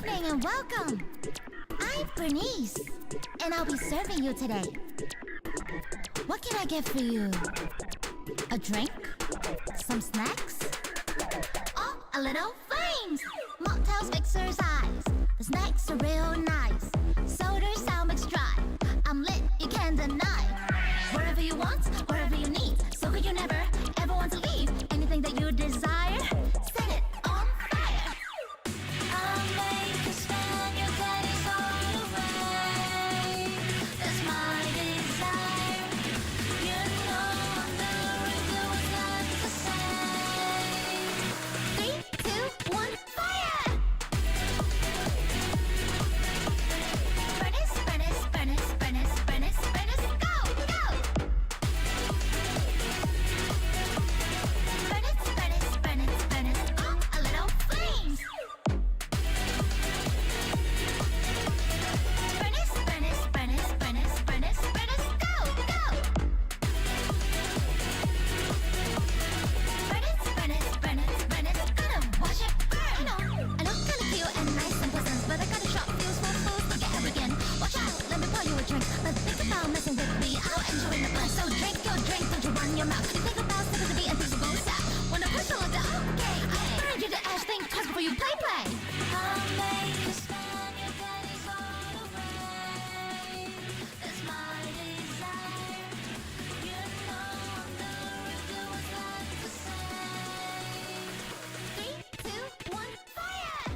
evening and welcome. I'm Bernice, and I'll be serving you today. What can I get for you? A drink? Some snacks? Oh, a little flames! Mocktails exercise. The snacks are real nice. Soda's sound mix dry. I'm lit, you can't deny. Wherever you want, wherever you need. So could you never, ever want to leave? Anything that you desire, set it on fire. I'll make you spend your days all away. That's my desire. You know I'm the do what I to say. 3, 2, 1, fire! Furnace, furnace, furnace, furnace, furnace, furnace, go, go! Furnace, furnace, furnace, furnace, oh, a little flames! Furnace, furnace, furnace, furnace, furnace, furnace, go, go! Furnace, furnace, furnace, furnace, gonna watch it burn! You know, I look kinda cute and nice and pleasant, but I got a shop fuse for fools to get arrogant. Watch out, let me pour you a drink, but think about messing with me, I'll end you in the blood. So drink your drink, don't you run your mouth. You think about sipping the beat and things will go south. When I push you like that, okay, I'll burn you to ash, think twice before you play. I'll make you spend your days all away. That's my desire. You know I'm the real deal, what's left to say. 3, 2, 1, fire!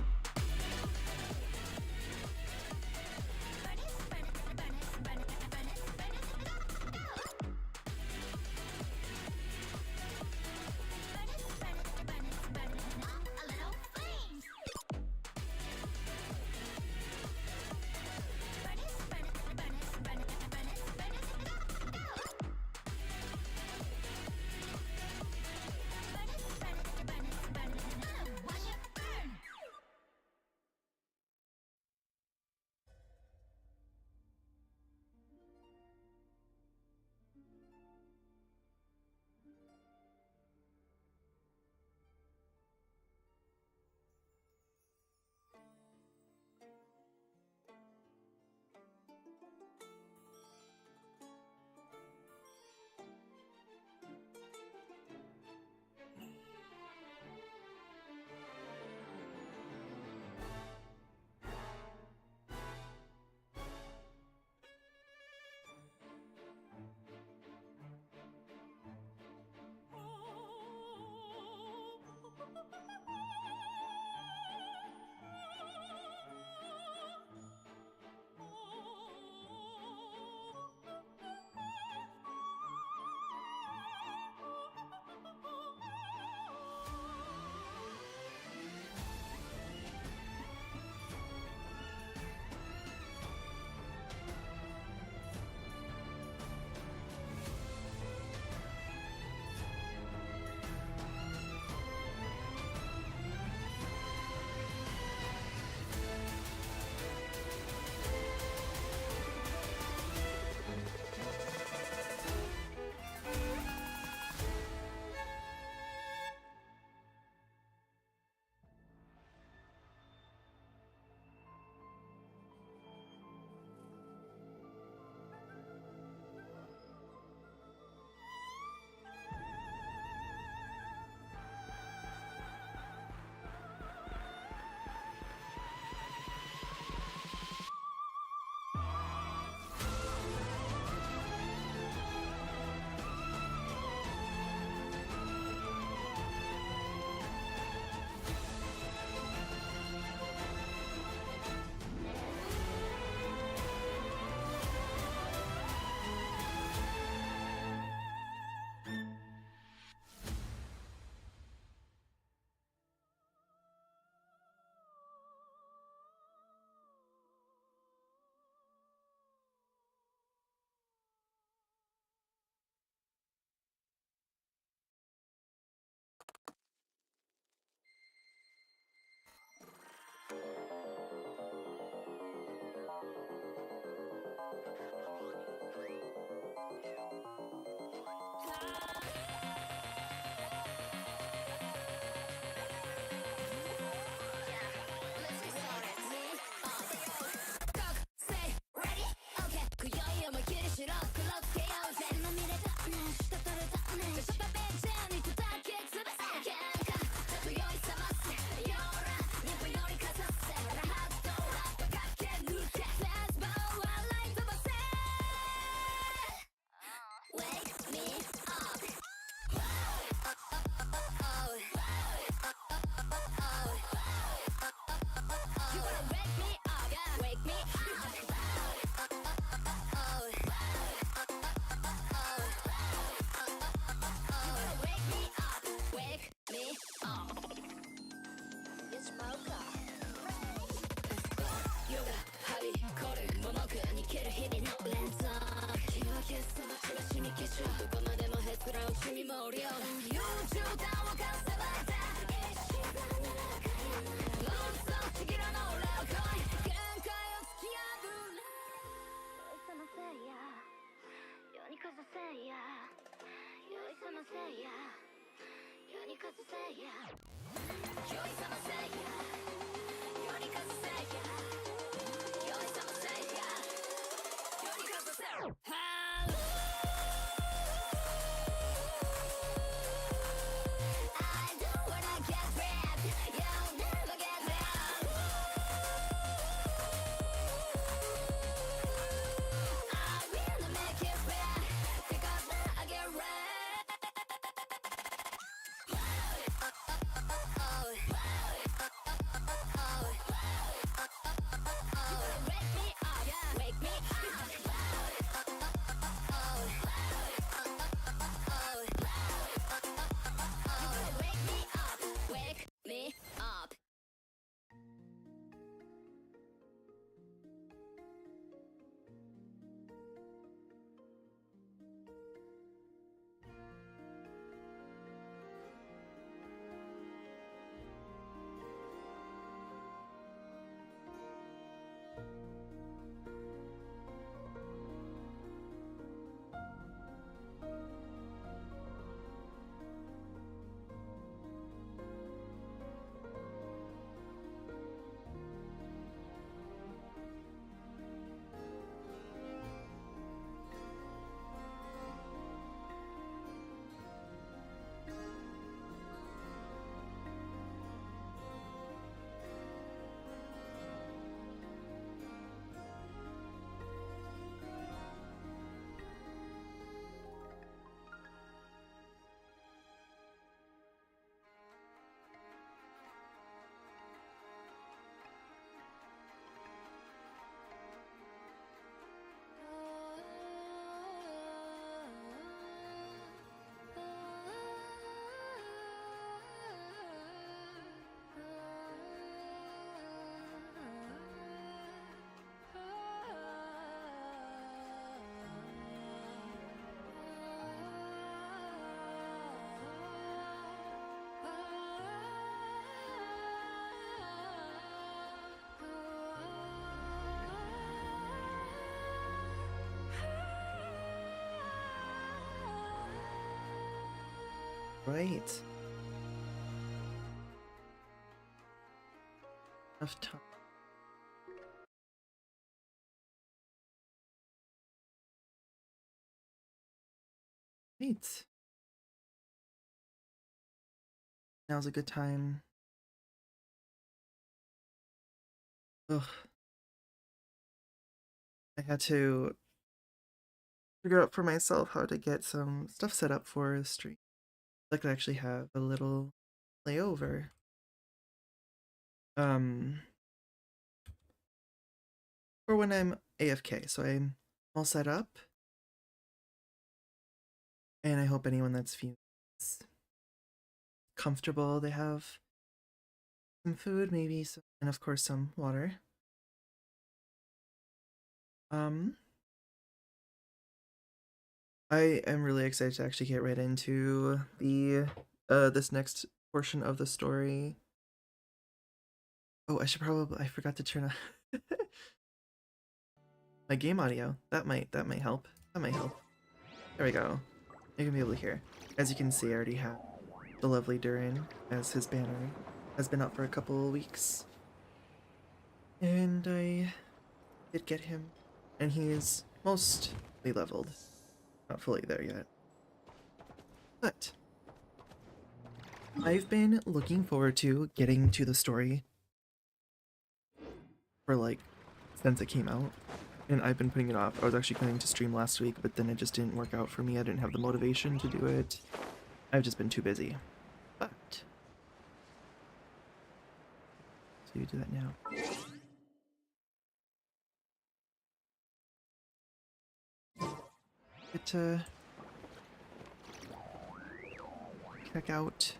Furnace, furnace, furnace, furnace, furnace, furnace, go, go! Right. Enough time. Right. Now's a good time. Ugh. I had to figure out for myself how to get some stuff set up for a stream. I could actually have a little layover. For when I'm AFK, so I'm all set up. And I hope anyone that's feeling comfortable, they have some food, maybe some, and of course some water. I am really excited to actually get right into the this next portion of the story. Oh, I forgot to turn on my game audio. That might help. That might help. There we go. You're gonna be able to hear. As you can see, I already have the lovely Durin as his banner. Has been up for a couple of weeks. And I did get him. And he's mostly leveled. Not fully there yet. But I've been looking forward to getting to the story for like since it came out, and I've been putting it off. I was actually planning to stream last week, but then it just didn't work out for me. I didn't have the motivation to do it. I've just been too busy. But so you do that now. Get to check out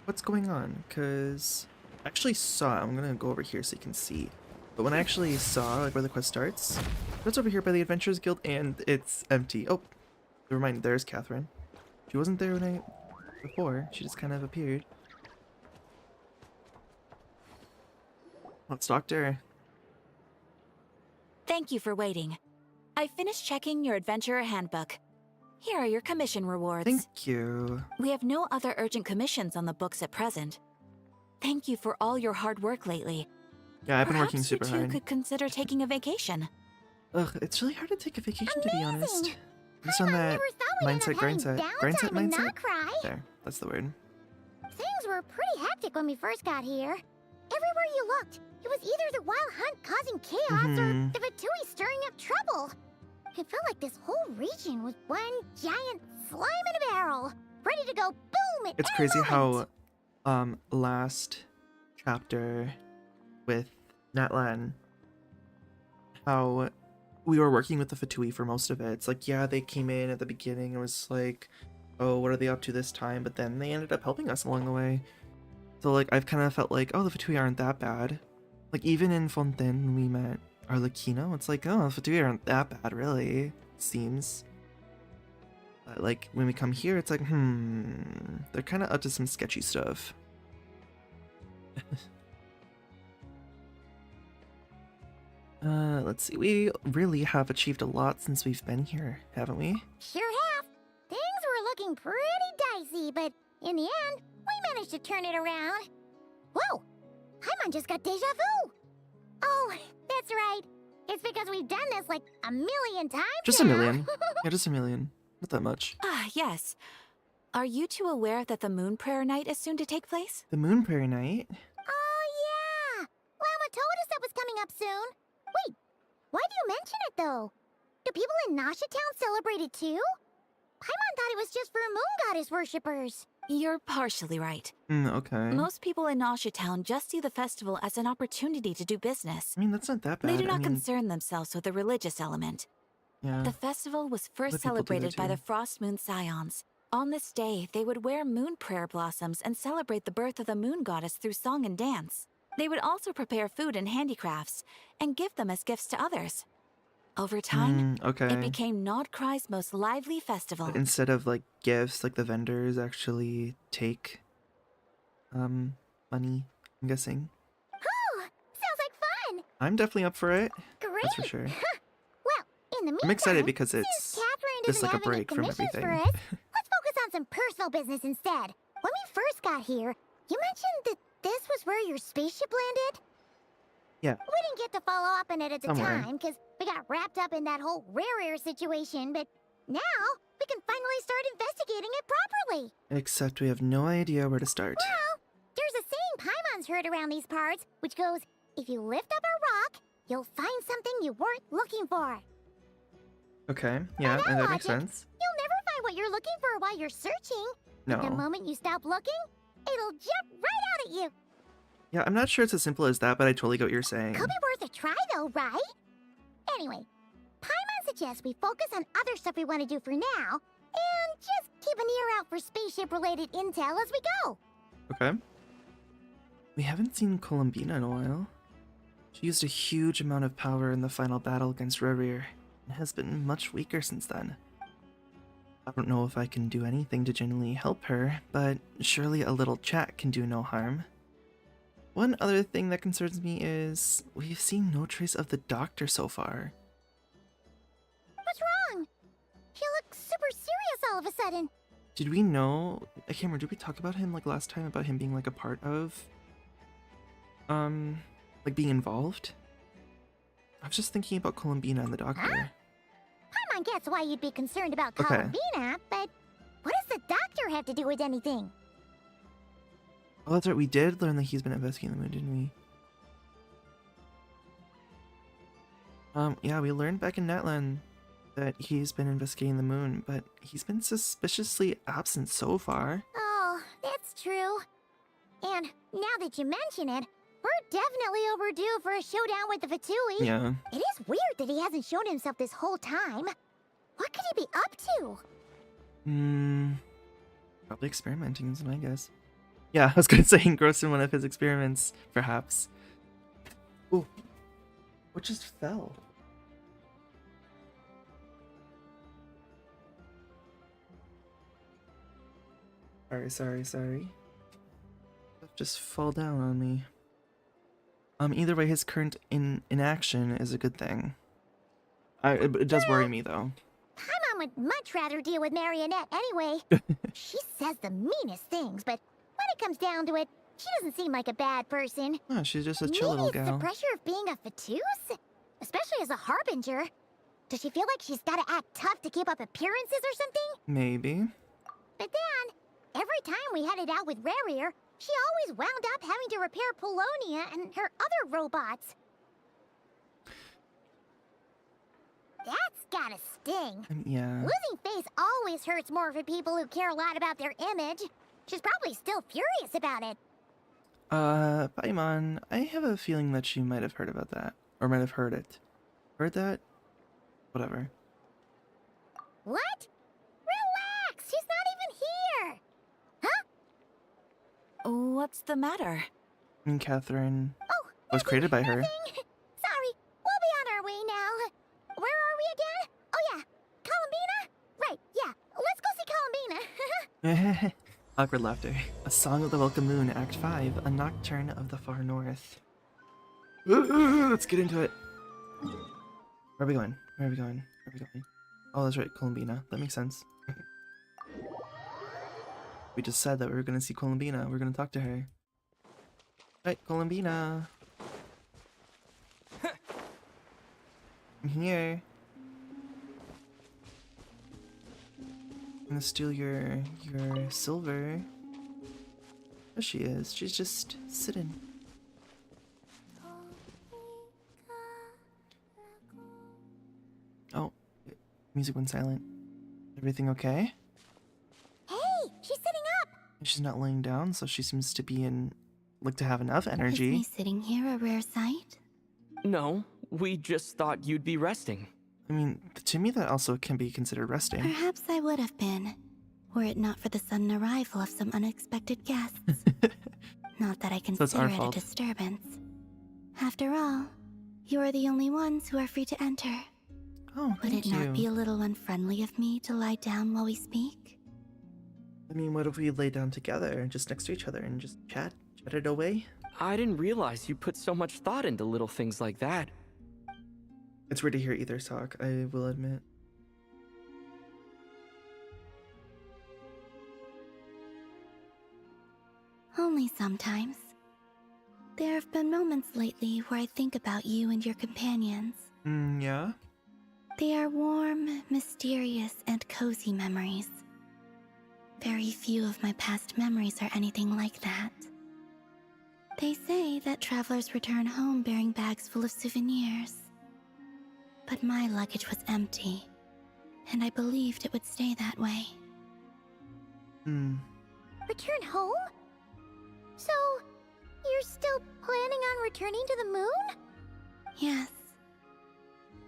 what's going on, because I actually saw, I'm gonna go over here so you can see, but when I actually saw like where the quest starts, it's over here by the Adventurers Guild and it's empty. Oh, never mind, there's Catherine. She wasn't there before, she just kind of appeared. Let's talk to her. Thank you for waiting. I finished checking your adventurer handbook. Here are your commission rewards. Thank you. We have no other urgent commissions on the books at present. Thank you for all your hard work lately. Yeah, I've been Perhaps working super you two hard. could consider taking a vacation. Ugh, it's really hard to take a vacation, to be honest. Amazing. I'm just on that never thought we'd end mindset, up grind having set. Grind set downtime and mindset? not cry. There, that's the word. Things were pretty hectic when we first got here. Everywhere you looked, it was either the wild hunt causing chaos or Mhm. the Fatui stirring up trouble. It felt like this whole region was one giant slime in a barrel, ready to go boom at It's any crazy moment. how, last chapter with Natlan, how we were working with the Fatui for most of it. It's like, yeah, they came in at the beginning and was like, oh, what are they up to this time? But then they ended up helping us along the way. So, like, I've kind of felt like, oh, the Fatui aren't that bad. Like, even in Fontaine, when we met Arlecchino, it's like, oh, the Fatui aren't that bad, really, it seems. But, like, when we come here, it's like, they're kind of up to some sketchy stuff. Let's see. We really have achieved a lot since we've been here, haven't we? Sure have. Things were looking pretty dicey, but in the end, we managed to turn it around. Whoa! Paimon just got deja vu! Oh, that's right. It's because we've done this like a million times Just a now. million. Yeah, just a million. Not that much. Ah, yes. Are you two aware that the Moon Prayer Night is soon to take place? The Moon Prairie Night? Oh, yeah! Llama told us that was coming up soon. Wait, why do you mention it, though? Do people in Nasha Town celebrate it, too? Paimon thought it was just for moon goddess worshippers. You're partially right. Okay. Most people in Nasha Town just see the festival as an opportunity to do business. I mean, that's not that bad. They do not I mean, concern themselves with the religious element. yeah. The festival was Other first people do that celebrated by too. the Frost Moon Scions. On this day, they would wear moon prayer blossoms and celebrate the birth of the moon goddess through song and dance. They would also prepare food and handicrafts and give them as gifts to others. Over time, Okay. it became Nodcry's most lively festival. But instead of like gifts, like the vendors actually take money, I'm guessing. Oh, sounds like fun! I'm definitely up for it. Great! That's for sure. Well, in the meantime, I'm excited because since it's Catherine just doesn't like a have any break from commissions everything. for us, let's focus on some personal business instead. When we first got here, you mentioned that this was where your spaceship landed? Yeah. We didn't get to follow up on it at the Somewhere. time, because we got wrapped up in that whole rare situation, but now we can finally start investigating it properly. Except we have no idea where to start. Well, there's a saying Paimon's heard around these parts, which goes, if you lift up a rock, you'll find something you weren't looking for. Okay, yeah, that and that makes logic, sense. You'll never find what you're looking for while you're searching. The No. moment you stop looking, it'll jump right out at you. Yeah, I'm not sure it's as simple as that, but I totally get what you're saying. Could be worth a try though, right? Anyway, Paimon suggests we focus on other stuff we want to do for now, and just keep an ear out for spaceship-related intel as we go. Okay. We haven't seen Columbina in a while. She used a huge amount of power in the final battle against Rerir, and has been much weaker since then. I don't know if I can do anything to genuinely help her, but surely a little chat can do no harm. One other thing that concerns me is we've seen no trace of the doctor so far. What's wrong? He looks super serious all of a sudden. Did we know? I can't remember. Did we talk about him like last time about him being like a part of, like being involved? I was just thinking about Columbina and the doctor. Huh? Paimon gets why you'd be concerned about Okay. Columbina, but what does the doctor have to do with anything? Oh, that's right. We did learn that he's been investigating the moon, didn't we? Yeah, we learned back in Natlan that he's been investigating the moon, but he's been suspiciously absent so far. Oh, that's true. And now that you mention it, we're definitely overdue for a showdown with the Fatui. Yeah. It is weird that he hasn't shown himself this whole time. What could he be up to? Probably experimenting is my guess. Yeah, I was gonna say engrossed in one of his experiments, perhaps. Ooh. What just fell? Sorry. Stuff just fall down on me. Either way, his current inaction is a good thing. It does worry me though. Paimon would much rather deal with Marionette anyway. She says the meanest things, but when it comes down to it, she doesn't seem like a bad person. Oh, she's just a chill Maybe little it's the gal. pressure of being a Fatuse? Especially as a Harbinger. Does she feel like she's gotta act tough to keep up appearances or something? Maybe. But then, every time we headed out with Rarier, she always wound up having to repair Polonia and her other robots. That's gotta sting. Yeah. Losing face always hurts more for people who care a lot about their image. She's probably still furious about it. Paimon, I have a feeling that she might have heard about that. Or might have heard it. Heard that? Whatever. What? Relax! She's not even here! Huh? What's the matter? And Catherine Oh, was created by her. nothing. Sorry, we'll be on our way now. Where are we again? Oh yeah, Columbina? Right, yeah. Let's go see Columbina. Awkward laughter. A Song of the Welkin Moon, Act 5, A Nocturne of the Far North. Let's get into it. Where are we going? Where are we going? Where are we going? Oh, that's right, Columbina. That makes sense. We just said that we were going to see Columbina. We're going to talk to her. Right, Columbina. I'm here. I'm gonna steal your silver. There she is. She's just sitting. Oh, music went silent. Everything okay? Hey, she's sitting up. She's not laying down, so she seems to be to have enough Is energy. me sitting here a rare sight? No, we just thought you'd be resting. I mean, to me that also can be considered resting. Perhaps I would have been, were it not for the sudden arrival of some unexpected guests. Not that I it's our consider it a fault. disturbance. After all, you are the only ones who are free to enter. Oh, Would thank it not be you. a little unfriendly of me to lie down while we speak? I mean, what if we lay down together, just next to each other, and just chat it away? I didn't realize you put so much thought into little things like that. It's weird to hear either talk, I will admit. Only sometimes. There have been moments lately where I think about you and your companions. Yeah? They are warm, mysterious, and cozy memories. Very few of my past memories are anything like that. They say that travelers return home bearing bags full of souvenirs. But my luggage was empty, and I believed it would stay that way. Return home? So, you're still planning on returning to the moon? Yes.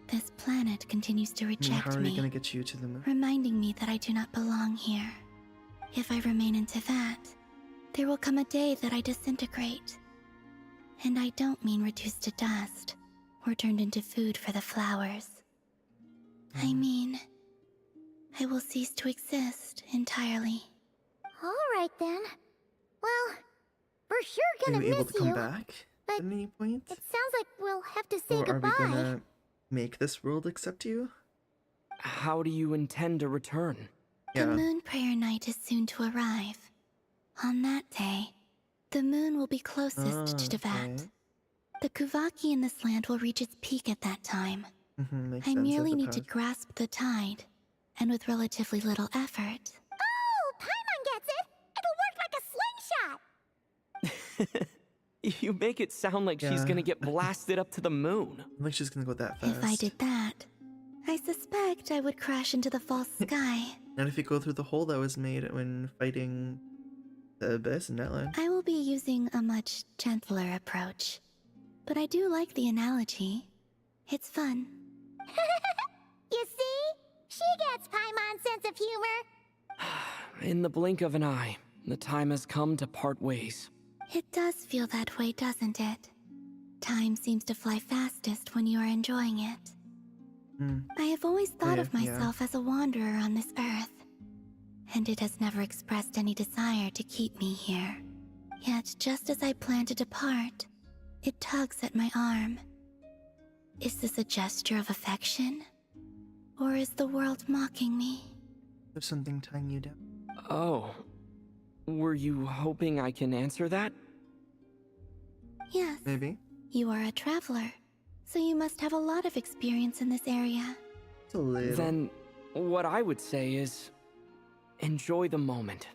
This planet continues to I mean, reject how are we me, gonna get you to the moon? reminding me that I do not belong here. If I remain into that, there will come a day that I disintegrate. And I don't mean reduced to dust, or turned into food for the flowers. I mean, I will cease to exist entirely. Alright then. Well, we're sure Are gonna you able miss to come you. back but at any point? It sounds like we'll have to say Or are goodbye. we gonna make this world accept you? How do you intend to return? The moon prayer night is soon to arrive. On that day, the moon will be closest to Devat. Okay. The Kuvaki in this land will reach its peak at that time. Makes I sense, merely I need to suppose. grasp the tide, and with relatively little effort. Oh, Paimon gets it! It'll work like a slingshot! You make it sound like she's Yeah. gonna get blasted up to the moon. I'm like she's gonna go that fast. If I did that, I suspect I would crash into the false sky. And if you go through the hole that was made when fighting the abyss in Netland. I will be using a much gentler approach. But I do like the analogy. It's fun. You see? She gets Paimon's sense of humor. In the blink of an eye, the time has come to part ways. It does feel that way, doesn't it? Time seems to fly fastest when you are enjoying it. I have always thought of Yeah. myself as a wanderer on this earth, and it has never expressed any desire to keep me here. Yet, just as I plan to depart, it tugs at my arm. Is this a gesture of affection, Or is the world mocking me? There's something tying you down. Oh. Were you hoping I can answer that? Yes. Maybe. You are a traveler, so you must have a lot of experience in this area. It's a little. Then, what I would say is, enjoy the moment.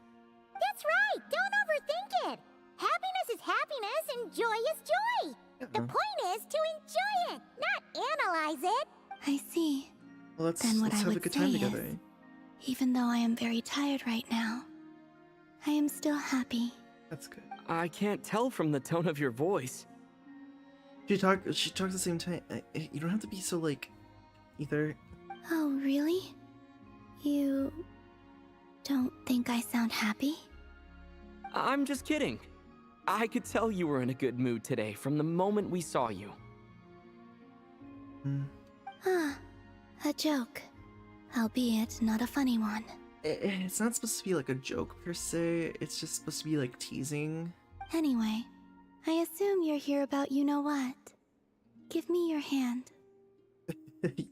That's right! Don't overthink it! Happiness is happiness and joy is joy! The point is to enjoy it, not analyze it! I see. Well, let's Then what I have a would good time say together. is, even though I am very tired right now, I am still happy. That's good. I can't tell from the tone of your voice. She talks at the same time. You don't have to be so like either. Oh, really? You don't think I sound happy? I'm just kidding. I could tell you were in a good mood today from the moment we saw you. Ah, a joke. Albeit not a funny one. It's not supposed to be like a joke per se. It's just supposed to be like teasing. Anyway, I assume you're here about you-know-what. Give me your hand.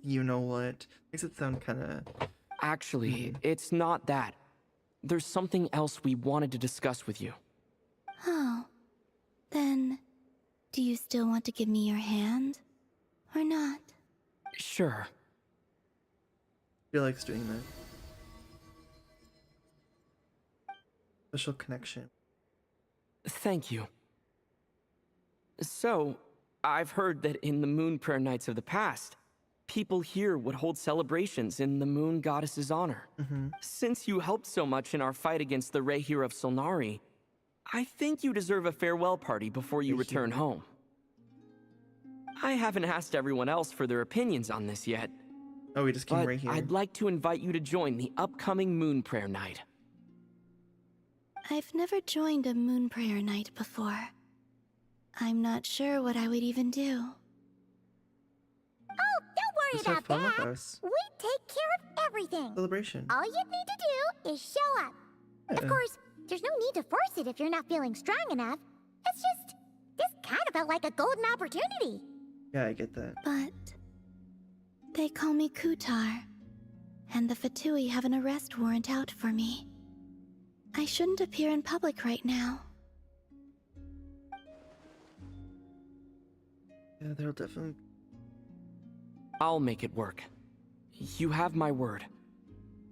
You know what? Makes it sound kind of. Actually, it's not that. There's something else we wanted to discuss with you. Oh. Then, do you still want to give me your hand? Or not? Sure. She likes doing that. Special connection. Thank you. So, I've heard that in the Moon Prayer Nights of the past, people here would hold celebrations in the Moon Goddess's honor. Since you helped so much in our fight against the Rehir of Solnari, I think you deserve a farewell party before you return home. I haven't asked everyone else for their opinions on this yet, Oh, we just came but right here. I'd like to invite you to join the upcoming Moon Prayer Night. I've never joined a moon prayer night before. I'm not sure what I would even do. Oh, don't worry Just have about fun with that! us. We take care of everything! Celebration. All you need to do is show up. Of Yeah. course, there's no need to force it if you're not feeling strong enough. It's just, this kind of felt like a golden opportunity. Yeah, I get that. But they call me Kutar, and the Fatui have an arrest warrant out for me. I shouldn't appear in public right now. Yeah, they'll definitely. I'll make it work. You have my word.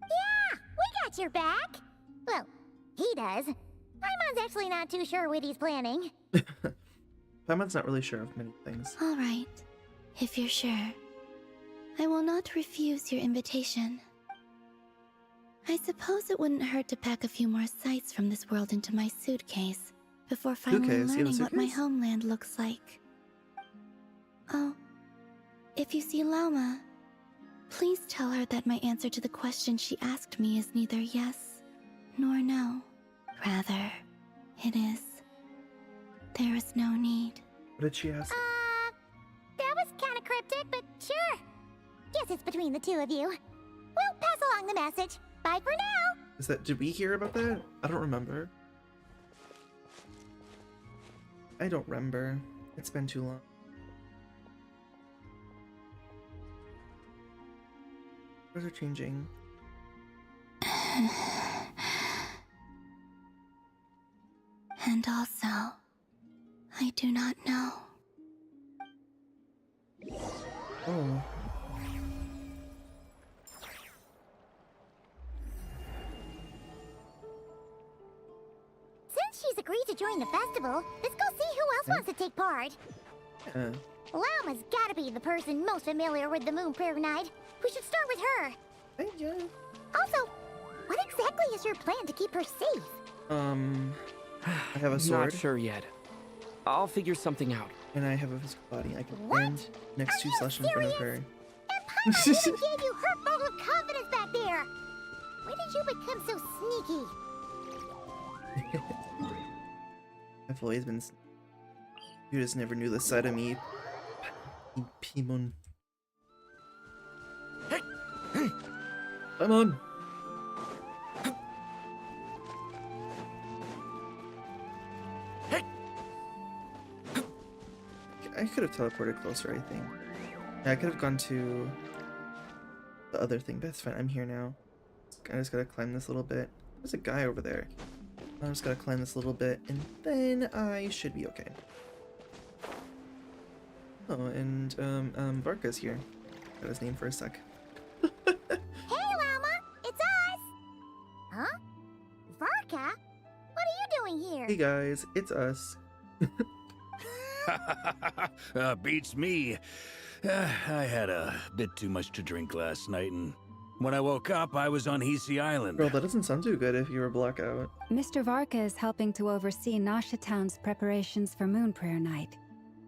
Yeah, we got your back. Well, he does. Paimon's actually not too sure what he's planning. Paimon's not really sure of many things. All right, if you're sure. I will not refuse your invitation. I suppose it wouldn't hurt to pack a few more sights from this world into my suitcase before finally Suitcase? You have a learning what my suitcase? homeland looks like. Oh, if you see Lauma, please tell her that my answer to the question she asked me is neither yes nor no. Rather, it is. There is no need. What did she ask? That was kind of cryptic, but sure. Guess it's between the two of you. We'll pass along the message. Bye for now. Is that? Did we hear about that? I don't remember. I don't remember. It's been too long. Those are changing. And also, I do not know. Oh. Since she's agreed to join the festival, let's go see who else wants to take part. Yeah. Lauma's gotta be the person most familiar with the Moon Prayer Night. We should start with her. Hey, yeah. Also, what exactly is your plan to keep her safe? I have a sword. Not sure yet. I'll figure something out. And I have a physical body. I can What? stand next to Are you slash in front of her. And Paimon even gave you her vote of confidence back there. When did you become so sneaky? I've always been. You just never knew the side of me. Paimon. Come on. I could have teleported closer, I think. Yeah, I could have gone to the other thing. That's fine. I'm here now. I just gotta climb this little bit. There's a guy over there. I just gotta climb this little bit, and then I should be okay. Oh, and Varka's here. Got his name for a sec. Hey, Llama! It's us! Huh? Varka? What are you doing here? Hey guys, it's us. Beats me. I had a bit too much to drink last night, and when I woke up, I was on Hisi Island. Girl, that doesn't sound too good if you were blackout. Mr. Varka is helping to oversee Nasha Town's preparations for Moon Prayer Night.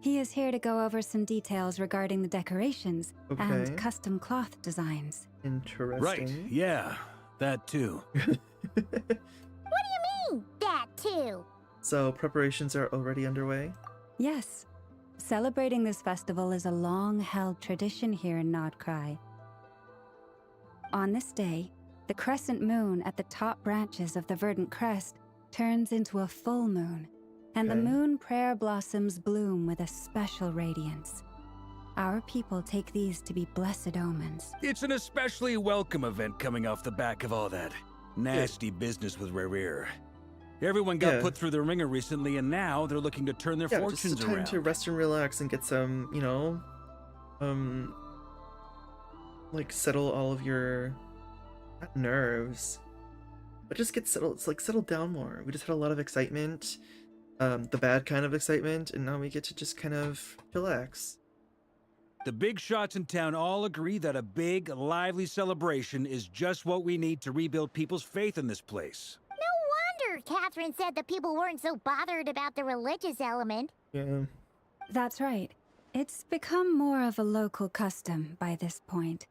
He is here to go over some details regarding the decorations Okay. and custom cloth designs. Interesting. Right, yeah, that too. What do you mean, that too? So preparations are already underway? Yes, celebrating this festival is a long-held tradition here in Nodcry. On this day, the crescent moon at the top branches of the verdant crest turns into a full moon, and the Okay. moon prayer blossoms bloom with a special radiance. Our people take these to be blessed omens. It's an especially welcome event coming off the back of all that nasty business with Rare. Everyone got Yeah. put through the ringer recently, and now they're looking to turn their Yeah, fortunes just a time around. to rest and relax and get some, you know, like settle all of your not nerves, but just get settled. It's like settle down more. We just had a lot of excitement, the bad kind of excitement, and now we get to just kind of relax. The big shots in town all agree that a big, lively celebration is just what we need to rebuild people's faith in this place. No wonder Catherine said that people weren't so bothered about the religious element. Yeah. That's right. It's become more of a local custom by this point.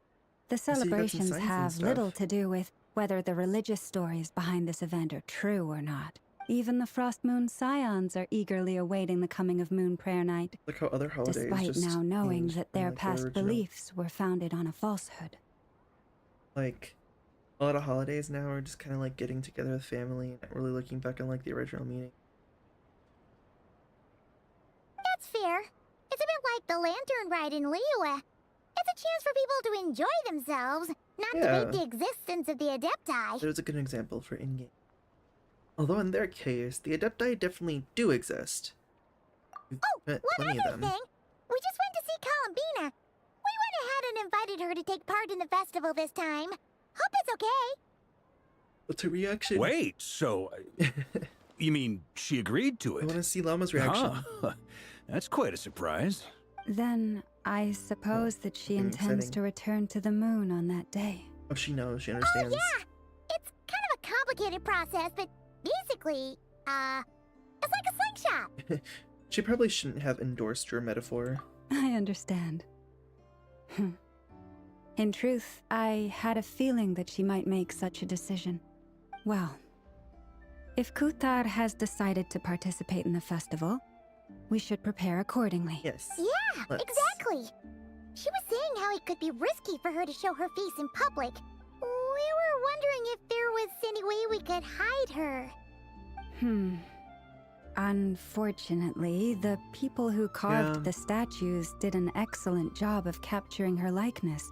The see you got some celebrations signs and have little stuff. to do with whether the religious stories behind this event are true or not. Even the Frost Moon Scions are eagerly awaiting the coming of Moon Prayer Night, Like how other holidays despite just now knowing change that from, their like, past original. beliefs were founded on a falsehood. Like a lot of holidays now are just kind of like getting together with family and not really looking back on like the original meaning. That's fair. It's a bit like the lantern ride in Liyue. It's a chance for people to enjoy themselves, not Yeah. debate the existence of the Adepti. There's a good example for in-game. Although in their case, the Adepti definitely do exist. We've met One plenty other of them. thing, we just went to see Columbina. We went ahead and invited her to take part in the festival this time. Hope it's okay. What's her reaction? Wait, so you mean she agreed to I it? want to see Llama's reaction. Huh. That's quite a surprise. Then I suppose that she something intends exciting. to return to the moon on that day. Oh, she knows. She Oh understands. yeah, it's kind of a complicated process, but basically, it's like a slingshot. She probably shouldn't have endorsed your metaphor. I understand. In truth, I had a feeling that she might make such a decision. Well, if Kuthar has decided to participate in the festival, we should prepare accordingly. Yes. Yeah, Let's. exactly. She was saying how it could be risky for her to show her face in public. We were wondering if there was any way we could hide her. Unfortunately, the people who carved Yeah. the statues did an excellent job of capturing her likeness.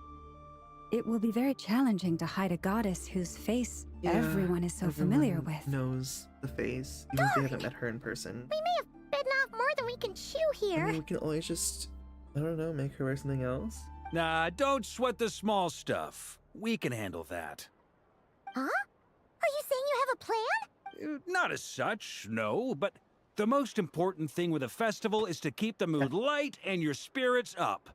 It will be very challenging to hide a goddess whose face Yeah, everyone is so familiar everyone with. knows the face, even if they haven't met her in person. We may have bitten off more than we can chew I here. mean, we can always just, I don't know, make her wear something else. Nah, don't sweat the small stuff. We can handle that. Huh? Are you saying you have a plan? Not as such, no, but the most important thing with a festival is to keep the mood light and your spirits up.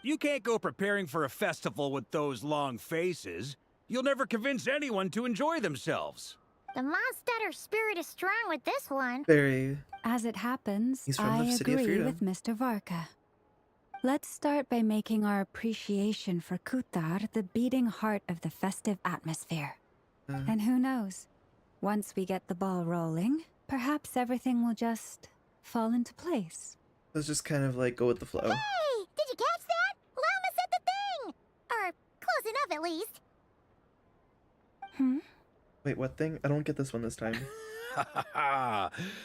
You can't go preparing for a festival with those long faces. You'll never convince anyone to enjoy themselves. The Mondstatter spirit is strong with this one. Very. As it happens, He's from I the City of agree Freedom. with Mr. Varka. Let's start by making our appreciation for Kuthar the beating heart of the festive atmosphere. Uh, And who knows? Once we get the ball rolling, perhaps everything will just fall into place. let's just kind of like go with the flow. Hey, did you catch that? Llama said the thing! Or close enough at least. Wait, what thing? I don't get this one this time.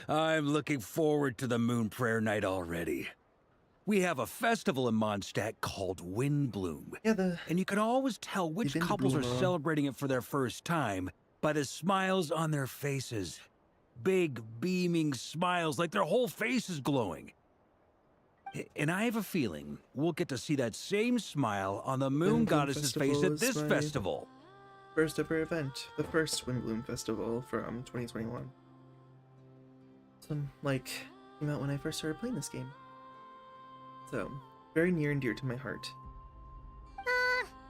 I'm looking forward to the Moon Prayer Night already. We have a festival in Mondstadt called Windbloom. Yeah, And you can always tell which couples are Windbloom. celebrating it for their first time by the smiles on their faces. Big, beaming smiles like their whole face is glowing. And I have a feeling we'll get to see that same smile on the moon Windbloom goddess's face Festival at this is my festival. first ever event. The first Windbloom Festival from 2021. Some, like, came out when I first started playing this game. So, very near and dear to my heart.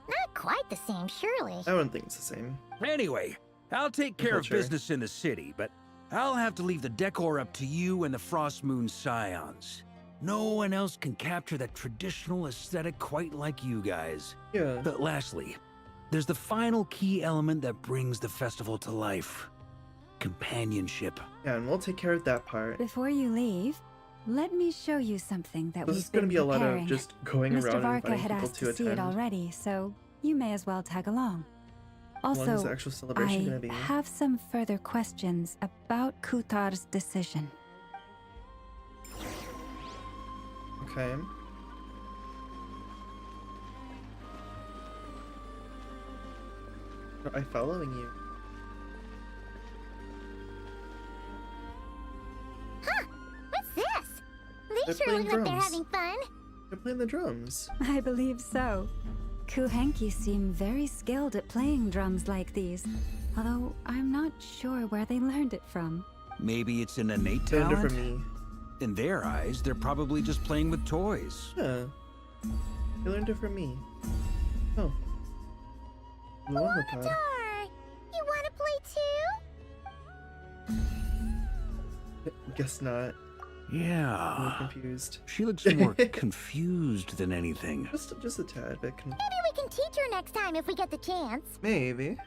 Not quite the same, surely. I wouldn't think it's the same. Anyway, I'll take care of Culture. business in the city, but I'll have to leave the decor up to you and the Frost Moon Scions. No one else can capture that traditional aesthetic quite like you guys. Yeah. But lastly, there's the final key element that brings the festival to life. Companionship. Yeah, and we'll take care of that part. Before you leave, let me show you something that This we've is going to been be a lot preparing. of just going Mr. around and Varka inviting had people asked to to see it attend. already, so you may as well tag along. How long is Also, the actual celebration I going to be? have some further questions about Kutar's decision. Okay. Are I following you? What's this? They They're sure playing look like they're drums. having fun. They're playing the drums. I believe so. Kuhenki seem very skilled at playing drums like these, although I'm not sure where they learned it from. Maybe it's an innate They learned it talent? from me. In their eyes, they're probably just playing with toys. Yeah. They learned it from me. Oh. Luanatar. Dar, you want to play too? Guess not. I'm Yeah. confused. She looks more confused than anything. Just a tad bit. Maybe we can teach her next time if we get the chance. Maybe.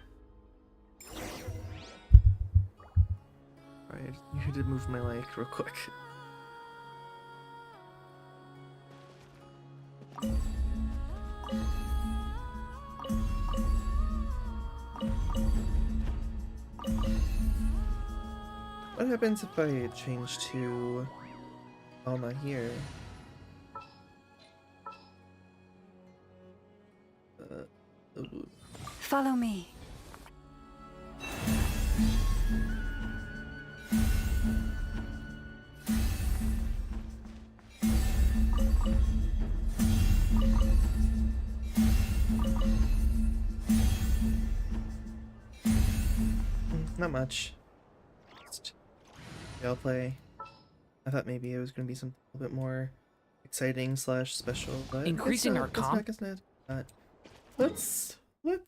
Alright, you had to move my mic real quick. What happens if I change to Alma here? Ooh. Follow me. Not much. Just play. I thought maybe it was going to be something a little bit more exciting slash special, but Increasing it's our not, it's comp? not, it's not. Let's. What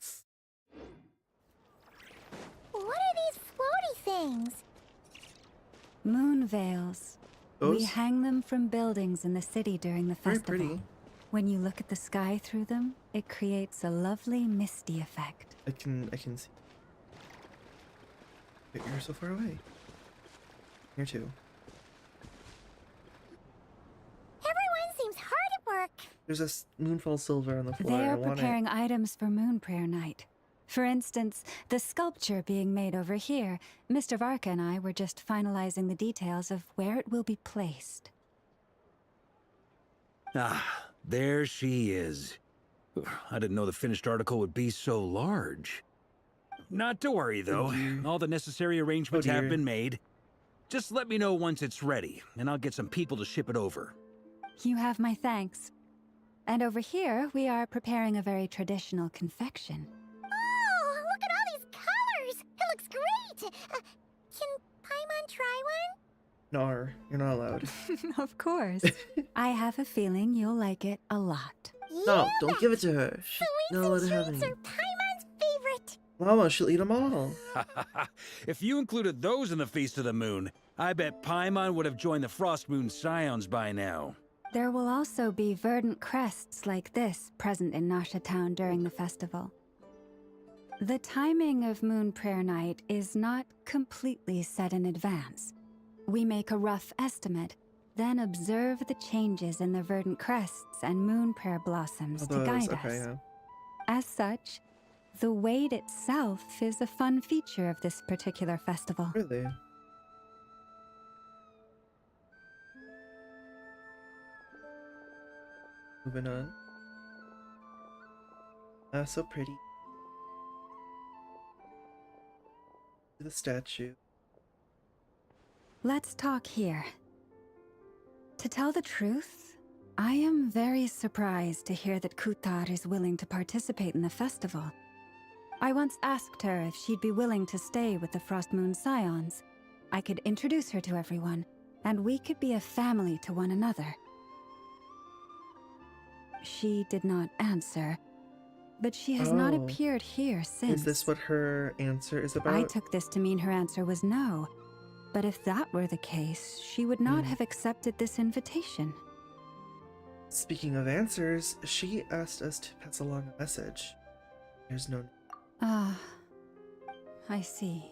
are these floaty things? Moon veils. We Those hang them from buildings in the city during the very festival. pretty. When you look at the sky through them, it creates a lovely misty effect. I can see. But you're so far away. Here too. Everyone seems hard at work. There's a moonfall silver on the floor. They I are want preparing items for Moon Prayer Night. For instance, the sculpture being made over here, Mr. Varka and I were just finalizing the details of where it will be placed. Ah, there she is. I didn't know the finished article would be so large. Not to worry, though. All the necessary arrangements Oh, have dear. been made. Just let me know once it's ready, and I'll get some people to ship it over. You have my thanks. And over here, we are preparing a very traditional confection. Oh, look at all these colors. It looks great. Can Paimon try one? Nar, you're not allowed. Of course. I have a feeling you'll like it a lot. No, don't give it to her. Sweets No, and let her have treats any. are Paimon's favorite. Mama, she'll eat them all. If you included those in the Feast of the Moon, I bet Paimon would have joined the Frost Moon Scions by now. There will also be verdant crests like this present in Nasha Town during the festival. The timing of Moon Prayer Night is not completely set in advance. We make a rough estimate, then observe the changes in the verdant crests and moon prayer blossoms to guide us. Okay, yeah. As such, the wait itself is a fun feature of this particular festival. Really? Moving on. So pretty. The statue. Let's talk here. To tell the truth, I am very surprised to hear that Kutar is willing to participate in the festival. I once asked her if she'd be willing to stay with the Frost Moon Scions. I could introduce her to everyone, and we could be a family to one another. She did not answer, but she has not Oh. appeared here since. Is this what her answer is about? I took this to mean her answer was no. But if that were the case, she would not have accepted this invitation. Speaking of answers, she asked us to pass along a message. There's no... Ah, I see.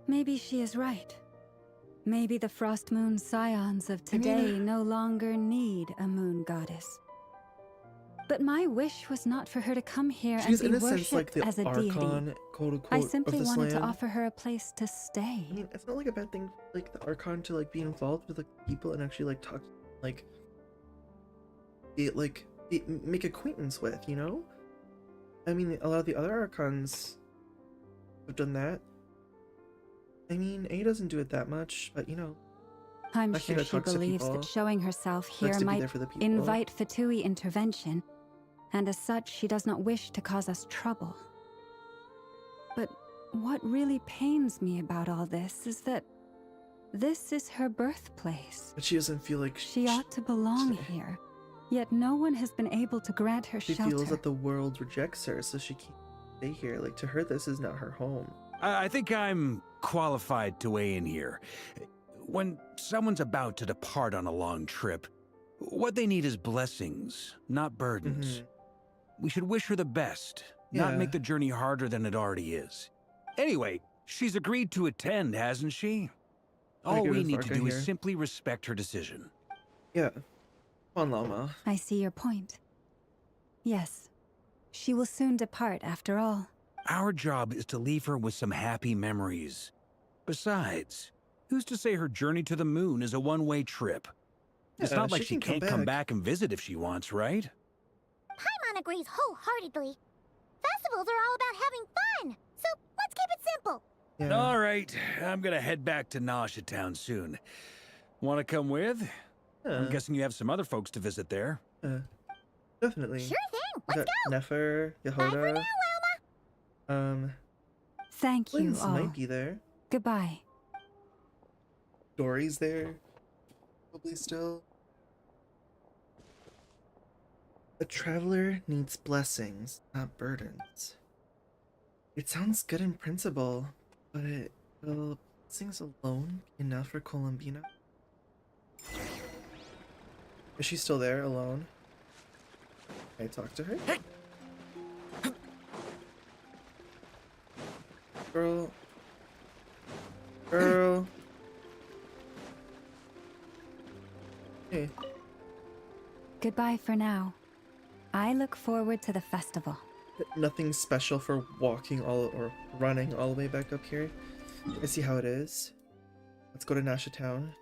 Maybe she is right. Maybe the Frost Moon Scions of today no longer need a moon goddess. But my wish was not for her to come here and She's be in a worshipped sense like the as a deity. archon, quote unquote, I of simply this wanted to land. offer her a place to stay. I mean, it's not like a bad thing, like the archon to like be involved with like people and actually like talk, like make acquaintance with, you know? I mean, a lot of the other archons have done that. I mean, A doesn't do it that much, but you know, I'm Like, sure you know, she talks to believes people, that showing herself here likes to be might there for the people. invite Fatui intervention, and as such, she does not wish to cause us trouble. But what really pains me about all this is that this is her birthplace. but she doesn't feel like She ought to belong here, yet no one has been able to grant her she shelter. feels that the world rejects her, so she can't stay here. Like, to her, this is not her home. I think I'm qualified to weigh in here. When someone's about to depart on a long trip, what they need is blessings, not burdens. Mhm. We should wish her the best, not Yeah. make the journey harder than it already is. Anyway, she's agreed to attend, hasn't she? All good we with need to Varka do here. is simply respect her decision. Yeah. Come on, Lama. I see your point. Yes, she will soon depart after all. Our job is to leave her with some happy memories. Besides, who's to say her journey to the moon is a one-way trip? It's Yeah, not like she she can come can't come back. back and visit if she wants, right? Paimon agrees wholeheartedly. Festivals are all about having fun, so let's keep it simple. Yeah. All right, I'm gonna head back to Nasha Town soon. Want to come with? I'm guessing you have some other folks to visit there. Definitely. Sure thing, We let's got go. Nefer, Bye for Yehoda. now, Wilma. Thank you Lynn's all. might be there. Goodbye. Dory's there. Probably still. A traveler needs blessings, not burdens. It sounds good in principle, but will blessings alone be enough for Columbina? Is she still there alone? Can I talk to her? Girl. Girl. Hey. Goodbye for now. I look forward to the festival. Nothing special for walking all or running all the way back up here. I see how it is. Let's go to Nasha Town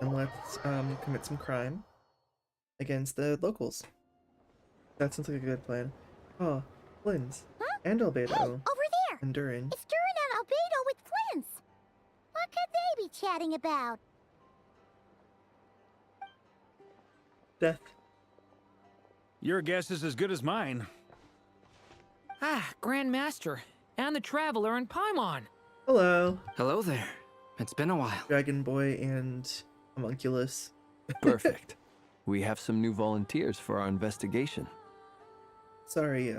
and let's commit some crime against the locals. That sounds like a good plan. Oh, Flynn's and Albedo Hey, over there. and Durin. It's Durin and Albedo with Flynn's. What could they be chatting about? Death. Your guess is as good as mine. Ah, Grand Master, and the Traveler and Paimon. Hello, Hello there. It's been a while. Dragon Boy and Homunculus. Perfect. We have some new volunteers for our investigation. Sorry,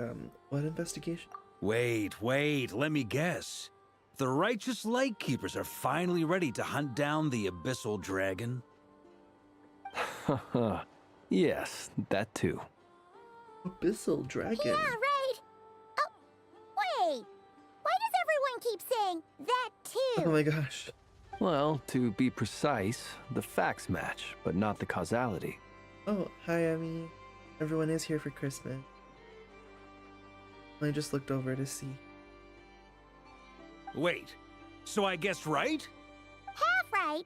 what investigation? Wait, let me guess. The righteous Lightkeepers are finally ready to hunt down the Abyssal Dragon? Haha. Yes, that too. Abyssal Dragon. Yeah, right. Oh, wait. Why does everyone keep saying that too? Oh my gosh. Well, to be precise, the facts match, but not the causality. Oh, hi, Emmy. Everyone is here for Christmas. I just looked over to see. Wait, so I guessed right? Half right.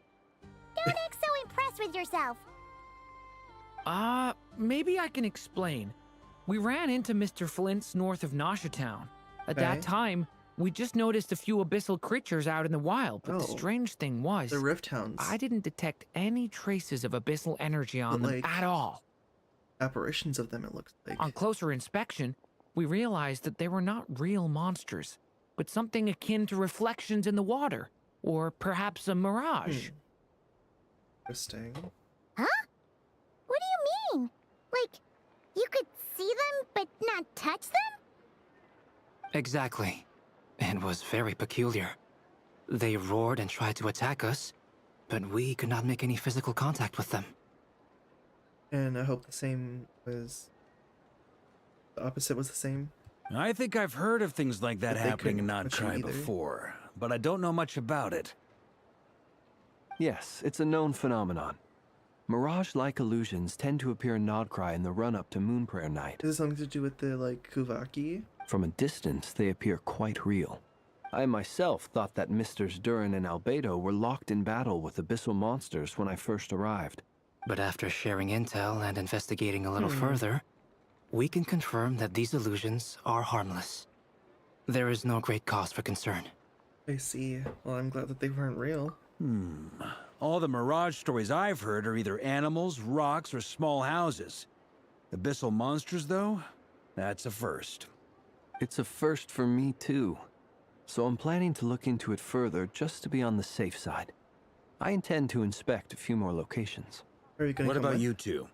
Don't act so impressed with yourself. Maybe I can explain. We ran into Mr. Flint's north of Nasha Town. At that Okay. time, we just noticed a few abyssal creatures out in the wild, but the Oh. strange thing was, The Rift Hounds. I didn't detect any traces of abyssal energy on But, them like, at all. Apparitions of them, it looks like. On closer inspection, we realized that they were not real monsters, but something akin to reflections in the water, or perhaps a mirage. Interesting. Huh? What do you mean? Like, you could see them but not touch them? Exactly. It was very peculiar. They roared and tried to attack us, but we could not make any physical contact with them. And I hope the same was... The opposite was the same. I think I've heard of things like that But they happening in couldn't touch you Notcry either. before, but I don't know much about it. Yes, it's a known phenomenon. Mirage-like illusions tend to appear in Nodcry in the run-up to Moon Prayer Night. Is it something to do with the, like, Kuvaki? From a distance, they appear quite real. I myself thought that Misters Durin and Albedo were locked in battle with abyssal monsters when I first arrived. But after sharing intel and investigating a little further, we can confirm that these illusions are harmless. There is no great cause for concern. I see. Well, I'm glad that they weren't real. All the Mirage stories I've heard are either animals, rocks, or small houses. Abyssal monsters, though? That's a first. It's a first for me, too. So I'm planning to look into it further just to be on the safe side. I intend to inspect a few more locations. Where are you gonna What come about with? you two?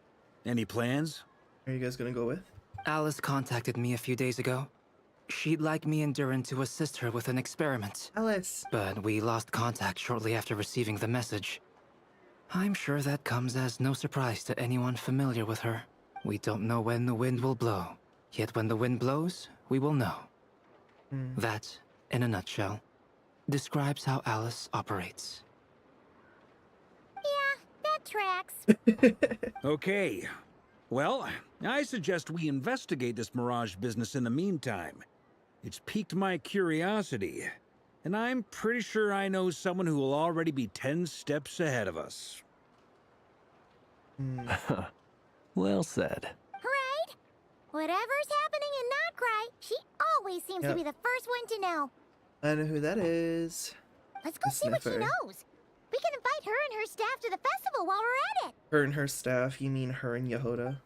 Any plans? Are you guys gonna go with? Alice contacted me a few days ago. She'd like me and Durin to assist her with an experiment, Alice! but we lost contact shortly after receiving the message. I'm sure that comes as no surprise to anyone familiar with her. We don't know when the wind will blow, yet when the wind blows, we will know. That, in a nutshell, describes how Alice operates. Yeah, that tracks. Okay. Well, I suggest we investigate this Mirage business in the meantime. It's piqued my curiosity, and I'm pretty sure I know someone who will already be 10 steps ahead of us. Well said. Right? Whatever's happening in Notcry, she always seems to Yep. be the first one to know. I know who that is. Let's go The see what she sniffer. knows. We can invite her and her staff to the festival while we're at it. Her and her staff, you mean her and Yehoda?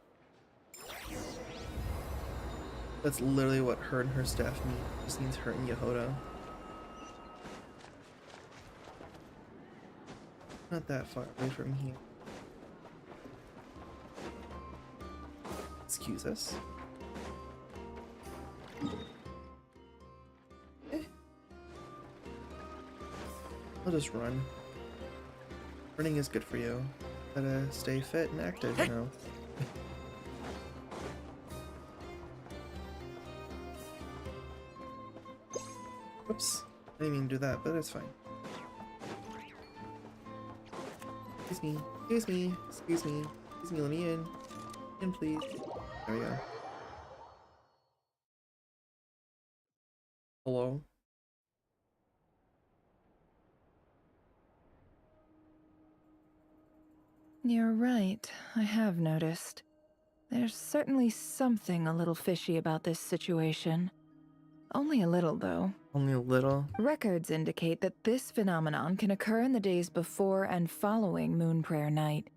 That's literally what her and her staff mean. It just means her and Yehoda. Not that far away from here. Excuse us. I'll just run. Running is good for you. Gotta stay fit and active, you know. Oops. I didn't mean to do that, but it's fine. Excuse me. Excuse me. Excuse me. Excuse me, let me in. In, please. There we go. Hello? You're right, I have noticed. There's certainly something a little fishy about this situation. Only a little, though. Only a little. Records indicate that this phenomenon can occur in the days before and following Moon Prayer Night.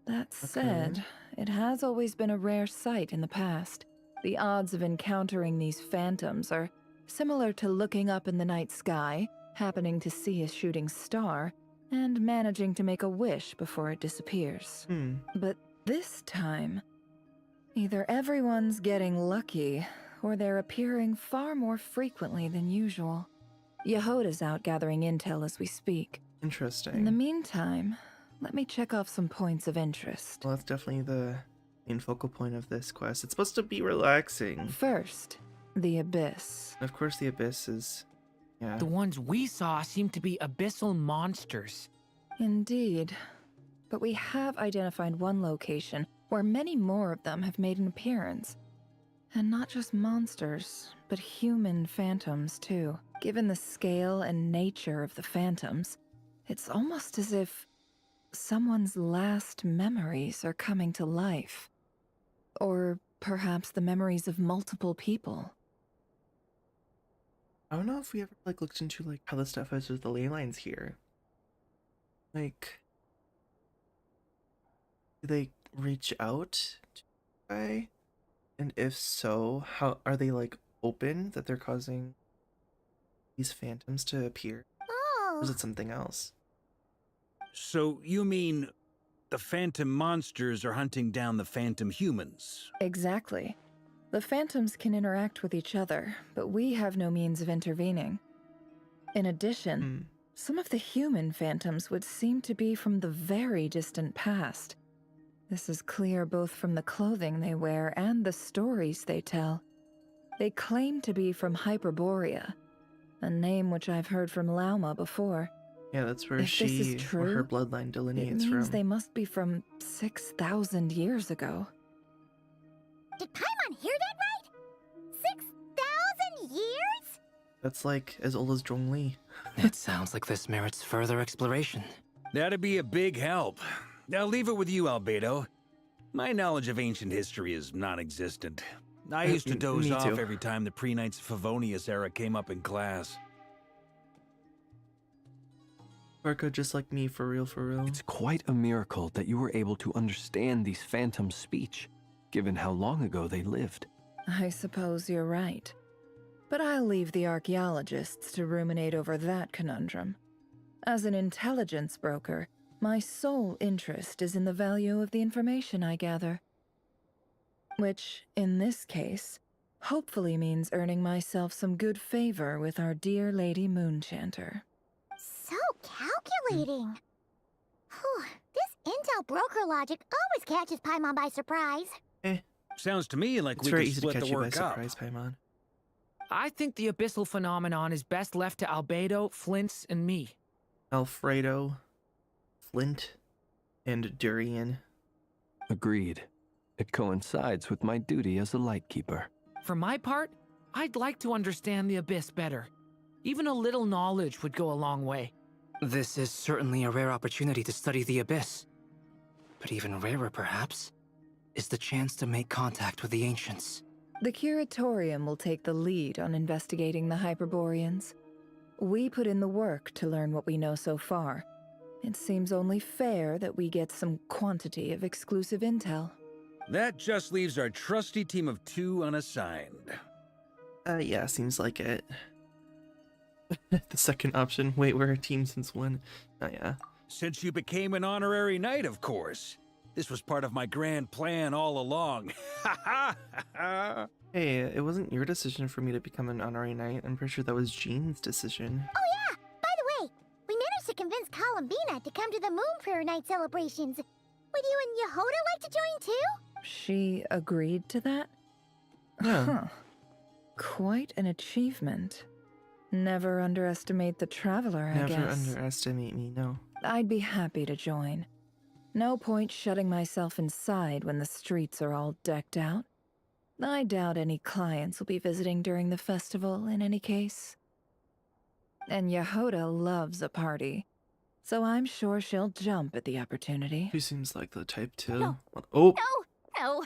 That said, it has always been a rare sight in the past. The odds of encountering these phantoms are similar to looking up in the night sky, happening to see a shooting star, and managing to make a wish before it disappears. But this time, either everyone's getting lucky, or they're appearing far more frequently than usual. Yehoda's out gathering intel as we speak. Interesting. In the meantime, let me check off some points of interest. Well, that's definitely the main focal point of this quest. It's supposed to be relaxing. First, the Abyss. Of course, the Abyss is... yeah. The ones we saw seem to be abyssal monsters. Indeed. But we have identified one location where many more of them have made an appearance. And not just monsters, but human phantoms too. Given the scale and nature of the phantoms, it's almost as if someone's last memories are coming to life. Or perhaps the memories of multiple people. I don't know if we ever like looked into like how the stuff is with the ley lines here. Like, do they reach out to the guy? And if so, how are they like open that they're causing these phantoms to appear? Or is Oh, it something else? So you mean the phantom monsters are hunting down the phantom humans? Exactly. The phantoms can interact with each other, but we have no means of intervening. In addition, some of the human phantoms would seem to be from the very distant past. This is clear both from the clothing they wear and the stories they tell. They claim to be from Hyperborea, a name which I've heard from Lauma before. Yeah, that's where If this is where her true, bloodline It delineates means from. they must be from 6,000 years ago. did Paimon hear that right? 6,000 years? That's like as old as Zhongli. It sounds like this merits further exploration. That'd be a big help. I'll leave it with you, Albedo. My knowledge of ancient history is non-existent. I used to doze me off too. every time the pre-Knights Favonius era came up in class. Barco just like me, for real, for real. It's quite a miracle that you were able to understand these phantoms' speech, given how long ago they lived. I suppose you're right. But I'll leave the archaeologists to ruminate over that conundrum. As an intelligence broker, my sole interest is in the value of the information I gather. Which, in this case, hopefully means earning myself some good favor with our dear Lady Moonchanter. So calculating. Whew, this intel broker logic always catches Paimon by surprise. Sounds to me like It's we very could easy to split catch the you by work up. surprise, Paimon. I think the abyssal phenomenon is best left to Albedo, Flints, and me. Alfredo, Flint, and Durian. Agreed. It coincides with my duty as a lightkeeper. For my part, I'd like to understand the abyss better. Even a little knowledge would go a long way. This is certainly a rare opportunity to study the abyss. But even rarer, perhaps, is the chance to make contact with the ancients. The Curatorium will take the lead on investigating the Hyperboreans. We put in the work to learn what we know so far. It seems only fair that we get some quantity of exclusive intel. That just leaves our trusty team of 2 unassigned. Yeah, seems like it. The second option. Wait, we're a team since when? Oh, yeah. Since you became an honorary knight, of course. This was part of my grand plan all along. Ha ha ha! Hey, it wasn't your decision for me to become an honorary knight. I'm pretty sure that was Jean's decision. Oh yeah, by the way, we managed to convince Columbina to come to the Moon Prayer Night celebrations. Would you and Yehoda like to join too? She agreed to that? Yeah. Huh. Quite an achievement. Never underestimate the traveler, I Never guess. underestimate me, no. I'd be happy to join. No point shutting myself inside when the streets are all decked out. I doubt any clients will be visiting during the festival in any case. And Yehoda loves a party, so I'm sure she'll jump at the opportunity. She seems like the type to. No. Oh, No.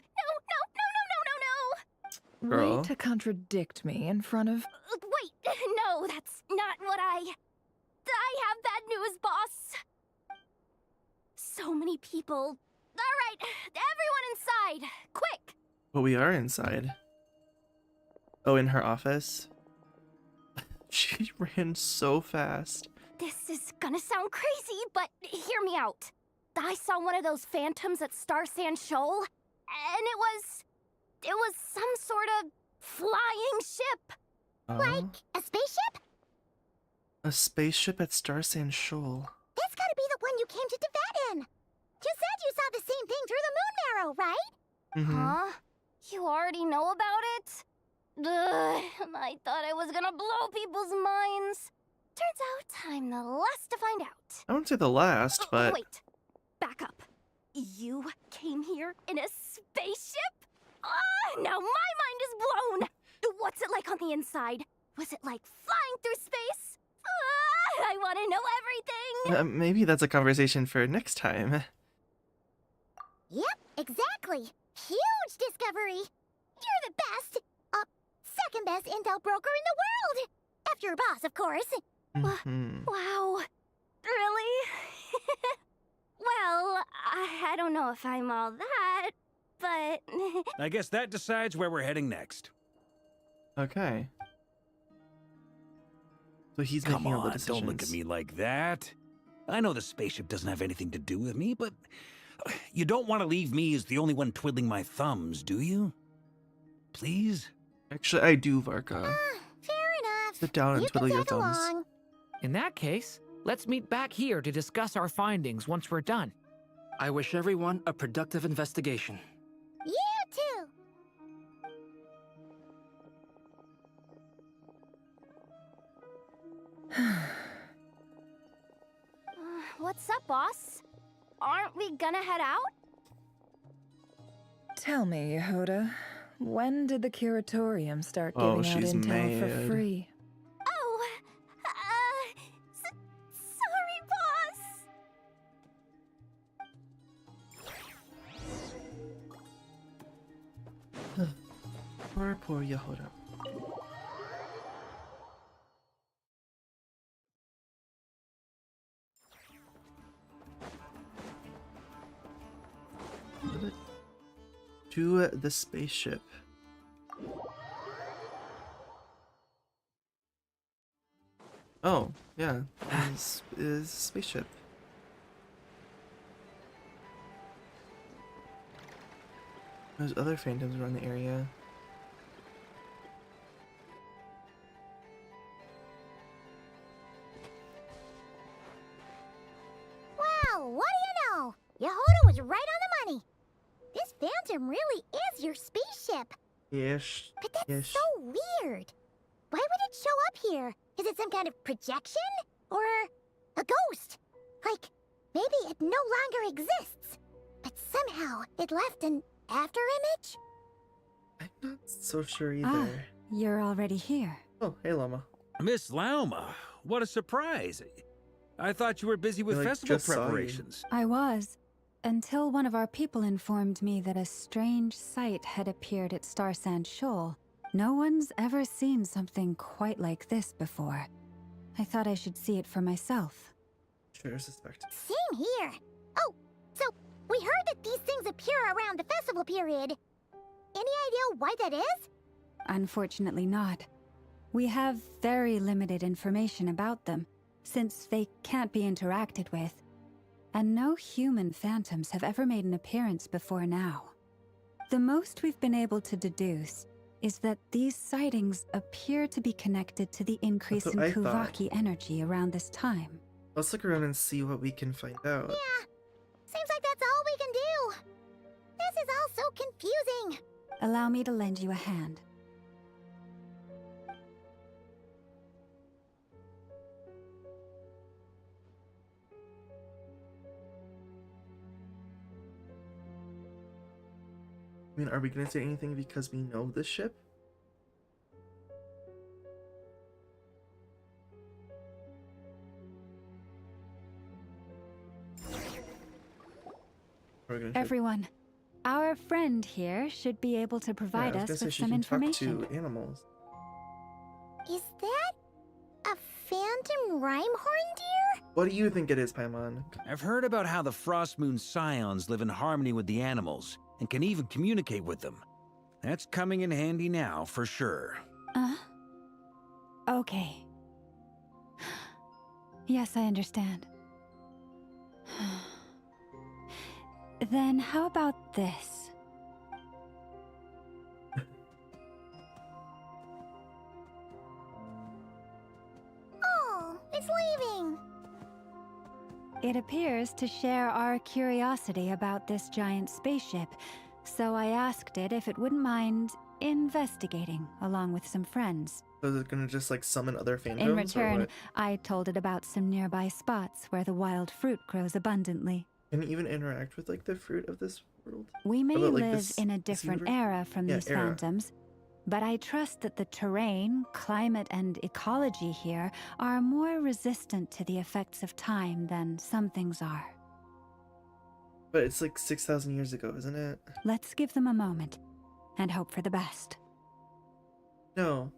girl. Way to contradict me in front of... Wait, no, that's not what I have bad news, boss. So many people. All right, everyone inside, quick. But we are inside. Oh, in her office? She ran so fast. This is gonna sound crazy, but hear me out. I saw one of those phantoms at Star Sand Shoal, and it was some sort of flying ship. Oh, Like a spaceship? a spaceship at Star Sand Shoal. That's gotta be the one you came to Tibet in. You said you saw the same thing through the moon marrow, right? Mm-hmm. Huh? You already know about it? Ugh, I thought I was gonna blow people's minds. Turns out I'm the last to find out. I wouldn't say the last, but Wait, back up. You came here in a spaceship? Ah, now my mind is blown! What's it like on the inside? Was it like flying through space? I want to know everything! Maybe that's a conversation for next time. Yep, exactly. Huge discovery. You're the best. Second best intel broker in the world. After your boss, of course. Wow. Really? Well, I don't know if I'm all that, but... I guess that decides where we're heading next. Okay. So he's Come making all the on, decisions. don't look at me like that. I know the spaceship doesn't have anything to do with me, but you don't want to leave me as the only one twiddling my thumbs, do you? Please? Actually, I do, Varka. Fair enough. Sit down and You twiddle can your tag thumbs. along. In that case, let's meet back here to discuss our findings once we're done. I wish everyone a productive investigation. You too. What's up, boss? Aren't we gonna head out? Tell me, Yehoda, when did the curatorium start Oh, giving out she's intel for mad. free? Oh, sorry, boss. Poor Yehoda. To the spaceship. Oh, yeah, is spaceship. There's other phantoms around the area. Wow, what do you know? Yehoda was right on the money. This phantom really is your spaceship. Ish. But that's Ish. so weird. Why would it show up here? Is it some kind of projection? Or a ghost? Like, maybe it no longer exists. But somehow it left an afterimage? I'm not so sure either. Ah, you're already here. Oh, hey, Llama. Miss Lauma, what a surprise. I thought you were busy with like, festival just saw you. preparations. I was, until one of our people informed me that a strange sight had appeared at Star Sand Shoal. No one's ever seen something quite like this before. I thought I should see it for myself. Sure, suspect. Same here. Oh, so we heard that these things appear around the festival period. Any idea why that is? Unfortunately not. We have very limited information about them, since they can't be interacted with. And no human phantoms have ever made an appearance before now. The most we've been able to deduce is that these sightings appear to be connected to the increase in That's what I thought. Kuvaki energy around this time. Let's look around and see what we can find out. Yeah, seems like that's all we can do. This is all so confusing. Allow me to lend you a hand. I mean, are we gonna say anything because we know this ship? Or are we gonna Everyone, our friend here should be able to provide I was us gonna with say she some can information. talk to animals. Is that a phantom Rhymehorn deer? What do you think it is, Paimon? I've heard about how the Frost Moon Scions live in harmony with the animals and can even communicate with them. That's coming in handy now, for sure. Okay. Yes, I understand. Then how about this? Oh, it's leaving. It appears to share our curiosity about this giant spaceship, so I asked it if it wouldn't mind investigating along with some friends. So is it gonna just like summon other phantoms? In or return, what? I told it about some nearby spots where the wild fruit grows abundantly. Can it even interact with like the fruit of this world? We may About, like, live this- in a this different universe? era from Yeah, these era. phantoms, but I trust that the terrain, climate, and ecology here are more resistant to the effects of time than some things are. But it's like 6,000 years ago, isn't it? Let's give them a moment and hope for the best. No.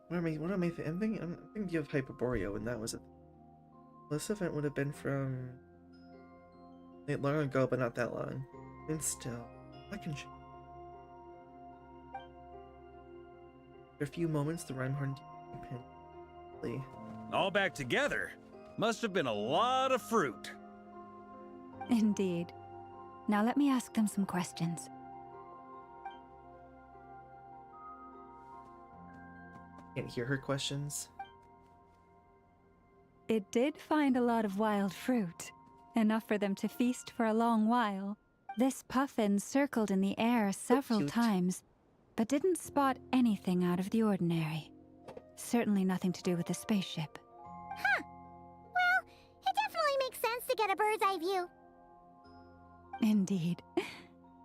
What am I thinking? I'm thinking of Hyperborea when that was this event would have been from like long ago, but not that long. And still, I can change. For a few moments, the Rhyme pin. All back together. Must have been a lot of fruit. Indeed. Now let me ask them some questions. Can't hear her questions. It did find a lot of wild fruit, enough for them to feast for a long while. This puffin circled in the air several times, but didn't spot anything out of the ordinary. Certainly nothing to do with the spaceship. Huh. Well, it definitely makes sense to get a bird's eye view. Indeed.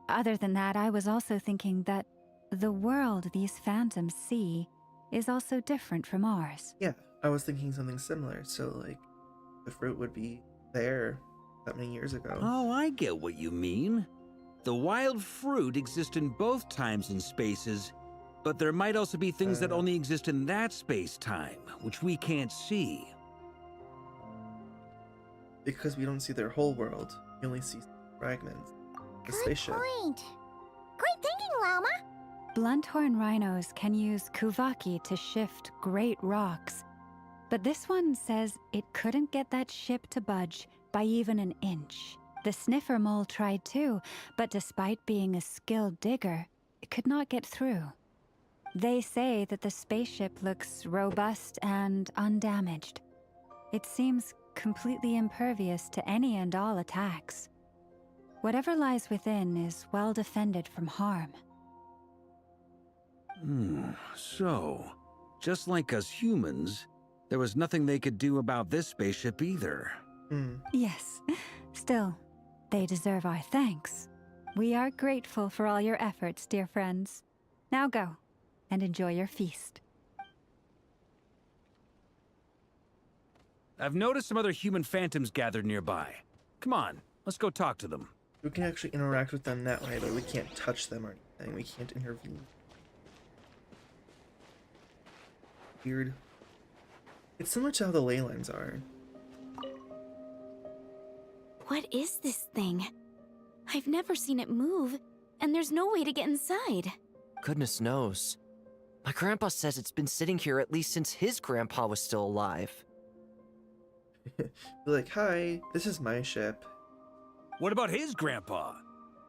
Other than that, I was also thinking that the world these phantoms see is also different from ours. Yeah, I was thinking something similar. So, like, the fruit would be there that many years ago. Oh, I get what you mean. The wild fruit exists in both times and spaces, but there might also be things that only exist in that space-time, which we can't see. Because we don't see their whole world. We only see fragments. The spaceship. Good point. Great thinking, Lauma. Blunthorn rhinos can use kuvaki to shift great rocks, but this one says it couldn't get that ship to budge by even an inch. The sniffer mole tried too, but despite being a skilled digger, it could not get through. They say that the spaceship looks robust and undamaged. It seems completely impervious to any and all attacks. Whatever lies within is well defended from harm. So, just like us humans, there was nothing they could do about this spaceship either. Yes. Still, they deserve our thanks. We are grateful for all your efforts, dear friends. Now go, and enjoy your feast. I've noticed some other human phantoms gathered nearby. Come on, let's go talk to them. We can actually interact with them that way, but we can't touch them or anything. We can't intervene. Weird. It's similar to how the ley lines are. What is this thing? I've never seen it move, and there's no way to get inside. Goodness knows. My grandpa says it's been sitting here at least since his grandpa was still alive. Be like, hi, this is my ship. What about his grandpa?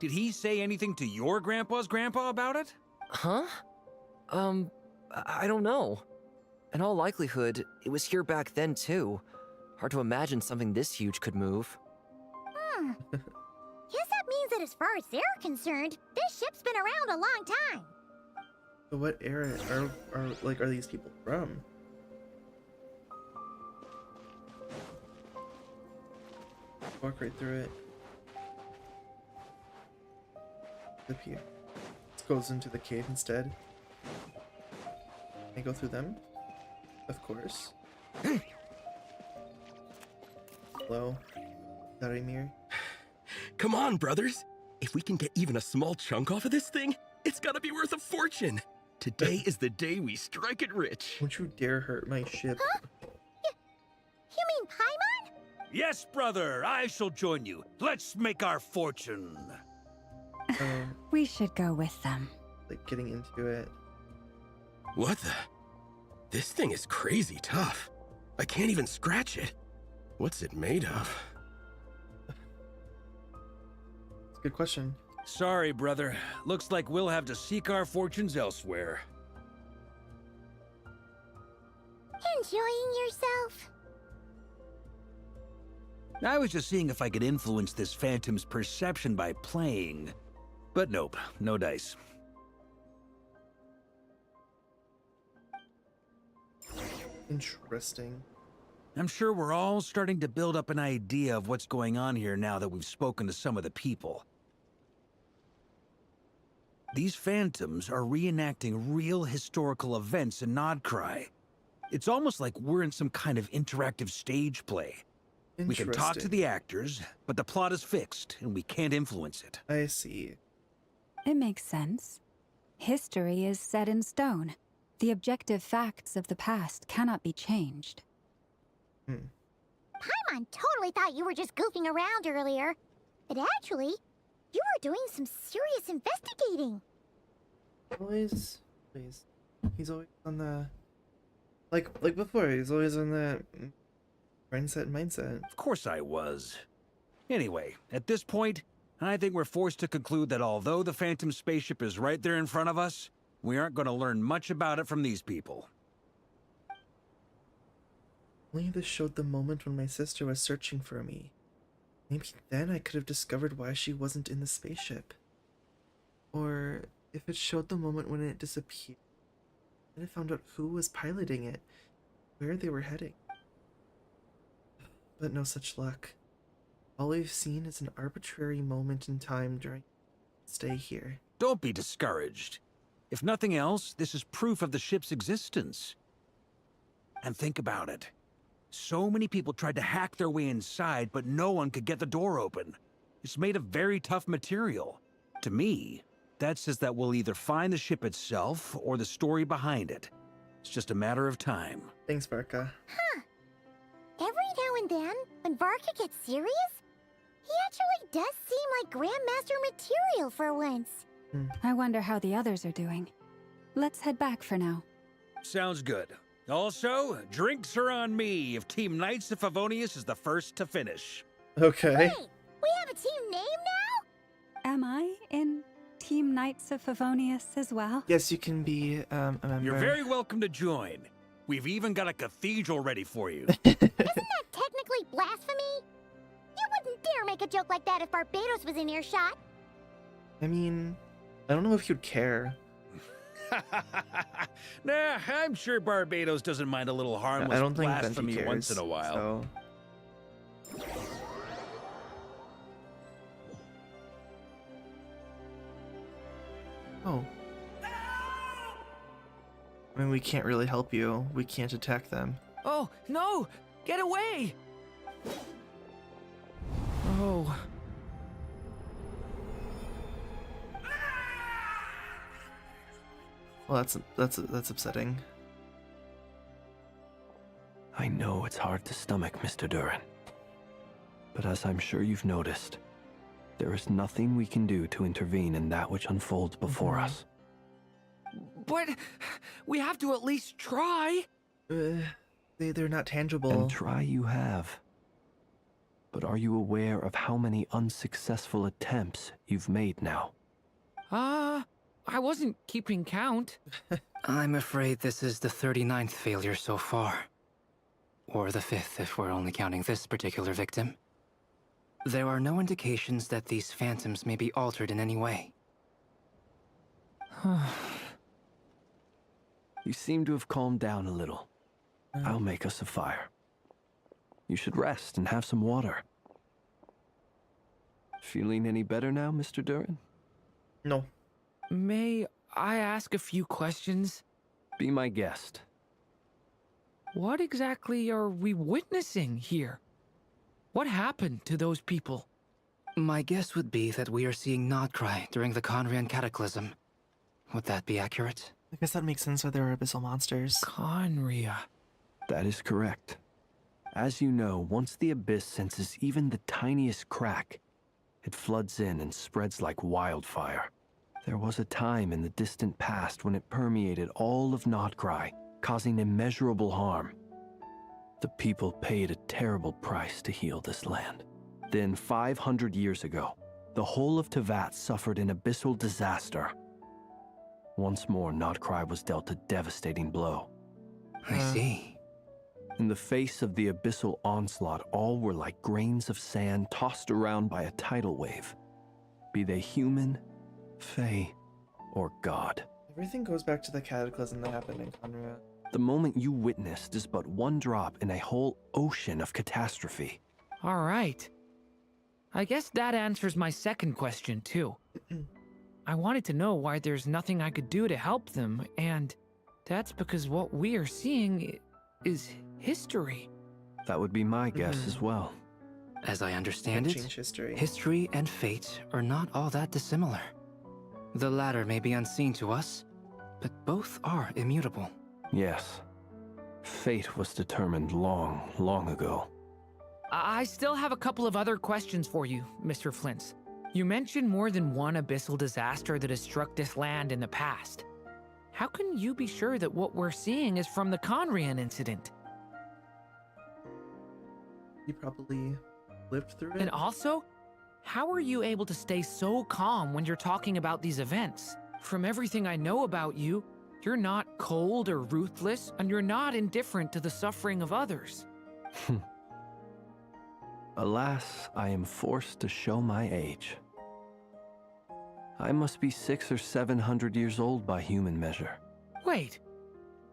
Did he say anything to your grandpa's grandpa about it? Huh? I don't know. In all likelihood, it was here back then too. Hard to imagine something this huge could move. Guess that means that as far as they're concerned, this ship's been around a long time. So what era are these people from? Walk right through it. Up here. This goes into the cave instead. Can I go through them? Of course. Hello? Darimir? Come on, brothers! If we can get even a small chunk off of this thing, it's gotta be worth a fortune! Today is the day we strike it rich! Don't you dare hurt my ship. Huh? You mean Paimon? Yes, brother, I shall join you. Let's make our fortune. We should go with them. Like getting into it. What the? This thing is crazy tough. I can't even scratch it. What's it made of? It's a good question. Sorry, brother. Looks like we'll have to seek our fortunes elsewhere. Enjoying yourself? I was just seeing if I could influence this phantom's perception by playing. But nope, no dice. Interesting. I'm sure we're all starting to build up an idea of what's going on here now that we've spoken to some of the people. These phantoms are reenacting real historical events in Nodcry. It's almost like we're in some kind of interactive stage play. We can talk to the actors, but the plot is fixed, and we can't influence it. I see. It makes sense. History is set in stone. The objective facts of the past cannot be changed. Paimon totally thought you were just goofing around earlier. But actually, you were doing some serious investigating. Always, please. He's always on the... Like before, he's always on the mindset. Of course I was. Anyway, at this point, I think we're forced to conclude that although the Phantom spaceship is right there in front of us, we aren't going to learn much about it from these people. Only this showed the moment when my sister was searching for me. Maybe then I could have discovered why she wasn't in the spaceship. Or if it showed the moment when it disappeared, then I found out who was piloting it, where they were heading. But no such luck. All we've seen is an arbitrary moment in time during stay here. Don't be discouraged. If nothing else, this is proof of the ship's existence. And think about it. So many people tried to hack their way inside, but no one could get the door open. It's made of very tough material. To me, that says that we'll either find the ship itself or the story behind it. It's just a matter of time. Thanks, Varka. Huh. Every now and then, when Varka gets serious, he actually does seem like Grandmaster material for once. I wonder how the others are doing. Let's head back for now. Sounds good. Also, drinks are on me if Team Knights of Favonius is the first to finish. Okay. Wait, we have a team name now? Am I in Team Knights of Favonius as well? Yes, you can be a member. You're very welcome to join. We've even got a cathedral ready for you. Isn't that technically blasphemy? You wouldn't dare make a joke like that if Barbados was in earshot. I mean, I don't know if you'd care. Nah, I'm sure Barbados doesn't mind a little harmless I don't think blasphemy Venti cares, once in a while. So. Oh. I mean, we can't really help you. We can't attack them. Oh, no! Get away! Oh. Well, that's upsetting. I know it's hard to stomach, Mr. Durin. But as I'm sure you've noticed, there is nothing we can do to intervene in that which unfolds before us. But we have to at least try. They're not tangible. And try you have. But are you aware of how many unsuccessful attempts you've made now? I wasn't keeping count. I'm afraid this is the 39th failure so far. Or the 5th if we're only counting this particular victim. There are no indications that these phantoms may be altered in any way. You seem to have calmed down a little. I'll make us a fire. You should rest and have some water. Feeling any better now, Mr. Durin? No. May I ask a few questions? Be my guest. What exactly are we witnessing here? What happened to those people? My guess would be that we are seeing Nodcry during the Conrian Cataclysm. Would that be accurate? I guess that makes sense why there are abyssal monsters. Conria. That is correct. As you know, once the abyss senses even the tiniest crack, it floods in and spreads like wildfire. There was a time in the distant past when it permeated all of Nodcry, causing immeasurable harm. The people paid a terrible price to heal this land. Then 500 years ago, the whole of Teyvat suffered an abyssal disaster. Once more, Nodcry was dealt a devastating blow. I see. In the face of the abyssal onslaught, all were like grains of sand tossed around by a tidal wave. Be they human, fae, or god. Everything goes back to the cataclysm that happened in Conria. The moment you witnessed is but one drop in a whole ocean of catastrophe. All right. I guess that answers my second question, too. I wanted to know why there's nothing I could do to help them, and that's because what we are seeing is history. That would be my guess as well. As I understand Can't it, change history. history and fate are not all that dissimilar. The latter may be unseen to us, but both are immutable. Yes. Fate was determined long, long ago. I still have a couple of other questions for you, Mr. Flintz. You mentioned more than one abyssal disaster that has struck this land in the past. How can you be sure that what we're seeing is from the Conrian incident? You probably lived through it. And also, how are you able to stay so calm when you're talking about these events? From everything I know about you, you're not cold or ruthless, and you're not indifferent to the suffering of others. Alas, I am forced to show my age. I must be 600 or 700 years old by human measure. Wait,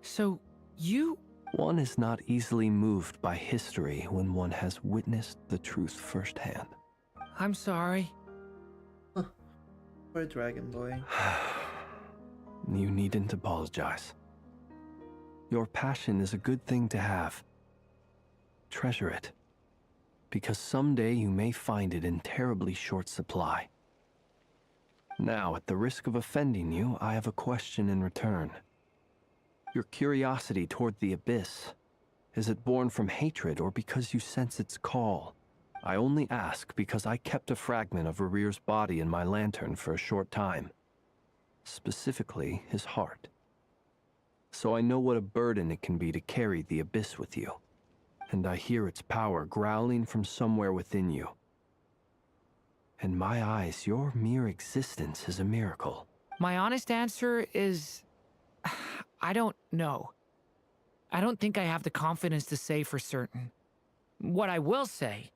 so you... One is not easily moved by history when one has witnessed the truth firsthand. I'm sorry. Poor dragon boy. You needn't apologize. Your passion is a good thing to have. Treasure it, because someday you may find it in terribly short supply. Now, at the risk of offending you, I have a question in return. Your curiosity toward the abyss, is it born from hatred or because you sense its call? I only ask because I kept a fragment of Rarir's body in my lantern for a short time. Specifically, his heart. So I know what a burden it can be to carry the abyss with you. And I hear its power growling from somewhere within you. In my eyes, your mere existence is a miracle. My honest answer is... I don't know. I don't think I have the confidence to say for certain. What I will say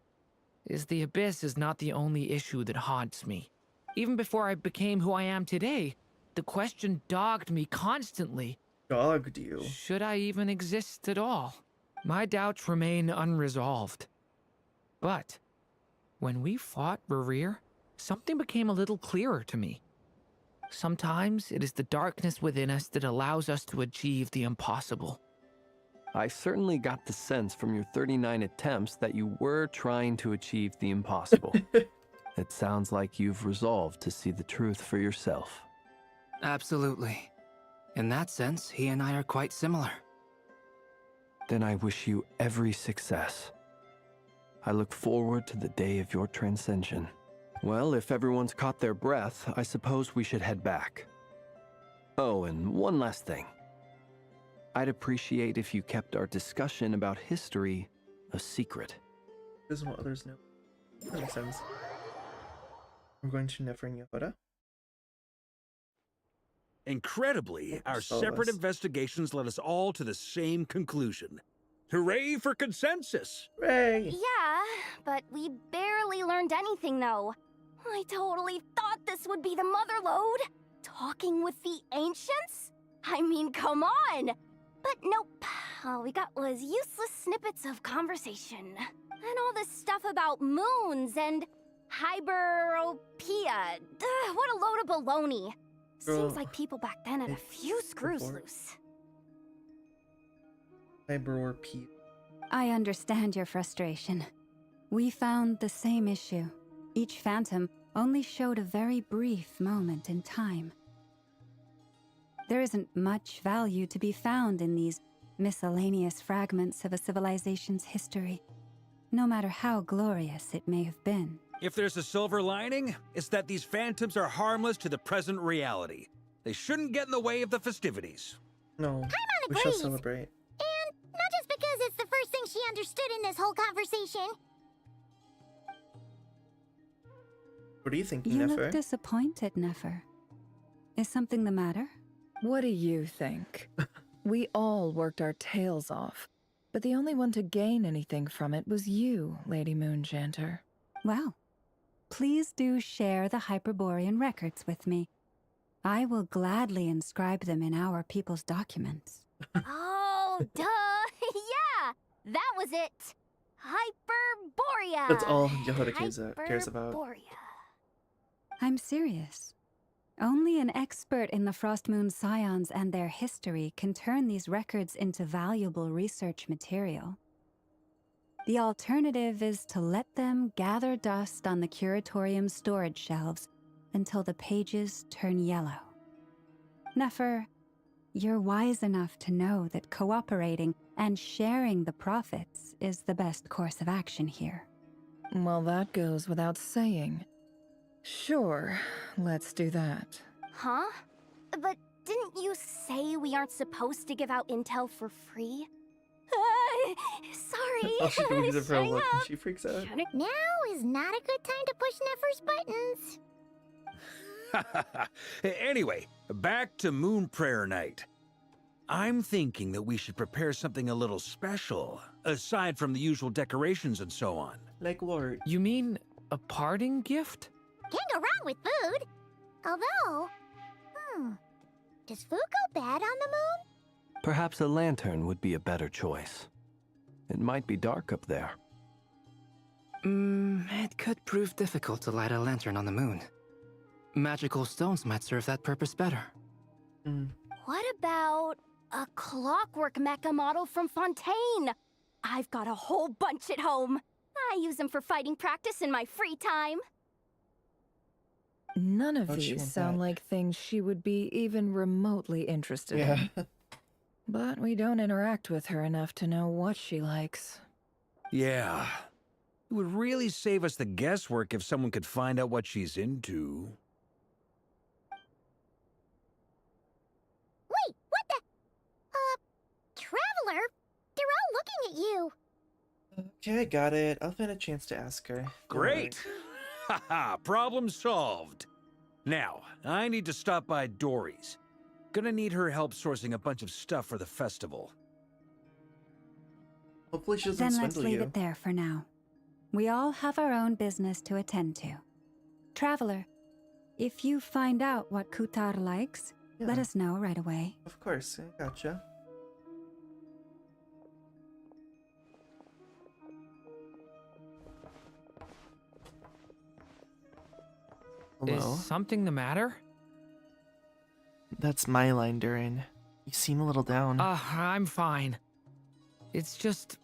is the abyss is not the only issue that haunts me. Even before I became who I am today, the question dogged me constantly. Dogged you? Should I even exist at all? My doubts remain unresolved. But when we fought Rarir, something became a little clearer to me. Sometimes it is the darkness within us that allows us to achieve the impossible. I certainly got the sense from your 39 attempts that you were trying to achieve the impossible. It sounds like you've resolved to see the truth for yourself. Absolutely. In that sense, he and I are quite similar. Then I wish you every success. I look forward to the day of your transcension. Well, if everyone's caught their breath, I suppose we should head back. Oh, and one last thing. I'd appreciate if you kept our discussion about history a secret. Doesn't want others know. That makes sense. We're going to Neferin Yehuda. Incredibly, our Just all of separate us. investigations led us all to the same conclusion. Hooray for consensus! Hooray! Yeah, but we barely learned anything, though. I totally thought this would be the mother lode. Talking with the ancients? I mean, come on! But nope. All we got was useless snippets of conversation. And all this stuff about moons and hyperopia. What a load of baloney. Girl, Seems like people back then had a few screws loose. Hyperopia. I understand your frustration. We found the same issue. Each phantom only showed a very brief moment in time. There isn't much value to be found in these miscellaneous fragments of a civilization's history, no matter how glorious it may have been. If there's a silver lining, it's that these phantoms are harmless to the present reality. They shouldn't get in the way of the festivities. No, Paimon we shall agrees. celebrate. And not just because it's the first thing she understood in this whole conversation. What are you thinking, You Nefer? look disappointed, Nefer. Is something the matter? What do you think? We all worked our tails off, but the only one to gain anything from it was you, Lady Moonjanter. Well, please do share the Hyperborean records with me. I will gladly inscribe them in our people's documents. Oh, duh! Yeah! That was it! Hyperborea! That's all Yehuda cares about. Hyperborea. I'm serious. Only an expert in the Frost Moon Scions and their history can turn these records into valuable research material. The alternative is to let them gather dust on the curatorium's storage shelves until the pages turn yellow. Nefer, you're wise enough to know that cooperating and sharing the profits is the best course of action here. Well, that goes without saying. Sure, let's do that. Huh? But didn't you say we aren't supposed to give out intel for free? Sorry. All she can give her a Shut look and up. she freaks out. Now is not a good time to push Nefer's buttons. Anyway, back to Moon Prayer Night. I'm thinking that we should prepare something a little special, aside from the usual decorations and so on. Like what? You mean a parting gift? Can't go wrong with food. Although, does food go bad on the moon? Perhaps a lantern would be a better choice. It might be dark up there. It could prove difficult to light a lantern on the moon. Magical stones might serve that purpose better. What about a clockwork mecha model from Fontaine? I've got a whole bunch at home. I use them for fighting practice in my free time. None of How'd she these want sound that? like things she would be even remotely interested in. But we don't interact with her enough to know what she likes. Yeah. It would really save us the guesswork if someone could find out what she's into. Wait, what the? Traveler? They're all looking at you. Okay, got it. I'll find a chance to ask her. Don't worry. Great! Haha, problem solved. Now, I need to stop by Dory's. Gonna need her help sourcing a bunch of stuff for the festival. Hopefully she doesn't Then let's swindle leave you. it there for now. We all have our own business to attend to. Traveler, if you find out what Kutar likes, let Yeah. us know right away. Of course, I gotcha. Hello? Is something the matter? That's my line, Durin. You seem a little down. I'm fine. It's just...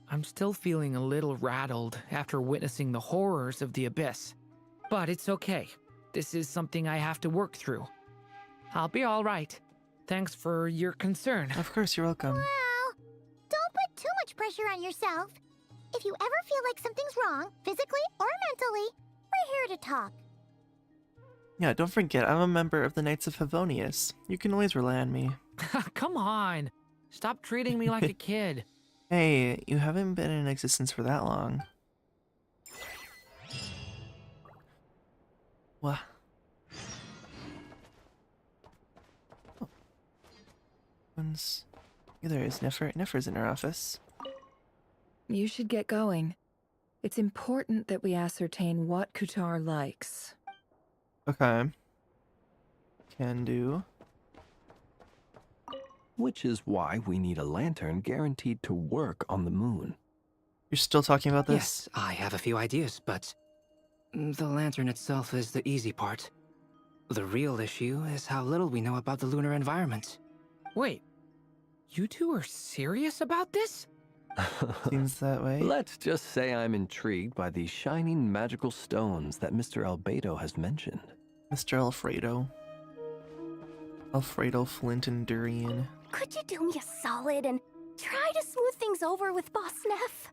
I'm still feeling a little rattled after witnessing the horrors of the Abyss. But it's okay. This is something I have to work through. I'll be all right. Thanks for your concern. Of course, you're welcome. Well, don't put too much pressure on yourself. If you ever feel like something's wrong, physically or mentally, we're here to talk. Yeah, don't forget, I'm a member of the Knights of Favonius. You can always rely on me. Come on. Stop treating me like a kid. Hey, you haven't been in existence for that long. What? Oh. There is Nefer. Nefer's in her office. You should get going. It's important that we ascertain what Kutar likes. Okay. Can do. Which is why we need a lantern guaranteed to work on the moon. You're still talking about this? Yes, I have a few ideas, but the lantern itself is the easy part. The real issue is how little we know about the lunar environment. Wait, you two are serious about this? Seems that way. Let's just say I'm intrigued by the shining magical stones that Mr. Albedo has mentioned. Mr. Alfredo. Alfredo Flint and Durian. Could you do me a solid and try to smooth things over with Boss Neff?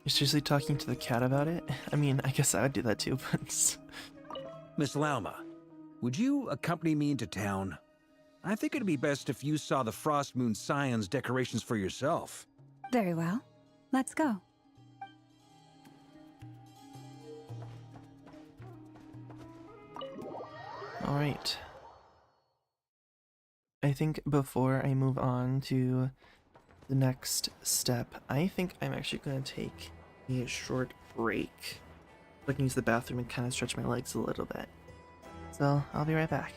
You're seriously talking to the cat about it? I mean, I guess I would do that too, but... Miss Lauma, would you accompany me into town? I think it'd be best if you saw the Frost Moon Scions decorations for yourself. Very well. Let's go. Alright. I think before I move on to the next step, I think I'm actually going to take a short break. I can use the bathroom and kind of stretch my legs a little bit. So, I'll be right back.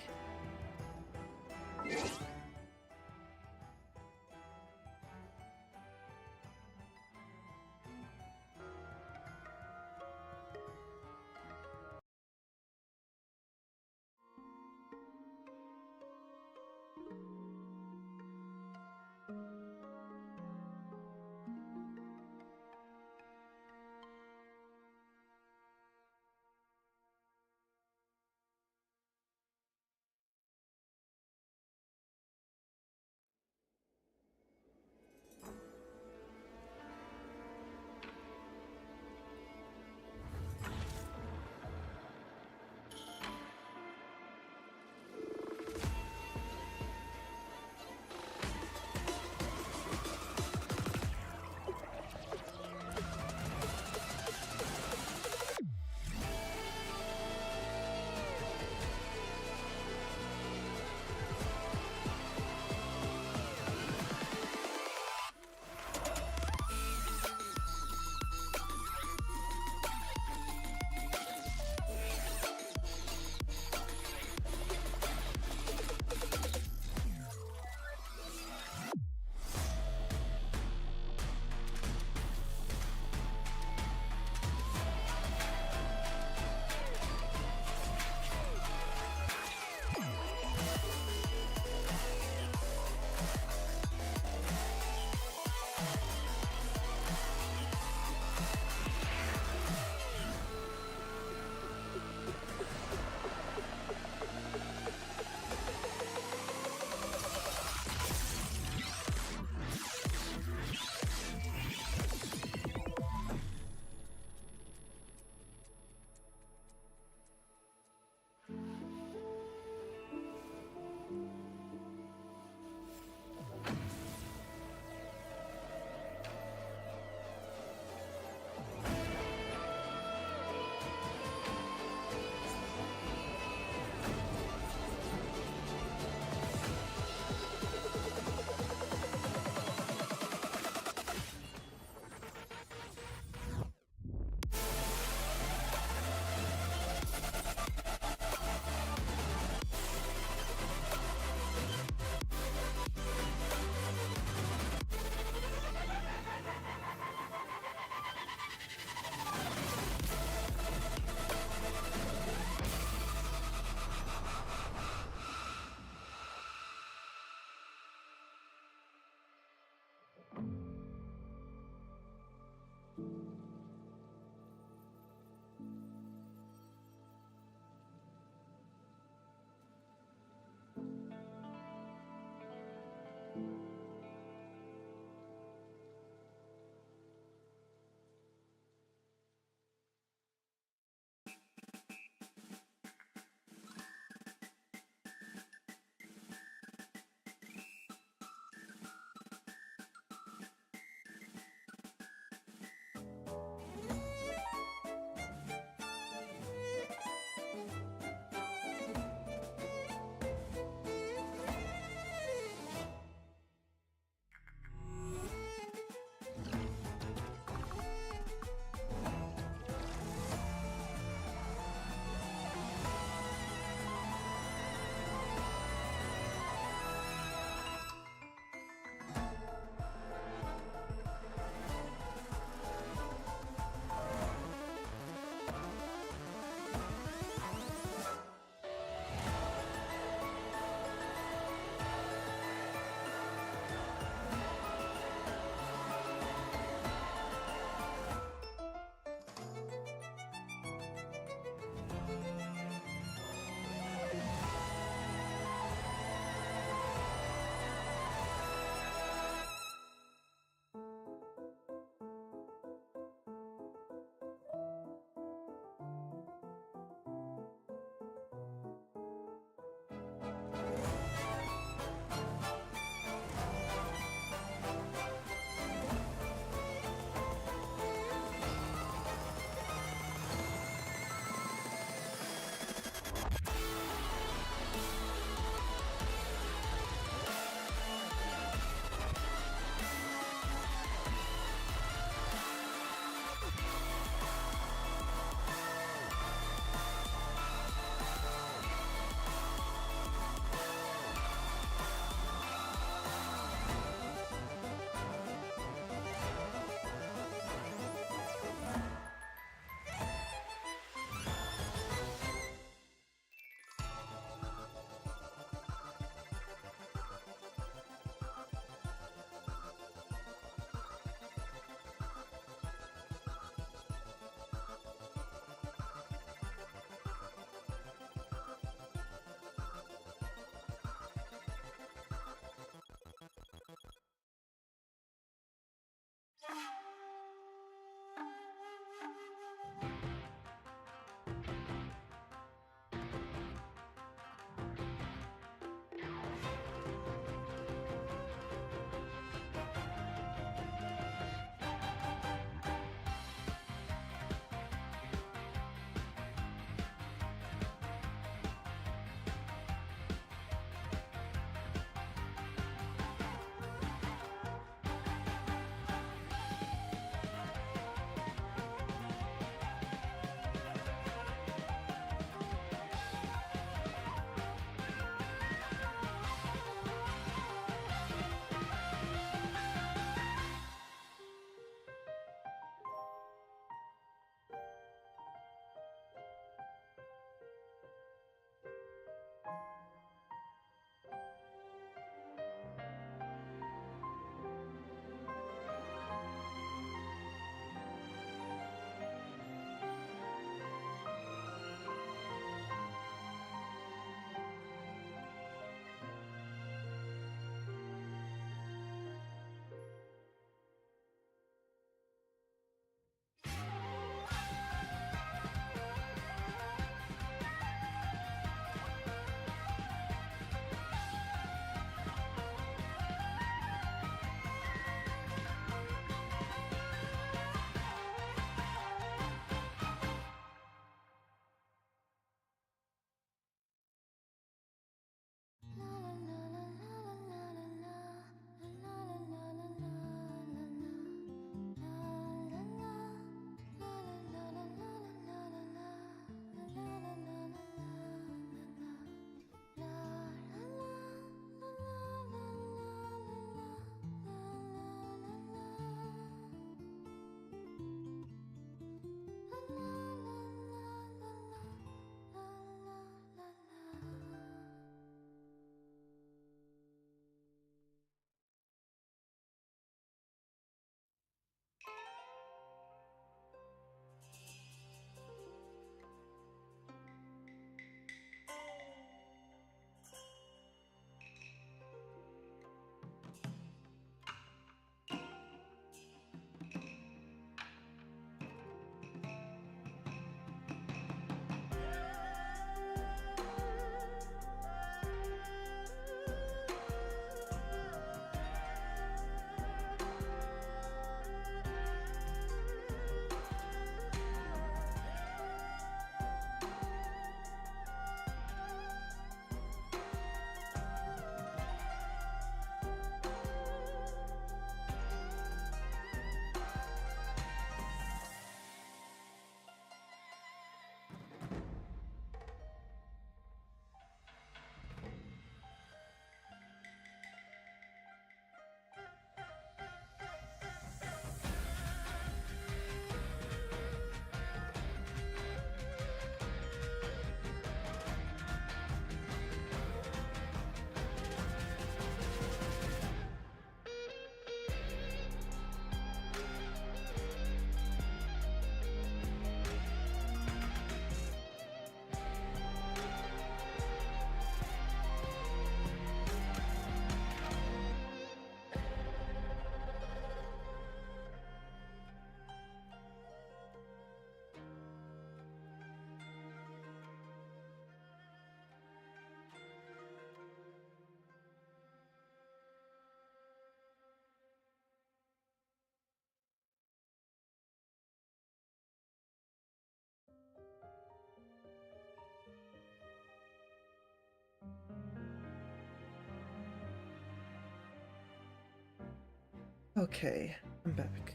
Okay, I'm back.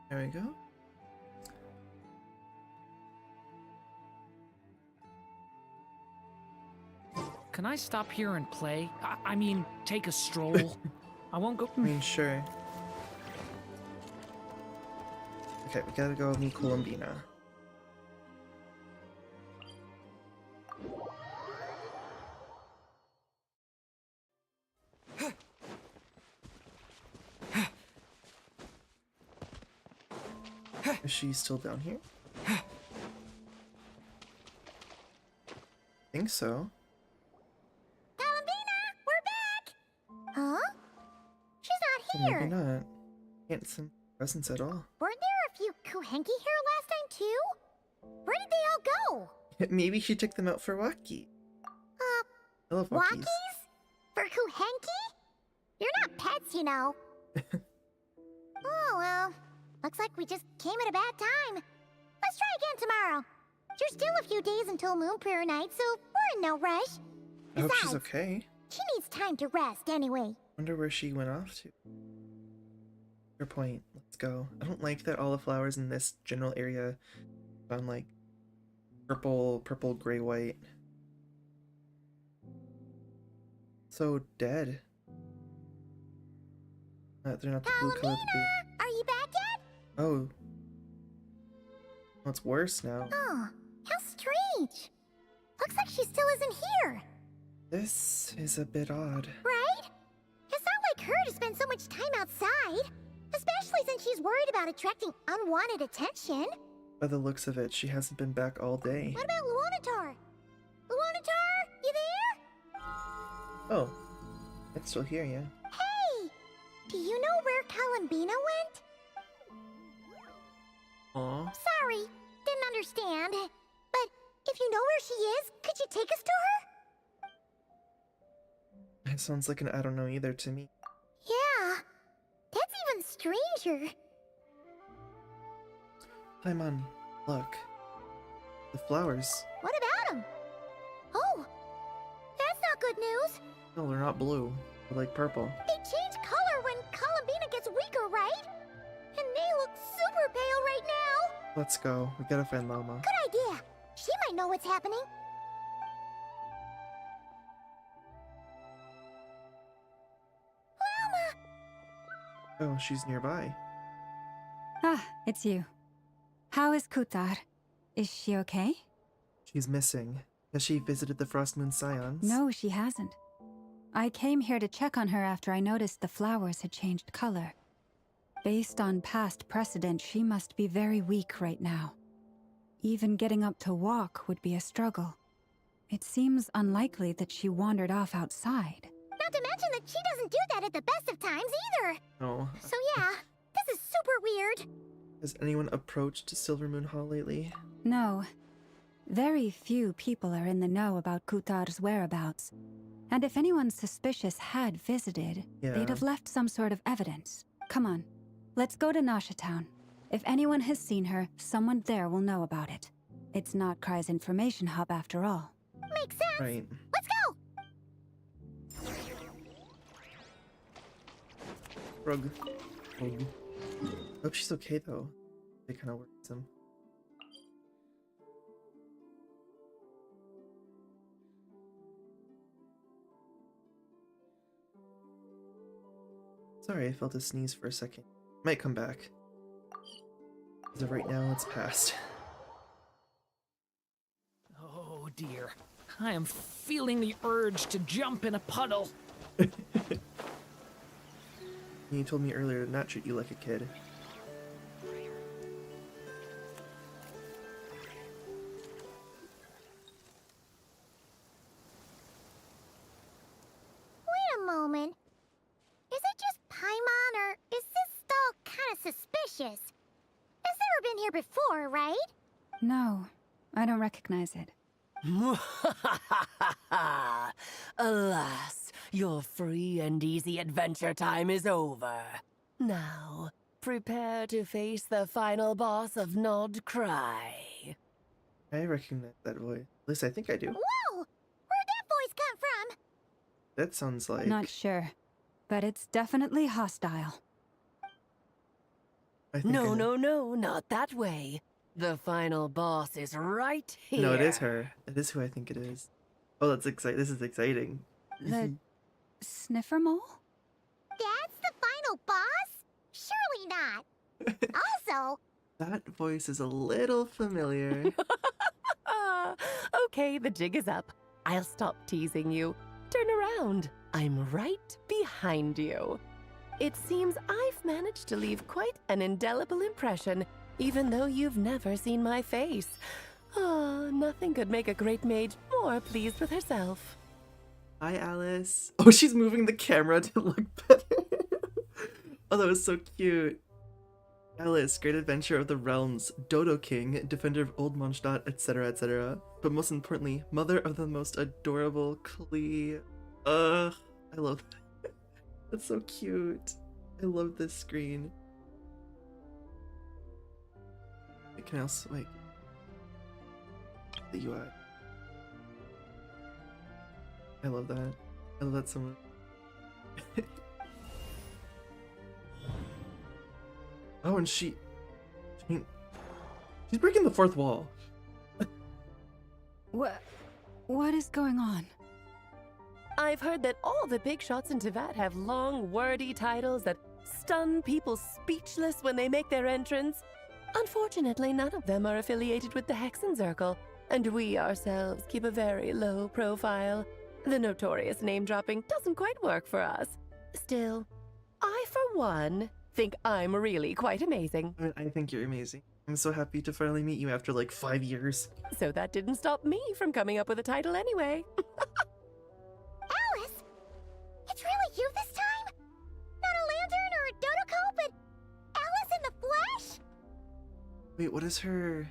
There we go. Can I stop here and play? I mean, take a stroll. I won't go. I mean, sure. Okay, we gotta go meet Columbina. Is she still down here? Think so. Columbina, we're back! Huh? She's not Or here. maybe not. Can't sense presence at all. Weren't there a few Kuhenki here last time too? Where did they all go? Maybe she took them out for Waki. I love Wakis. Walkies? For Kuhenki? You're not pets, you know. Oh, well. Looks like we just came at a bad time. Let's try again tomorrow. There's still a few days until Moon Prayer Night, so we're in no rush. I hope she's Besides, okay. she needs time to rest anyway. Wonder where she went off to. Fair point. Let's go. I don't like that all the flowers in this general area sound like purple, gray, white. So dead. They're not the blue color that they... Are you back yet? Oh. Well, it's worse now. Oh, how strange. Looks like she still isn't here. This is a bit odd. Right? It's not like her to spend so much time outside. Especially since she's worried about attracting unwanted attention. By the looks of it, she hasn't been back all day. What about Luanatar? Luanatar, you there? Oh. It's still here, yeah. Hey! Do you know where Columbina went? Aw. Sorry, didn't understand. But if you know where she is, could you take us to her? It sounds like an I don't know either to me. Yeah, that's even stranger. Paimon, look. The flowers. What about them? Oh, that's not good news. No, they're not blue. They're like purple. They change color when Columbina gets weaker, right? And they look super pale right now. Let's go. We gotta find Llama. Good idea. She might know what's happening. Llama! Oh, she's nearby. Ah, it's you. How is Kutar? Is she okay? She's missing. Has she visited the Frost Moon Scions? No, she hasn't. I came here to check on her after I noticed the flowers had changed color. Based on past precedent, she must be very weak right now. Even getting up to walk would be a struggle. It seems unlikely that she wandered off outside. Not to mention that she doesn't do that at the best of times either. No. So yeah, this is super weird. Has anyone approached Silvermoon Hall lately? No. Very few people are in the know about Kutar's whereabouts. And if anyone suspicious had visited, they'd have left some sort of evidence. Come on, let's go to Nasha Town. If anyone has seen her, someone there will know about it. It's not Cry's information hub after all. Makes sense. Right. Let's go! Rug. Hope she's okay though. It kind of worries him. Sorry, I felt a sneeze for a second. Might come back. As of right now, it's past. Oh dear. I am feeling the urge to jump in a puddle. You told me earlier to not treat you like a kid. Wait a moment. Is it just Paimon, or is this stall kind of suspicious? It's never been here before, right? No, I don't recognize it. Alas, your free and easy adventure time is over. Now, prepare to face the final boss of Nod Cry. I recognize that voice. At least I think I do. Whoa! Where'd that voice come from? That sounds like... Not sure, but it's definitely hostile. I think I No, know. no, not that way. The final boss is right here. No, it is her. It is who I think it is. Oh, that's exciting. This is exciting. The sniffer mole? That's the final boss? Surely not. Also, That voice is a little familiar. Okay, the jig is up. I'll stop teasing you. Turn around. I'm right behind you. It seems I've managed to leave quite an indelible impression, even though you've never seen my face. Nothing could make a great mage more pleased with herself. Hi, Alice. Oh, she's moving the camera to look better. Oh, that was so cute. Alice, great adventure of the realms, Dodo King, defender of Old Mondstadt, etc., etc. But most importantly, mother of the most adorable Klee. I love that. That's so cute. I love this screen. Wait, can I also, wait. The UI. I love that. I love that so much. Oh, and she's breaking the fourth wall. What is going on? I've heard that all the big shots in Tevat have long, wordy titles that stun people speechless when they make their entrance. Unfortunately, none of them are affiliated with the Hexen Circle, and we ourselves keep a very low profile. The notorious name-dropping doesn't quite work for us. Still, I, for one, think I'm really quite amazing. I think you're amazing. I'm so happy to finally meet you after like 5 years. So that didn't stop me from coming up with a title anyway. Alice? It's really you this time? Not a lantern or a Dodoko, but Alice in the flesh? Wait, what is her...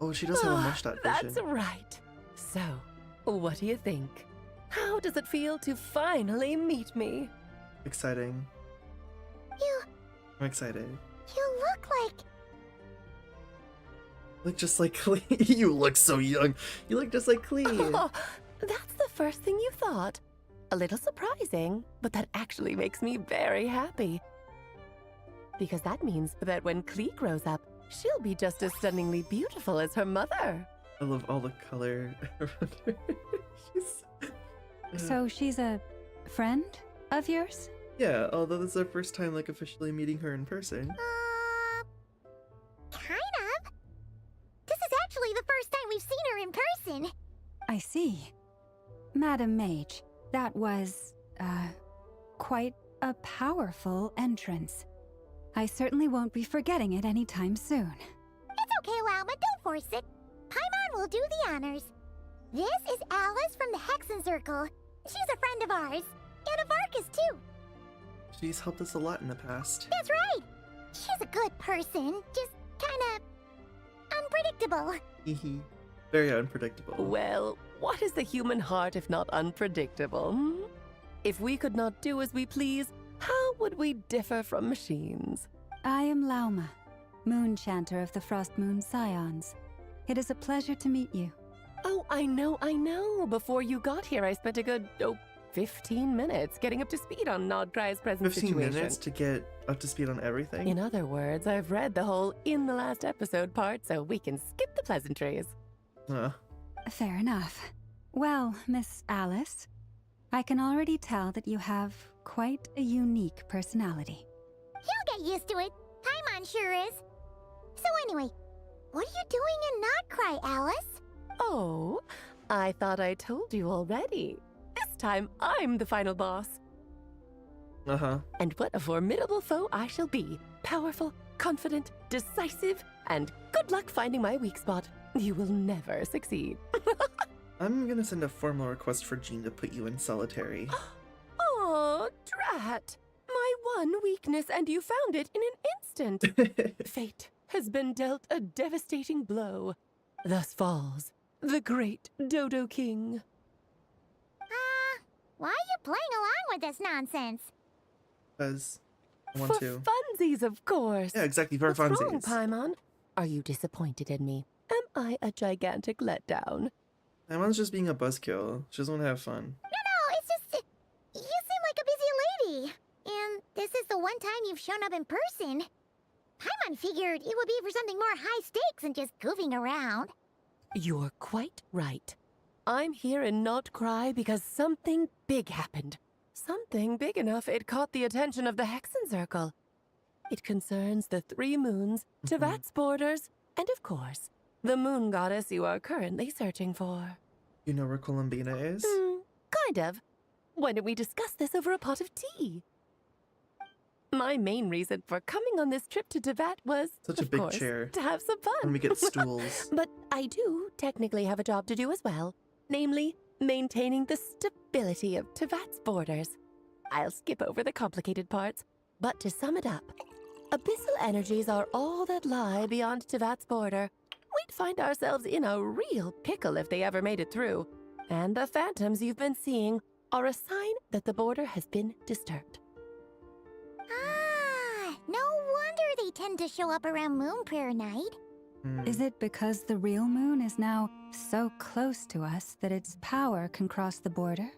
Oh, she does have a Mondstadt version. That's right. So, what do you think? How does it feel to finally meet me? Exciting. I'm excited. You look like... Look just like Klee. You look so young. You look just like Klee. Oh, that's the first thing you thought. A little surprising, but that actually makes me very happy. Because that means that when Klee grows up, she'll be just as stunningly beautiful as her mother. I love all the color around her. So she's a friend of yours? Yeah, although this is our first time like officially meeting her in person. Kind of. This is actually the first time we've seen her in person. I see. Madam Mage, that was, quite a powerful entrance. I certainly won't be forgetting it anytime soon. It's okay, Lauma, don't force it. Paimon will do the honors. This is Alice from the Hexen Circle. She's a friend of ours. And of Arcus, too. She's helped us a lot in the past. That's right. She's a good person, just kinda... unpredictable. Hehe. Very unpredictable. Well, what is the human heart if not unpredictable? If we could not do as we please, how would we differ from machines? I am Lauma, Moon Chanter of the Frost Moon Scions. It is a pleasure to meet you. Oh, I know. Before you got here, I spent a good, 15 minutes getting up to speed on Nodcry's present 15 situation. minutes to get up to speed on everything? In other words, I've read the whole in the last episode part, so we can skip the pleasantries. Fair enough. Well, Miss Alice, I can already tell that you have quite a unique personality. He'll get used to it. Paimon sure is. So anyway, what are you doing in Nodcry, Alice? Oh, I thought I told you already. This time, I'm the final boss. And what a formidable foe I shall be. Powerful, confident, decisive, and good luck finding my weak spot. You will never succeed. I'm gonna send a formal request for Jean to put you in solitary. Oh, drat. My one weakness, and you found it in an instant. Fate has been dealt a devastating blow. Thus falls the great Dodo King. Why are you playing along with this nonsense? Because I want to. Funsies, of course. Yeah, exactly, for What's wrong, funsies. Paimon? Are you disappointed in me? Am I a gigantic letdown? Emma's just being a buzzkill. She doesn't want to have fun. No, it's just you seem like a busy lady, and this is the one time you've shown up in person. Paimon figured it would be for something more high stakes than just goofing around. You're quite right. I'm here in Not Cry because something big happened. Something big enough it caught the attention of the Hexen Circle. It concerns the 3 moons, Tevat's borders, and of course, the moon goddess you are currently searching for. You know where Columbina is? Kind of. Why don't we discuss this over a pot of tea? My main reason for coming on this trip to Tevat was, Such a of big course, chair. to have some fun. When we get stools. But I do technically have a job to do as well, namely, maintaining the stability of Tevat's borders. I'll skip over the complicated parts, but to sum it up, abyssal energies are all that lie beyond Tevat's border. We'd find ourselves in a real pickle if they ever made it through, and the phantoms you've been seeing are a sign that the border has been disturbed. Ah, no wonder they tend to show up around Moon Prayer Night. Is it because the real moon is now so close to us that its power can cross the border?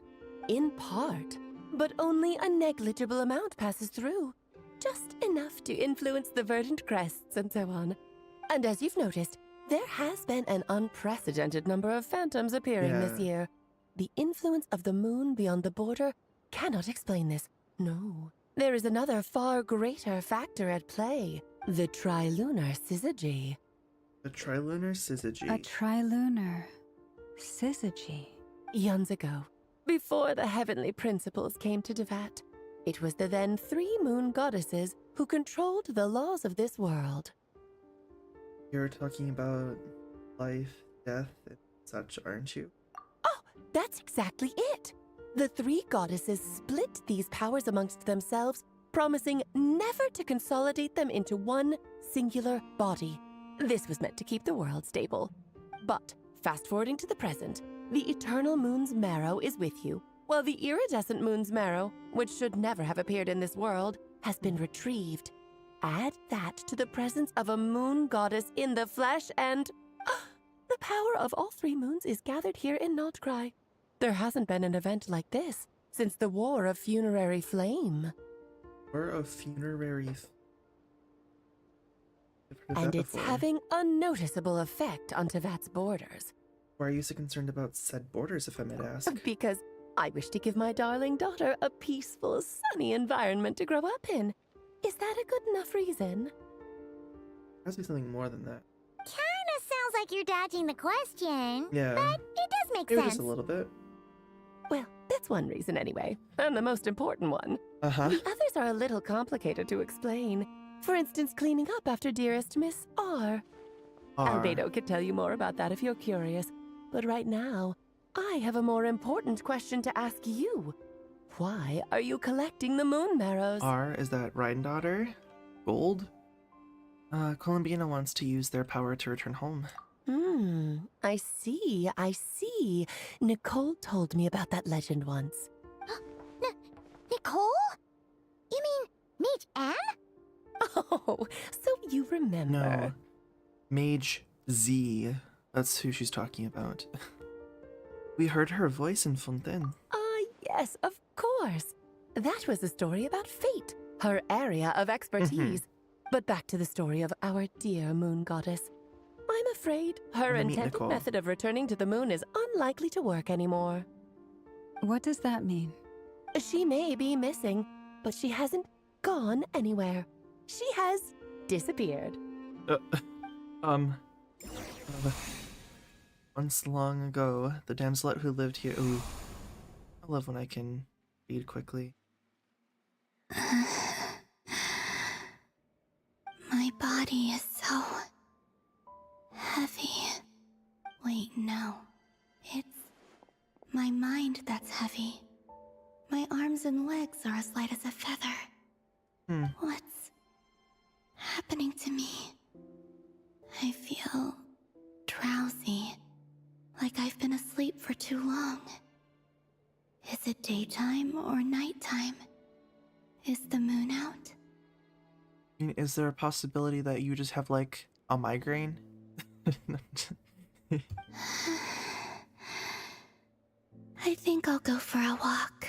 In part, but only a negligible amount passes through. Just enough to influence the verdant crests and so on. And as you've noticed, there has been an unprecedented number of phantoms appearing this year. The influence of the moon beyond the border cannot explain this. No. There is another far greater factor at play. The trilunar syzygy. The trilunar syzygy. A trilunar syzygy. Eons ago, before the heavenly principles came to Tevat, it was the then 3 moon goddesses who controlled the laws of this world. You're talking about life, death, and such, aren't you? Oh, that's exactly it. The 3 goddesses split these powers amongst themselves, promising never to consolidate them into one singular body. This was meant to keep the world stable. But, fast-forwarding to the present, the eternal moon's marrow is with you, while the iridescent moon's marrow, which should never have appeared in this world, has been retrieved. Add that to the presence of a moon goddess in the flesh and... the power of all 3 moons is gathered here in Not Cry. There hasn't been an event like this since the War of Funerary Flame. War of Funerary And it's having a noticeable effect on Tevat's borders. Why are you so concerned about said borders, if I might ask? Because I wish to give my darling daughter a peaceful, sunny environment to grow up in. Is that a good enough reason? There has to be something more than that. Kinda sounds like you're dodging the question. Yeah. But it does make Maybe sense. just a little bit. Well, that's one reason anyway, and the most important one. Uh-huh. The others are a little complicated to explain. For instance, cleaning up after dearest Miss R. Albedo could tell you more about that if you're curious. But right now, I have a more important question to ask you. Why are you collecting the moon marrows? R, is that Ryan daughter? Gold? Columbina wants to use their power to return home. I see. Nicole told me about that legend once. Nicole? You mean Mage Anne? Oh, so you remember. No. Mage Z. That's who she's talking about. We heard her voice in Fontaine. Yes, of course. That was a story about fate, her area of expertise. But back to the story of our dear moon goddess. I'm afraid her intended method of returning to the moon is unlikely to work anymore. What does that mean? She may be missing, but she hasn't gone anywhere. She has disappeared. Once long ago, the damselet who lived here... Ooh. I love when I can read quickly. My body is so... heavy. Wait, no. It's my mind that's heavy. My arms and legs are as light as a feather. What's happening to me? I feel drowsy, like I've been asleep for too long. Is it daytime or nighttime? Is the moon out? I mean, is there a possibility that you just have, like, a migraine? I think I'll go for a walk.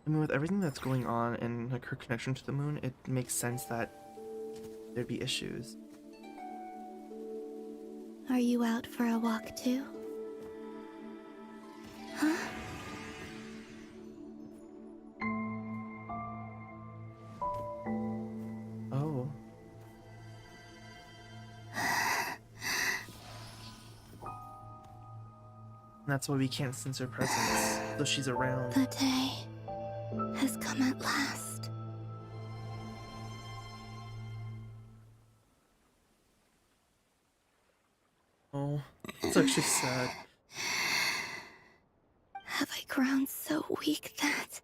I mean, with everything that's going on and like her connection to the moon, it makes sense that there'd be issues. Are you out for a walk too? Huh? Oh. That's why we can't sense her presence, though she's around. The day has come at last. Oh, it's actually sad. Have I grown so weak that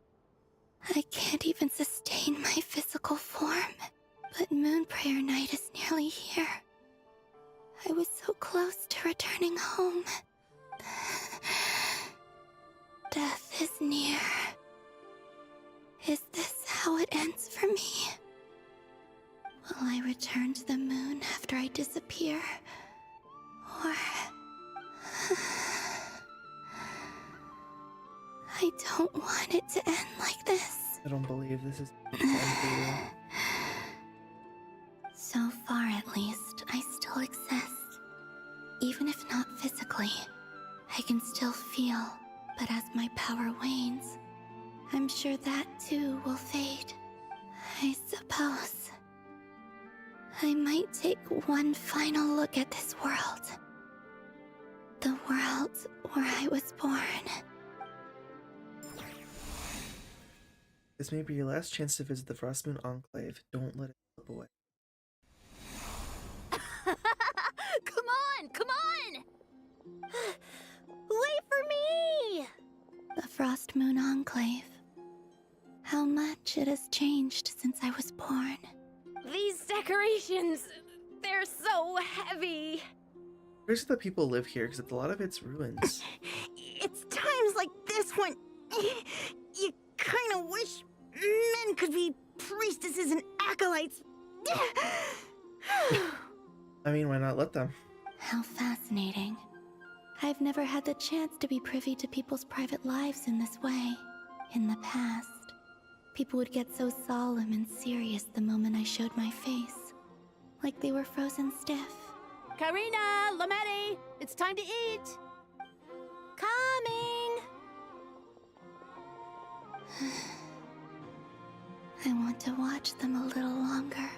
I can't even sustain my physical form? But Moon Prayer Night is nearly here. I was so close to returning home. Death is near. Is this how it ends for me? Will I return to the moon after I disappear? Or... I don't want it to end like this. I don't believe this is the end for you. So far, at least, I still exist. Even if not physically, I can still feel. But as my power wanes, I'm sure that too will fade. I suppose I might take one final look at this world. The world where I was born. This may be your last chance to visit the Frost Moon Enclave. Don't let it slip away. Come on, come on! Wait for me! The Frost Moon Enclave. How much it has changed since I was born. These decorations, they're so heavy. Where's the people live here? Because a lot of it's ruins. It's times like this when you kind of wish men could be priestesses and acolytes. I mean, why not let them? How fascinating. I've never had the chance to be privy to people's private lives in this way. In the past, people would get so solemn and serious the moment I showed my face. Like they were frozen stiff. Karina, Lametti, it's time to eat. Coming! I want to watch them a little longer.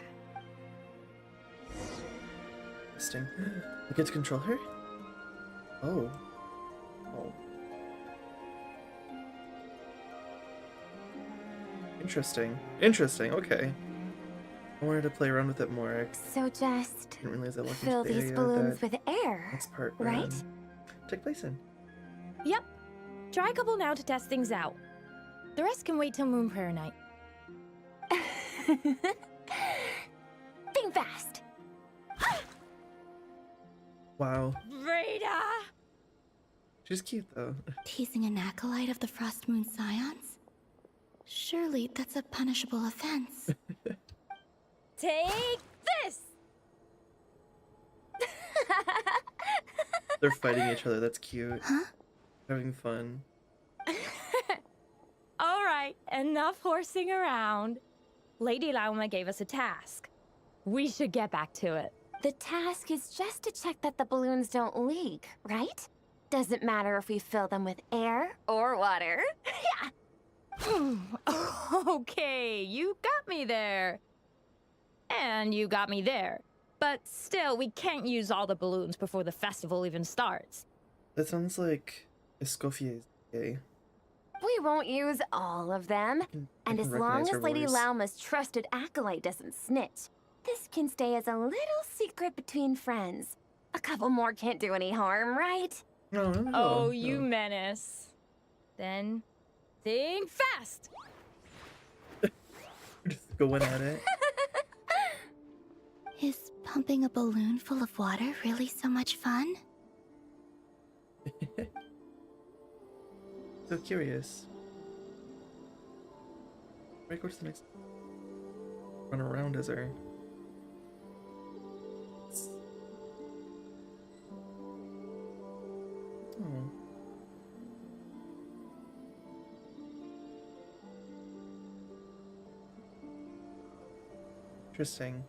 Interesting. You get to control her? Oh. Oh. Interesting. Interesting, okay. I wanted to play around with it more. So just Didn't realize I walked fill into the these area balloons that with air, next part right? Take place in. Yep. Try a couple now to test things out. The rest can wait till Moon Prayer Night. Think fast. Wow. Rita! She's cute though. Teasing an acolyte of the Frost Moon Scions? Surely that's a punishable offense. Take this! They're fighting each other, that's cute. Huh? Having fun. All right, enough horsing around. Lady Lauma gave us a task. We should get back to it. The task is just to check that the balloons don't leak, right? Doesn't matter if we fill them with air or water. Yeah. Okay, you got me there. And you got me there. But still, we can't use all the balloons before the festival even starts. That sounds like Escoffier's gay. We won't use all of them. And as long recognize as her Lady voice. Lauma's trusted acolyte doesn't snitch, this can stay as a little secret between friends. A couple more can't do any harm, right? No, Oh, you menace. Then, think fast! Just going at it. Is pumping a balloon full of water really so much fun? So curious. Right, go to the next. run around as her. Oh. Interesting.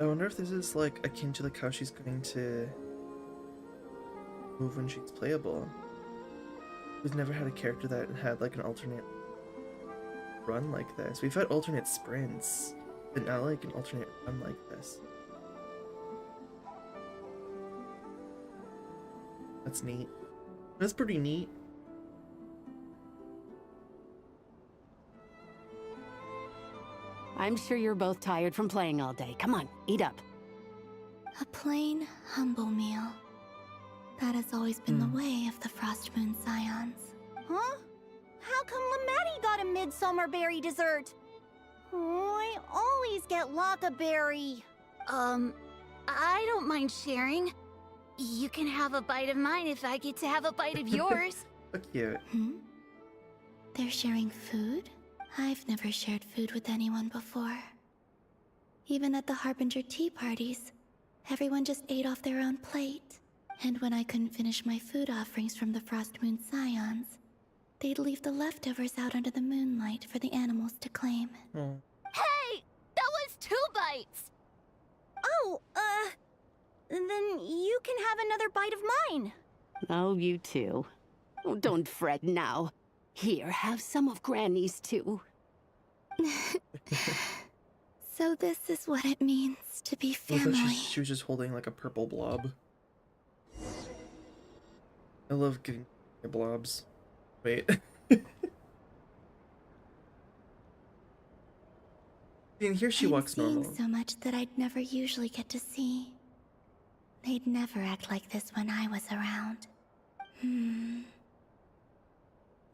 I wonder if this is like akin to like how she's going to move when she's playable. We've never had a character that had like an alternate run like this. We've had alternate sprints, but not like an alternate run like this. That's neat. That's pretty neat. I'm sure you're both tired from playing all day. Come on, eat up. A plain, humble meal. That has always been the way of the Frost Moon Scions. Huh? How come Lamatti got a midsummer berry dessert? Oh, I always get Lockaberry. I don't mind sharing. You can have a bite of mine if I get to have a bite of yours. So cute. They're sharing food? I've never shared food with anyone before. Even at the Harbinger tea parties, everyone just ate off their own plate. And when I couldn't finish my food offerings from the Frost Moon Scions, they'd leave the leftovers out under the moonlight for the animals to claim. Hey! That was 2 bites! Oh, then you can have another bite of mine. Oh, you too. Oh, don't fret now. Here, have some of Granny's too. So this is what it means to be I thought family. she was just holding like a purple blob. I love getting blobs. Wait. And here she walks seeing normal. so much that I'd never usually get to see. They'd never act like this when I was around.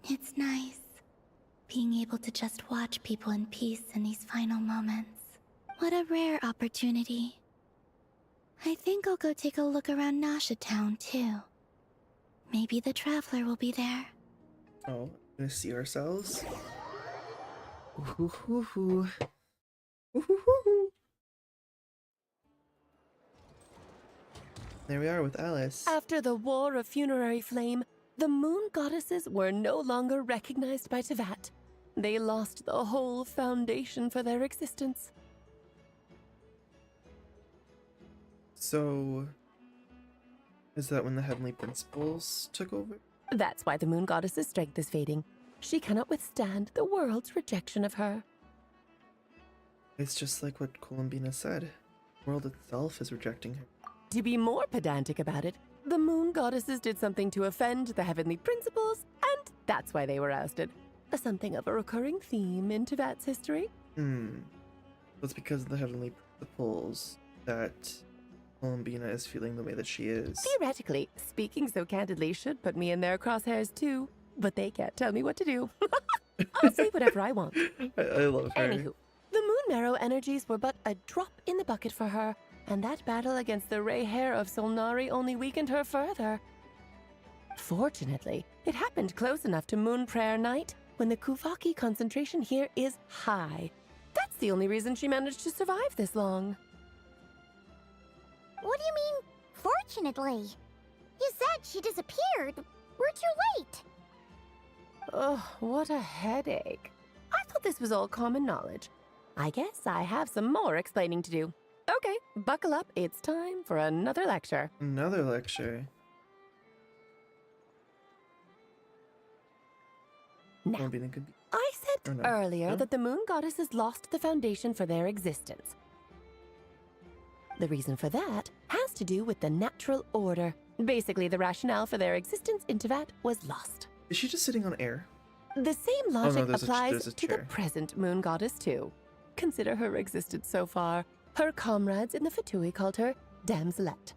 It's nice, being able to just watch people in peace in these final moments. What a rare opportunity. I think I'll go take a look around Nasha Town, too. Maybe the Traveler will be there. Oh, gonna see ourselves? Ooh. There we are with Alice. After the War of Funerary Flame, the moon goddesses were no longer recognized by Tevat. They lost the whole foundation for their existence. So, is that when the Heavenly Principles took over? That's why the moon goddess's strength is fading. She cannot withstand the world's rejection of her. It's just like what Columbina said. The world itself is rejecting her. To be more pedantic about it, the moon goddesses did something to offend the heavenly principles, and that's why they were ousted. Something of a recurring theme in Tevat's history. It's because of the Heavenly Principles that Columbina is feeling the way that she is. Theoretically, speaking so candidly should put me in their crosshairs too, but they can't tell me what to do. I'll say whatever I want. I love her. Anywho, the moon marrow energies were but a drop in the bucket for her, and that battle against the Ray Hair of Solnari only weakened her further. Fortunately, it happened close enough to Moon Prayer Night when the Kuvaki concentration here is high. That's the only reason she managed to survive this long. What do you mean, fortunately? You said she disappeared. We're too late. Ugh, what a headache. I thought this was all common knowledge. I guess I have some more explaining to do. Okay, buckle up. It's time for another lecture. Another lecture. Now, I said earlier that the moon goddesses lost the foundation for their existence. The reason for that has to do with the natural order. Basically, the rationale for their existence in Tevat was lost. Is she just sitting on air? The same logic there's applies a to the chair. present moon goddess, too. Consider her existence so far. Her comrades in the Fatui called her Damselette.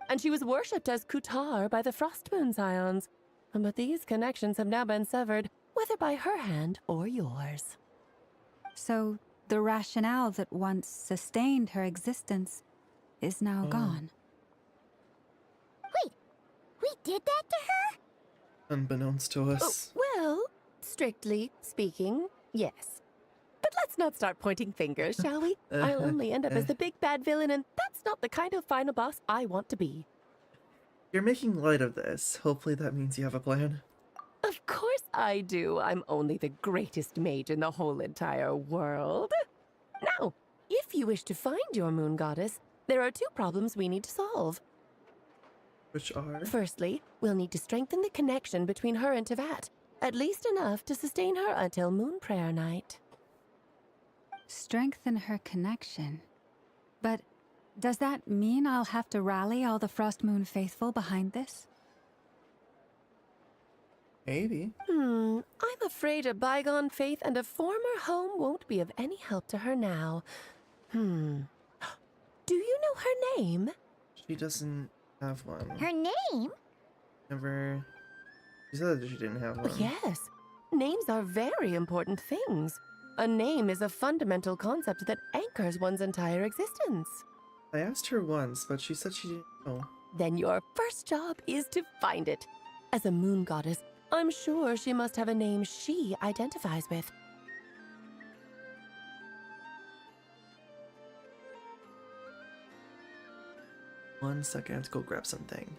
And she was worshipped as Kutar by the Frost Moon Scions. But these connections have now been severed, whether by her hand or yours. So the rationale that once sustained her existence is now gone. Wait, we did that to her? Unbeknownst to us. Well, Strictly speaking, yes. But let's not start pointing fingers, shall we? I'll only end up as the big bad villain, and that's not the kind of final boss I want to be. You're making light of this. Hopefully that means you have a plan. Of course I do. I'm only the greatest mage in the whole entire world. Now, if you wish to find your moon goddess, there are 2 problems we need to solve. Which are? Firstly, we'll need to strengthen the connection between her and Tevat, at least enough to sustain her until Moon Prayer Night. Strengthen her connection. But does that mean I'll have to rally all the Frost Moon faithful behind this? Maybe. I'm afraid a bygone faith and a former home won't be of any help to her now. Do you know her name? She doesn't have one. Her name? Never. She said that she didn't have one. Yes. Names are very important things. A name is a fundamental concept that anchors one's entire existence. I asked her once, but she said she didn't know. Then your first job is to find it. As a moon goddess, I'm sure she must have a name she identifies with. One second, I have to go grab something.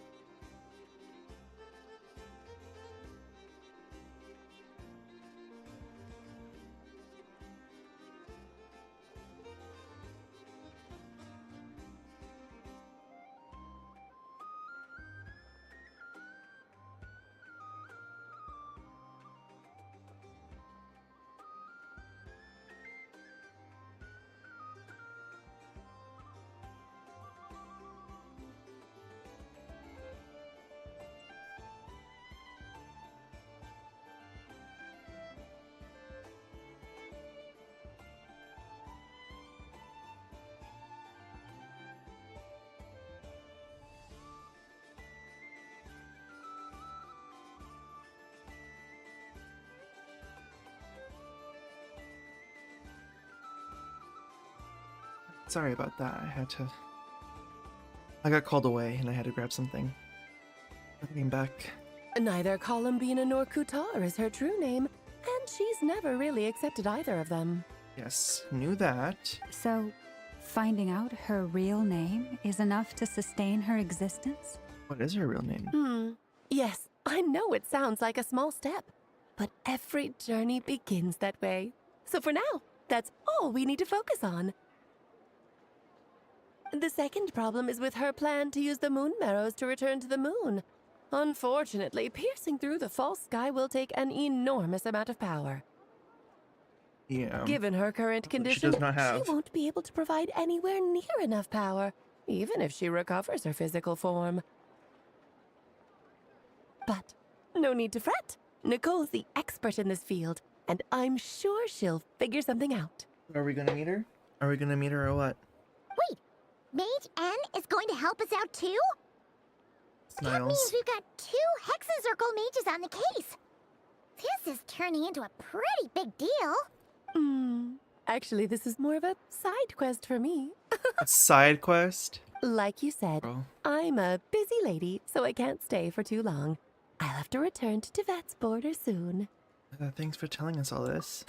Sorry about that. I got called away and I had to grab something. I came back. Neither Columbina nor Kutar is her true name, and she's never really accepted either of them. Yes, knew that. So, finding out her real name is enough to sustain her existence? What is her real name? Yes, I know it sounds like a small step, but every journey begins that way. So for now, that's all we need to focus on. The second problem is with her plan to use the moon marrows to return to the moon. Unfortunately, piercing through the false sky will take an enormous amount of power. Yeah. Given her current condition, does not have. she won't be able to provide anywhere near enough power, even if she recovers her physical form. But no need to fret. Nicole's the expert in this field, and I'm sure she'll figure something out. Are we gonna meet her? Are we gonna meet her or what? Wait, Mage N is going to help us out too? That means we've got 2 Hexacircle mages on the case. This is turning into a pretty big deal. Actually, this is more of a side quest for me. A side quest? Like you said, I'm a busy lady, so I can't stay for too long. I'll have to return to Tevat's border soon. Thanks for telling us all this.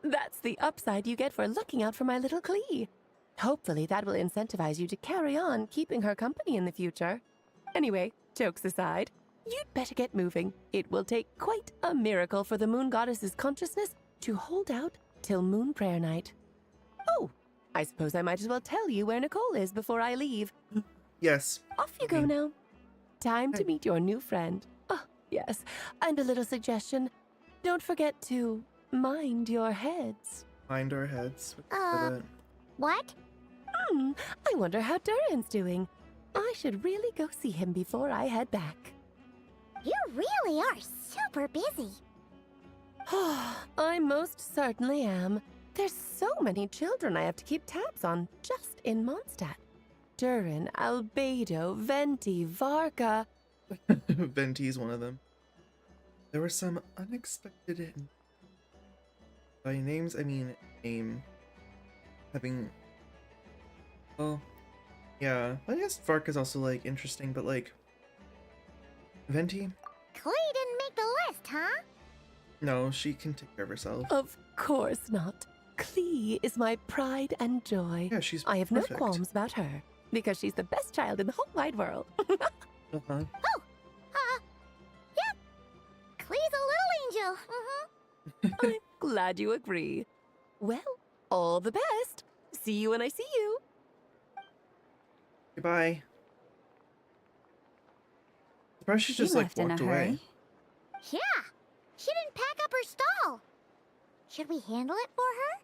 That's the upside you get for looking out for my little Klee. Hopefully that will incentivize you to carry on keeping her company in the future. Anyway, jokes aside, you'd better get moving. It will take quite a miracle for the moon goddess's consciousness to hold out till Moon Prayer Night. Oh, I suppose I might as well tell you where Nicole is before I leave. Yes. Off you go now. Time to meet your new friend. Oh, yes. And a little suggestion. Don't forget to mind your heads. Mind our heads. What? I wonder how Durin's doing. I should really go see him before I head back. You really are super busy. I most certainly am. There's so many children I have to keep tabs on just in Mondstadt. Durin, Albedo, Venti, Varka. Venti's one of them. There were some unexpected... By names, I mean name. Having... Well... Yeah, I guess Vark is also, like, interesting, but, like... Venti? Klee didn't make the list, huh? No, she can take care of herself. Of course not. Klee is my pride and joy. Yeah, she's I have perfect. no qualms about her, because she's the best child in the whole wide world. Uh-huh. Yep. Klee's a little angel. I'm glad you agree. Well, all the best. See you when I see you. Goodbye. Surprised she just like left in a walked hurry. away. Yeah. She didn't pack up her stall. Should we handle it for her?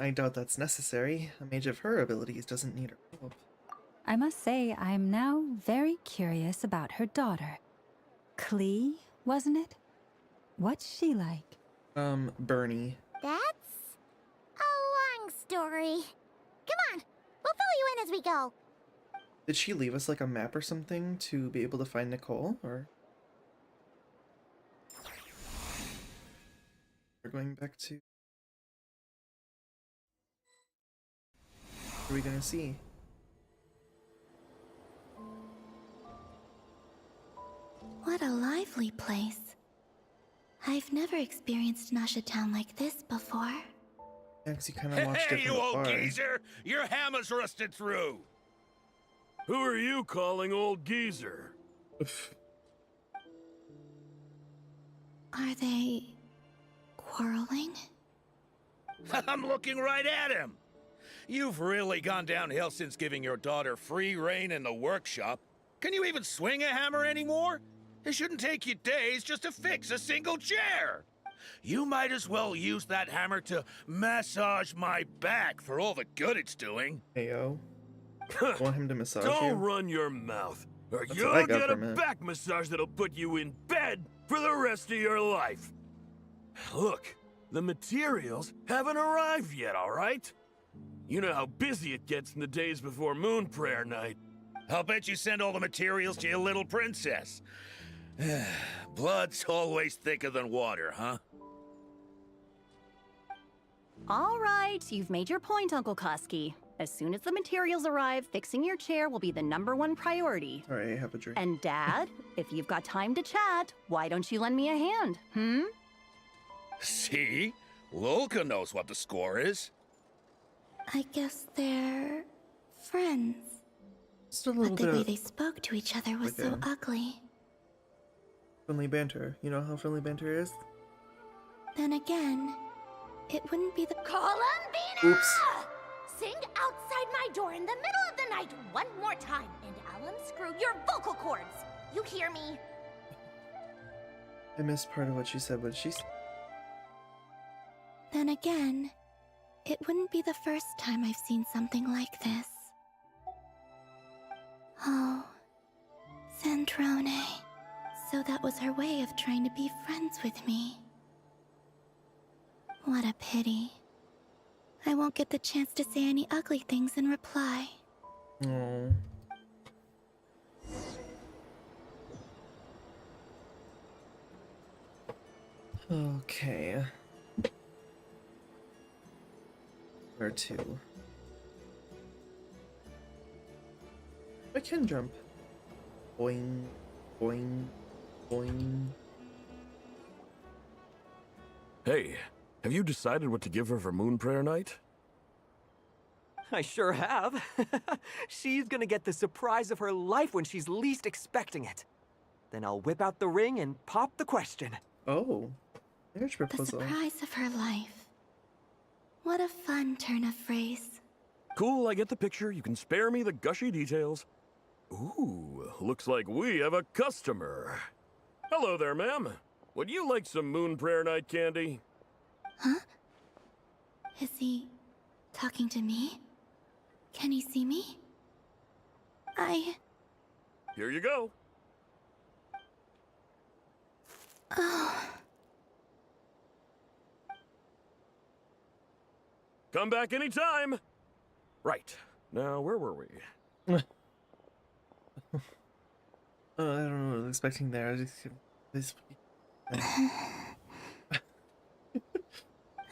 I doubt that's necessary. A mage of her abilities doesn't need her help. I must say, I'm now very curious about her daughter. Klee, wasn't it? What's she like? Bernie. That's a long story. Come on, we'll fill you in as we go. Did she leave us like a map or something to be able to find Nicole, or? We're going back to... What are we gonna see? What a lively place. I've never experienced Nasha Town like this before. Yeah, 'cause you kind of watched it Hey, from you old afar. geezer! Your hammer's rusted through! Who are you calling old geezer? Are they quarreling? I'm looking right at him! You've really gone downhill since giving your daughter free rein in the workshop. Can you even swing a hammer anymore? It shouldn't take you days just to fix a single chair. You might as well use that hammer to massage my back for all the good it's doing. Heyo. Want him to massage Don't you? run your mouth, or That's what I you'll got get a from it. back massage that'll put you in bed for the rest of your life. Look, the materials haven't arrived yet, all right? You know how busy it gets in the days before Moon Prayer Night. I'll bet you send all the materials to your little princess. Blood's always thicker than water, huh? All right, you've made your point, Uncle Koski. As soon as the materials arrive, fixing your chair will be the #1 priority. Alright, have a drink. And Dad, if you've got time to chat, why don't you lend me a hand, See? Lolka knows what the score is. I guess they're friends. Just a little But the way bit they spoke to each other was so ugly. friendly banter. You know how friendly banter is? Then again, it wouldn't be the— Columbina! Oops. Sing outside my door in the middle of the night one more time, and I'll unscrew your vocal cords. You hear me? I missed part of what she said, but she's... Then again, it wouldn't be the first time I've seen something like this. Oh, Sandrone. So that was her way of trying to be friends with me. What a pity. I won't get the chance to say any ugly things in reply. Oh. Okay. Where to? I can jump. Boing, boing, boing. Hey, have you decided what to give her for Moon Prayer Night? I sure have. She's gonna get the surprise of her life when she's least expecting it. Then I'll whip out the ring and pop the question. Oh, marriage The proposal. surprise of her life. What a fun turn of phrase. Cool, I get the picture. You can spare me the gushy details. Ooh, looks like we have a customer. Hello there, ma'am. Would you like some Moon Prayer Night candy? Huh? Is he talking to me? Can he see me? Here you go. Oh. Come back anytime. Right. Now, where were we? I don't know what I was expecting there.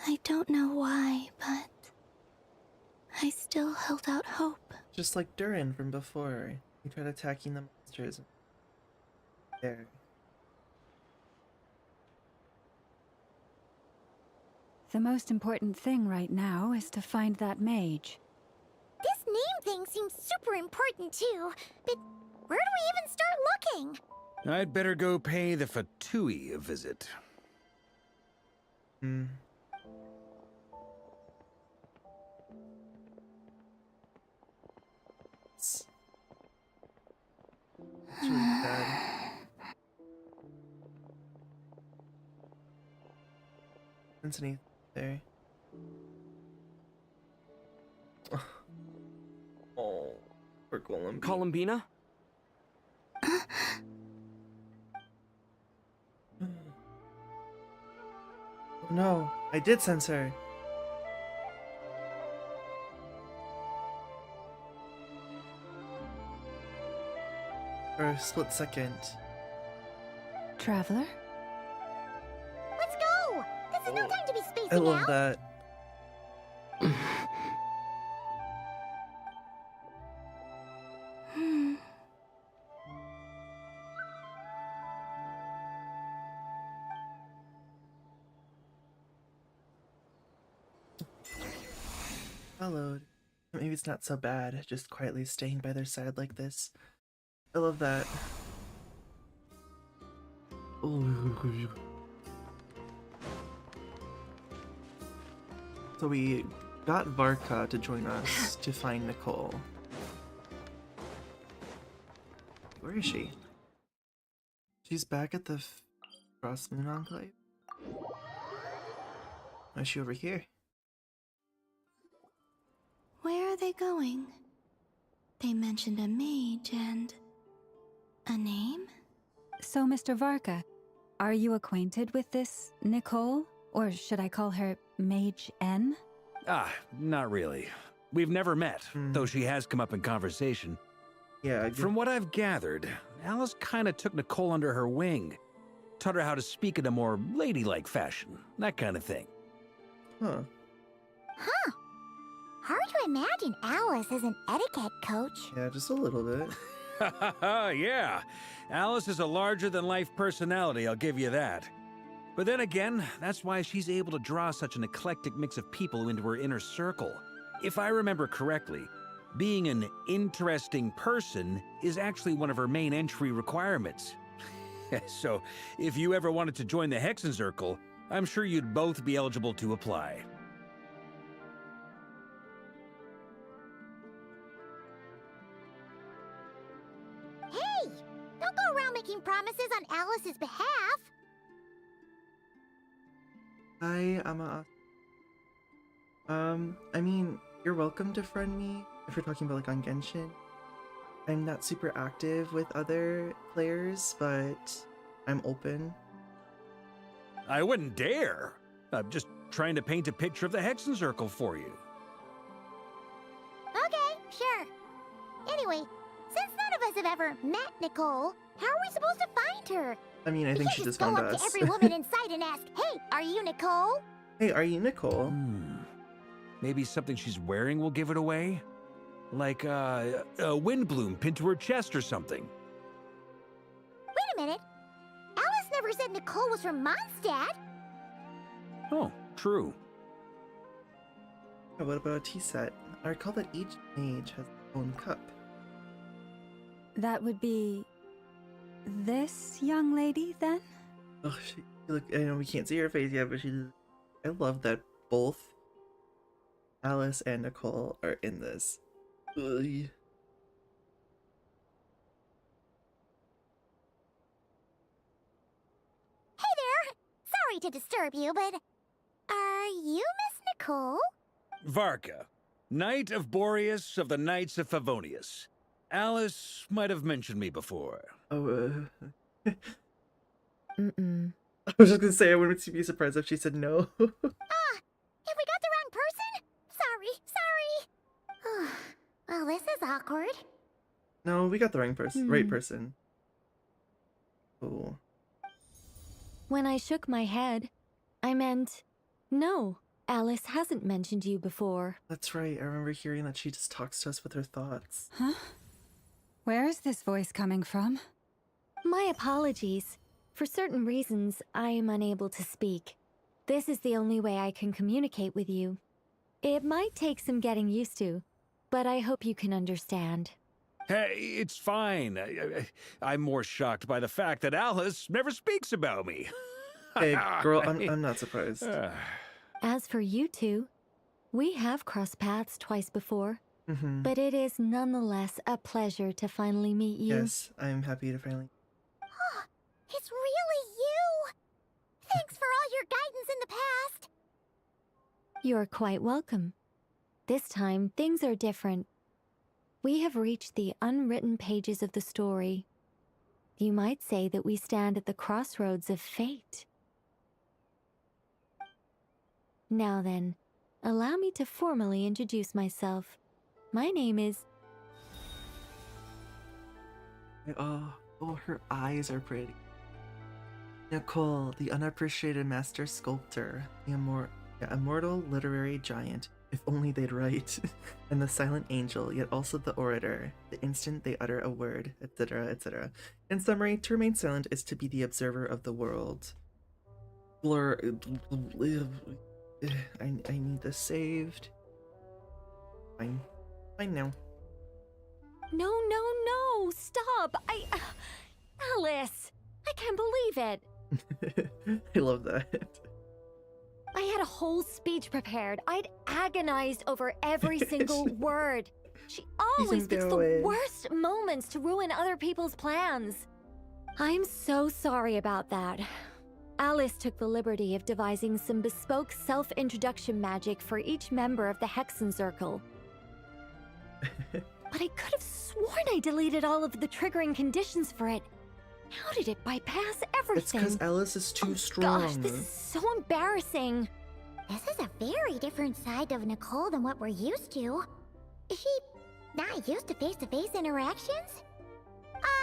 I don't know why, but I still held out hope. Just like Durin from before. He tried attacking the monsters. There. The most important thing right now is to find that mage. This name thing seems super important too, but where do we even start looking? I'd better go pay the Fatui a visit. It's really bad. Isn't anything there? Oh, poor Golem. Columbina? Oh no, I did sense her. For a split second. Traveler? Let's go! This is no time to be spacing I love out. that. Followed. Maybe it's not so bad, just quietly staying by their side like this. I love that. So we got Varka to join us to find Nicole. Where is she? She's back at the Frost Moon Enclave? Why is she over here? Where are they going? They mentioned a mage and a name? So, Mr. Varka, are you acquainted with this Nicole? Or should I call her Mage N? Ah, not really. We've never met, though she has come up in conversation. Yeah. From what I've gathered, Alice kinda took Nicole under her wing. Taught her how to speak in a more ladylike fashion. That kind of thing. Huh. Huh. Hard to imagine Alice as an etiquette coach. Yeah, just a little bit. Yeah. Alice is a larger-than-life personality, I'll give you that. But then again, that's why she's able to draw such an eclectic mix of people into her inner circle. If I remember correctly, being an interesting person is actually one of her main entry requirements. So, if you ever wanted to join the Hexencircle, I'm sure you'd both be eligible to apply. Hey! Don't go around making promises on Alice's behalf. Hi, I mean, you're welcome to friend me if you're talking about like on Genshin. I'm not super active with other players, but I'm open. I wouldn't dare. I'm just trying to paint a picture of the Hexencircle for you. Okay, sure. Anyway, since none of us have ever met Nicole, how are we supposed to find her? I mean, I think she just found Go up us. to every woman in sight and ask, "Hey, are you Nicole?" Hey, are you Nicole? Maybe something she's wearing will give it away? Like a wind bloom pinned to her chest or something. Wait a minute. Alice never said Nicole was from Mondstadt. Oh, true. What about a tea set? I recall that each mage has their own cup. That would be this young lady, then? Oh, look, I know we can't see her face yet, but I love that both Alice and Nicole are in this. Ugh. Hey there! Sorry to disturb you, but are you Miss Nicole? Varka, Knight of Boreas of the Knights of Favonius. Alice might have mentioned me before. Oh, Mm-mm. I was just gonna say I wouldn't be surprised if she said no. Have we got the wrong person? Sorry. Well, this is awkward. No, we got the wrong person. Right person. Oh. When I shook my head, I meant, no, Alice hasn't mentioned you before. That's right. I remember hearing that she just talks to us with her thoughts. Huh? Where is this voice coming from? My apologies. For certain reasons, I am unable to speak. This is the only way I can communicate with you. It might take some getting used to, but I hope you can understand. Hey, it's fine. I'm more shocked by the fact that Alice never speaks about me. Hey, girl, I'm not surprised. As for you two, we have crossed paths twice before, Mm-hmm. but it is nonetheless a pleasure to finally meet you. Yes, I'm happy to finally. It's really you! Thanks for all your guidance in the past! You're quite welcome. This time, things are different. We have reached the unwritten pages of the story. You might say that we stand at the crossroads of fate. Now then, allow me to formally introduce myself. My name is... Oh, her eyes are pretty. Nicole, the unappreciated master sculptor, the immortal literary giant, if only they'd write, and the silent angel, yet also the orator, the instant they utter a word, etc., etc. In summary, to remain silent is to be the observer of the world. I need this saved. Fine. Fine now. No, stop! Alice! I can't believe it! I love that. I had a whole speech prepared. I'd agonized over every single word. She always picks the worst moments to ruin other people's plans. I'm so sorry about that. Alice took the liberty of devising some bespoke self-introduction magic for each member of the Hexen Circle. But I could have sworn I deleted all of the triggering conditions for it. How did it bypass everything? It's because Alice is too strong. Gosh, this is so embarrassing. This is a very different side of Nicole than what we're used to. Is she not used to face-to-face interactions?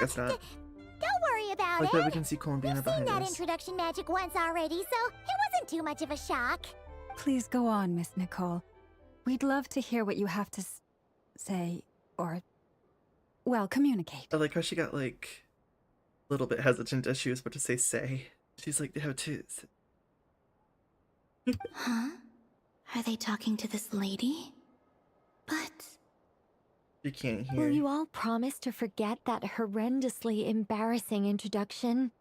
Guess not. Don't worry about Like it. that we can see Columbina We've behind seen that us. introduction magic once already, so it wasn't too much of a shock. Please go on, Miss Nicole. We'd love to hear what you have to say, or, well, communicate. I like how she got, like, a little bit hesitant as she was about to say. She's like, they have to... Huh? Are they talking to this lady? But... You can't hear. Will you all promise to forget that horrendously embarrassing introduction?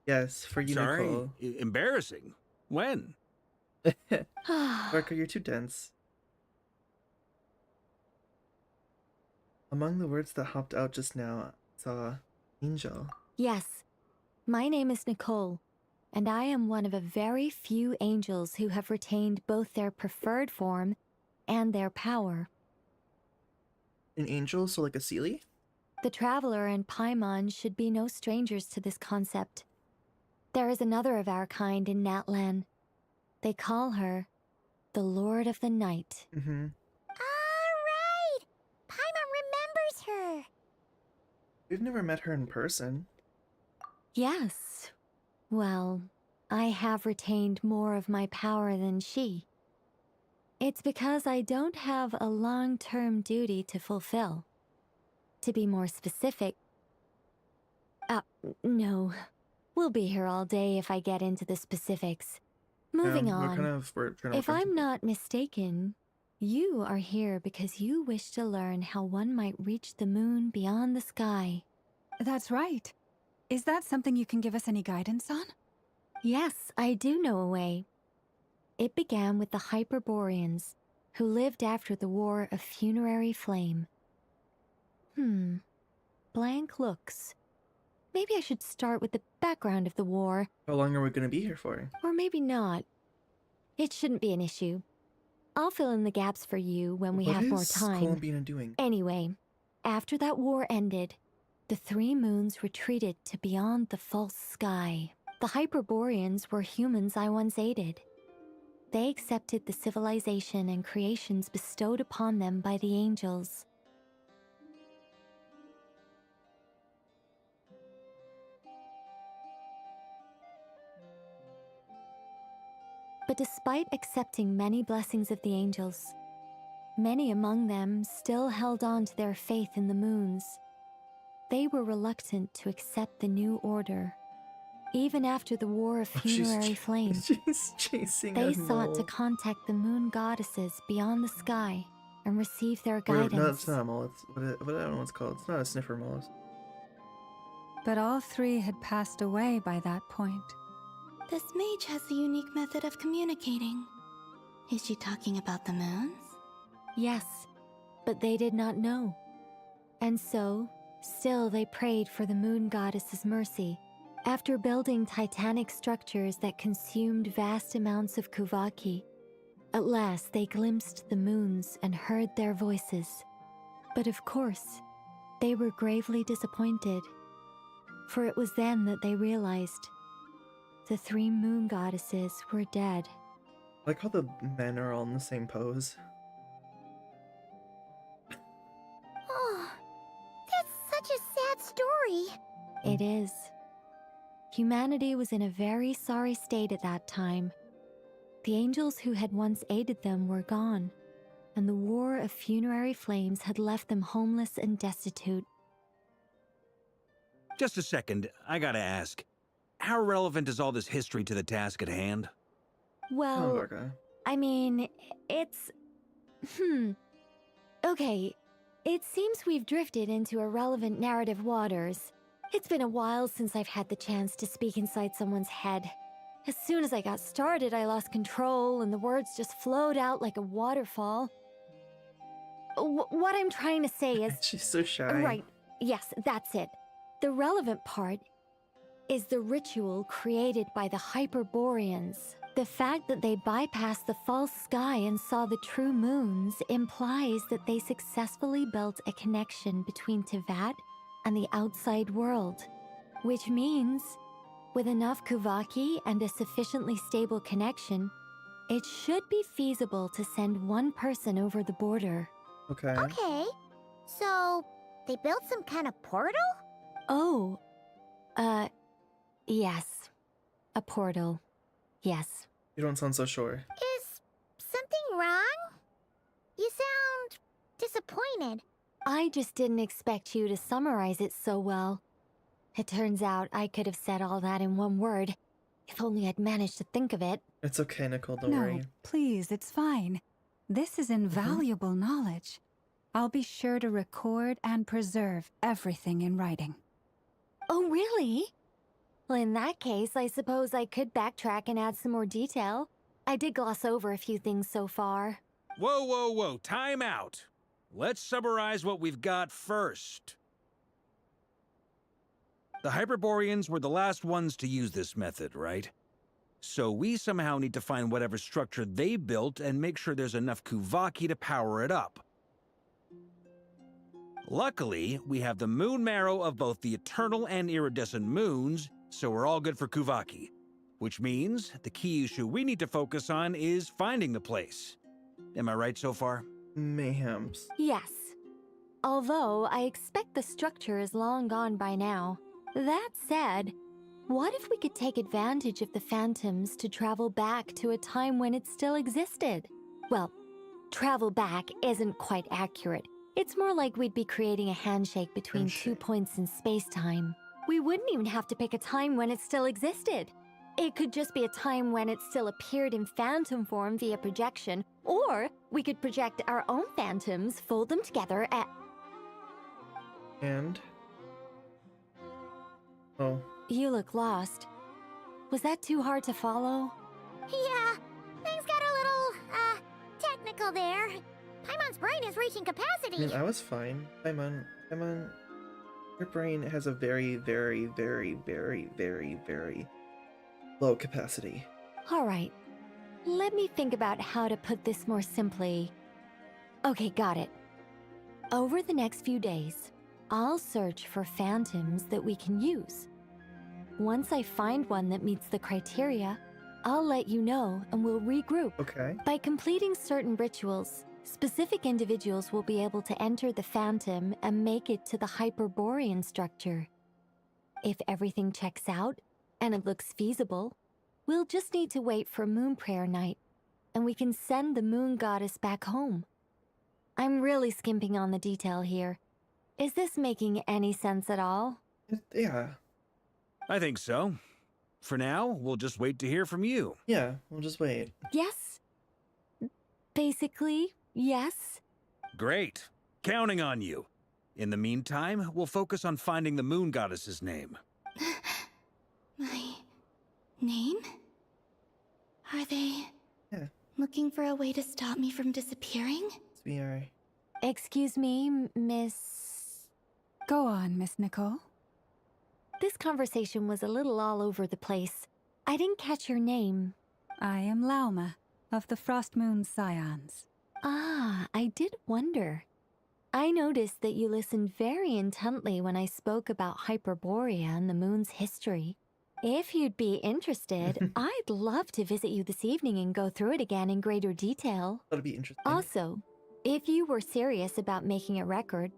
Yes, for you, Sorry, Nicole. embarrassing. When? Barker, you're too dense. Among the words that hopped out just now, I saw angel. Yes, my name is Nicole, and I am one of a very few angels who have retained both their preferred form and their power. An angel, so like a Seelie? The Traveler and Paimon should be no strangers to this concept. There is another of our kind in Natlan. They call her the Lord of the Night. Mm-hmm. Alright! Paimon remembers her! We've never met her in person. Yes. Well, I have retained more of my power than she. It's because I don't have a long-term duty to fulfill. To be more specific... no. We'll be here all day if I get into the specifics. Moving on. If I'm not mistaken, you are here because you wish to learn how one might reach the moon beyond the sky. That's right. Is that something you can give us any guidance on? Yes, I do know a way. It began with the Hyperboreans, who lived after the War of Funerary Flame. Blank looks. Maybe I should start with the background of the war. How long are we going to be here for? Or maybe not. It shouldn't be an issue. I'll fill in the gaps for you when we have more time. What is Columbina doing? Anyway, after that war ended, the three moons retreated to beyond the false sky. The Hyperboreans were humans I once aided. They accepted the civilization and creations bestowed upon them by the angels. But despite accepting many blessings of the angels, many among them still held on to their faith in the moons. They were reluctant to accept the new order. Even after the War of Funerary Flames, She's chasing they a sought to mole. contact the moon goddesses beyond the sky and receive their Or, guidance. no, it's not a mole. It's what that one's called. It's not a sniffer mole. But all three had passed away by that point. This mage has a unique method of communicating. Is she talking about the moons? Yes, but they did not know. And so, still they prayed for the moon goddess's mercy. After building titanic structures that consumed vast amounts of Kuvaki, at last they glimpsed the moons and heard their voices. But of course, they were gravely disappointed. For it was then that they realized the three moon goddesses were dead. I like how the men are all in the same pose. Oh, that's such a sad story. It is. Humanity was in a very sorry state at that time. The angels who had once aided them were gone, and the War of Funerary Flames had left them homeless and destitute. Just a second, I gotta ask. How relevant is all this history to the task at hand? Well, okay. I mean, it's... Okay, it seems we've drifted into irrelevant narrative waters. It's been a while since I've had the chance to speak inside someone's head. As soon as I got started, I lost control, and the words just flowed out like a waterfall. What I'm trying to say is... She's so shy. Right, yes, that's it. The relevant part is the ritual created by the Hyperboreans. The fact that they bypassed the false sky and saw the true moons implies that they successfully built a connection between Teyvat and the outside world. Which means, with enough Kuvaki and a sufficiently stable connection, it should be feasible to send one person over the border. Okay. Okay, so they built some kind of portal? Oh, yes. A portal. Yes. You don't sound so sure. Is something wrong? You sound disappointed. I just didn't expect you to summarize it so well. It turns out I could have said all that in one word, if only I'd managed to think of it. It's okay, Nicole, don't No, worry. please, it's fine. This is invaluable knowledge. I'll be sure to record and preserve everything in writing. Oh, really? Well, in that case, I suppose I could backtrack and add some more detail. I did gloss over a few things so far. Whoa, whoa, whoa, time out. Let's summarize what we've got first. The Hyperboreans were the last ones to use this method, right? So we somehow need to find whatever structure they built and make sure there's enough Kuvaki to power it up. Luckily, we have the moon marrow of both the eternal and iridescent moons, so we're all good for Kuvaki. Which means the key issue we need to focus on is finding the place. Am I right so far? Mayhems. Yes. Although I expect the structure is long gone by now. That said, what if we could take advantage of the phantoms to travel back to a time when it still existed? Well, travel back isn't quite accurate. It's more like we'd be creating a handshake between 2 points in space-time. We wouldn't even have to pick a time when it still existed. It could just be a time when it still appeared in phantom form via projection, or we could project our own phantoms, fold them together at... And? Oh. You look lost. Was that too hard to follow? Yeah, things got a little, technical there. Paimon's brain is reaching I capacity. mean, I was fine. Paimon, your brain has a very, very, very, very, very, very low capacity. All right. Let me think about how to put this more simply. Okay, got it. Over the next few days, I'll search for phantoms that we can use. Once I find one that meets the criteria, I'll let you know and we'll regroup. Okay. By completing certain rituals, specific individuals will be able to enter the phantom and make it to the Hyperborean structure. If everything checks out, and it looks feasible, we'll just need to wait for Moon Prayer Night, and we can send the Moon Goddess back home. I'm really skimping on the detail here. Is this making any sense at all? Yeah. I think so. For now, we'll just wait to hear from you. Yeah, we'll just wait. Yes. Basically, yes. Great. Counting on you. In the meantime, we'll focus on finding the moon goddess's name. My name? Are they looking for a way to stop me from disappearing? We are. Excuse me, Miss... Go on, Miss Nicole. This conversation was a little all over the place. I didn't catch your name. I am Lauma, of the Frost Moon Scions. Ah, I did wonder. I noticed that you listened very intently when I spoke about Hyperborea and the moon's history. If you'd be interested, I'd love to visit you this evening and go through it again in greater detail. That'd be interesting. Also, if you were serious about making a record,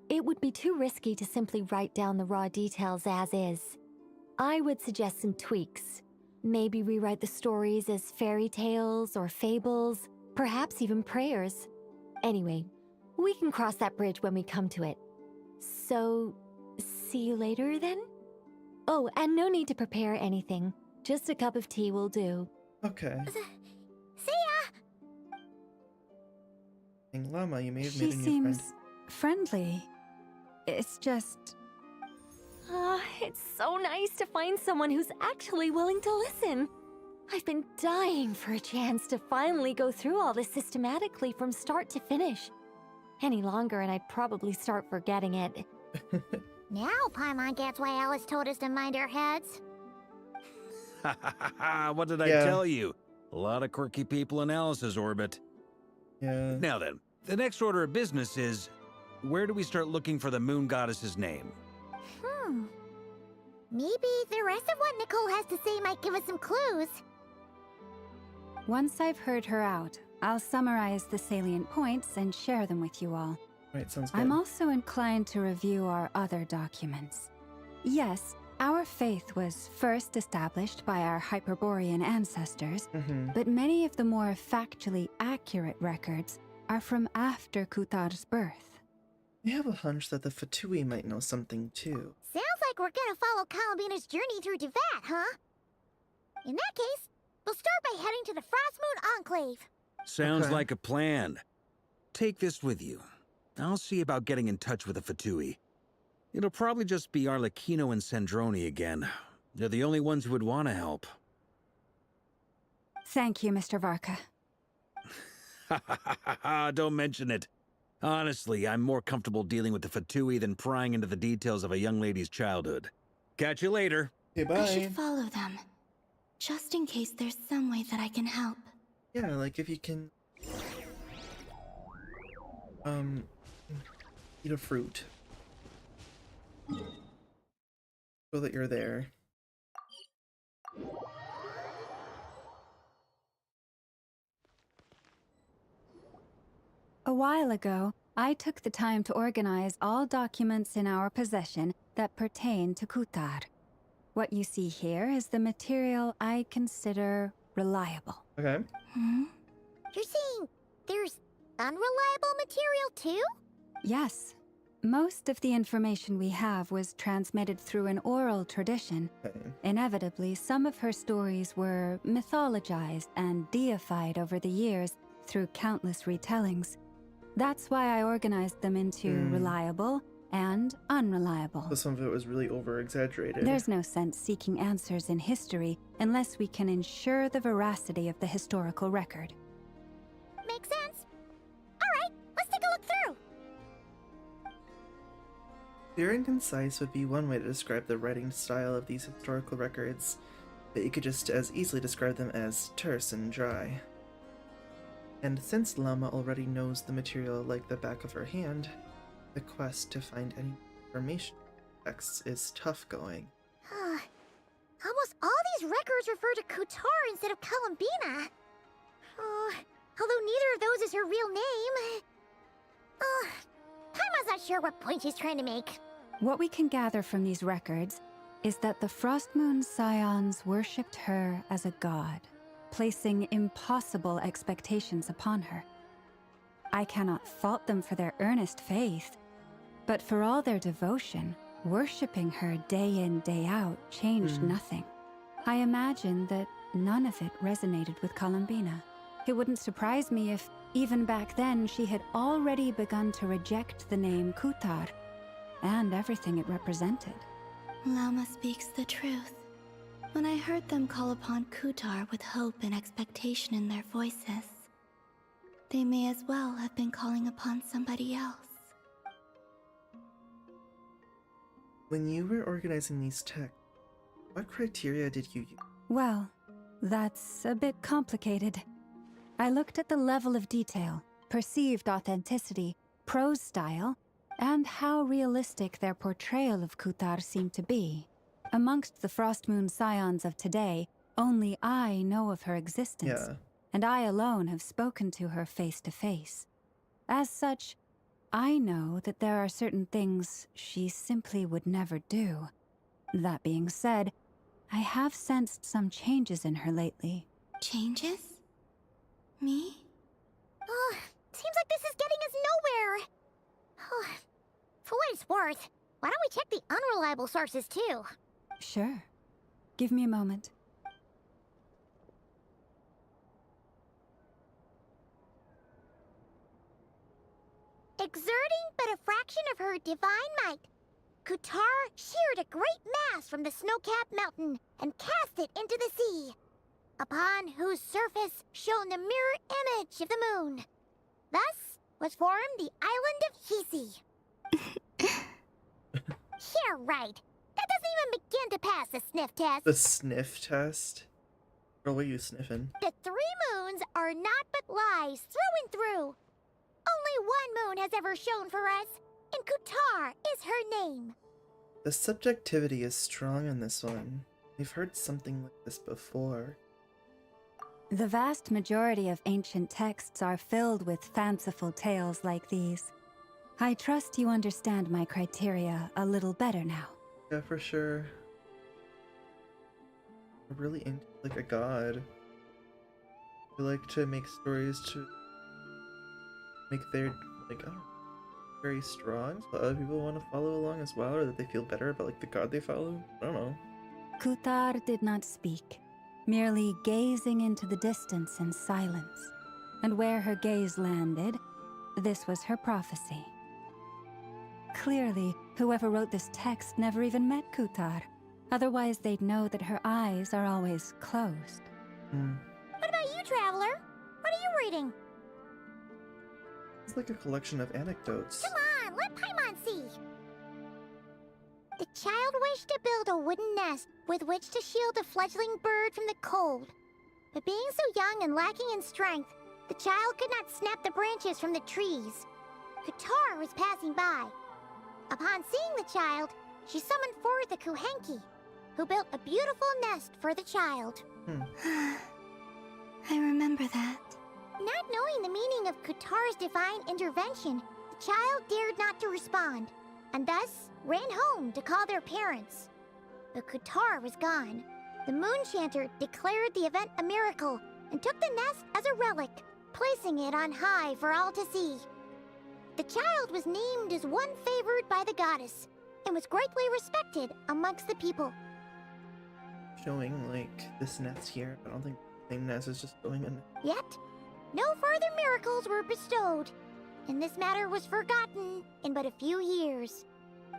it would be too risky to simply write down the raw details as is. I would suggest some tweaks. Maybe rewrite the stories as fairy tales or fables, perhaps even prayers. Anyway, we can cross that bridge when we come to it. So, see you later then? Oh, and no need to prepare anything. Just a cup of tea will do. Okay. See ya! Llama, you may have She made a new seems friend. friendly. It's just... It's so nice to find someone who's actually willing to listen. I've been dying for a chance to finally go through all this systematically from start to finish. Any longer and I'd probably start forgetting it. Now Paimon gets why Alice told us to mind our heads. What did I tell you? A lot of quirky people in Alice's orbit. Yeah. Now then, the next order of business is, where do we start looking for the moon goddess's name? Maybe the rest of what Nicole has to say might give us some clues. Once I've heard her out, I'll summarize the salient points and share them with you all. Right, sounds good. I'm also inclined to review our other documents. Yes, our faith was first established by our Hyperborean ancestors, but many of the more factually accurate records are from after Kutar's birth. I have a hunch that the Fatui might know something too. Sounds like we're gonna follow Columbina's journey through Devat, huh? In that case, we'll start by heading to the Frost Moon Enclave. Sounds like a plan. Take this with you. I'll see about getting in touch with the Fatui. It'll probably just be Arlecchino and Sandroni again. They're the only ones who would want to help. Thank you, Mr. Varka. Don't mention it. Honestly, I'm more comfortable dealing with the Fatui than prying into the details of a young lady's childhood. Catch you later. Okay, I should follow them, just in case there's some way that I can help. Yeah, like if you can... eat a fruit. So that you're there. A while ago, I took the time to organize all documents in our possession that pertain to Kutar. What you see here is the material I consider reliable. Okay. You're saying there's unreliable material too? Yes. Most of the information we have was transmitted through an oral tradition. Inevitably, some of her stories were mythologized and deified over the years through countless retellings. That's why I organized them into reliable and unreliable. So some of it was really over-exaggerated. There's no sense seeking answers in history unless we can ensure the veracity of the historical record. Makes sense. Alright, let's take a look through. Clear and concise would be one way to describe the writing style of these historical records, but you could just as easily describe them as terse and dry. And since Llama already knows the material like the back of her hand, the quest to find any information in texts is tough going. Almost all these records refer to Kutar instead of Columbina. Although neither of those is her real name. Paimon's not sure what point she's trying to make. What we can gather from these records is that the Frost Moon Scions worshipped her as a god, placing impossible expectations upon her. I cannot fault them for their earnest faith, but for all their devotion, worshipping her day in, day out changed nothing. I imagine that none of it resonated with Columbina. It wouldn't surprise me if, even back then, she had already begun to reject the name Kutar and everything it represented. Lama speaks the truth. When I heard them call upon Kutar with hope and expectation in their voices, they may as well have been calling upon somebody else. When you were organizing these texts, what criteria did you use? Well, that's a bit complicated. I looked at the level of detail, perceived authenticity, prose style, and how realistic their portrayal of Kutar seemed to be. Amongst the Frostmoon scions of today, only I know of her existence, and I alone have spoken to her face to face. As such, I know that there are certain things she simply would never do. That being said, I have sensed some changes in her lately. Changes? Me? Oh, seems like this is getting us nowhere. Oh, for what it's worth, why don't we check the unreliable sources too? Sure. Give me a moment. Exerting but a fraction of her divine might, Kutar sheared a great mass from the snow-capped mountain and cast it into the sea, upon whose surface shone the mirror image of the moon. Thus was formed the island of Hisi. Yeah, right. That doesn't even begin to pass the sniff test. The sniff test? Girl, what are you sniffing? The 3 moons are not but lies through and through. Only one moon has ever shone for us, and Kutar is her name. The subjectivity is strong in this one. We've heard something like this before. The vast majority of ancient texts are filled with fanciful tales like these. I trust you understand my criteria a little better now. Yeah, for sure. I'm really into like a god. I like to make stories to make their very strong, so other people want to follow along as well, or that they feel better about like the god they follow. I don't know. Kutar did not speak, merely gazing into the distance in silence. And where her gaze landed, this was her prophecy. Clearly, whoever wrote this text never even met Kutar. Otherwise, they'd know that her eyes are always closed. What about you, Traveler? What are you reading? It's like a collection of anecdotes. Come on, let Paimon see. The child wished to build a wooden nest with which to shield a fledgling bird from the cold. But being so young and lacking in strength, the child could not snap the branches from the trees. Kutar was passing by. Upon seeing the child, she summoned forth the Kuhenki, who built a beautiful nest for the child. I remember that. Not knowing the meaning of Kutar's divine intervention, the child dared not to respond, and thus ran home to call their parents. But Kutar was gone. The moon chanter declared the event a miracle and took the nest as a relic, placing it on high for all to see. The child was named as one favored by the goddess, and was greatly respected amongst the people. Showing like this nest here. I don't think the same nest is just showing in. Yet, no further miracles were bestowed, and this matter was forgotten in but a few years.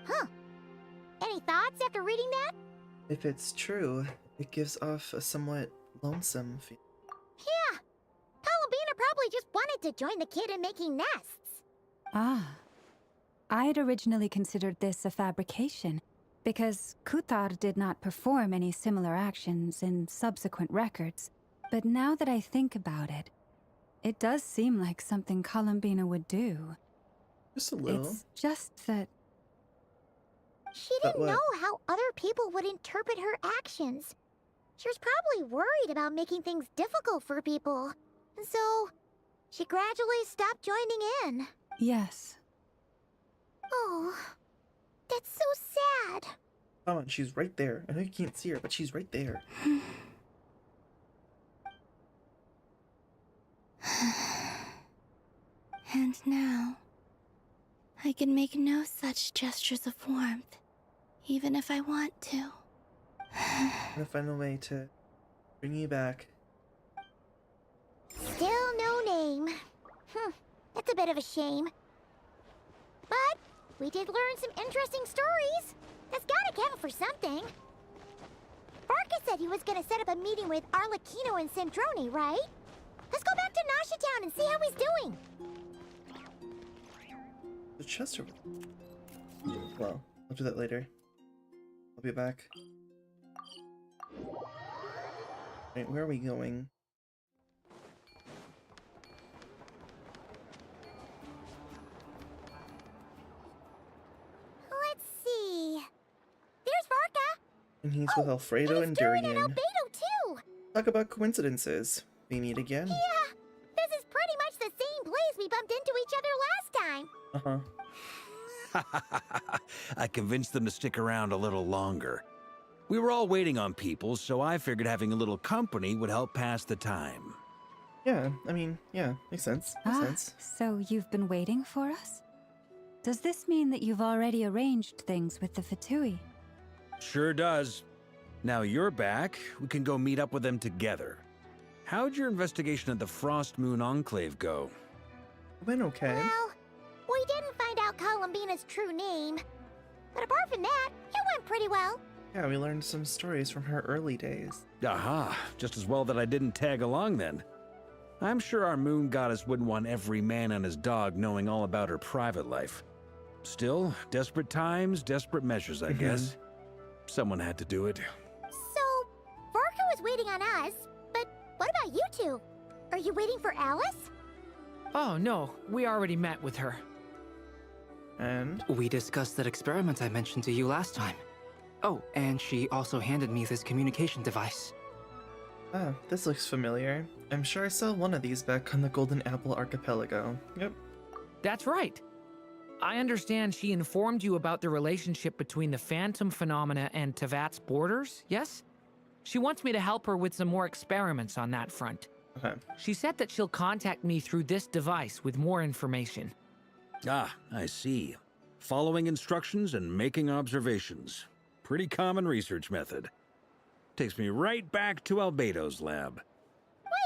Huh. Any thoughts after reading that? If it's true, it gives off a somewhat lonesome feel. Yeah. Columbina probably just wanted to join the kid in making nests. Ah. I'd originally considered this a fabrication, because Kutar did not perform any similar actions in subsequent records. But now that I think about it, it does seem like something Columbina would do. Just a little. It's just that... She didn't know how other people would interpret her actions. She was probably worried about making things difficult for people. And so, she gradually stopped joining in. Yes. Oh, that's so sad. Come on, she's right there. I know you can't see her, but she's right there. And now, I can make no such gestures of warmth, even if I want to. I'm gonna find a way to bring you back. Still no name. That's a bit of a shame. But we did learn some interesting stories. That's gotta count for something. Varka said he was gonna set up a meeting with Arlecchino and Sandrone, right? Let's go back to Nasha Town and see how he's doing. The Chester. Well, I'll do that later. I'll be back. Right, where are we going? Let's see. There's Varka. And he's with Alfredo and Durian. And Albedo too. Talk about coincidences. We meet again. Yeah, this is pretty much the same place we bumped into each other last time. I convinced them to stick around a little longer. We were all waiting on people, so I figured having a little company would help pass the time. Yeah, I mean, yeah, makes sense. Makes sense. So you've been waiting for us? Does this mean that you've already arranged things with the Fatui? Sure does. Now you're back, we can go meet up with them together. How'd your investigation of the Frost Moon Enclave go? It went okay. Well, we didn't find out Columbina's true name. But apart from that, it went pretty well. Yeah, we learned some stories from her early days. Aha, just as well that I didn't tag along then. I'm sure our moon goddess wouldn't want every man and his dog knowing all about her private life. Still, desperate times, desperate measures, I guess. Someone had to do it. So, Varka was waiting on us, but what about you two? Are you waiting for Alice? Oh, no. We already met with her. And? We discussed that experiment I mentioned to you last time. Oh, and she also handed me this communication device. Ah, this looks familiar. I'm sure I saw one of these back on the Golden Apple Archipelago. Yep. That's right. I understand she informed you about the relationship between the phantom phenomena and Tevat's borders, yes? She wants me to help her with some more experiments on that front. Okay. She said that she'll contact me through this device with more information. Ah, I see. Following instructions and making observations. Pretty common research method. Takes me right back to Albedo's lab.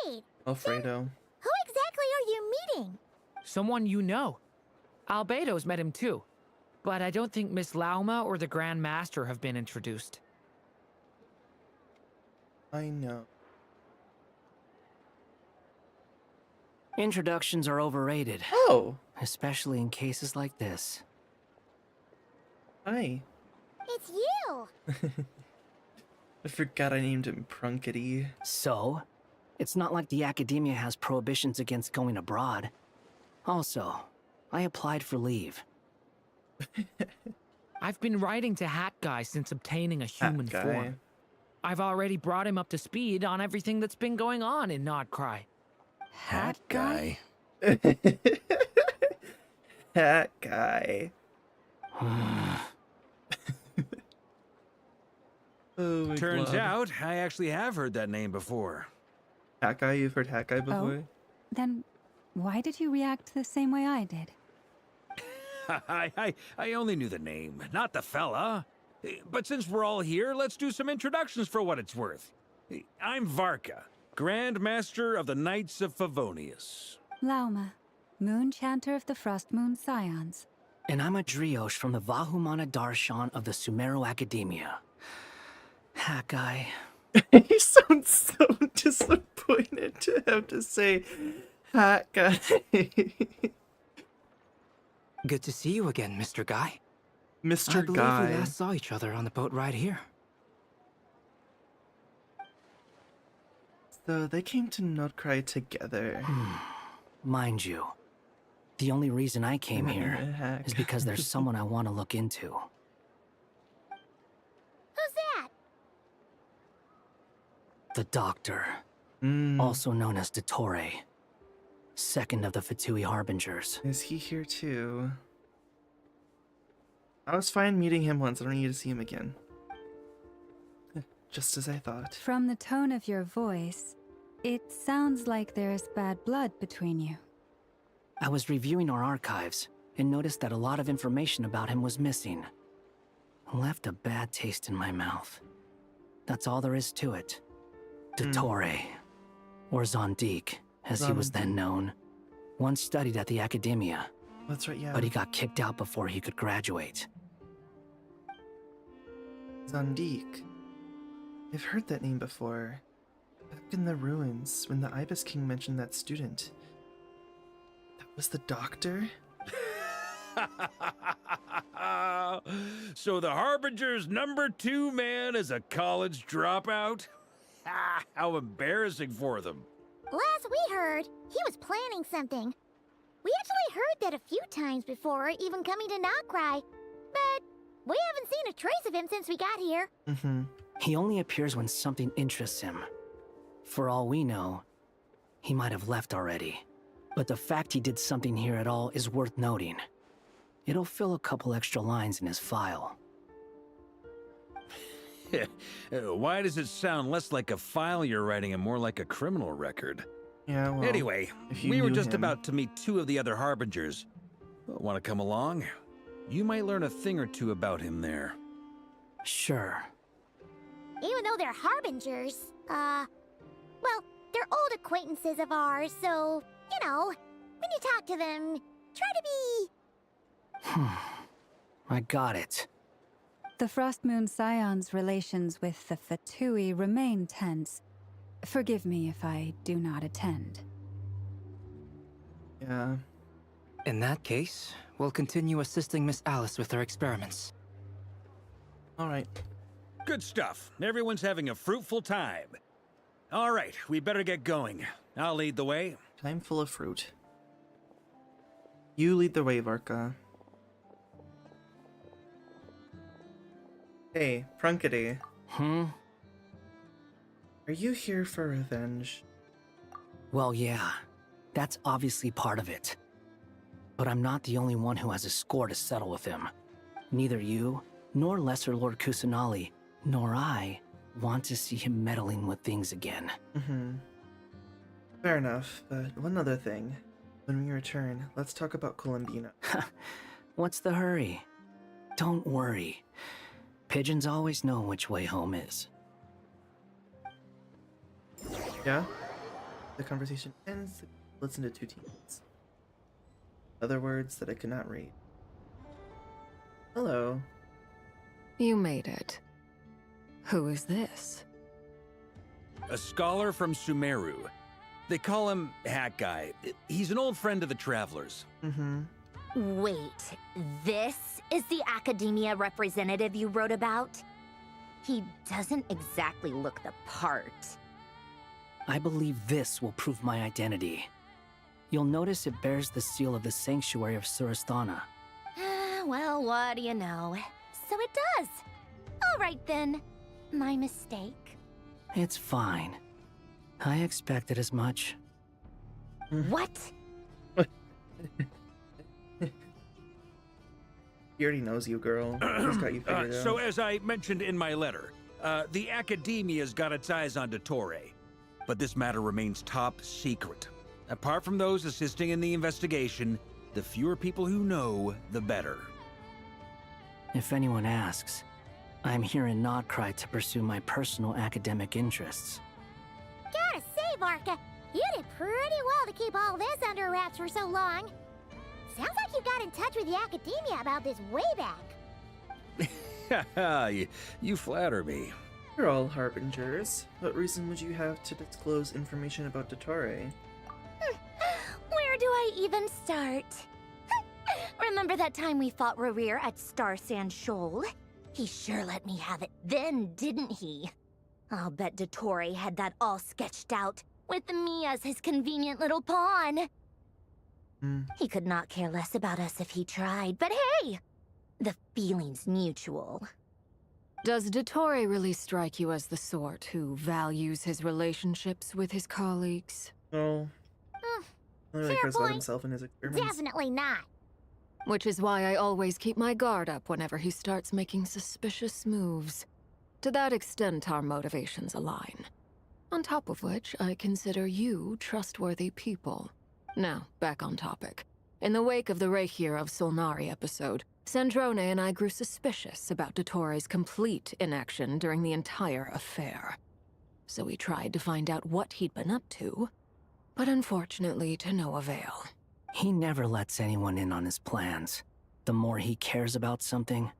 Wait, Alfredo. who exactly are you meeting? Someone you know. Albedo's met him too. But I don't think Miss Lauma or the Grand Master have been introduced. I know. Introductions are overrated. Oh! Especially in cases like this. Hi. It's you! I forgot I named him Prunkety. So? It's not like the academia has prohibitions against going abroad. Also, I applied for leave. I've been writing to Hat Guy since obtaining a human Hat Guy. form. I've already brought him up to speed on everything that's been going on in Nodcry. Hat guy? Hat Guy. Oh my Turns God. out, I actually have heard that name before. Hat Guy? You've heard Hat Guy before? Then why did you react the same way I did? I only knew the name, not the fella. But since we're all here, let's do some introductions for what it's worth. I'm Varka, Grand Master of the Knights of Favonius. Lauma, Moon Chanter of the Frost Moon Scions. And I'm a Driosh from the Vahumana Darshan of the Sumero Academia. Hat Guy. He sounds so disappointed to have to say Hat Guy. Good to see you again, Mr. Guy. Mr. I believe Guy. we last saw each other on the boat right here. So they came to Nodcry together. Mind you, the only reason I came here is because there's someone I want to look into. Who's that? The Doctor, also known as Dottore, second of the Fatui Harbingers. Is he here too? I was fine meeting him once. I don't need to see him again. Just as I thought. From the tone of your voice, it sounds like there's bad blood between you. I was reviewing our archives and noticed that a lot of information about him was missing. Left a bad taste in my mouth. That's all there is to it. Dottore, or Zondique, as he was then known, once studied at the Academia. That's right, yeah. But he got kicked out before he could graduate. Zondique. I've heard that name before. Back in the ruins, when the Ibis King mentioned that student. That was the doctor? So the Harbinger's #2 man is a college dropout? How embarrassing for them. Last we heard, he was planning something. We actually heard that a few times before, even coming to Notcry. But we haven't seen a trace of him since we got here. He only appears when something interests him. For all we know, he might have left already. But the fact he did something here at all is worth noting. It'll fill a couple extra lines in his file. Why does it sound less like a file you're writing and more like a criminal record? Yeah, well, anyway, we were just about to meet 2 of the other Harbingers. Want to come along? You might learn a thing or two about him there. Sure. Even though they're Harbingers, well, they're old acquaintances of ours, so, you know, when you talk to them, try to be... I got it. The Frost Moon Scion's relations with the Fatui remain tense. Forgive me if I do not attend. Yeah. In that case, we'll continue assisting Miss Alice with her experiments. Alright. Good stuff. Everyone's having a fruitful time. All right, we better get going. I'll lead the way. Time full of fruit. You lead the way, Varka. Hey, Prunkity. Are you here for revenge? Well, yeah. That's obviously part of it. But I'm not the only one who has a score to settle with him. Neither you, nor Lesser Lord Kusanali, nor I want to see him meddling with things again. Fair enough, but one other thing. When we return, let's talk about Columbina. What's the hurry? Don't worry. Pigeons always know which way home is. Yeah? The conversation ends. Listen to 2 teammates. Other words that I could not read. Hello. You made it. Who is this? A scholar from Sumeru. They call him Hat Guy. He's an old friend of the Travelers. Wait, this is the Academia representative you wrote about? He doesn't exactly look the part. I believe this will prove my identity. You'll notice it bears the seal of the Sanctuary of Surasthana. Well, what do you know? So it does. All right then. My mistake. It's fine. I expected as much. What? He already knows you, girl. He's got you figured out. So as I mentioned in my letter, the Academia's got its eyes on Dottore. But this matter remains top secret. Apart from those assisting in the investigation, the fewer people who know, the better. If anyone asks, I'm here in Notcry to pursue my personal academic interests. Gotta say, Varka, you did pretty well to keep all this under wraps for so long. Sounds like you got in touch with the Academia about this way back. You flatter me. You're all Harbingers. What reason would you have to disclose information about Dottore? Where do I even start? Remember that time we fought Rerir at Star Sand Shoal? He sure let me have it then, didn't he? I'll bet Dottore had that all sketched out, with me as his convenient little pawn. He could not care less about us if he tried, but hey! The feeling's mutual. Does Dottore really strike you as the sort who values his relationships with his colleagues? No. He really fair cares about point. himself and his experiments. Definitely not. Which is why I always keep my guard up whenever he starts making suspicious moves. To that extent, our motivations align. On top of which, I consider you trustworthy people. Now, back on topic. In the wake of the Reikir of Solnari episode, Sandrone and I grew suspicious about Dottore's complete inaction during the entire affair. So we tried to find out what he'd been up to, but unfortunately to no avail. He never lets anyone in on his plans. The more he cares about something,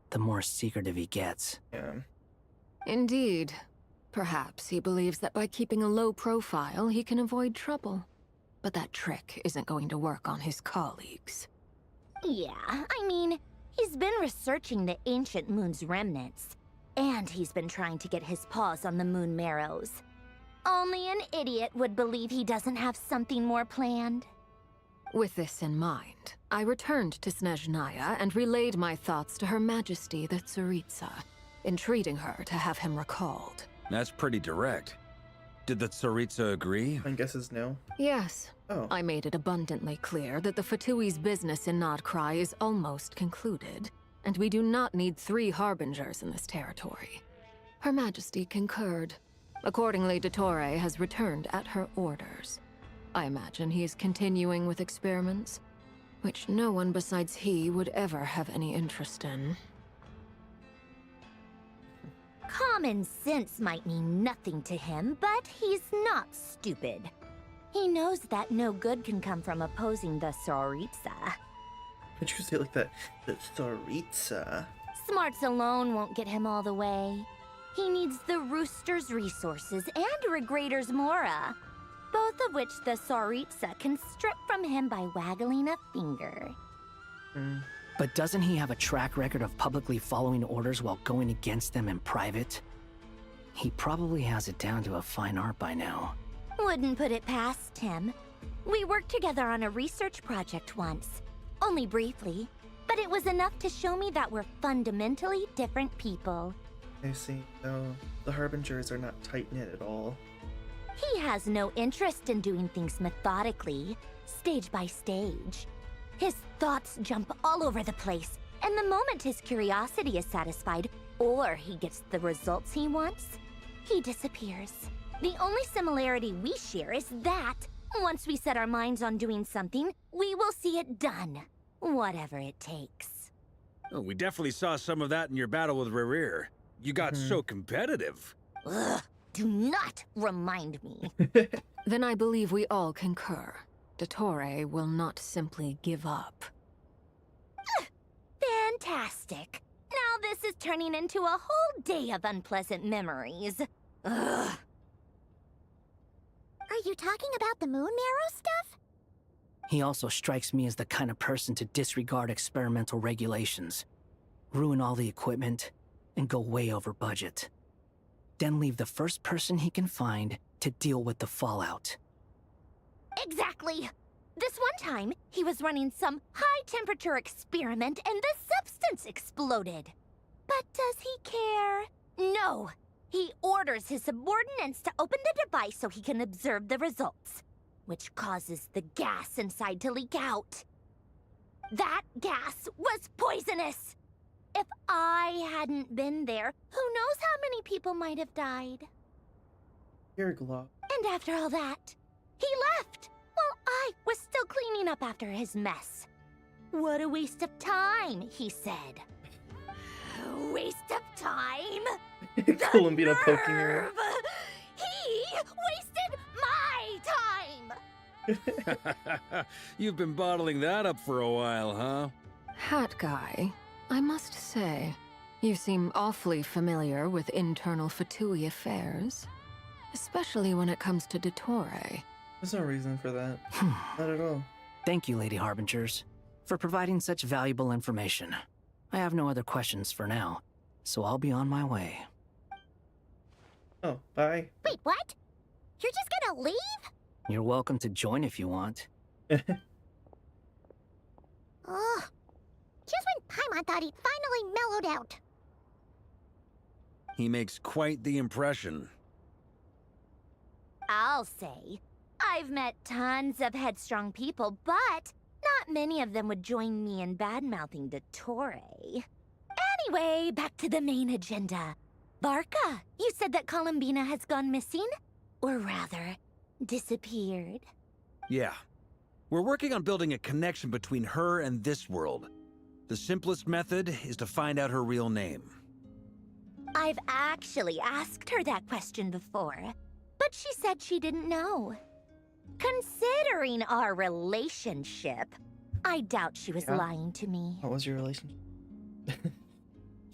the more secretive he gets. Yeah. Indeed. Perhaps he believes that by keeping a low profile, he can avoid trouble. But that trick isn't going to work on his colleagues. Yeah, I mean, he's been researching the ancient moon's remnants. And he's been trying to get his paws on the moon marrows. Only an idiot would believe he doesn't have something more planned. With this in mind, I returned to Snezhnaya and relayed my thoughts to Her Majesty the Tsaritsa, entreating her to have him recalled. That's pretty direct. Did the Tsaritsa agree? My guess is no. Yes. Oh. I made it abundantly clear that the Fatui's business in Nodcry is almost concluded, and we do not need 3 harbingers in this territory. Her Majesty concurred. Accordingly, Dottore has returned at her orders. I imagine he is continuing with experiments, which no one besides he would ever have any interest in. Common sense might mean nothing to him, but he's not stupid. He knows that no good can come from opposing the Tsaritsa. Why'd you say it like that? The Tsaritsa. Smarts alone won't get him all the way. He needs the Rooster's resources and Regrator's Mora, both of which the Tsaritsa can strip from him by waggling a finger. But doesn't he have a track record of publicly following orders while going against them in private? He probably has it down to a fine art by now. Wouldn't put it past him. We worked together on a research project once. Only briefly, but it was enough to show me that we're fundamentally different people. I see. No, the Harbingers are not tight-knit at all. He has no interest in doing things methodically, stage by stage. His thoughts jump all over the place, and the moment his curiosity is satisfied, or he gets the results he wants, he disappears. The only similarity we share is that, once we set our minds on doing something, we will see it done, whatever it takes. Oh, we definitely saw some of that in your battle with Rerir. You got so competitive. Ugh, do not remind me. Then I believe we all concur. Dottore will not simply give up. Fantastic. Now this is turning into a whole day of unpleasant memories. Ugh. Are you talking about the moon marrow stuff? He also strikes me as the kind of person to disregard experimental regulations, ruin all the equipment, and go way over budget. Then leave the first person he can find to deal with the fallout. Exactly. This one time, he was running some high-temperature experiment and the substance exploded. But does he care? No. He orders his subordinates to open the device so he can observe the results, which causes the gas inside to leak out. That gas was poisonous! If I hadn't been there, who knows how many people might have died? Here, Glock. And after all that, he left! While I was still cleaning up after his mess. What a waste of time, he said. Waste of time? Columbina poking her. He wasted my time! You've been bottling that up for a while, huh? Hat guy, I must say, you seem awfully familiar with internal Fatui affairs. Especially when it comes to Dottore. There's no reason for that. Not at all. Thank you, Lady Harbingers, for providing such valuable information. I have no other questions for now, so I'll be on my way. Oh, bye. Wait, what? You're just gonna leave? You're welcome to join if you want. Ugh. Just when Paimon thought he'd finally mellowed out. He makes quite the impression. I'll say. I've met tons of headstrong people, but not many of them would join me in bad-mouthing Dottore. Anyway, back to the main agenda. Barca, you said that Columbina has gone missing? Or rather, disappeared. Yeah. We're working on building a connection between her and this world. The simplest method is to find out her real name. I've actually asked her that question before, but she said she didn't know. Considering our relationship, I doubt she was lying to me. What was your relationship?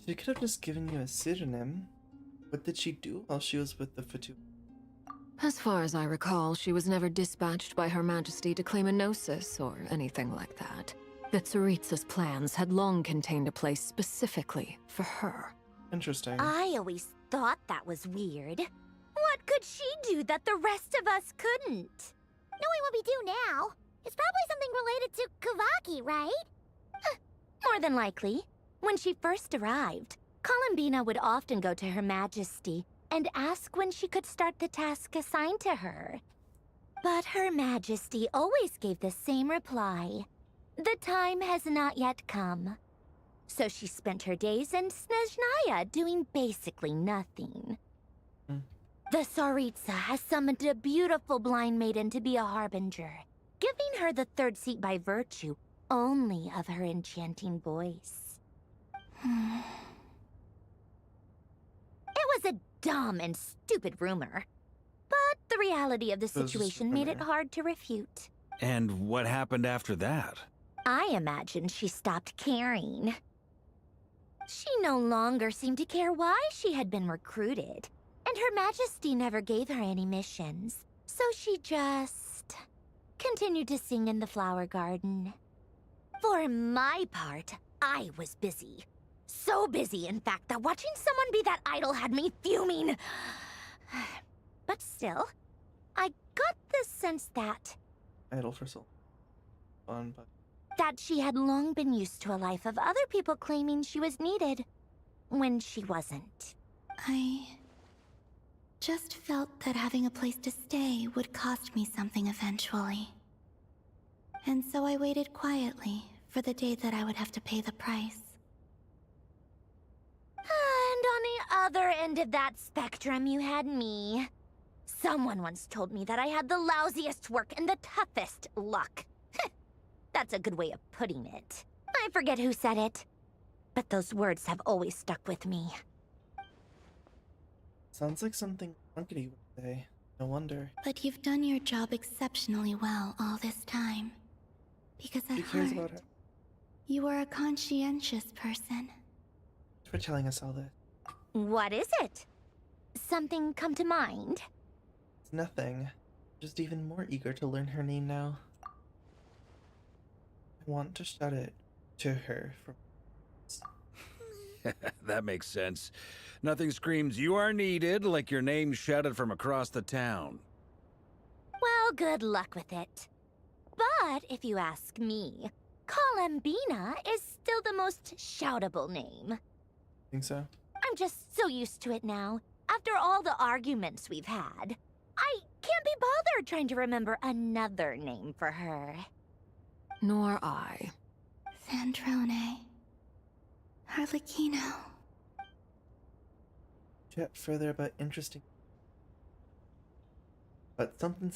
She could have just given you a pseudonym. What did she do while she was with the Fatui? As far as I recall, she was never dispatched by Her Majesty to claim a gnosis or anything like that. The Tsaritsa's plans had long contained a place specifically for her. Interesting. I always thought that was weird. What could she do that the rest of us couldn't? Knowing what we do now, it's probably something related to Kavaki, right? More than likely. When she first arrived, Columbina would often go to Her Majesty and ask when she could start the task assigned to her. But Her Majesty always gave the same reply. The time has not yet come. So she spent her days in Snezhnaya doing basically nothing. The Tsaritsa has summoned a beautiful blind maiden to be a harbinger, giving her the third seat by virtue only of her enchanting voice. It was a dumb and stupid rumor, but the reality of the situation made it hard to refute. And what happened after that? I imagine she stopped caring. She no longer seemed to care why she had been recruited, and Her Majesty never gave her any missions, so she just continued to sing in the flower garden. For my part, I was busy. So busy, in fact, that watching someone be that idol had me fuming. But still, I got the sense that... Idle for so fun, but... that she had long been used to a life of other people claiming she was needed, when she wasn't. I just felt that having a place to stay would cost me something eventually. And so I waited quietly for the day that I would have to pay the price. And on the other end of that spectrum, you had me. Someone once told me that I had the lousiest work and the toughest luck. That's a good way of putting it. I forget who said it, but those words have always stuck with me. Sounds like something Plunkety would say. No wonder. But you've done your job exceptionally well all this time. Because at Who cares heart, about her? you are a conscientious person. Thanks for telling us all this. What is it? Something come to mind? It's nothing. Just even more eager to learn her name now. I want to shout it to her from... That makes sense. Nothing screams you are needed like your name shouted from across the town. Well, good luck with it. But if you ask me, Columbina is still the most shoutable name. Think so? I'm just so used to it now. After all the arguments we've had, I can't be bothered trying to remember another name for her. Nor I. Sandrone. Harlequino. Chat further about interesting... But something.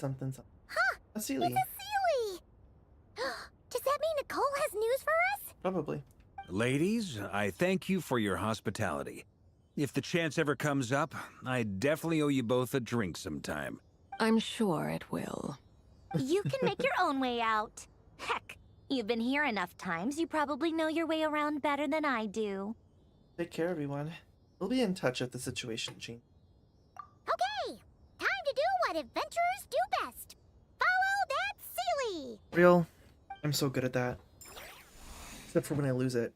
Huh! Asili. It's Asili! Does that mean Nicole has news for us? Probably. Ladies, I thank you for your hospitality. If the chance ever comes up, I definitely owe you both a drink sometime. I'm sure it will. You can make your own way out. Heck, you've been here enough times, you probably know your way around better than I do. Take care, everyone. We'll be in touch if the situation changes. Okay! Time to do what adventurers do best. Follow that Sealy! Real. I'm so good at that. Except for when I lose it.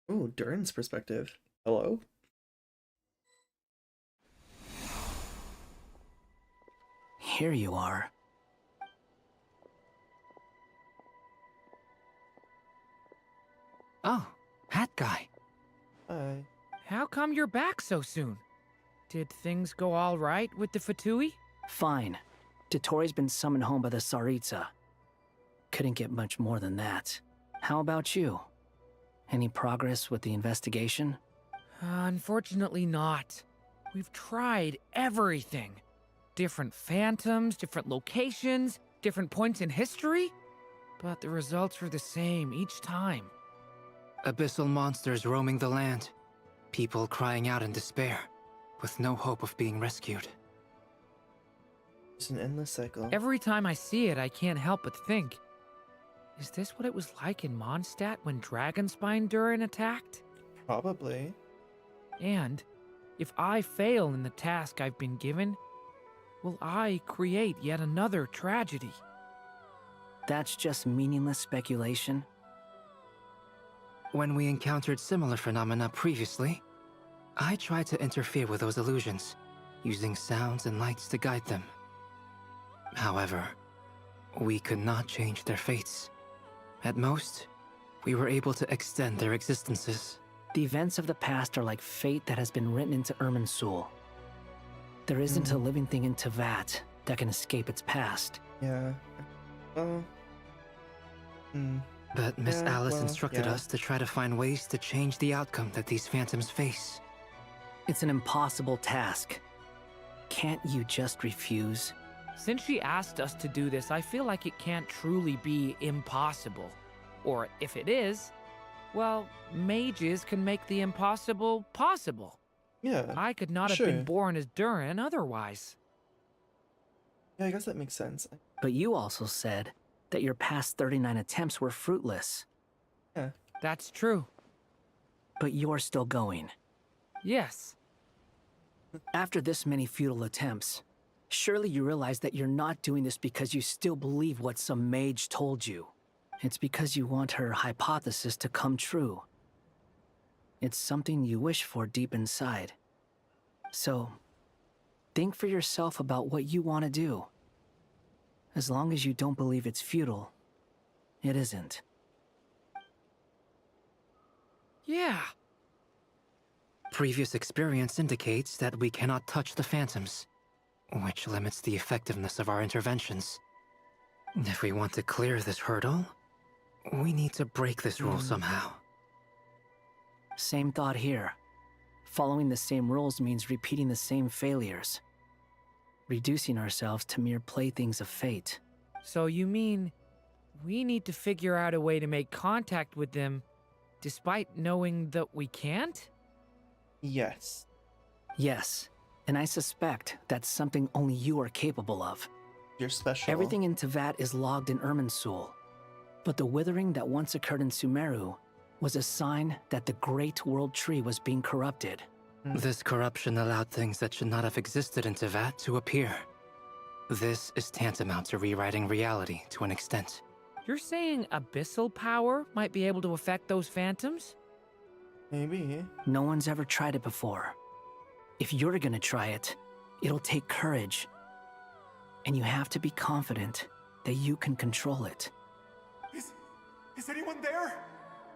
Ooh, Durin's perspective. Hello? Here you are. Oh, hat guy. Hi. How come you're back so soon? Did things go all right with the Fatui? Fine. Dotori's been summoned home by the Tsaritsa. Couldn't get much more than that. How about you? Any progress with the investigation? Unfortunately not. We've tried everything. Different phantoms, different locations, different points in history. But the results were the same each time. Abyssal monsters roaming the land. People crying out in despair, with no hope of being rescued. It's an endless cycle. Every time I see it, I can't help but think, is this what it was like in Mondstadt when Dragonspine Durin attacked? Probably. And if I fail in the task I've been given, will I create yet another tragedy? That's just meaningless speculation. When we encountered similar phenomena previously, I tried to interfere with those illusions, using sounds and lights to guide them. However, we could not change their fates. At most, we were able to extend their existences. The events of the past are like fate that has been written into Irminsul. There isn't a living thing in Teyvat that can escape its past. Yeah. Well. But Miss Alice instructed yeah. us to try to find ways to change the outcome that these phantoms face. It's an impossible task. Can't you just refuse? Since she asked us to do this, I feel like it can't truly be impossible. Or if it is, well, mages can make the impossible possible. Yeah. I could not have been born as Durin otherwise. Yeah, I guess that makes sense. But you also said that your past 39 attempts were fruitless. Yeah. That's true. But you're still going. Yes. After this many futile attempts, surely you realize that you're not doing this because you still believe what some mage told you. It's because you want her hypothesis to come true. It's something you wish for deep inside. So, think for yourself about what you want to do. As long as you don't believe it's futile, it isn't. Yeah. Previous experience indicates that we cannot touch the phantoms, which limits the effectiveness of our interventions. If we want to clear this hurdle, we need to break this rule somehow. Same thought here. Following the same rules means repeating the same failures. Reducing ourselves to mere playthings of fate. So you mean we need to figure out a way to make contact with them despite knowing that we can't? Yes. Yes, and I suspect that's something only you are capable of. You're special. Everything in Teyvat is logged in Irminsul, but the withering that once occurred in Sumeru was a sign that the Great World Tree was being corrupted. This corruption allowed things that should not have existed in Teyvat to appear. This is tantamount to rewriting reality to an extent. You're saying abyssal power might be able to affect those phantoms? Maybe. No one's ever tried it before. If you're gonna try it, it'll take courage. And you have to be confident that you can control it. Is anyone there?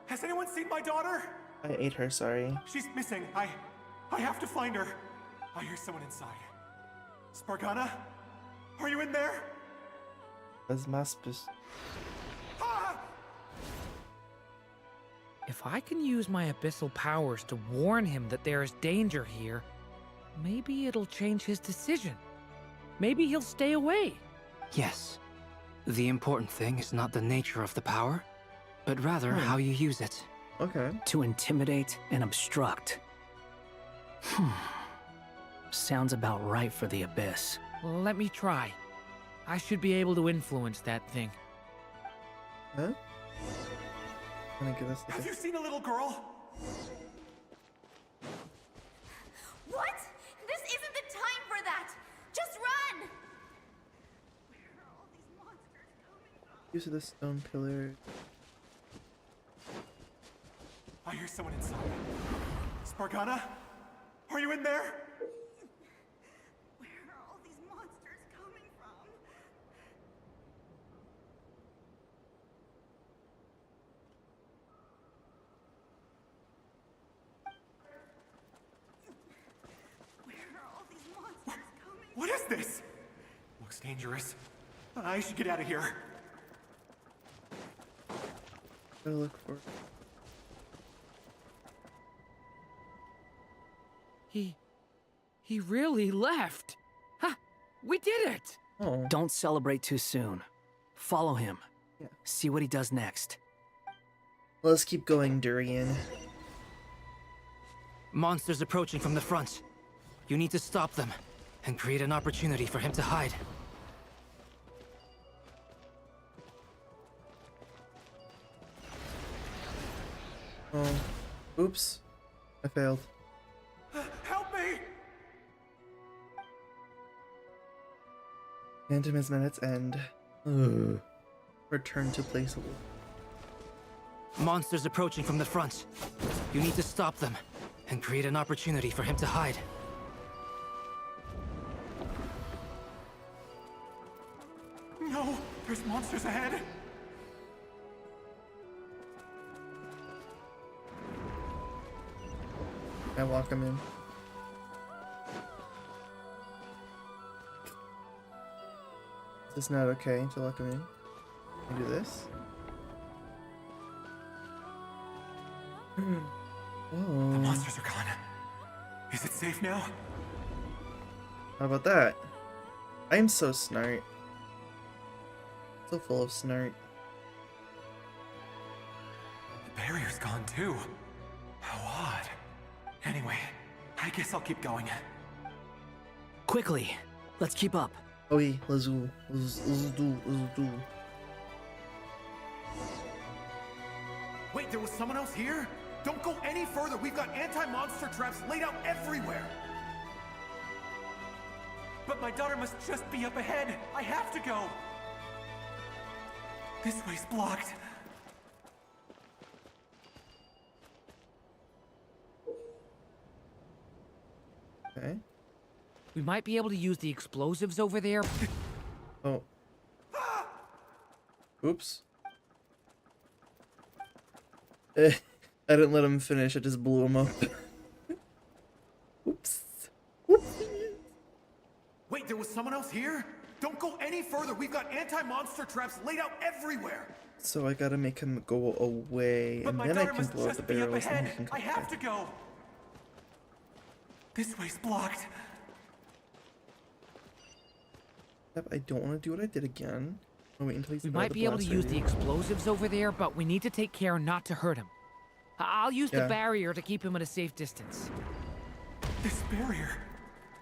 Has anyone seen my daughter? I ate her, sorry. She's missing. I have to find her. I hear someone inside. Spargana? Are you in there? As Maspus. If I can use my abyssal powers to warn him that there is danger here, maybe it'll change his decision. Maybe he'll stay away. Yes. The important thing is not the nature of the power, but rather how you use it. Okay. To intimidate and obstruct. Sounds about right for the Abyss. Well, let me try. I should be able to influence that thing. Huh? Have you seen a little girl? What? This isn't the time for that! Just run! Use of the stone pillar. I hear someone inside. Spargana? Are you in there? Where are all these monsters coming from? Where are all these monsters coming from? What is this? Looks dangerous. I should get out of here. Gotta look for. He really left. Ha! We did it! Oh. Don't celebrate too soon. Follow him. Yeah. See what he does next. Let's keep going, Durian. Monsters approaching from the front. You need to stop them and create an opportunity for him to hide. Oh, oops. I failed. Help me! Phantom is minutes end. Ugh. Return to placeable. Monsters approaching from the front. You need to stop them and create an opportunity for him to hide. No! There's monsters ahead! I walk him in. Is this not okay to lock him in? Can I do this? The monsters are gone. Is it safe now? How about that? I am so snart. So full of snart. The barrier's gone too. How odd. Anyway, I guess I'll keep going. Quickly, let's keep up. Oh yeah, let's do. Wait, there was someone else here? Don't go any further. We've got anti-monster traps laid out everywhere. But my daughter must just be up ahead. I have to go. This way's blocked. Okay. We might be able to use the explosives over there. Oh. Oops. I didn't let him finish, I just blew him up. Oops. Wait, there was someone else here? Don't go any further. We've got anti-monster traps laid out everywhere. So I gotta make him go away, But and my then I daughter can must blow up the just be up barrels and ahead. he can I come have back. to go. This way's blocked. Yep, I don't want to do what I did again. I'll wait until he's We out of might the be able to blast use the radius. explosives over there, but we need to take care not to hurt him. I'll use Yeah. the barrier to keep him at a safe distance. This barrier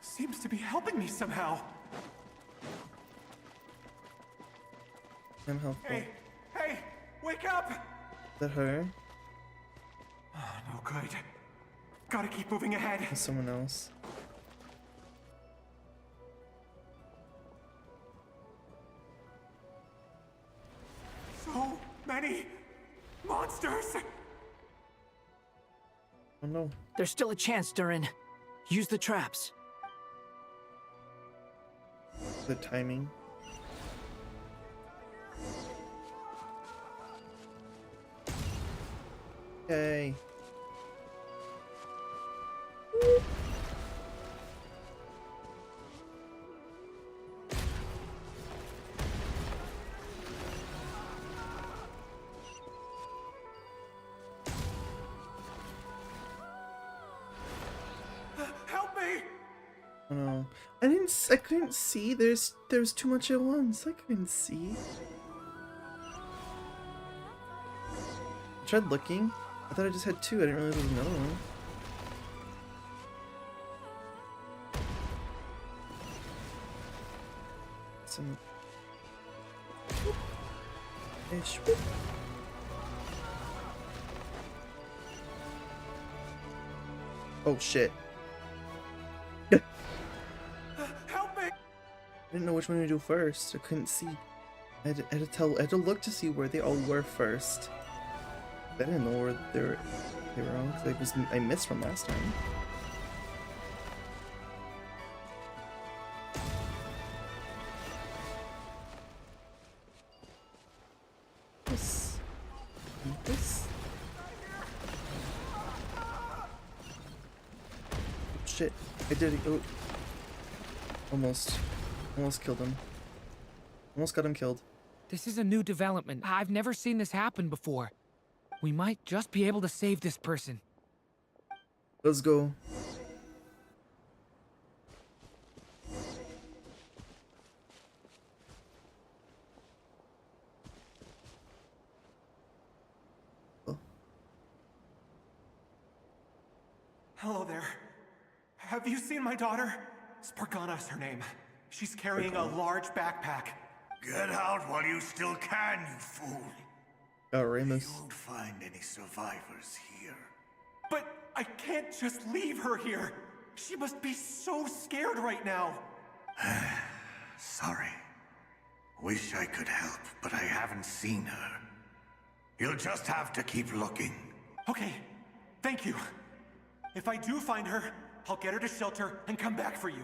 seems to be helping me somehow. I'm helpful. Hey, wake up! Is that her? Oh, no good. Gotta keep moving ahead. Or someone else? So many monsters! Oh no. There's still a chance, Durin. Use the traps. The timing. Yay. Help me! Oh no. I couldn't see. There's too much at once. I couldn't see. I tried looking. I thought I just had two. I didn't realize there was another one. Some ish. Oh shit. Help me! I didn't know which one to do first. I couldn't see. I had to look to see where they all were first. I didn't know where they were all. I missed from last time. This. This. Shit. I did it. Oh. Almost killed him. Almost got him killed. This is a new development. I've never seen this happen before. We might just be able to save this person. Let's go. Hello there. Have you seen my daughter? Spargana's her name. She's carrying a large backpack. Get out while you still can, you fool. Oh, Remus. You won't find any survivors here. But I can't just leave her here. She must be so scared right now. Sorry. Wish I could help, but I haven't seen her. You'll just have to keep looking. Okay, thank you. If I do find her, I'll get her to shelter and come back for you.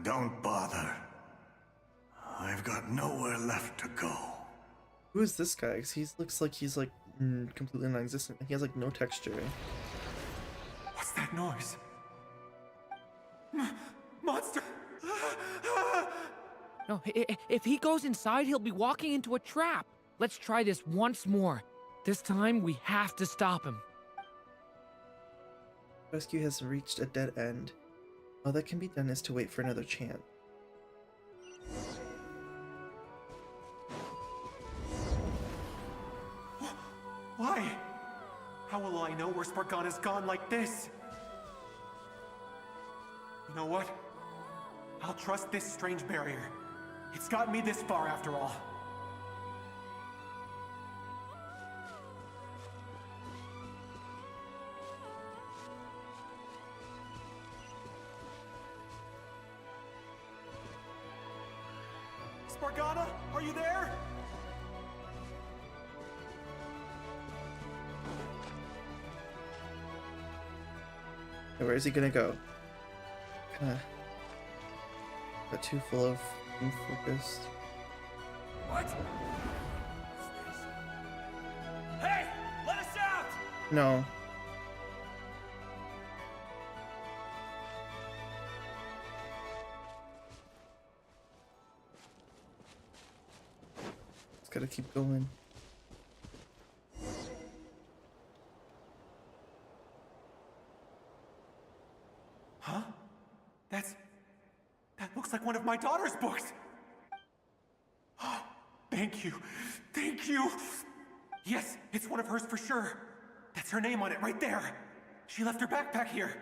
Don't bother. I've got nowhere left to go. Who is this guy? 'Cause he looks like he's like completely non-existent. He has like no texture. What's that noise? Monster! No, if he goes inside, he'll be walking into a trap. Let's try this once more. This time, we have to stop him. Rescue has reached a dead end. All that can be done is to wait for another chance. Why? How will I know where Spargana's gone like this? You know what? I'll trust this strange barrier. It's got me this far after all. Spargana, are you there? Where is he gonna go? Kinda got too full of focused. What? Hey! Let us out! No. Just gotta keep going. Huh? That looks like one of my daughter's books! Thank you. Thank you! Yes, it's one of hers for sure. That's her name on it right there. She left her backpack here.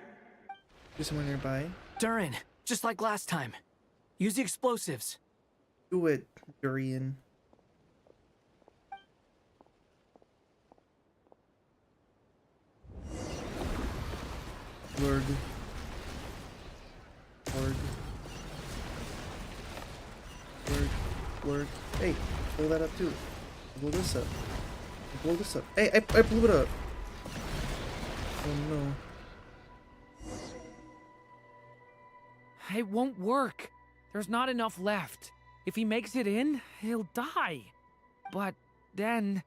Is someone nearby? Durin, just like last time. Use the explosives. Do it, Durian. Lord. Lord. Hey, blow that up too. Blow this up. Blow this up. Hey, I blew it up. Oh no. It won't work. There's not enough left. If he makes it in, he'll die. But then,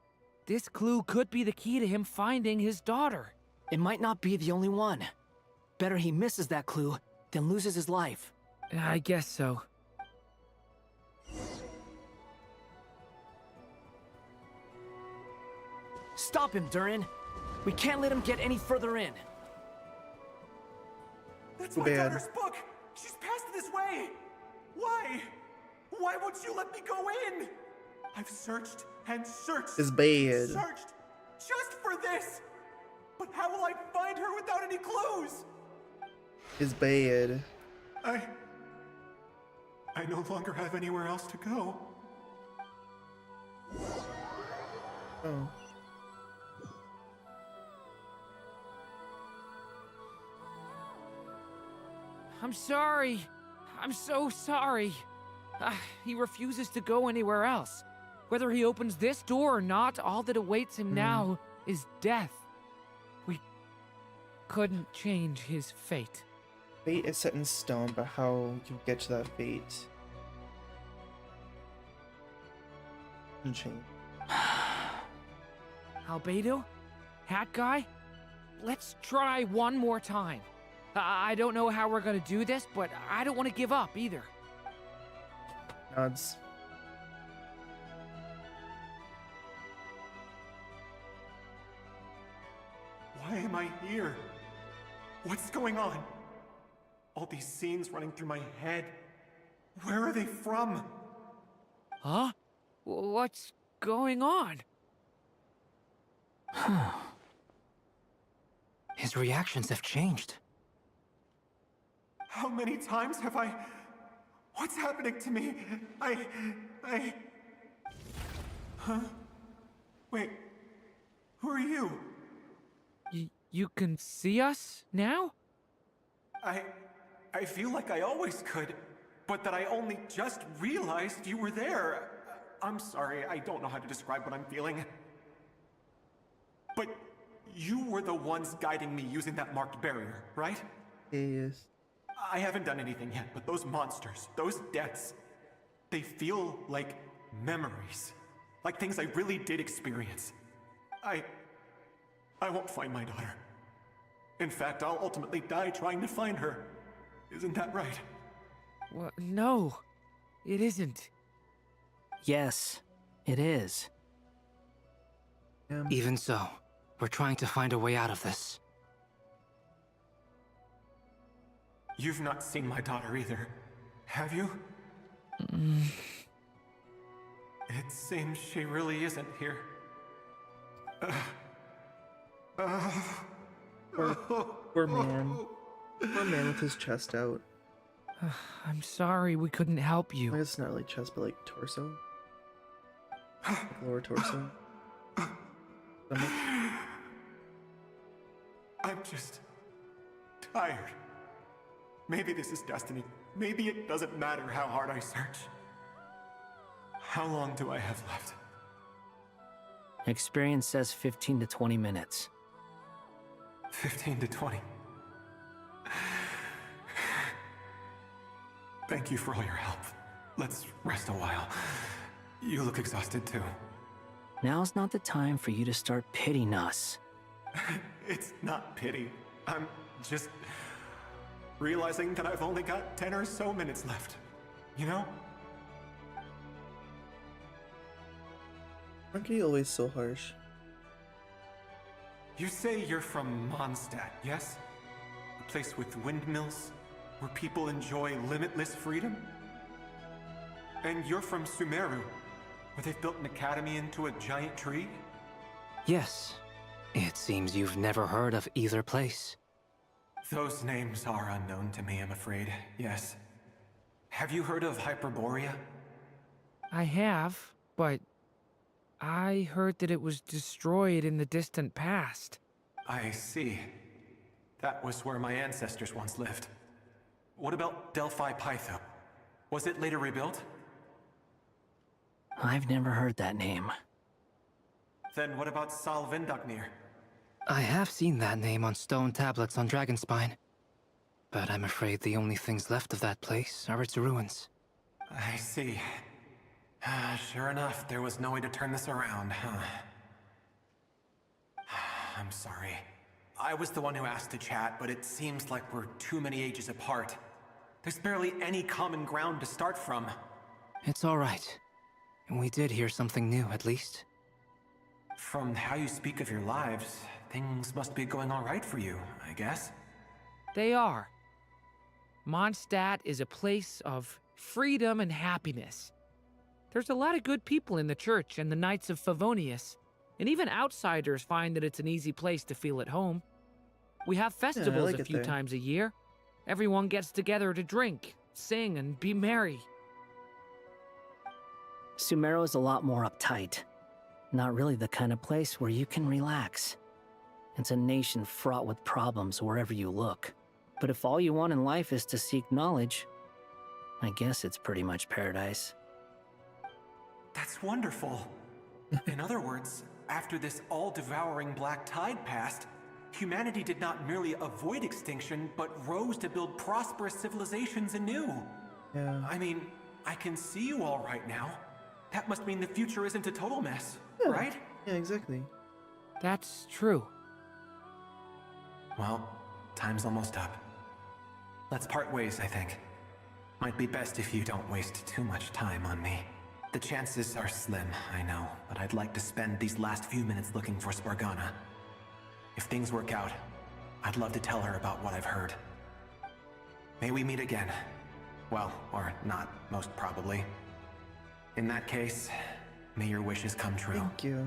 this clue could be the key to him finding his daughter. It might not be the only one. Better he misses that clue than loses his life. I guess so. Stop him, Durin. We can't let him get any further in. That's Too my bad. daughter's book! She's passed this way! Why? Why won't you let me go in? I've searched and searched. It's bad. Searched just for this! But how will I find her without any clues? It's bad. I no longer have anywhere else to go. Oh. I'm sorry. I'm so sorry. He refuses to go anywhere else. Whether he opens this door or not, all that awaits him now is death. We couldn't change his fate. Fate is set in stone, but how you get to that fate can change. Albedo? Hat guy? Let's try one more time. I don't know how we're gonna do this, but I don't want to give up either. Nods. Why am I here? What's going on? All these scenes running through my head. Where are they from? Huh? What's going on? His reactions have changed. How many times have I... What's happening to me? Huh? Wait. Who are you? You can see us now? I feel like I always could, but that I only just realized you were there. I'm sorry, I don't know how to describe what I'm feeling. But you were the ones guiding me using that marked barrier, right? Yes. I haven't done anything yet, but those monsters, those deaths, they feel like memories. Like things I really did experience. I won't find my daughter. In fact, I'll ultimately die trying to find her. Isn't that right? Well, no, it isn't. Yes, it is. Even so, we're trying to find a way out of this. You've not seen my daughter either, have you? It seems she really isn't here. Poor man. Poor man with his chest out. I'm sorry we couldn't help you. I guess not really chest, but like torso. Like lower torso. Stomach. I'm just tired. Maybe this is destiny. Maybe it doesn't matter how hard I search. How long do I have left? Experience says 15 to 20 minutes. 15 to 20. Thank you for all your help. Let's rest a while. You look exhausted too. Now's not the time for you to start pitying us. It's not pity. I'm just realizing that I've only got 10 or so minutes left. You know? Aren't you always so harsh? You say you're from Mondstadt, yes? A place with windmills, where people enjoy limitless freedom? And you're from Sumeru, where they've built an academy into a giant tree? Yes. It seems you've never heard of either place. Those names are unknown to me, I'm afraid, yes. Have you heard of Hyperborea? I have, but I heard that it was destroyed in the distant past. I see. That was where my ancestors once lived. What about Delphi Pytho? Was it later rebuilt? I've never heard that name. Then what about Sal Vindaknir? I have seen that name on stone tablets on Dragonspine. But I'm afraid the only things left of that place are its ruins. I see. Sure enough, there was no way to turn this around, huh? I'm sorry. I was the one who asked to chat, but it seems like we're too many ages apart. There's barely any common ground to start from. It's all right. We did hear something new, at least. From how you speak of your lives, things must be going all right for you, I guess. They are. Mondstadt is a place of freedom and happiness. There's a lot of good people in the church and the Knights of Favonius, and even outsiders find that it's an easy place to feel at home. We have festivals a few times a year. Everyone gets together to drink, sing, and be merry. Sumeru is a lot more uptight. Not really the kind of place where you can relax. It's a nation fraught with problems wherever you look. But if all you want in life is to seek knowledge, I guess it's pretty much paradise. That's wonderful. In other words, after this all-devouring black tide passed, humanity did not merely avoid extinction, but rose to build prosperous civilizations anew. Yeah. I mean, I can see you all right now. That must mean the future isn't a total mess, right? Yeah, exactly. That's true. Well, time's almost up. Let's part ways, I think. Might be best if you don't waste too much time on me. The chances are slim, I know, but I'd like to spend these last few minutes looking for Spargana. If things work out, I'd love to tell her about what I've heard. May we meet again. Well, or not, most probably. In that case, may your wishes come true. Thank you.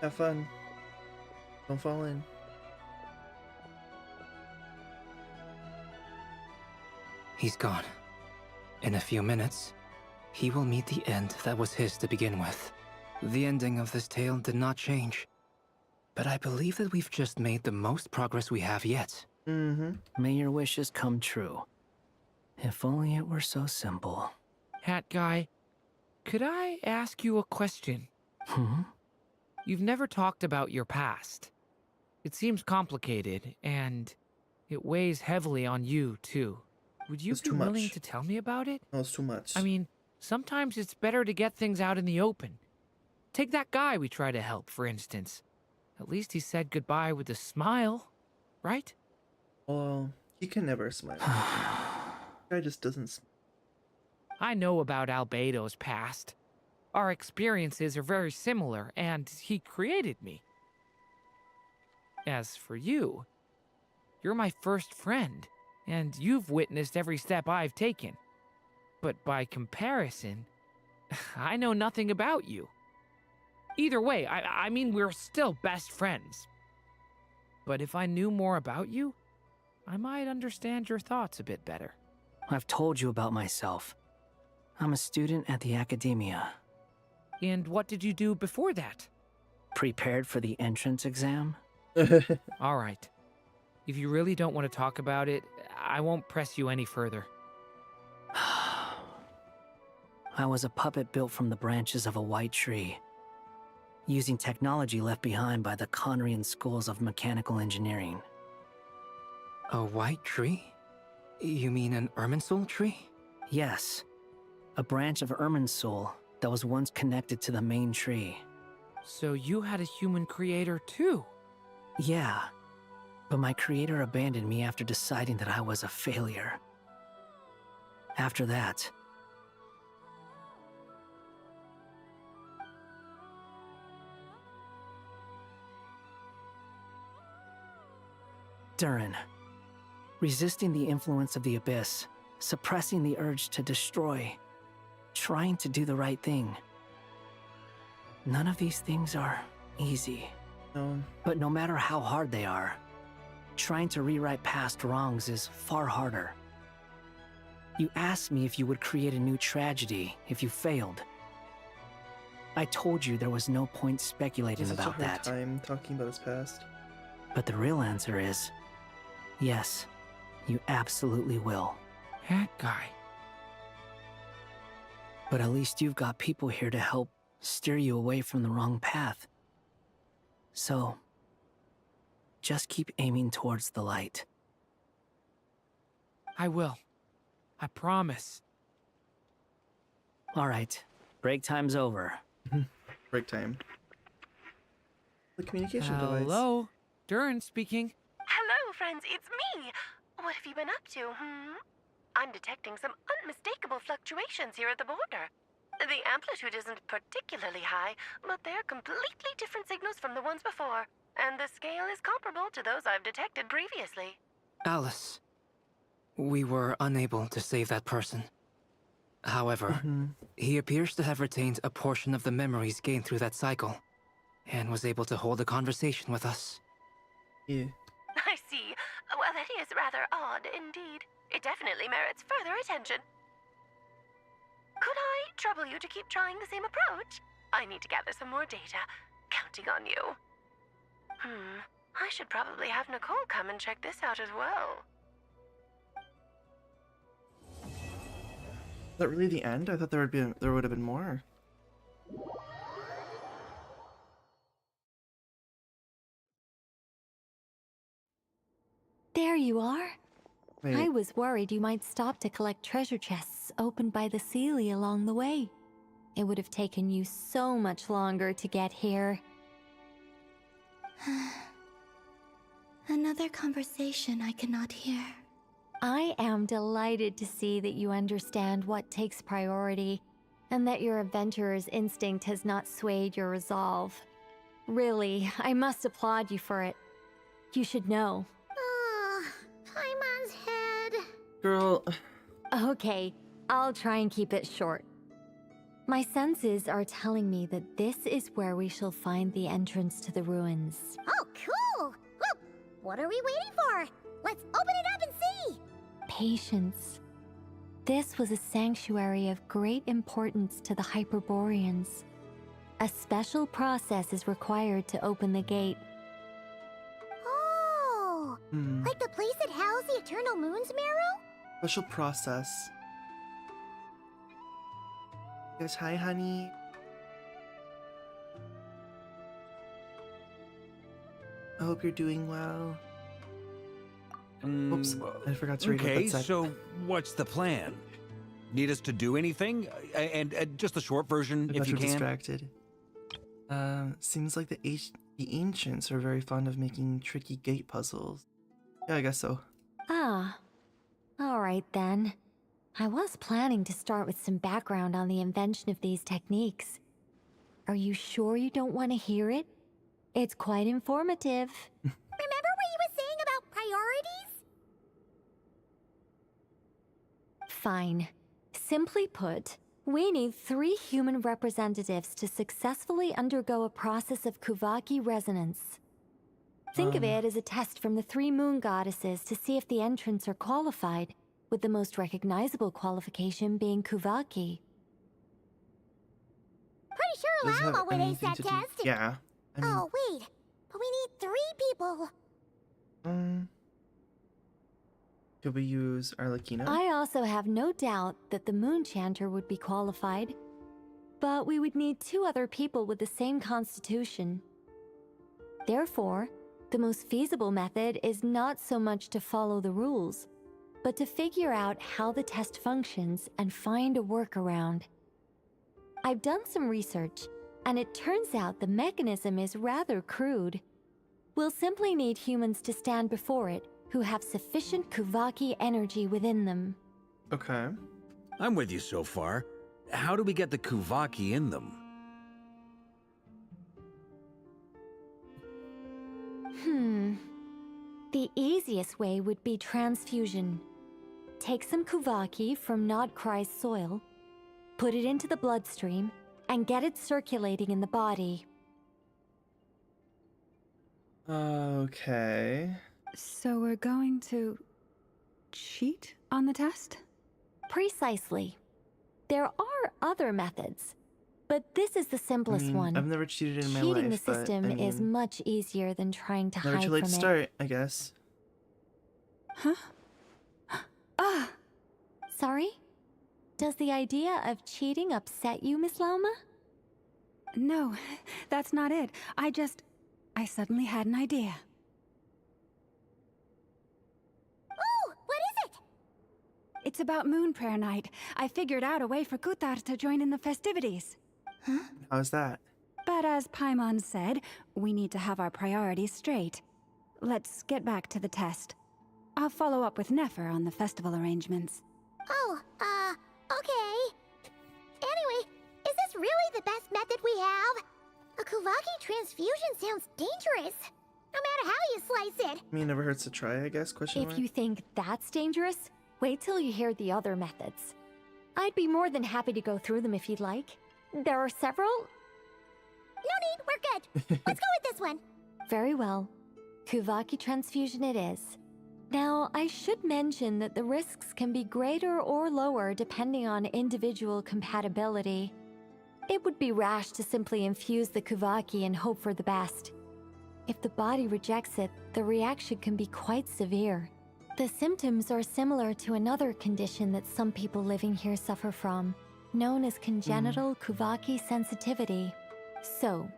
Have fun. Don't fall in. He's gone. In a few minutes, he will meet the end that was his to begin with. The ending of this tale did not change, but I believe that we've just made the most progress we have yet. May your wishes come true. If only it were so simple. Hat guy, could I ask you a question? You've never talked about your past. It seems complicated, and it weighs heavily on you, too. Would you be willing to tell me about it? No, it's too much. I mean, sometimes it's better to get things out in the open. Take that guy we try to help, for instance. At least he said goodbye with a smile, right? Well, he can never smile. Guy just doesn't smile. I know about Albedo's past. Our experiences are very similar, and he created me. As for you, you're my first friend, and you've witnessed every step I've taken. But by comparison, I know nothing about you. Either way, I mean, we're still best friends. But if I knew more about you, I might understand your thoughts a bit better. I've told you about myself. I'm a student at the academia. And what did you do before that? Prepared for the entrance exam? All right. If you really don't want to talk about it, I won't press you any further. I was a puppet built from the branches of a white tree, using technology left behind by the Conrian schools of mechanical engineering. A white tree? You mean an Irminsul tree? Yes. A branch of Irminsul that was once connected to the main tree. So you had a human creator too? Yeah. But my creator abandoned me after deciding that I was a failure. After that, Durin. Resisting the influence of the Abyss, suppressing the urge to destroy, trying to do the right thing. None of these things are easy. No. But no matter how hard they are, trying to rewrite past wrongs is far harder. You asked me if you would create a new tragedy if you failed. I told you there was no point speculating It's such a about hard that. time talking about his past. But the real answer is, yes, you absolutely will. That guy. But at least you've got people here to help steer you away from the wrong path. So, just keep aiming towards the light. I will. I promise. All right, break time's over. Break time. The communication device. Hello, Durin speaking. Hello, friends, it's me. What have you been up to, I'm detecting some unmistakable fluctuations here at the border. The amplitude isn't particularly high, but they're completely different signals from the ones before, and the scale is comparable to those I've detected previously. Alice, we were unable to save that person. However, he appears to have retained a portion of the memories gained through that cycle, and was able to hold a conversation with us. Yeah. I see. Well, that is rather odd indeed. It definitely merits further attention. Could I trouble you to keep trying the same approach? I need to gather some more data. Counting on you. I should probably have Nicole come and check this out as well. Is that really the end? I thought there would have been more. There you are. Wait. I was worried you might stop to collect treasure chests opened by the Seelie along the way. It would have taken you so much longer to get here. Another conversation I cannot hear. I am delighted to see that you understand what takes priority, and that your adventurer's instinct has not swayed your resolve. Really, I must applaud you for it. You should know. Paimon's head. Girl. Okay, I'll try and keep it short. My senses are telling me that this is where we shall find the entrance to the ruins. Oh, cool! Well, what are we waiting for? Let's open it up and see! Patience. This was a sanctuary of great importance to the Hyperboreans. A special process is required to open the gate. Oh! Like the place that housed the Eternal Moon's marrow? Special process. Yes, hi, honey. I hope you're doing well. Oops, I forgot to read what Okay, that said. so what's the plan? Need us to do anything? And just the short version, I if got you too can. distracted. Seems like the ancients are very fond of making tricky gate puzzles. Yeah, I guess so. Ah. Alright then. I was planning to start with some background on the invention of these techniques. Are you sure you don't want to hear it? It's quite informative. Remember what you were saying about priorities? Fine. Simply put, we need 3 human representatives to successfully undergo a process of Kuvaki resonance. Think of it as a test from the 3 moon goddesses to see if the entrants are qualified, with the most recognizable qualification being Kuvaki. Pretty sure Does it have Llama would ace anything that to do- test. Yeah. I mean, Oh, wait. But we need 3 people. could we use Arlecchino? I also have no doubt that the Moon Chanter would be qualified, but we would need 2 other people with the same constitution. Therefore, the most feasible method is not so much to follow the rules, but to figure out how the test functions and find a workaround. I've done some research, and it turns out the mechanism is rather crude. We'll simply need humans to stand before it who have sufficient Kuvaki energy within them. Okay. I'm with you so far. How do we get the Kuvaki in them? The easiest way would be transfusion. Take some Kuvaki from Nodcry's soil, put it into the bloodstream, and get it circulating in the body. Okay. So we're going to cheat on the test? Precisely. There are other methods, but this is the simplest one. I've never cheated in my life. Cheating the but, system I mean, is much easier than trying to never hide too late from to it. start, I guess. Sorry? Does the idea of cheating upset you, Miss Lauma? No, that's not it. I suddenly had an idea. Oh, what is it? It's about Moon Prayer Night. I figured out a way for Kutar to join in the festivities. How's that? But as Paimon said, we need to have our priorities straight. Let's get back to the test. I'll follow up with Nefer on the festival arrangements. Oh, okay. Anyway, is this really the best method we have? A Kuvaki transfusion sounds dangerous. No matter how you slice it. I mean, never hurts to try, I guess, question If mark? you think that's dangerous, wait till you hear the other methods. I'd be more than happy to go through them if you'd like. There are several. No need, we're good. Let's go with this one. Very well. Kuvaki transfusion it is. Now, I should mention that the risks can be greater or lower depending on individual compatibility. It would be rash to simply infuse the Kuvaki and hope for the best. If the body rejects it, the reaction can be quite severe. The symptoms are similar to another condition that some people living here suffer from, known as congenital Kuvaki sensitivity. So,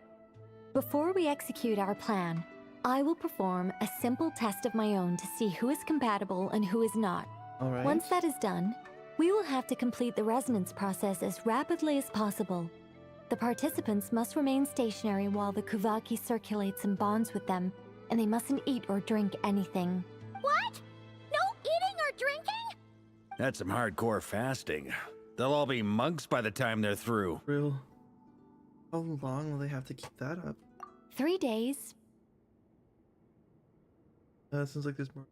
before we execute our plan, I will perform a simple test of my own to see who is compatible and who is not. All right. Once that is done, we will have to complete the resonance process as rapidly as possible. The participants must remain stationary while the Kuvaki circulates and bonds with them, and they mustn't eat or drink anything. What? No eating or drinking? That's some hardcore fasting. They'll all be monks by the time they're through. Real. How long will they have to keep that up? 3 days. Sounds like there's more.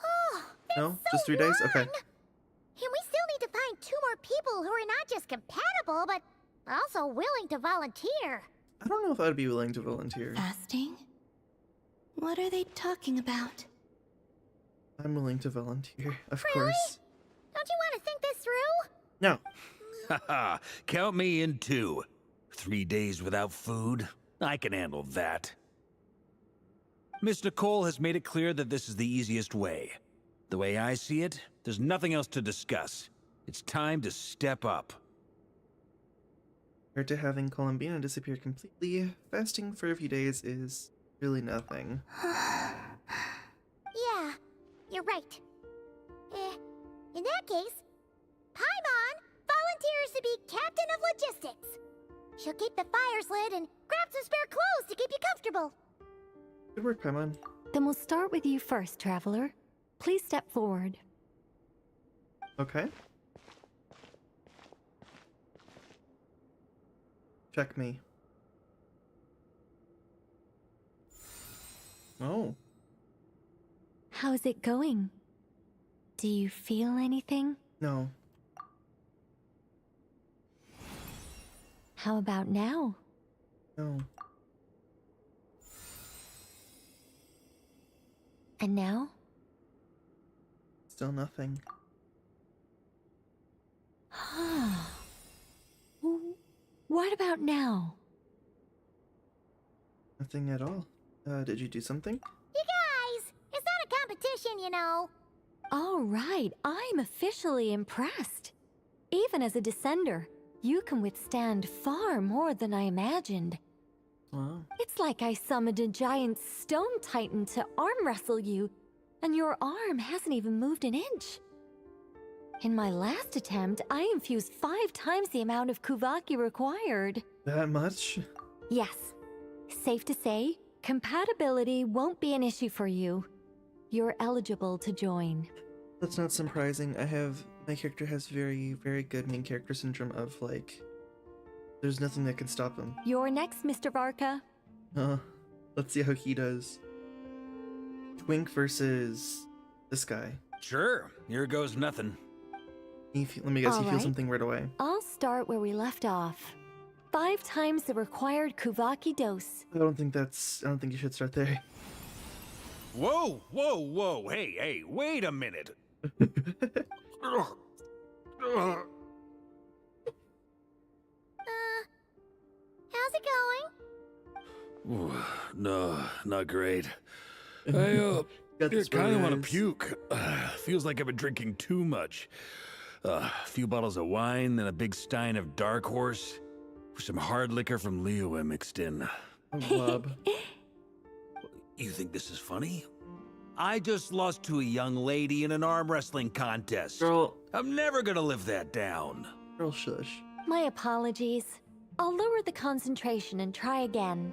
Oh, No? Just 3 days? Okay. and we still need to find 2 more people who are not just compatible, but Also willing to volunteer. I don't know if I'd be willing to volunteer. Fasting? What are they talking about? I'm willing to volunteer, of Really? course. Don't you want to think this through? No. Haha, count me in too. 3 days without food? I can handle that. Miss Nicole has made it clear that this is the easiest way. The way I see it, there's nothing else to discuss. It's time to step up. Compared to having Columbina disappear completely, fasting for a few days is really nothing. Yeah, you're right. In that case, Paimon volunteers to be captain of logistics. She'll keep the fires lit and grab some spare clothes to keep you comfortable. Good work, Paimon. Then we'll start with you first, Traveler. Please step forward. Okay. Check me. Oh. How's it going? Do you feel anything? No. How about now? No. And now? Still nothing. What about now? Nothing at all. Did you do something? You guys, it's not a competition, you know. All right, I'm officially impressed. Even as a descender, you can withstand far more than I imagined. Wow. It's like I summoned a giant stone titan to arm wrestle you, and your arm hasn't even moved an inch. In my last attempt, I infused 5 times the amount of Kuvaki required. That much? Yes. Safe to say, compatibility won't be an issue for you. You're eligible to join. That's not surprising. My character has very, very good main character syndrome of, like, there's nothing that can stop him. You're next, Mr. Varka. Let's see how he does. Twink versus this guy. Sure, here goes nothing. Let me guess, All he feels right. something right away. I'll start where we left off. 5 times the required Kuvaki dose. I don't think you should start there. Whoa, whoa, whoa, hey, wait a minute. How's it going? Ooh, no, not great. I kind of want to puke. Feels like I've been drinking too much. A few bottles of wine, then a big stein of Dark Horse, with some hard liquor from Liyue mixed in. Glub. You think this is funny? I just lost to a young lady in an arm wrestling contest. Girl. I'm never gonna live that down. Girl, shush. My apologies. I'll lower the concentration and try again.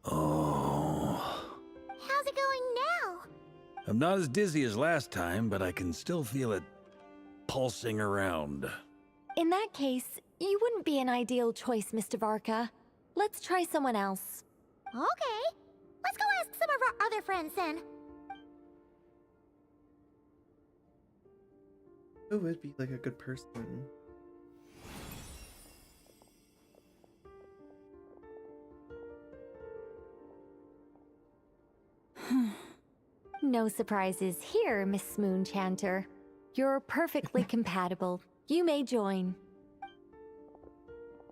Oh. How's it going now? I'm not as dizzy as last time, but I can still feel it pulsing around. In that case, you wouldn't be an ideal choice, Mr. Varka. Let's try someone else. Okay. Let's go ask some of our other friends then. Who would be like a good person? No surprises here, Miss Moonchanter. You're perfectly compatible. You may join.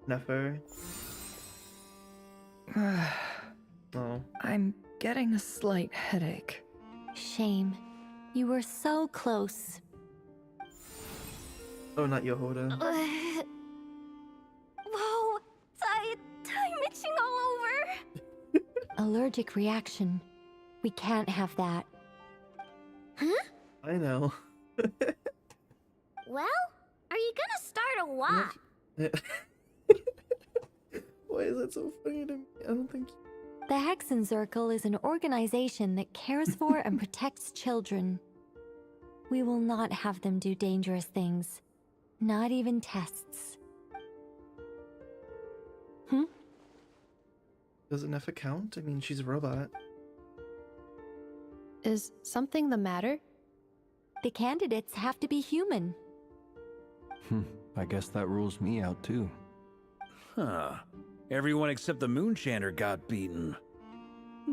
Never. Oh. I'm getting a slight headache. Shame. You were so close. Oh, not Yehoda. Whoa! I'm itching all over! Allergic reaction. We can't have that. Huh? I know. Well, are you gonna start a walk? Why is that so funny to me? I don't think... The Hexen Circle is an organization that cares for and protects children. We will not have them do dangerous things. Not even tests. Does Nefa count? I mean, she's a robot. Is something the matter? The candidates have to be human. I guess that rules me out too. Huh. Everyone except the Moonchanter got beaten.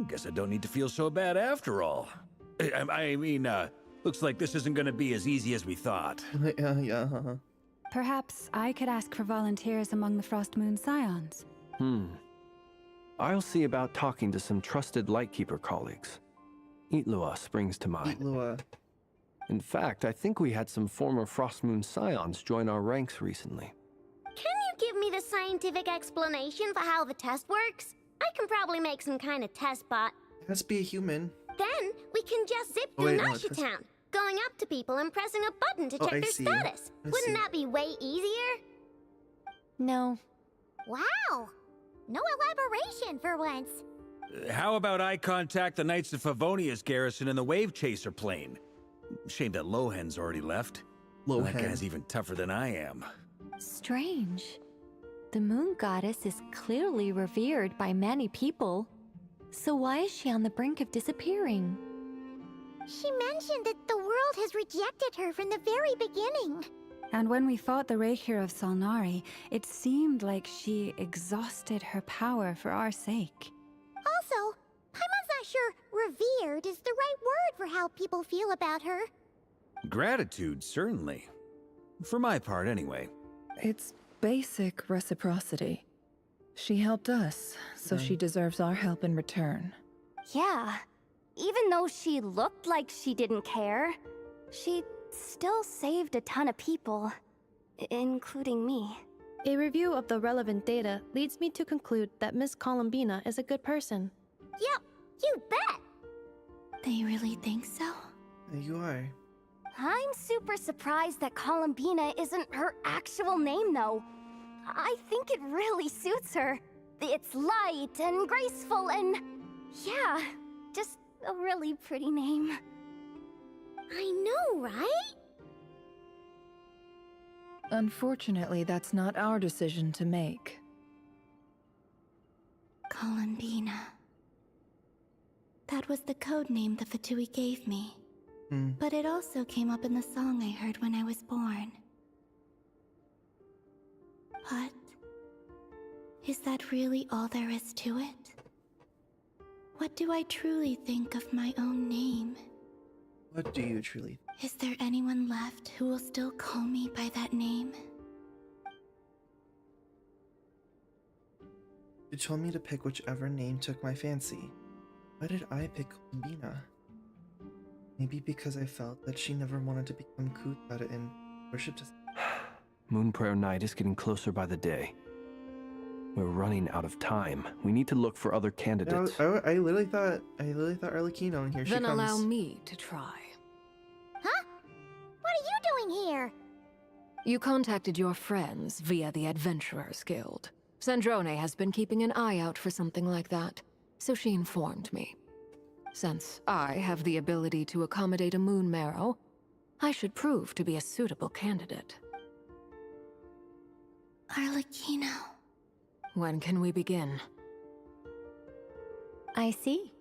Guess I don't need to feel so bad after all. I mean, looks like this isn't gonna be as easy as we thought. Yeah. Perhaps I could ask for volunteers among the Frost Moon Scions. I'll see about talking to some trusted Lightkeeper colleagues. Itlua springs to mind. Itlua. In fact, I think we had some former Frost Moon Scions join our ranks recently. Can you give me the scientific explanation for how the test works? I can probably make some kind of test bot. It has to be a human. Then we can just zip Oh, through wait, no, Nasha Town, going up to people and pressing a button to Oh, check I their see. status. I Wouldn't see. that be way easier? No. Wow! No elaboration for once. How about I contact the Knights of Favonia's garrison in the Wave Chaser plane? Shame that Lohan's already left. That Lohan. guy's even tougher than I am. Strange. The moon goddess is clearly revered by many people. So why is she on the brink of disappearing? She mentioned that the world has rejected her from the very beginning. And when we fought the Raikir of Solnari, it seemed like she exhausted her power for our sake. Also, Paimon's not sure revered is the right word for how people feel about her. Gratitude, certainly. For my part, anyway. It's basic reciprocity. She helped us, so she deserves our help in return. Yeah. Even though she looked like she didn't care, she still saved a ton of people, including me. A review of the relevant data leads me to conclude that Miss Columbina is a good person. Yep, you bet! They really think so? You are. I'm super surprised that Columbina isn't her actual name, though. I think it really suits her. It's light and graceful and... yeah, just a really pretty name. I know, right? Unfortunately, that's not our decision to make. Columbina. That was the code name the Fatui gave me. But it also came up in the song I heard when I was born. But is that really all there is to it? What do I truly think of my own name? What do you truly? Is there anyone left who will still call me by that name? You told me to pick whichever name took my fancy. Why did I pick Columbina? Maybe because I felt that she never wanted to become Kutada and worshipped us. Moon Prayer Night is getting closer by the day. We're running out of time. We need to look for other candidates. I literally thought Arlecchino, and here she Then comes. allow me to try. Huh? What are you doing here? You contacted your friends via the Adventurers Guild. Sandrone has been keeping an eye out for something like that, so she informed me. Since I have the ability to accommodate a moon marrow, I should prove to be a suitable candidate. Arlecchino. When can we begin? I see.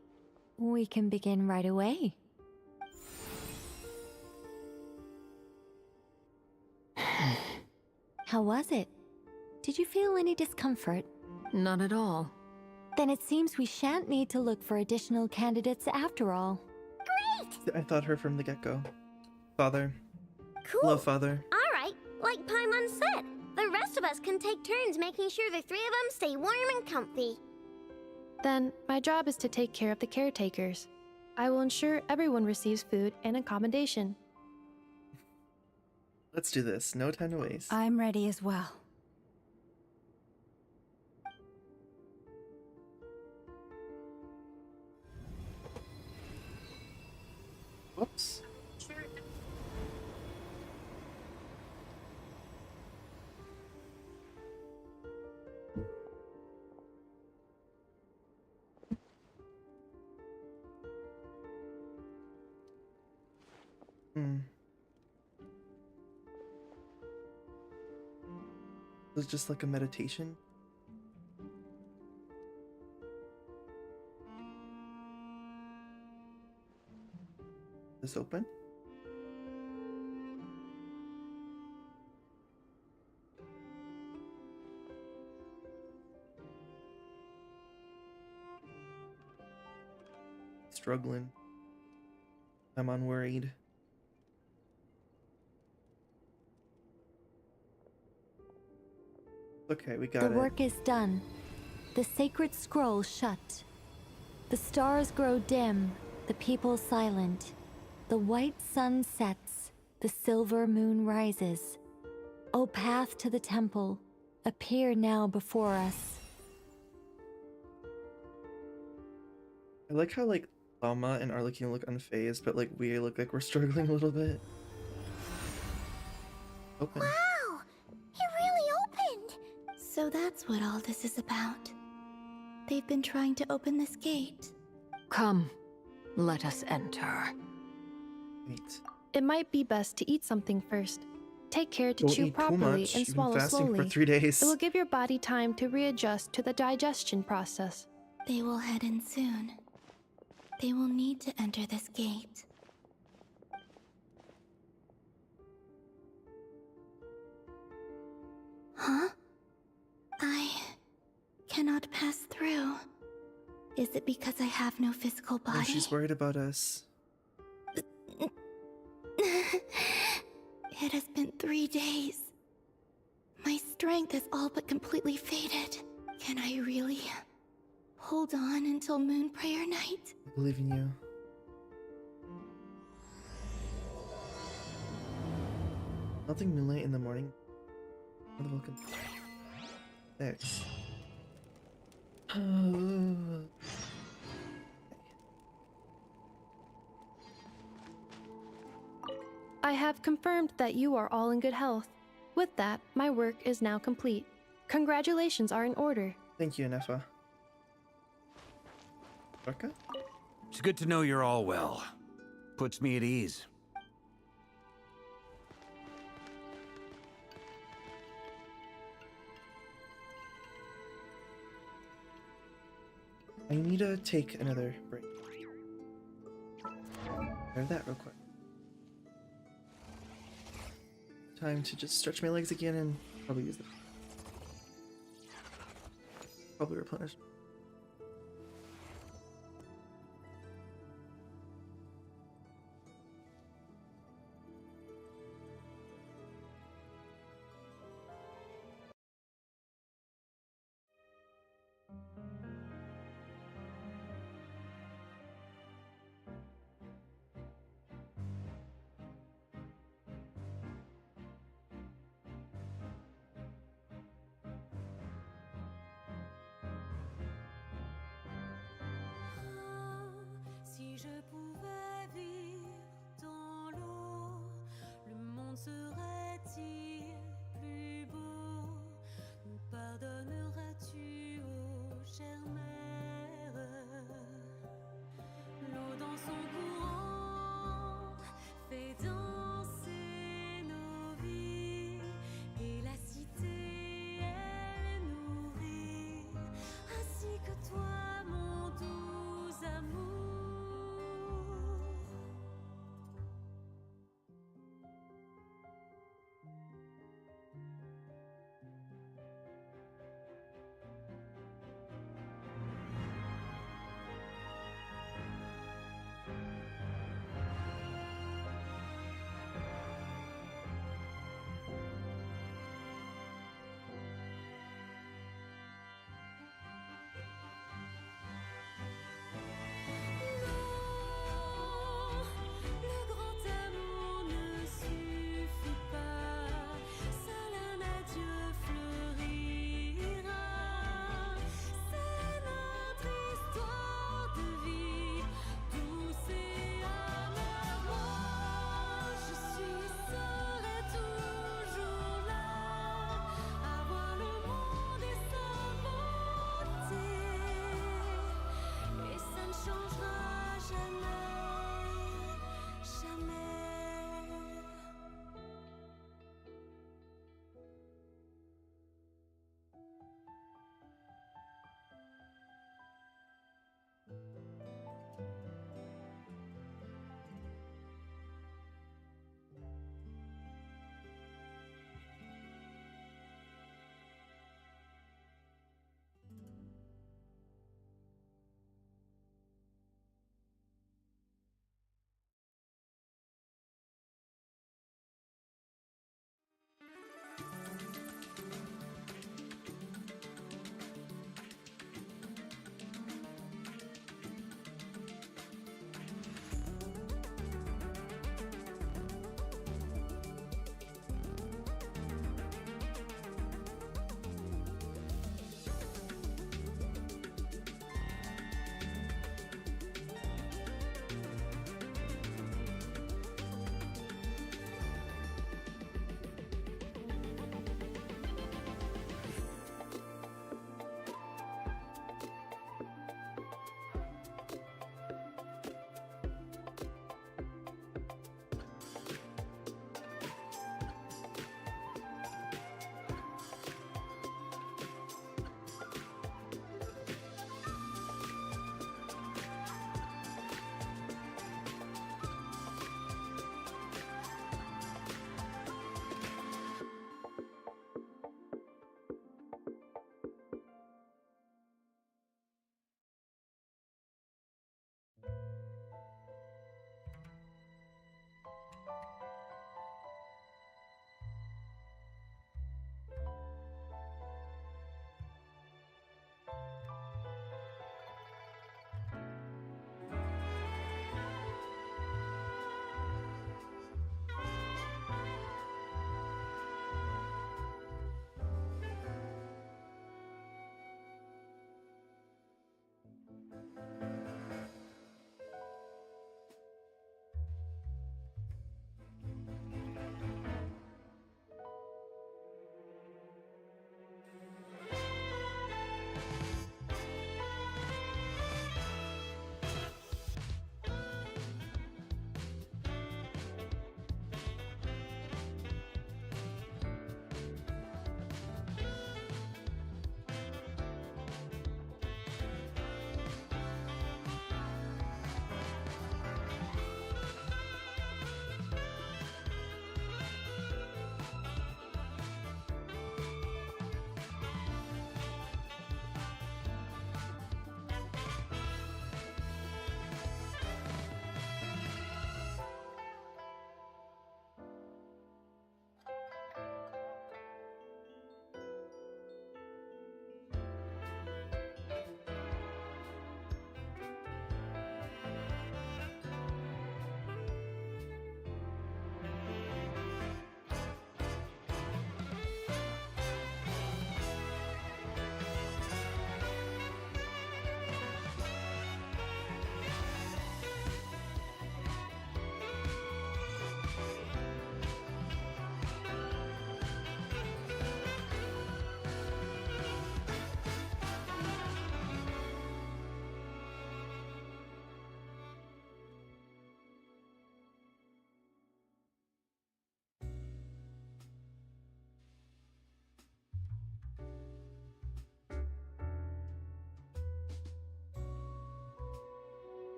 We can begin right away. How was it? Did you feel any discomfort? Not at all. Then it seems we shan't need to look for additional candidates after all. Great! I thought her from the get-go. Father. Cool. Love, Father. Alright, like Paimon said, the rest of us can take turns making sure the three of them stay warm and comfy. Then, my job is to take care of the caretakers. I will ensure everyone receives food and accommodation. Let's do this. No time to waste. I'm ready as well. Whoops. It's just like a meditation. This open? struggling. I'm unworried. Okay, we got it. The work is done. The sacred scroll shut. The stars grow dim, the people silent. The white sun sets, the silver moon rises. O path to the temple, appear now before us. I like how like Lama and Arlecchino look unfazed, but like we look like we're struggling a little bit. Open. Wow! It really opened! So that's what all this is about. They've been trying to open this gate. Come, let us enter. Wait. It might be best to eat something first. Take care to Don't chew eat too properly much. and You've been swallow fasting slowly. for 3 days. It will give your body time to readjust to the digestion process. They will head in soon. They will need to enter this gate. Huh? I cannot pass through. Is it because I have no physical body? Oh, she's worried about us. It has been 3 days. My strength has all but completely faded. Can I really hold on until Moon Prayer Night? I believe in you. Melting moonlight in the morning. Oh, the Welkin. Thanks. I have confirmed that you are all in good health. With that, my work is now complete. Congratulations are in order. Thank you, Nefa. Orca? It's good to know you're all well. Puts me at ease. I need to take another break. Grab that real quick. Time to just stretch my legs again and probably use the... Probably replenish.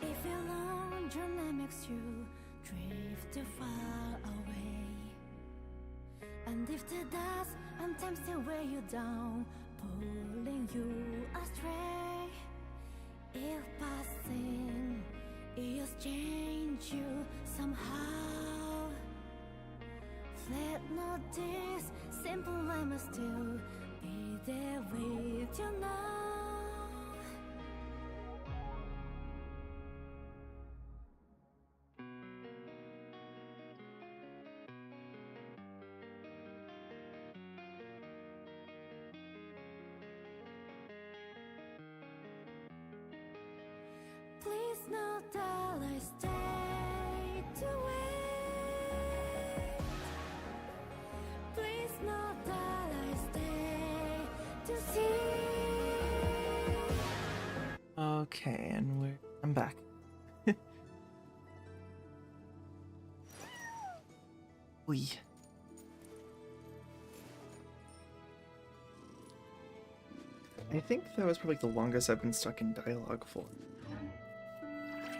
If your long journey makes you drift too far away, and if the dust and time still weigh you down, pulling you astray, if passing years change you somehow, let not this simple life must still be there with you now. Please know that I stay to wait. Please know that I stay to see. Okay, and I'm back. Oy. I think that was probably the longest I've been stuck in dialogue for.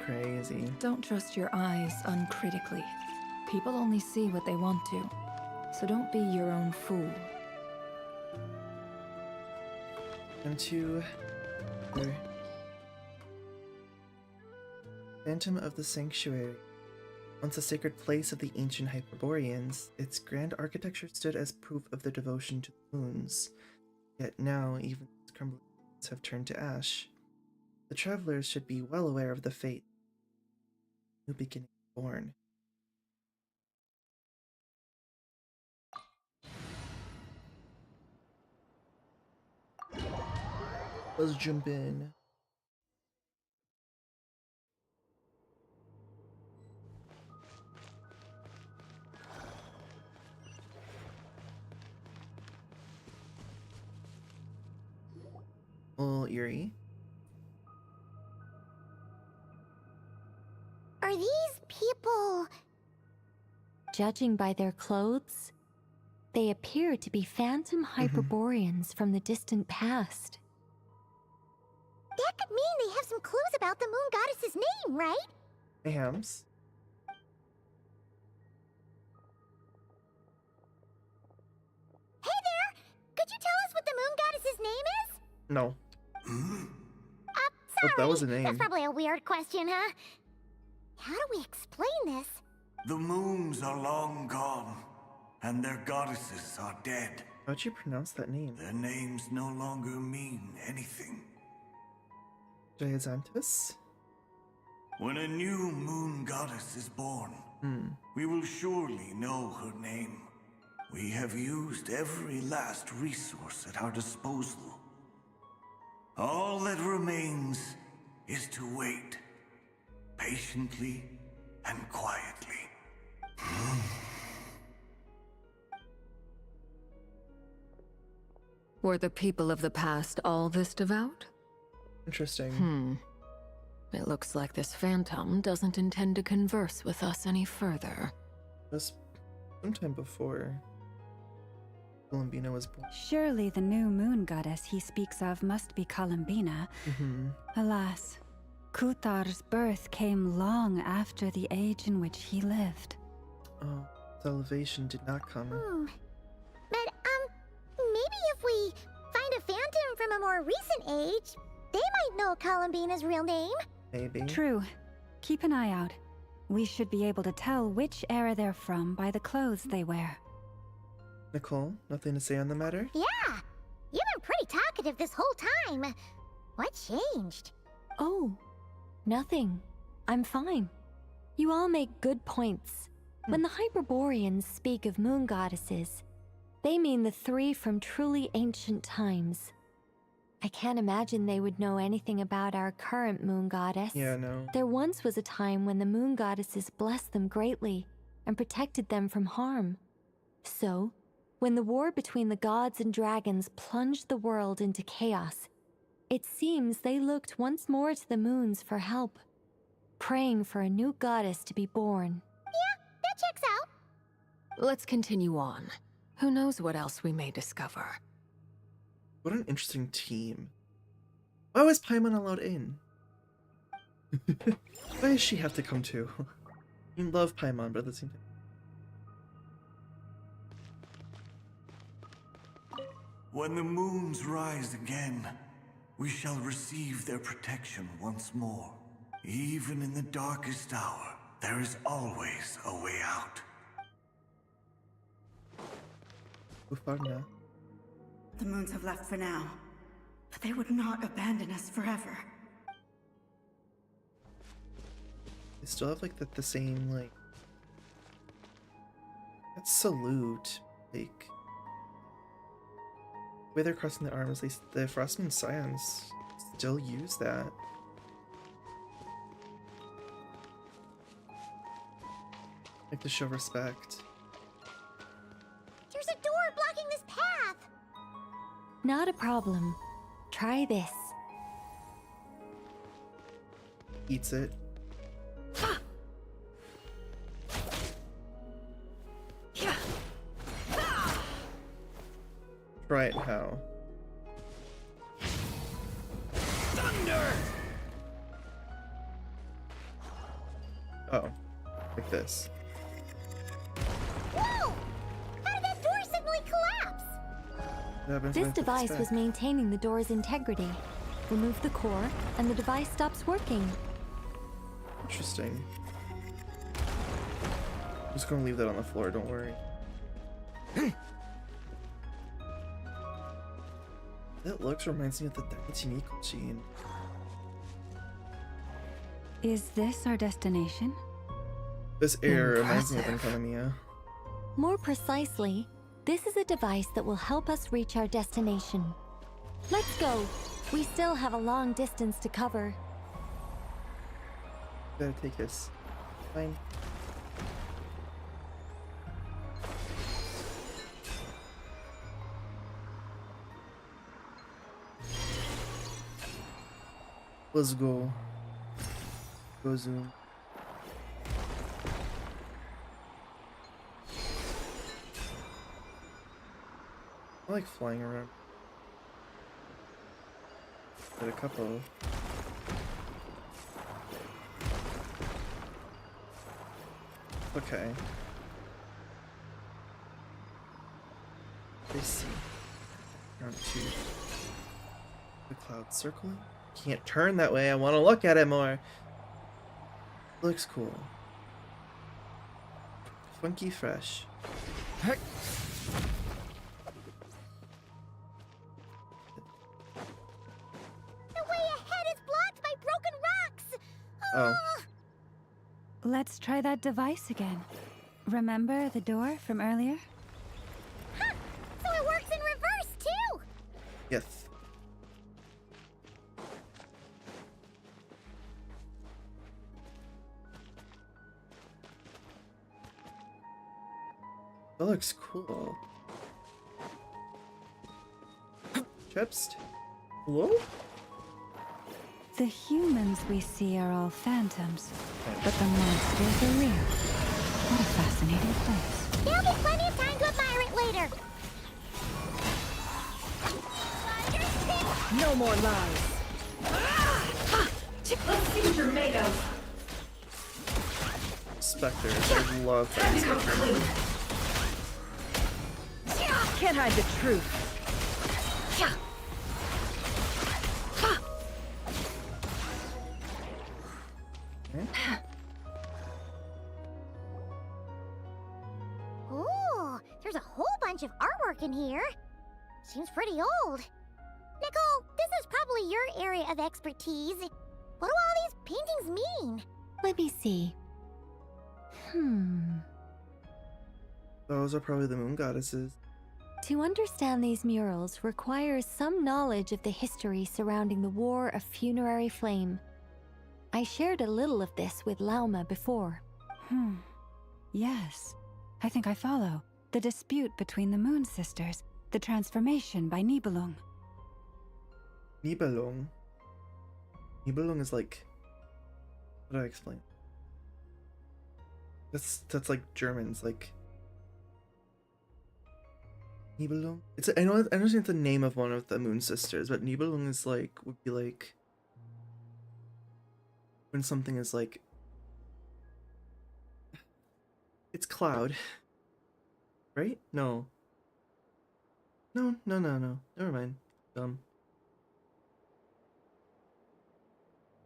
Crazy. Don't trust your eyes uncritically. People only see what they want to, so don't be your own fool. And to Phantom of the Sanctuary. Once a sacred place of the ancient Hyperboreans, its grand architecture stood as proof of their devotion to the moons. Yet now, even its crumbling ruins have turned to ash. The travelers should be well aware of the fate. New beginning born. Let's jump in. A little eerie. Are these people... Judging by their clothes, they appear to be phantom Hyperboreans from the distant past. That could mean they have some clues about the moon goddess's name, right? Hams. No. Sorry. Oh, that was a name. That's probably a weird question, huh? How do we explain this? The moons are long gone, and their goddesses are dead. How'd you pronounce that name? Their names no longer mean anything. Giazantis? When a new moon goddess is born, we will surely know her name. We have used every last resource at our disposal. All that remains is to wait, patiently and quietly. Were the people of the past all this devout? Interesting. It looks like this phantom doesn't intend to converse with us any further. Was sometime before Columbina was born. Surely the new moon goddess he speaks of must be Columbina. Alas, Kuthar's birth came long after the age in which he lived. Oh, salvation did not come. But, maybe if we find a phantom from a more recent age, they might know Columbina's real name. Maybe. True. Keep an eye out. We should be able to tell which era they're from by the clothes they wear. Nicole, nothing to say on the matter? Yeah, you've been pretty talkative this whole time. What changed? Oh, nothing. I'm fine. You all make good points. When the Hyperboreans speak of moon goddesses, they mean the three from truly ancient times. I can't imagine they would know anything about our current moon goddess. Yeah, no. There once was a time when the moon goddesses blessed them greatly and protected them from harm. So, when the war between the gods and dragons plunged the world into chaos, it seems they looked once more to the moons for help, praying for a new goddess to be born. Yeah, that checks out. Let's continue on. Who knows what else we may discover? What an interesting team. Why was Paimon allowed in? Why does she have to come too? You love Paimon, but at the same time. When the moons rise again, we shall receive their protection once more. Even in the darkest hour, there is always a way out. Ufarna. The moons have left for now, but they would not abandon us forever. They still have like the same like that salute, like the way they're crossing the arms. The Frostmoon Scions still use that. Like to show respect. There's a door blocking this path. Not a problem. Try this. Eats it. Try it how? Thunder! Oh, like this. Whoa! How did that door suddenly collapse? This device was maintaining the door's integrity. Remove the core, and the device stops working. Interesting. I'm just gonna leave that on the floor, don't worry. That looks reminds me of the Dakichi Mikochi. Is this our destination? This air reminds me of Economia. More precisely, this is a device that will help us reach our destination. Let's go. We still have a long distance to cover. Gotta take this. Fine. Let's go. Go zoom. I like flying around. Did a couple. Okay. I see. Round 2. The cloud circling? Can't turn that way. I want to look at it more. Looks cool. Funky fresh. The way ahead is blocked by broken rocks! Oh. Let's try that device again. Remember the door from earlier? Huh! So it works in reverse, too! Yes. That looks cool. Chips? Hello? The humans we see are all phantoms, but the monsters are real. What a fascinating place. There'll be plenty of time to admire it later. No more lies. Let's see what you're made of. Spectres. I love that. Can't hide the truth. Ooh, there's a whole bunch of artwork in here. Seems pretty old. Nicole, this is probably your area of expertise. What do all these paintings mean? Let me see. Those are probably the moon goddesses. To understand these murals requires some knowledge of the history surrounding the War of Funerary Flame. I shared a little of this with Lauma before. Yes. I think I follow. The dispute between the Moon Sisters. The transformation by Nibelung. Nibelung? Nibelung is like... How do I explain? That's like Germans, like... Nibelung? I know it's the name of one of the Moon Sisters, but Nibelung is like, would be like... When something is like... It's cloud. Right? No. No. Never mind. Dumb.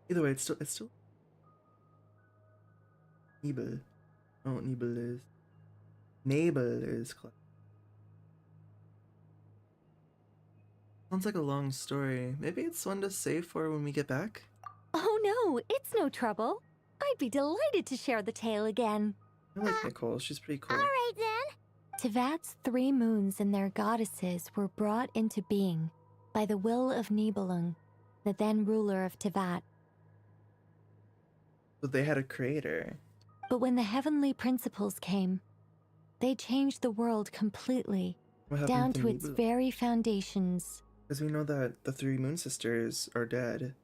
Either way, it's still... Nebel. Oh, Nebel is... Nebel is cloud. Sounds like a long story. Maybe it's one to save for when we get back? Oh no, it's no trouble. I'd be delighted to share the tale again. I like Nicole, she's pretty cool. Alright then. Tevat's 3 moons and their goddesses were brought into being by the will of Nibelung, the then ruler of Tevat. So they had a creator. But when the heavenly principles came, they changed the world completely, down to its very foundations. Because we know that the 3 Moon Sisters are dead.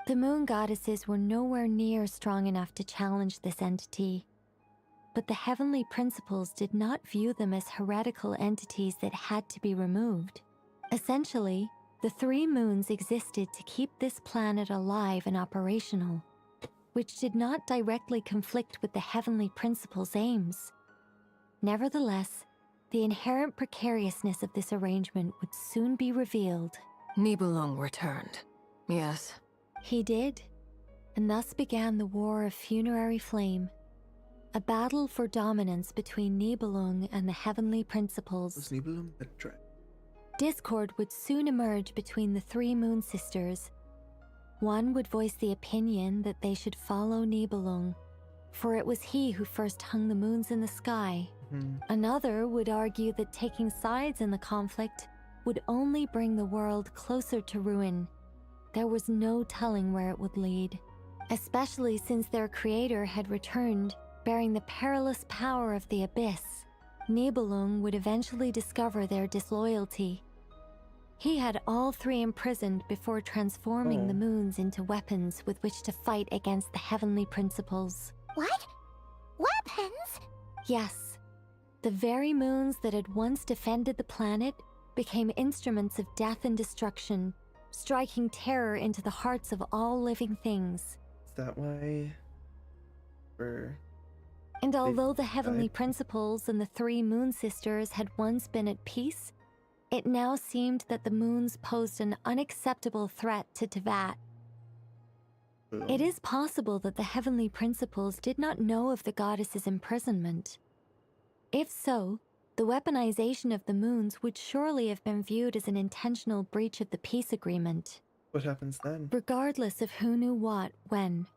The moon goddesses were nowhere near strong enough to challenge this entity. But the heavenly principles did not view them as heretical entities that had to be removed. Essentially, the 3 moons existed to keep this planet alive and operational, which did not directly conflict with the heavenly principles' aims. Nevertheless, the inherent precariousness of this arrangement would soon be revealed. Nibelung returned. Yes. He did, and thus began the War of Funerary Flame, a battle for dominance between Nibelung and the heavenly principles. Was Nibelung a dragon? Discord would soon emerge between the 3 Moon Sisters. One would voice the opinion that they should follow Nibelung, for it was he who first hung the moons in the sky. Another would argue that taking sides in the conflict would only bring the world closer to ruin. There was no telling where it would lead, especially since their creator had returned, bearing the perilous power of the abyss. Nibelung would eventually discover their disloyalty. He had all 3 imprisoned before transforming the moons into weapons with which to fight against the heavenly principles. What? Weapons? Yes. The very moons that had once defended the planet became instruments of death and destruction, striking terror into the hearts of all living things. Is that why? And although the heavenly principles and the 3 Moon Sisters had once been at peace, It now seemed that the moons posed an unacceptable threat to Teyvat. It is possible that the heavenly principles did not know of the goddess's imprisonment. If so, the weaponization of the moons would surely have been viewed as an intentional breach of the peace agreement. What happens then? Regardless of who knew what, when,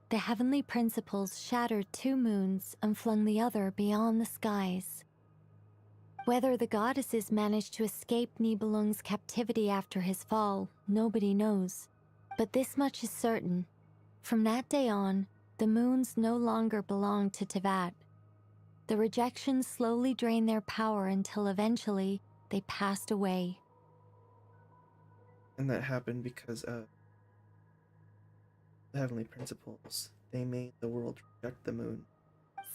the heavenly principles shattered 2 moons and flung the other beyond the skies. Whether the goddesses managed to escape Nibelung's captivity after his fall, nobody knows. But this much is certain. From that day on, the moons no longer belonged to Teyvat. The rejections slowly drained their power until eventually they passed away. And that happened because of the heavenly principles. They made the world reject the moon.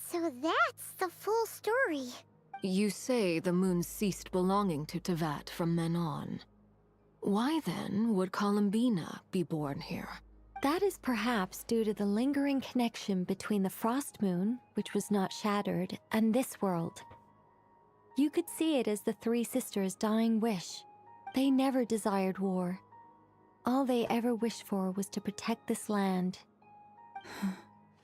So that's the full story. You say the moon ceased belonging to Teyvat from then on. Why then would Columbina be born here? That is perhaps due to the lingering connection between the Frost Moon, which was not shattered, and this world. You could see it as the 3 sisters' dying wish. They never desired war. All they ever wished for was to protect this land.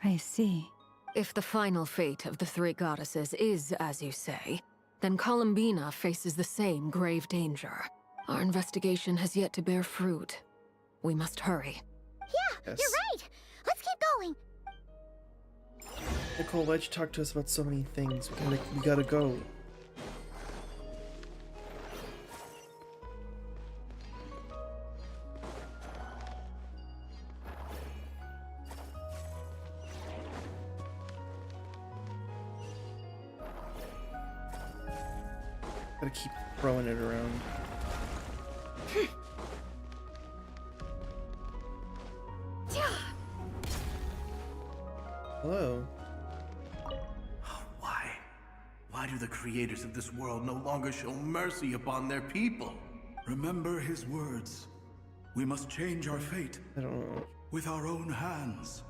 I see. If the final fate of the 3 goddesses is as you say, then Columbina faces the same grave danger. Our investigation has yet to bear fruit. We must hurry. Yeah, Yes. you're right. Let's keep going. Nicole, why'd you talk to us about so many things? We gotta go. Gotta keep throwing it around. Hello. Why do the creators of this world no longer show mercy upon their people? Remember his words. We must change our fate. I don't know. With our own hands.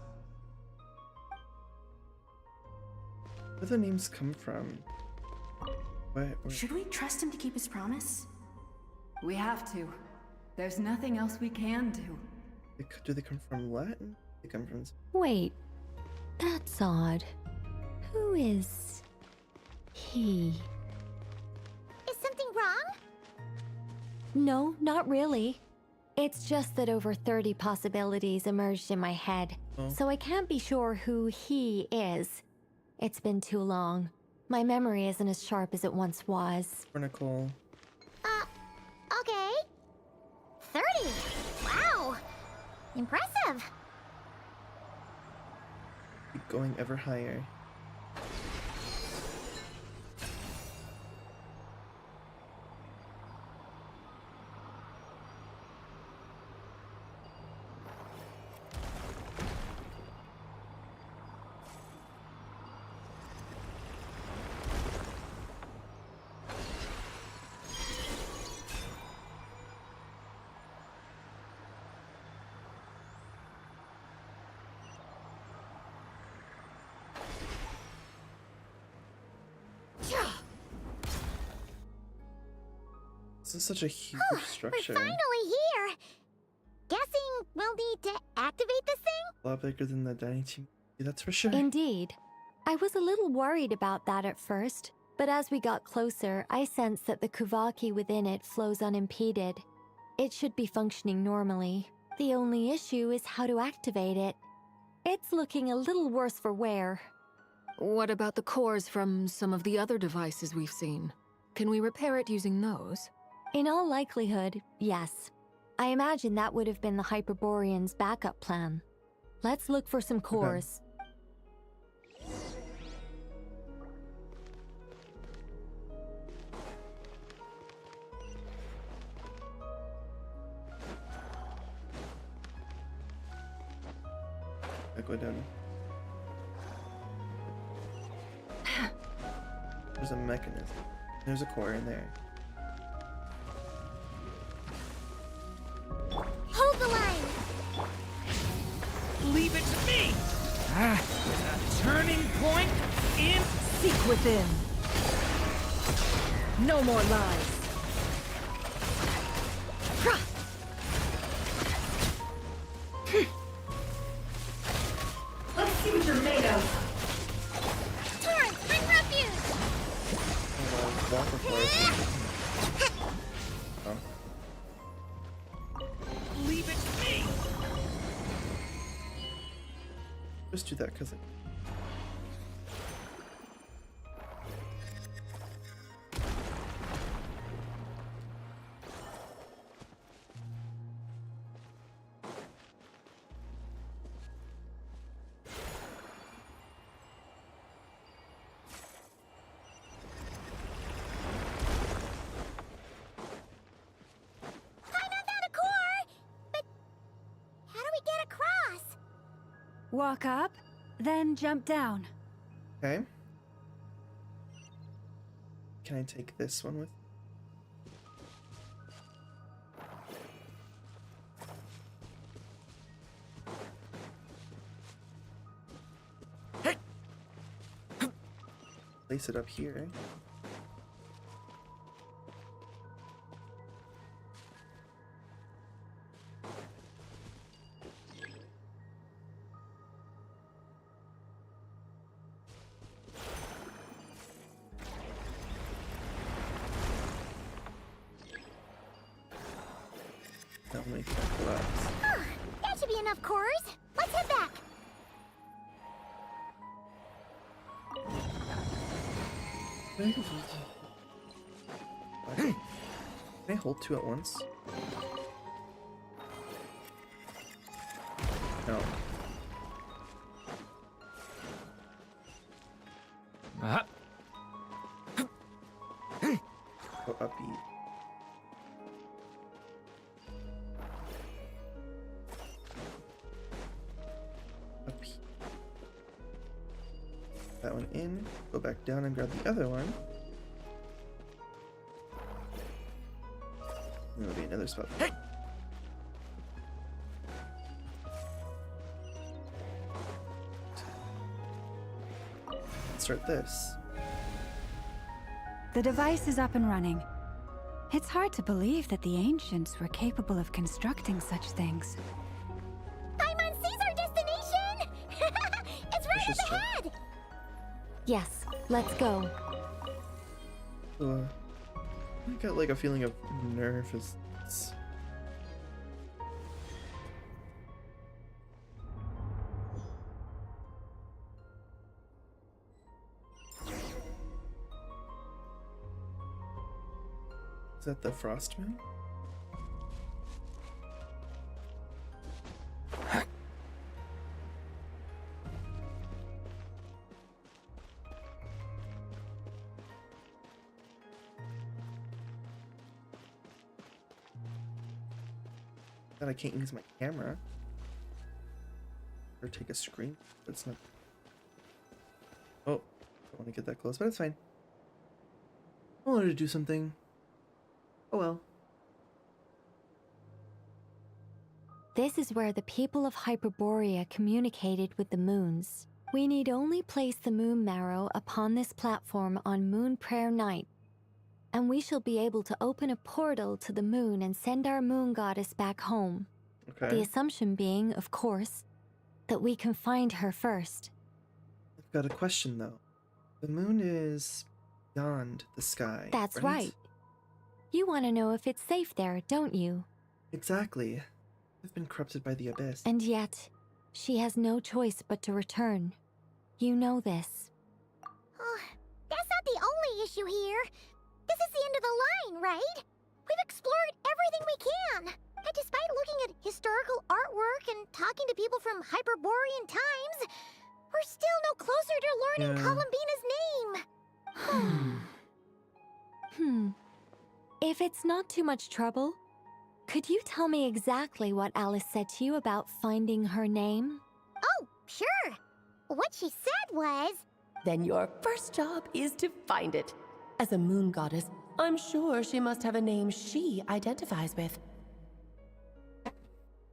Where do the names come from? Where? Should we trust him to keep his promise? We have to. There's nothing else we can do. Do they come from Latin? They come from... Wait, that's odd. Who is he? Is something wrong? No, not really. It's just that over 30 possibilities emerged in my head, so I can't be sure who he is. It's been too long. My memory isn't as sharp as it once was. For Nicole. Okay. 30. Wow. Impressive. Keep going ever higher. This is such a huge structure. We're finally here. Guessing we'll need to activate this thing? A lot bigger than the dining team. That's for sure. Indeed. I was a little worried about that at first, but as we got closer, I sensed that the Kuvaki within it flows unimpeded. It should be functioning normally. The only issue is how to activate it. It's looking a little worse for wear. What about the cores from some of the other devices we've seen? Can we repair it using those? In all likelihood, yes. I imagine that would have been the Hyperborean's backup plan. Let's look for some cores. I go down. There's a mechanism. There's a core in there. Hold the line! Leave it to me! A turning point in... Seek within. No more lies. Let's see what you're made of. Torrent, bring refuge! Leave it to me! Just do that because it. Walk up, then jump down. Okay. Can I take this one with? Hey. Place it up here. That'll make that collapse. That should be enough cores. Let's head back. Can I hold two at once? No. Go upbeat. Up here. That one in. Go back down and grab the other one. There'll be another spot. Hey! Let's start this. The device is up and running. It's hard to believe that the ancients were capable of constructing such things. Paimon sees our destination! It's right up ahead! Yes, let's go. I got like a feeling of nervousness. Is that the Frost Moon? That I can't use my camera or take a screen. That's not. Oh, don't want to get that close, but it's fine. I wanted to do something. Oh well. This is where the people of Hyperborea communicated with the moons. We need only place the moon marrow upon this platform on Moon Prayer Night, and we shall be able to open a portal to the moon and send our moon goddess back home. Okay. The assumption being, of course, that we can find her first. I've got a question though. The moon is beyond the sky. That's right. You want to know if it's safe there, don't you? Exactly. I've been corrupted by the abyss. And yet, she has no choice but to return. You know this. Oh, that's not the only issue here. This is the end of the line, right? We've explored everything we can. And despite looking at historical artwork and talking to people from Hyperborean times, we're still no closer to learning Columbina's name. If it's not too much trouble, could you tell me exactly what Alice said to you about finding her name? Oh, sure. What she said was... Then your first job is to find it. As a moon goddess, I'm sure she must have a name she identifies with.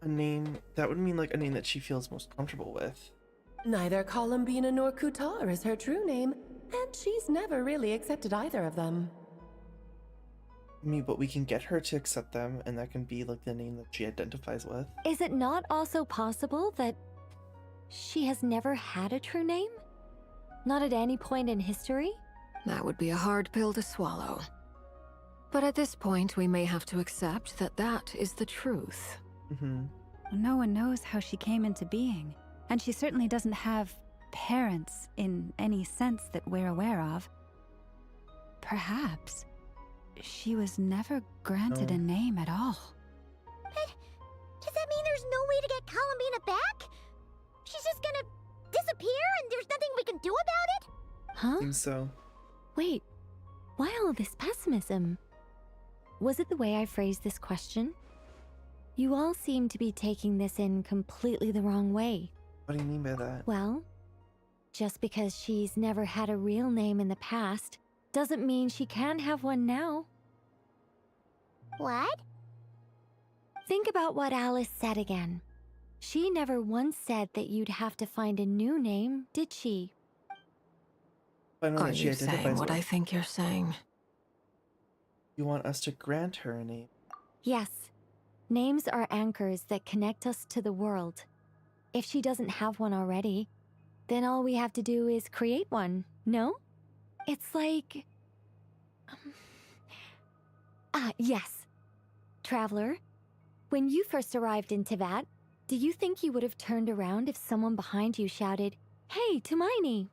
A name that would mean like a name that she feels most comfortable with. Neither Columbina nor Kutar is her true name, and she's never really accepted either of them. but we can get her to accept them, and that can be like the name that she identifies with. Is it not also possible that she has never had a true name? Not at any point in history? That would be a hard pill to swallow. But at this point, we may have to accept that that is the truth. No one knows how she came into being, and she certainly doesn't have parents in any sense that we're aware of. Perhaps she was never granted a name at all. But does that mean there's no way to get Columbina back? She's just gonna disappear and there's nothing we can do about it? Huh? Seems so. Wait, why all this pessimism? Was it the way I phrased this question? You all seem to be taking this in completely the wrong way. What do you mean by that? Well, just because she's never had a real name in the past doesn't mean she can't have one now. What? Think about what Alice said again. She never once said that you'd have to find a new name, did she? Are you saying what I think you're saying? You want us to grant her a name? Yes. Names are anchors that connect us to the world. If she doesn't have one already, then all we have to do is create one, no? It's like... yes. Traveler, when you first arrived in Teyvat, do you think you would have turned around if someone behind you shouted, "Hey, Hermione"?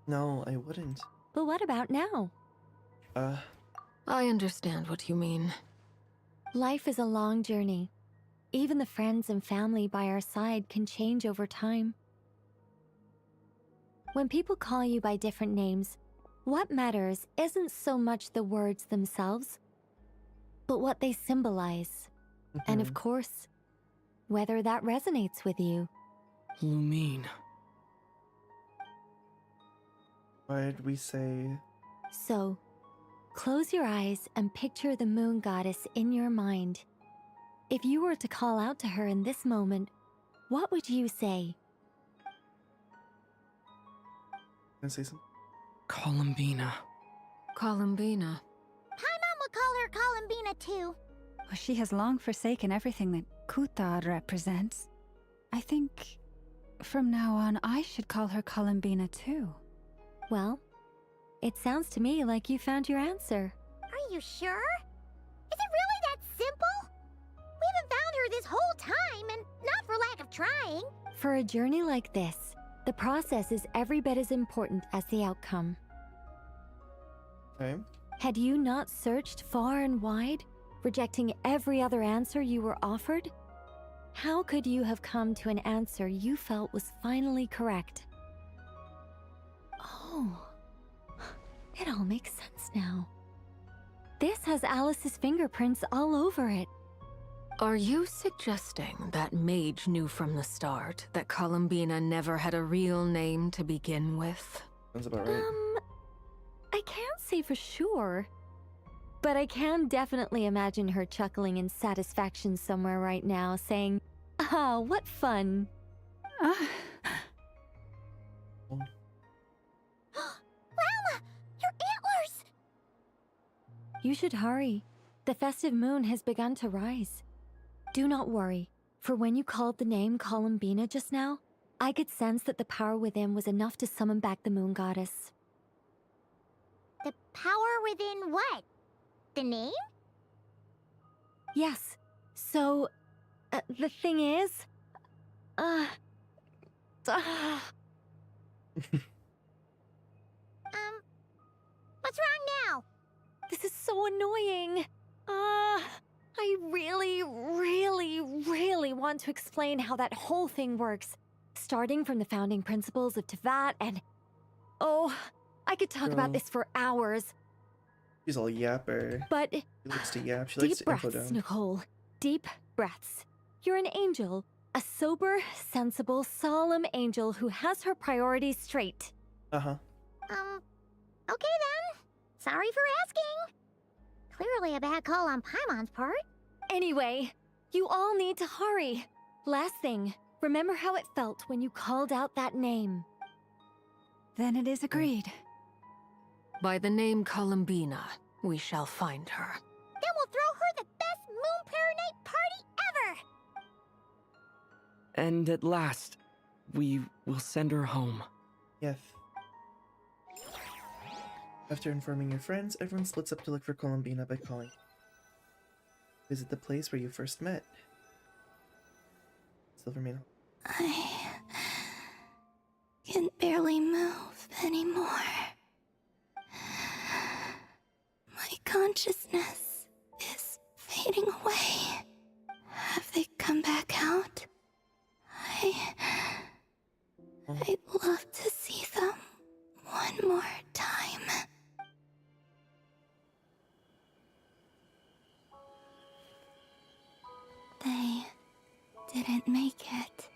No, I wouldn't. But what about now? I understand what you mean. Life is a long journey. Even the friends and family by our side can change over time. When people call you by different names, what matters isn't so much the words themselves, but what they symbolize. And of course, whether that resonates with you. Lumine. Why did we say... So, close your eyes and picture the moon goddess in your mind. If you were to call out to her in this moment, what would you say? Can I say something? Columbina. Columbina. Paimon would call her Columbina too. Well, she has long forsaken everything that Kuthar represents. I think from now on I should call her Columbina too. Well, it sounds to me like you found your answer. Are you sure? Is it really that simple? We haven't found her this whole time, and not for lack of trying. For a journey like this, the process is every bit as important as the outcome. Okay. Had you not searched far and wide, rejecting every other answer you were offered, how could you have come to an answer you felt was finally correct? Oh, it all makes sense now. This has Alice's fingerprints all over it. Are you suggesting that Mage knew from the start that Columbina never had a real name to begin with? Sounds about right. I can't say for sure, but I can definitely imagine her chuckling in satisfaction somewhere right now, saying, "Ah, what fun." Lalma! Your antlers! You should hurry. The festive moon has begun to rise. Do not worry, for when you called the name Columbina just now, I could sense that the power within was enough to summon back the moon goddess. The power within what? The name? Yes. So, the thing is... What's wrong now? This is so annoying. I really want to explain how that whole thing works. Starting from the founding principles of Teyvat and... Oh, I could talk about this for hours. She's all yapper. But... She likes to yap. She deep likes to breaths, info dump. Nicole. Deep breaths. You're an angel. A sober, sensible, solemn angel who has her priorities straight. Uh-huh. Okay then. Sorry for asking. Clearly a bad call on Paimon's part. Anyway, you all need to hurry. Last thing, remember how it felt when you called out that name. Then it is agreed. By the name Columbina, we shall find her. Then we'll throw her the best Moon Prayer Night party ever! And at last, we will send her home. Yes. After informing your friends, everyone splits up to look for Columbina by calling. Visit the place where you first met. Silvermane. I can barely move anymore. My consciousness is fading away. Have they come back out? I'd love to see them one more time. They didn't make it.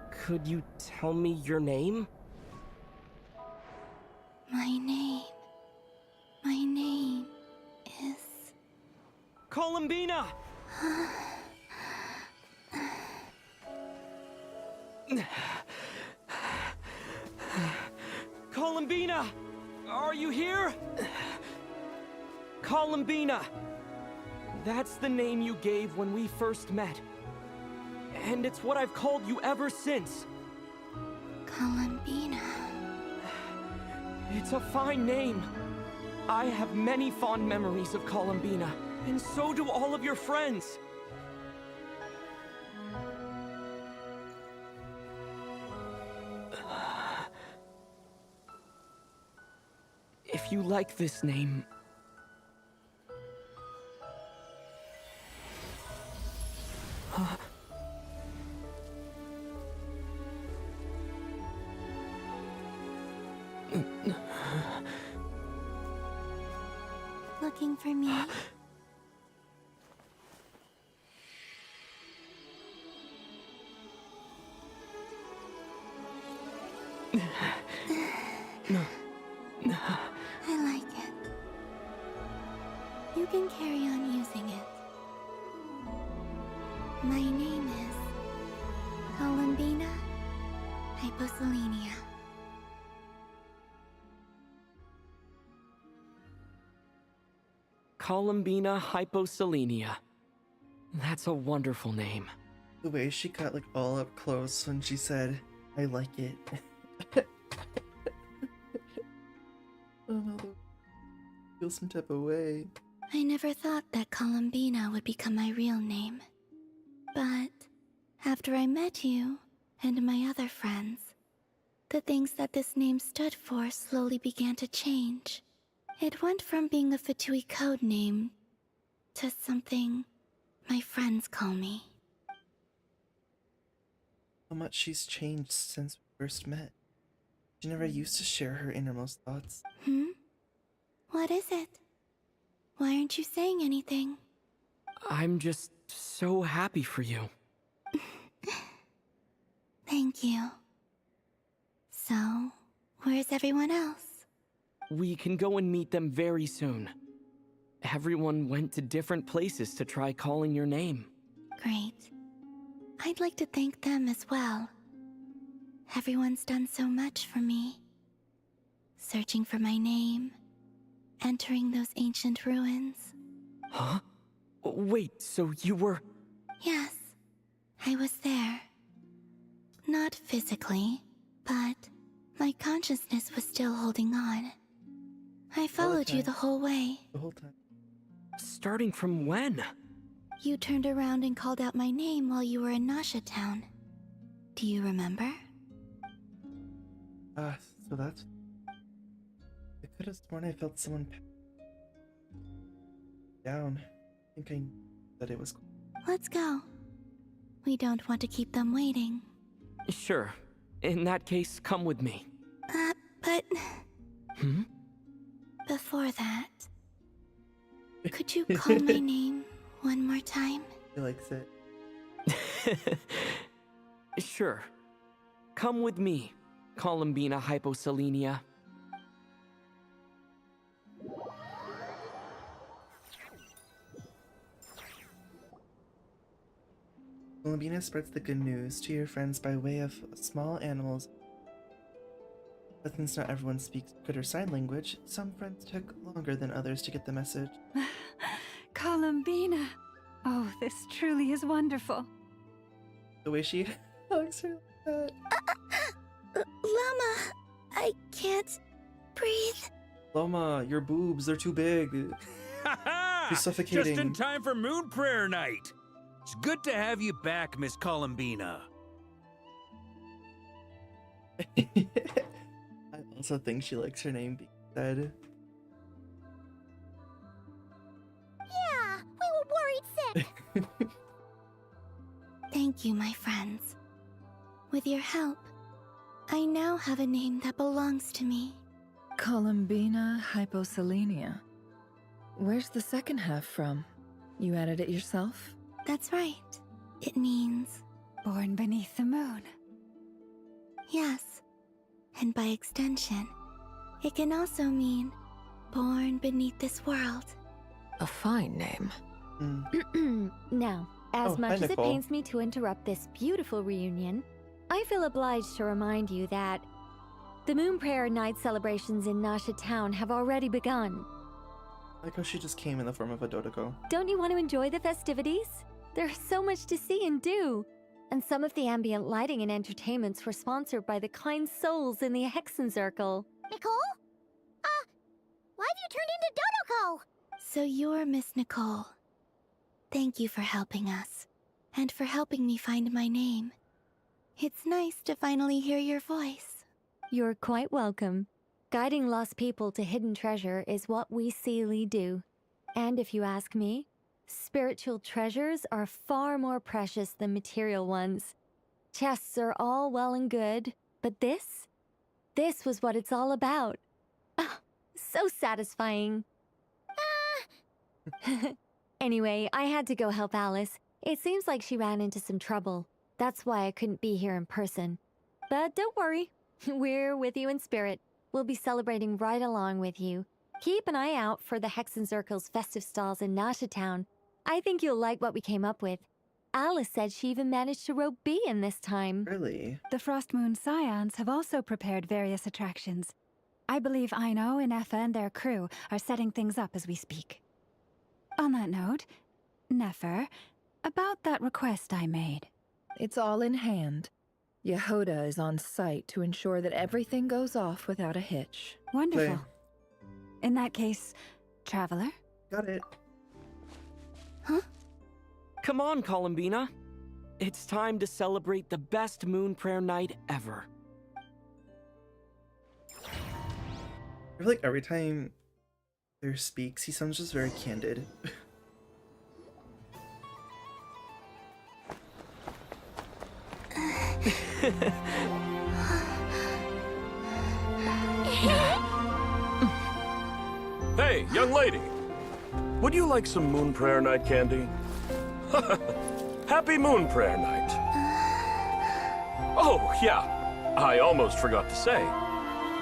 Could you tell me your name? My name is... Columbina! Columbina! Are you here? Columbina! That's the name you gave when we first met. And it's what I've called you ever since. Columbina. It's a fine name. I have many fond memories of Columbina, and so do all of your friends. If you like this name... Looking for me? I like it. You can carry on using it. My name is Columbina Hyposelenia. Columbina Hyposelenia. That's a wonderful name. The way she got like all up close when she said, I like it. Oh no, feel some type of way. I never thought that Columbina would become my real name. But after I met you and my other friends, the things that this name stood for slowly began to change. It went from being a Fatui code name to something my friends call me. How much she's changed since we first met. She never used to share her innermost thoughts. What is it? Why aren't you saying anything? I'm just so happy for you. Thank you. So, where's everyone else? We can go and meet them very soon. Everyone went to different places to try calling your name. Great. I'd like to thank them as well. Everyone's done so much for me. Searching for my name, entering those ancient ruins. Huh? Wait, so you were... Yes, I was there. Not physically, but my consciousness was still holding on. I followed you the whole way. The whole time. Starting from when? You turned around and called out my name while you were in Nasha Town. Do you remember? So that's... I could have sworn I felt someone down. I think I knew that it was... Let's go. We don't want to keep them waiting. Sure. In that case, come with me. But... Before that... Could you call my name one more time? He likes it. Sure. Come with me, Columbina Hyposelenia. Columbina spreads the good news to your friends by way of small animals. But since not everyone speaks good or sign language, some friends took longer than others to get the message. Columbina! Oh, this truly is wonderful. The way she hugs her like that. Llama, I can't breathe. Loma, your boobs, they're too big. She's suffocating. Just in time for Moon Prayer Night. It's good to have you back, Miss Columbina. I also think she likes her name being said. Yeah, we were worried sick. Thank you, my friends. With your help, I now have a name that belongs to me. Columbina hyposelenia. Where's the second half from? You added it yourself? That's right. It means... born beneath the moon. Yes. And by extension, it can also mean born beneath this world. A fine name. Now, as much as it Nicole. pains me to interrupt this beautiful reunion, I feel obliged to remind you that the Moon Prayer Night celebrations in Nasha Town have already begun. I like how she just came in the form of a Dodoco. Don't you want to enjoy the festivities? There's so much to see and do. And some of the ambient lighting and entertainments were sponsored by the kind souls in the Hexen Circle. Nicole? Why have you turned into Dodoco? So you're Miss Nicole. Thank you for helping us, and for helping me find my name. It's nice to finally hear your voice. You're quite welcome. Guiding lost people to hidden treasure is what we Seelie do. And if you ask me, spiritual treasures are far more precious than material ones. Chests are all well and good, but this was what it's all about. Ah, so satisfying. Anyway, I had to go help Alice. It seems like she ran into some trouble. That's why I couldn't be here in person. But don't worry, we're with you in spirit. We'll be celebrating right along with you. Keep an eye out for the Hexen Circle's festive stalls in Nasha Town. I think you'll like what we came up with. Alice said she even managed to rope B in this time. Really? The Frost Moon Scions have also prepared various attractions. I believe Aino, Ineffa, and their crew are setting things up as we speak. On that note, Nefer, about that request I made. It's all in hand. Yehoda is on site to ensure that everything goes off without a hitch. Wonderful. In that case, Traveler? Got it. Huh? Come on, Columbina. It's time to celebrate the best Moon Prayer Night ever. I feel like every time there speaks, he sounds just very candid. Hey, young lady. Would you like some Moon Prayer Night candy? Happy Moon Prayer Night. Oh, yeah. I almost forgot to say.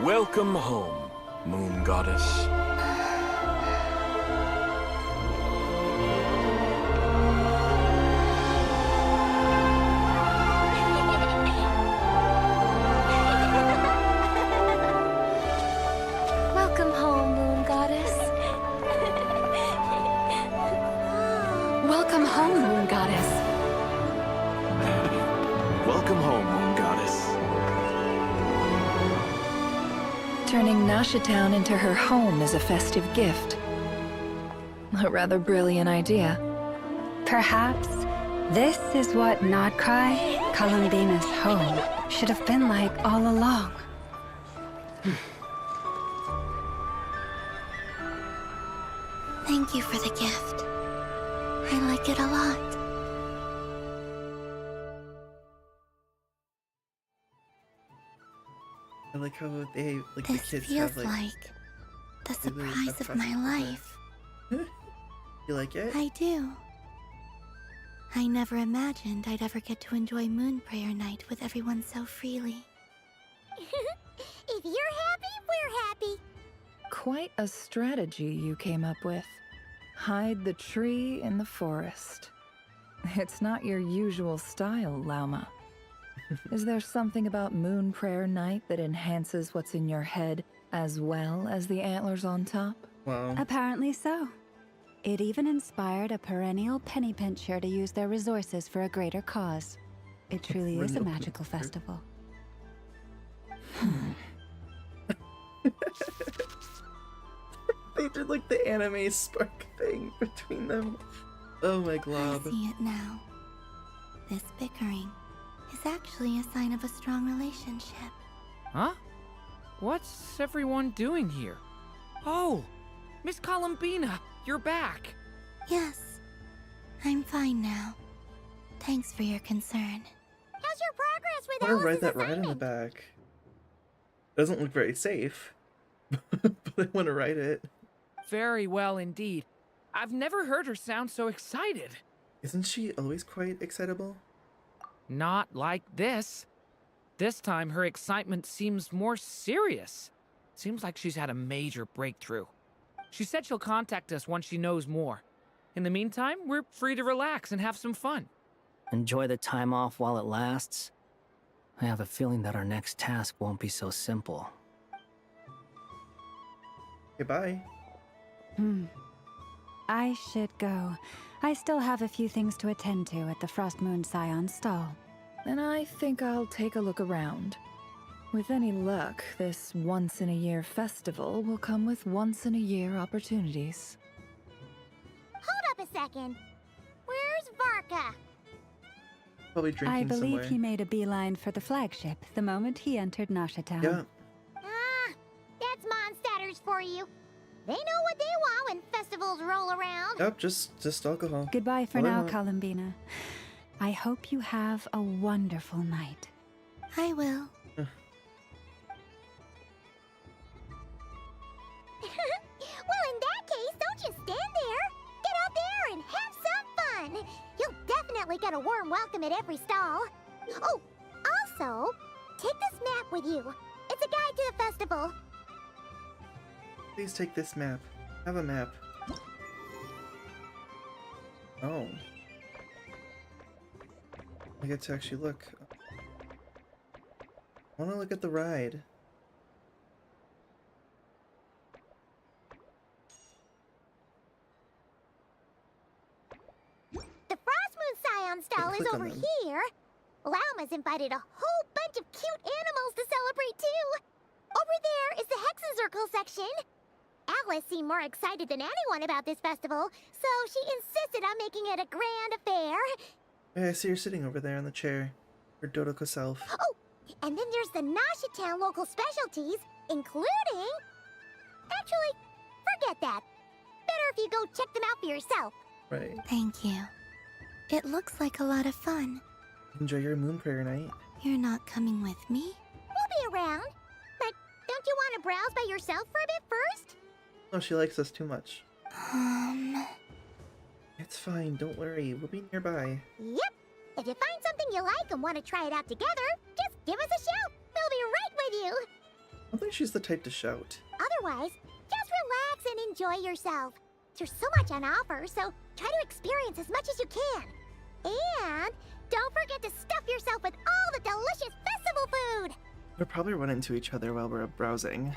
Welcome home, Moon Goddess. Welcome home, Moon Goddess. Welcome home, Moon Goddess. Welcome home, Moon Goddess. Turning Nasha Town into her home is a festive gift. A rather brilliant idea. Perhaps this is what Nodcry, Columbina's home, should have been like all along. Thank you for the gift. I like it a lot. I like how they, like, the This kids feels have, like like the they really have surprise of my trust in life. You like it? I do. I never imagined I'd ever get to enjoy Moon Prayer Night with everyone so freely. If you're happy, we're happy. Quite a strategy you came up with. Hide the tree in the forest. It's not your usual style, Lauma. Is there something about Moon Prayer Night that enhances what's in your head as well as the antlers on top? Wow. Apparently so. It even inspired a perennial penny pincher to use their resources for a greater cause. It truly is a magical festival. They did like the anime spark thing between them. Oh my glob. I see it now. This bickering is actually a sign of a strong relationship. Huh? What's everyone doing here? Oh, Miss Columbina, you're back. Yes, I'm fine now. Thanks for your concern. How's your progress with I want to ride Alice's that ride in the back. Doesn't look very safe, but I want to ride it. Very well indeed. I've never heard her sound so excited. Isn't she always quite excitable? Not like this. This time her excitement seems more serious. Seems like she's had a major breakthrough. She said she'll contact us once she knows more. In the meantime, we're free to relax and have some fun. Enjoy the time off while it lasts. I have a feeling that our next task won't be so simple. Goodbye. I should go. I still have a few things to attend to at the Frost Moon Scion's stall. And I think I'll take a look around. With any luck, this once-in-a-year festival will come with once-in-a-year opportunities. Hold up a second. Where's Varka? Probably drinking I believe somewhere. he made a beeline for the flagship the moment he entered Nasha Town. Yeah. Ah, that's Mondstadters for you. They know what they want when festivals roll around. Yep, just alcohol. Goodbye for All I now, want. Columbina. I hope you have a wonderful night. I will. Well, in that case, don't just stand there. Get out there and have some fun. You'll definitely get a warm welcome at every stall. Oh, also, take this map with you. It's a guide to the festival. Please take this map. Have a map. Oh. I get to actually look. I want to look at the ride. The Frost Moon Scion stall is click on over them. here. Lauma's invited a whole bunch of cute animals to celebrate too. Over there is the Hexencircle section. Alice seemed more excited than anyone about this festival, so she insisted on making it a grand affair. Hey, I see you're sitting over there in the chair. Your Dodoko self. Oh, and then there's the Nasha Town local specialties, including... Actually, forget that. Better if you go check them out for yourself. Right. Thank you. It looks like a lot of fun. Enjoy your moon prayer night. You're not coming with me? We'll be around. But don't you want to browse by yourself for a bit first? Oh, she likes us too much. It's fine, don't worry. We'll be nearby. Yep. If you find something you like and want to try it out together, just give us a shout. We'll be right with you. I don't think she's the type to shout. Otherwise, just relax and enjoy yourself. There's so much on offer, so try to experience as much as you can. And don't forget to stuff yourself with all the delicious festival food. We'll probably run into each other while we're browsing.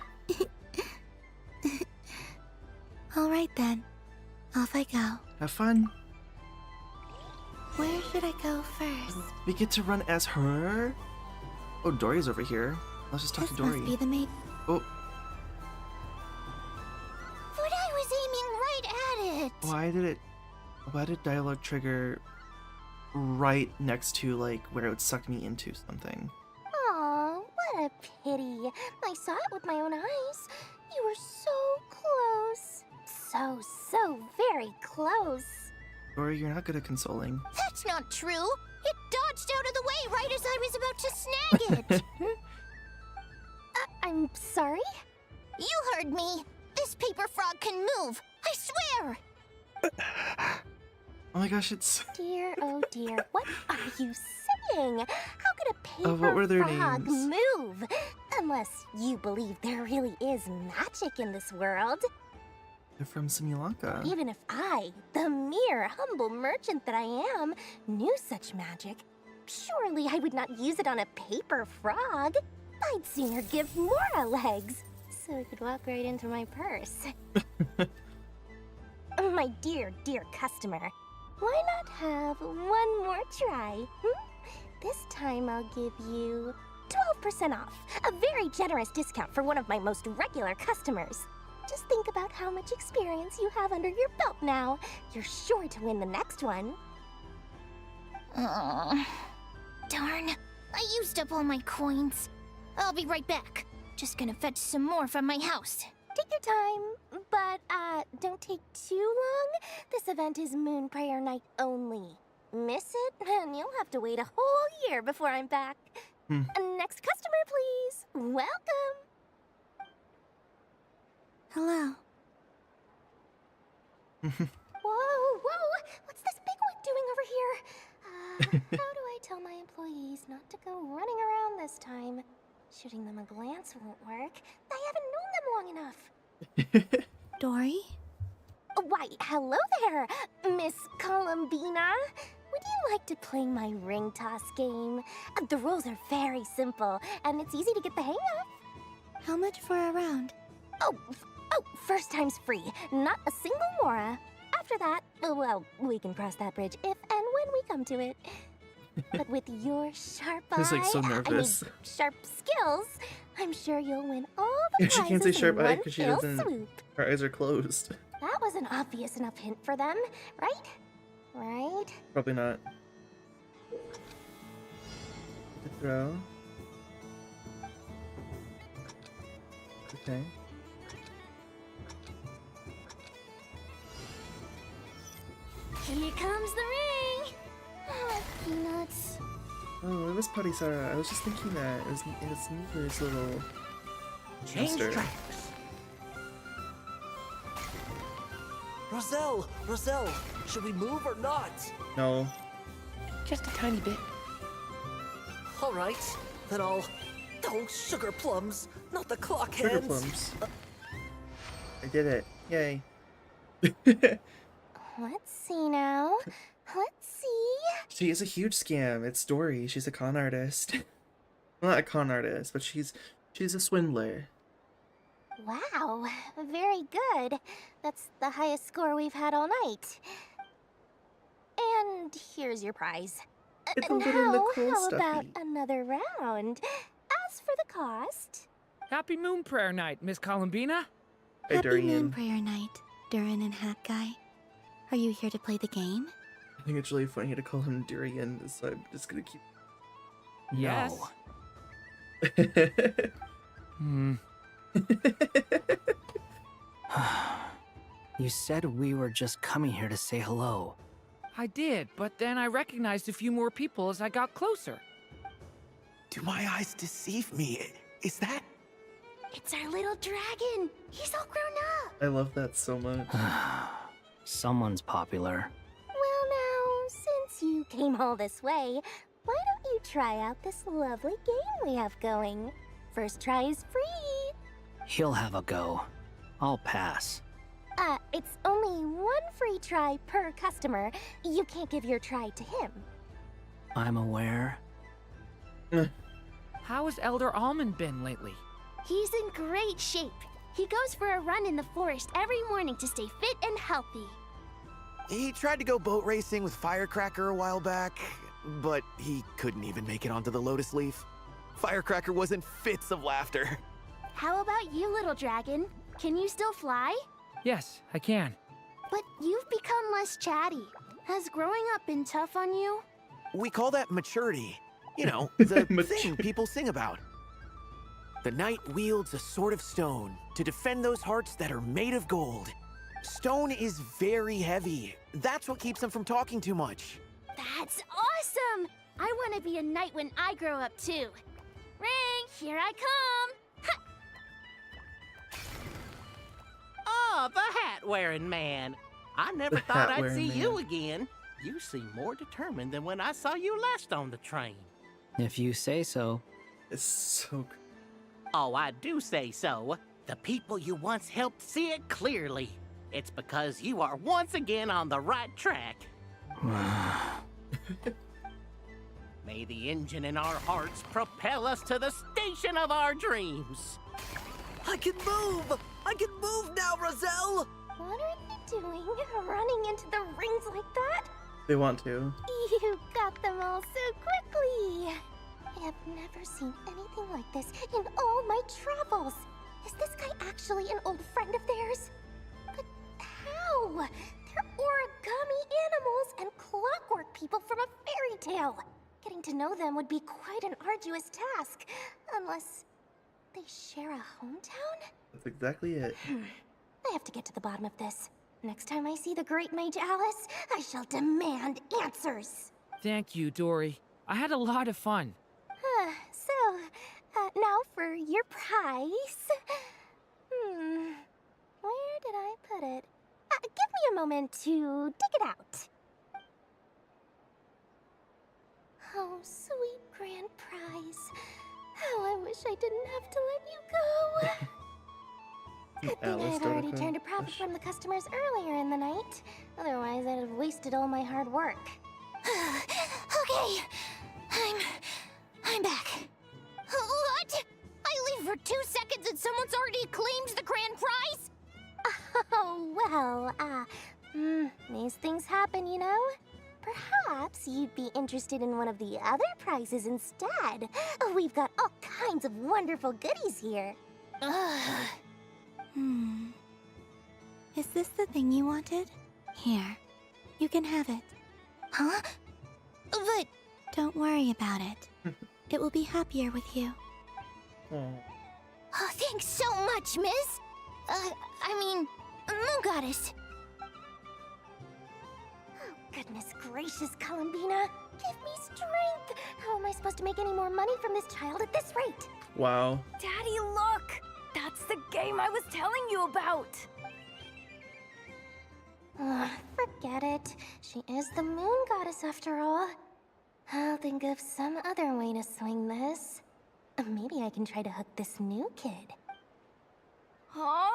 All right then. Off I go. Have fun. Where should I go first? We get to run as her? Oh, Dory's over here. Let's just talk to Dory. Must be the maid. Oh, But I was aiming right at it. why did dialogue trigger right next to, like, where it would suck me into something? Aw, what a pity. I saw it with my own eyes. You were so close. So very close. Dory, you're not good at consoling. That's not true. It dodged out of the way right as I was about to snag it. I'm sorry? You heard me. This paper frog can move. I swear. Oh my gosh, it's... Dear, oh dear, what are you saying? How could a paper what were their frog names? move? Unless you believe there really is magic in this world. They're from Simulanka. Even if I, the mere humble merchant that I am, knew such magic, surely I would not use it on a paper frog. I'd sooner give Mora legs, so it could walk right into my purse. My dear, dear customer, why not have one more try? This time I'll give you 12% off, a very generous discount for one of my most regular customers. Just think about how much experience you have under your belt now. You're sure to win the next one. Darn. I used up all my coins. I'll be right back. Just gonna fetch some more from my house. Take your time, but don't take too long. This event is Moon Prayer Night only. Miss it, and you'll have to wait a whole year before I'm back. Next customer, please. Welcome. Hello. Whoa! What's this big one doing over here? How do I tell my employees not to go running around this time? Shooting them a glance won't work. I haven't known them long enough. Dory? Why, hello there, Miss Columbina. Would you like to play my ring toss game? The rules are very simple, and it's easy to get the hang of. How much for a round? Oh, first time's free. Not a single mora. After that, well, we can cross that bridge if and when we come to it. But with your sharp eye, She's like so nervous. Sharp skills, I'm sure you'll win all the prizes She can't say sharp in eye one because she fell doesn't. swoop. Her eyes are closed. That was an obvious enough hint for them, right? Right? Probably not. The throw. Okay. Here comes the ring! Oh, peanuts. Oh, it was Parisara. I was just thinking that. It was Neither's little Change monster. tracks. Roselle, should we move or not? No. Just a tiny bit. All right, then I'll... Oh, sugar plums, not the clock hands. Sugar plums. I did it. Yay. Let's see now. Let's see. She is a huge scam. It's Dory. She's a con artist. Well, not a con artist, but she's a swindler. Wow, very good. That's the highest score we've had all night. And here's your prize. It's a little Nicole how stuffy. about another round? As for the cost... Happy Moon Prayer Night, Miss Columbina. Hey, Happy Durian. Moon Prayer Night, Durin and Hat Guy. Are you here to play the game? I think it's really funny to call him Durian, so I'm just gonna keep. Yes. You said we were just coming here to say hello. I did, but then I recognized a few more people as I got closer. Do my eyes deceive me? Is that... It's our little dragon. He's all grown up. I love that so much. Someone's popular. Well now, since you came all this way, why don't you try out this lovely game we have going? First try is free. He'll have a go. I'll pass. It's only one free try per customer. You can't give your try to him. I'm aware. How has Elder Almond been lately? He's in great shape. He goes for a run in the forest every morning to stay fit and healthy. He tried to go boat racing with Firecracker a while back, but he couldn't even make it onto the Lotus Leaf. Firecracker was in fits of laughter. How about you, little dragon? Can you still fly? Yes, I can. But you've become less chatty. Has growing up been tough on you? We call that maturity. You know, the thing people sing about. The knight wields a sword of stone to defend those hearts that are made of gold. Stone is very heavy. That's what keeps him from talking too much. That's awesome! I want to be a knight when I grow up too. Ring, here I come! Oh, the hat-wearing man. I never The thought I'd hat-wearing see man. you again. You seem more determined than when I saw you last on the train. If you say so. It's so good. Oh, I do say so. The people you once helped see it clearly. It's because you are once again on the right track. May the engine in our hearts propel us to the station of our dreams. I can move! I can move now, Roselle! What are you doing? Running into the rings like that? They want to. You got them all so quickly. I have never seen anything like this in all my travels. Is this guy actually an old friend of theirs? But how? They're origami animals and clockwork people from a fairy tale. Getting to know them would be quite an arduous task, unless they share a hometown? That's exactly it. I have to get to the bottom of this. Next time I see the great mage Alice, I shall demand answers. Thank you, Dory. I had a lot of fun. Now for your prize. Where did I put it? Give me a moment to dig it out. Oh, sweet grand prize. How I wish I didn't have to let you go. Good thing I had already turned a profit from the customers earlier in the night. Otherwise, I'd have wasted all my hard work. Okay, I'm back. What? I leave for 2 seconds and someone's already claimed the grand prize? Oh, well, these things happen, you know? Perhaps you'd be interested in one of the other prizes instead. We've got all kinds of wonderful goodies here. Is this the thing you wanted? Here, you can have it. Huh? But... Don't worry about it. It will be happier with you. Oh, thanks so much, miss. I mean, Moon Goddess. Oh, goodness gracious, Columbina. Give me strength. How am I supposed to make any more money from this child at this rate? Wow. Daddy, look! That's the game I was telling you about! Forget it. She is the Moon Goddess after all. I'll think of some other way to swing this. Maybe I can try to hook this new kid. Huh?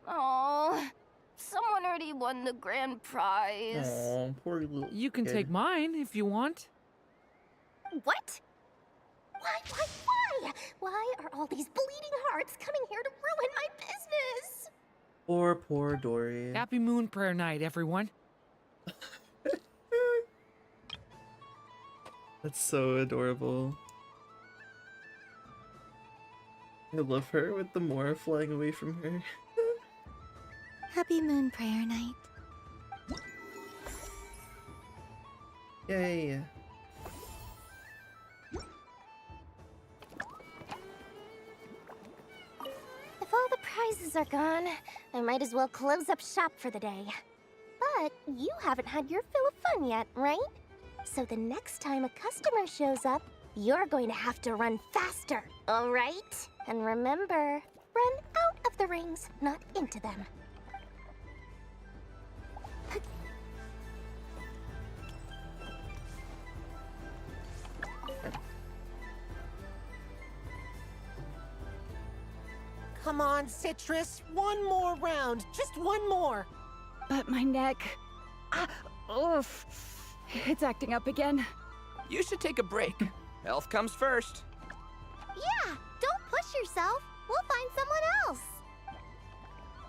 Oh, someone already won the grand prize. Oh, poor little You can kid. take mine if you want. What? Why? Why are all these bleeding hearts coming here to ruin my business? Poor Dory. Happy Moon Prayer Night, everyone. That's so adorable. I love her with the Mora flying away from her. Happy Moon Prayer Night. Yay. If all the prizes are gone, I might as well close up shop for the day. But you haven't had your fill of fun yet, right? So the next time a customer shows up, you're going to have to run faster, all right? And remember, run out of the rings, not into them. Come on, Citrus. One more round. Just one more. But my neck... oof. It's acting up again. You should take a break. Health comes first. Yeah, don't push yourself. We'll find someone else.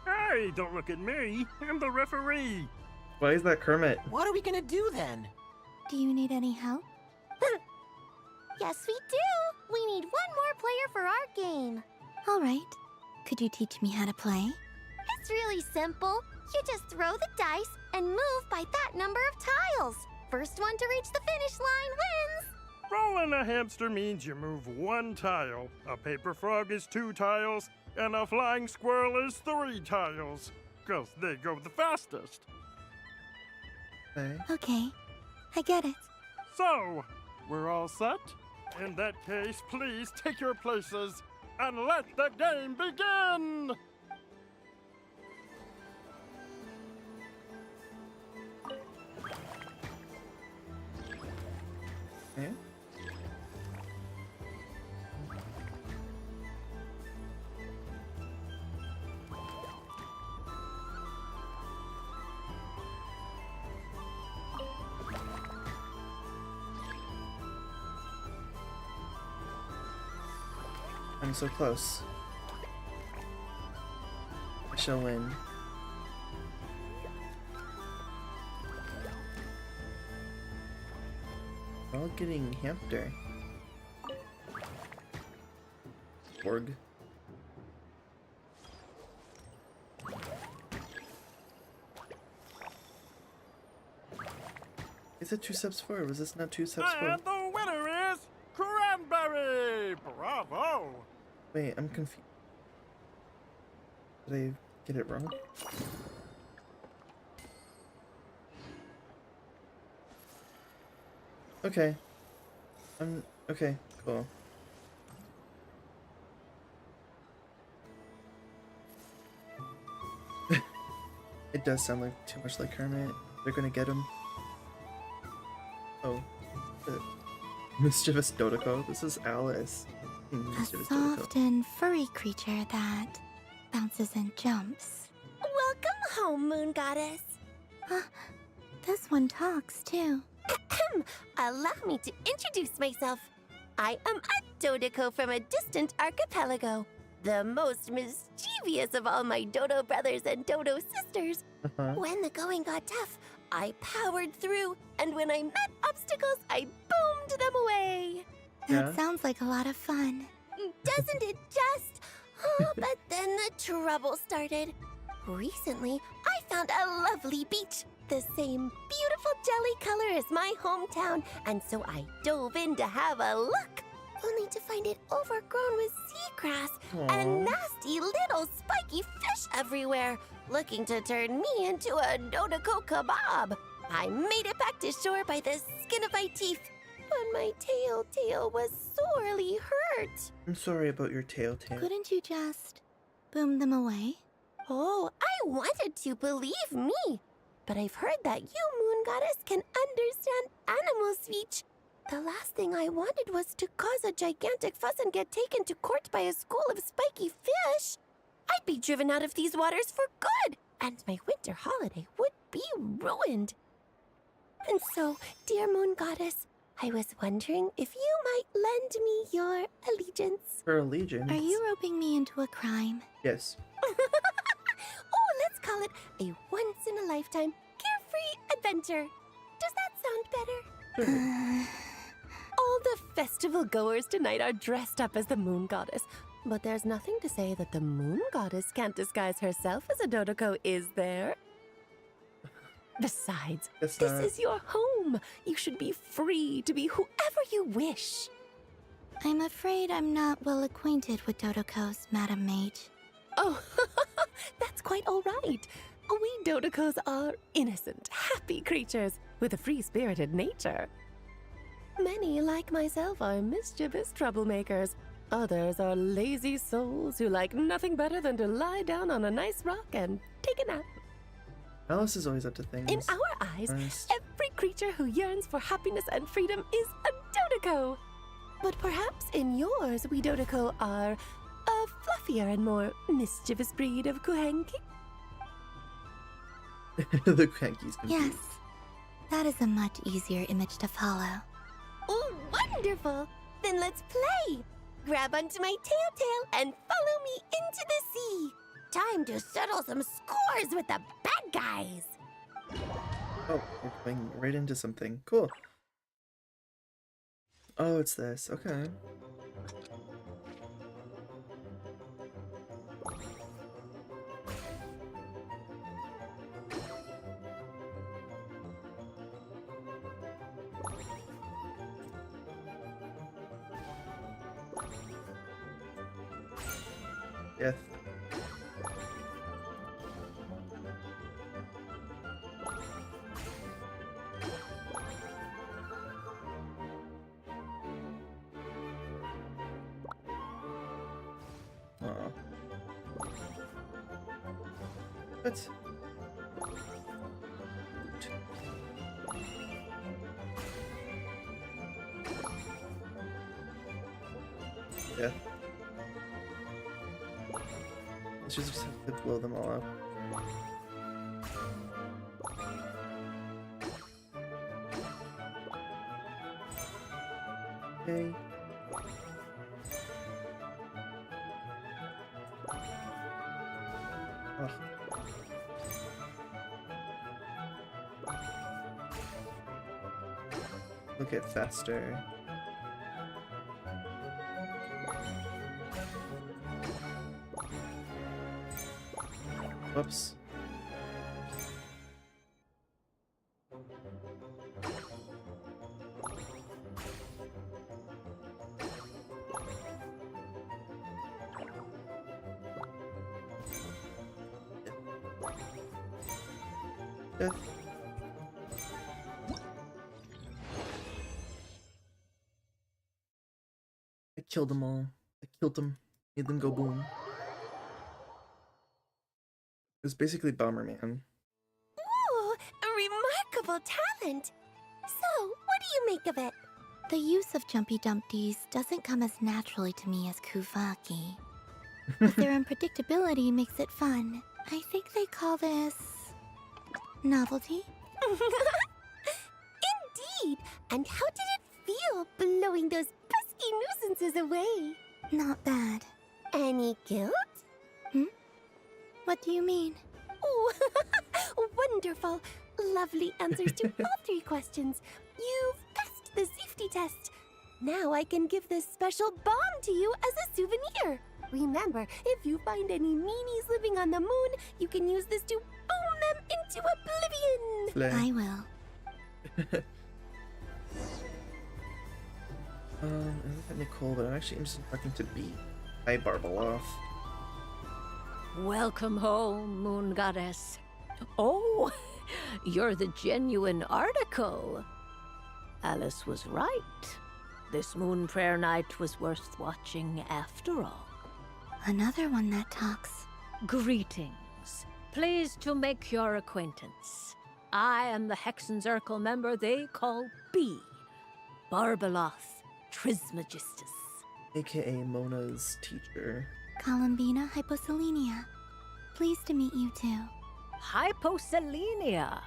Hey, don't look at me. I'm the referee. Why is that Kermit? What are we gonna do then? Do you need any help? Yes, we do. We need one more player for our game. All right. Could you teach me how to play? It's really simple. You just throw the dice and move by that number of tiles. First one to reach the finish line wins. Rolling a hamster means you move one tile. A paper frog is 2 tiles, and a flying squirrel is 3 tiles. 'Cause they go the fastest. Okay, I get it. So, we're all set? In that case, please take your places and let the game begin! Okay. I'm so close. I shall win. We're all getting hamster. Org. Is it 2 steps forward? Was this not 2 steps forward? And the winner is Cranberry! Bravo! Wait, I'm confused. Did I get it wrong? Okay. Okay, cool. It does sound like too much like Kermit. They're gonna get him. Oh. Mischievous Dodoko. This is Alice. A Mischievous soft and furry creature that bounces and jumps. Welcome home, Moon Goddess. This one talks too. Allow me to introduce myself. I am a Dodoko from a distant archipelago, the most mischievous of all my Dodo brothers and Dodo sisters. When the going got tough, I powered through, and when I met obstacles, I boomed them away. That sounds like a lot of fun. Doesn't it just? Oh, but then the trouble started. Recently, I found a lovely beach, the same beautiful jelly color as my hometown, and so I dove in to have a look, only to find it overgrown with seagrass and nasty little spiky fish everywhere, looking to turn me into a Dodoko kebab. I made it back to shore by the skin of my teeth, but my tail was sorely hurt. I'm sorry about your tail. Couldn't you just boom them away? Oh, I wanted to, believe me. But I've heard that you, Moon Goddess, can understand animal speech. The last thing I wanted was to cause a gigantic fuss and get taken to court by a school of spiky fish. I'd be driven out of these waters for good, and my winter holiday would be ruined. And so, dear Moon Goddess, I was wondering if you might lend me your allegiance. Her allegiance? Are you roping me into a crime? Yes. Oh, let's call it a once-in-a-lifetime carefree adventure. Does that sound better? All the festival goers tonight are dressed up as the Moon Goddess, but there's nothing to say that the Moon Goddess can't disguise herself as a Dodoko, is there? Besides, this is your home. You should be free to be whoever you wish. I'm afraid I'm not well acquainted with Dodokos, Madam Mage. Oh, that's quite all right. We Dodokos are innocent, happy creatures with a free-spirited nature. Many, like myself, are mischievous troublemakers. Others are lazy souls who like nothing better than to lie down on a nice rock and take a nap. Alice is always up to things. In our eyes, every creature who yearns for happiness and freedom is a Dodoko. But perhaps in yours, we Dodoko are a fluffier and more mischievous breed of Kuhenki. The Kuhenki's confused. Yes, that is a much easier image to follow. Oh, wonderful! Then let's play! Grab onto my tail and follow me into the sea! Time to settle some scores with the bad guys! Oh, we're going right into something. Cool. Oh, it's this. Okay. Death. What? Yeah. Let's just have to blow them all up. Okay. Ugh. Look at faster. Whoops. Death. I killed them all. I killed them. Made them go boom. It was basically Bomberman. Ooh, a remarkable talent. So, what do you make of it? The use of Jumpy Dumpties doesn't come as naturally to me as Kuvaki. But their unpredictability makes it fun. I think they call this... novelty? Indeed! And how did it feel blowing those pesky nuisances away? Not bad. Any guilt? What do you mean? Oh, wonderful! Lovely answers to all 3 questions. You've passed the safety test. Now I can give this special bomb to you as a souvenir. Remember, if you find any meanies living on the moon, you can use this to boom them into oblivion. I will. I look at Nicole, but I'm actually interested in talking to B. Hi, Barbeloff. Welcome home, Moon Goddess. Oh, you're the genuine article. Alice was right. This Moon Prayer Night was worth watching after all. Another one that talks. Greetings. Pleased to make your acquaintance. I am the Hexenzirkel member they call B. Barbeloth Trismegistus. AKA Mona's teacher. Columbina Hyposelenia. Pleased to meet you too. Hyposelenia.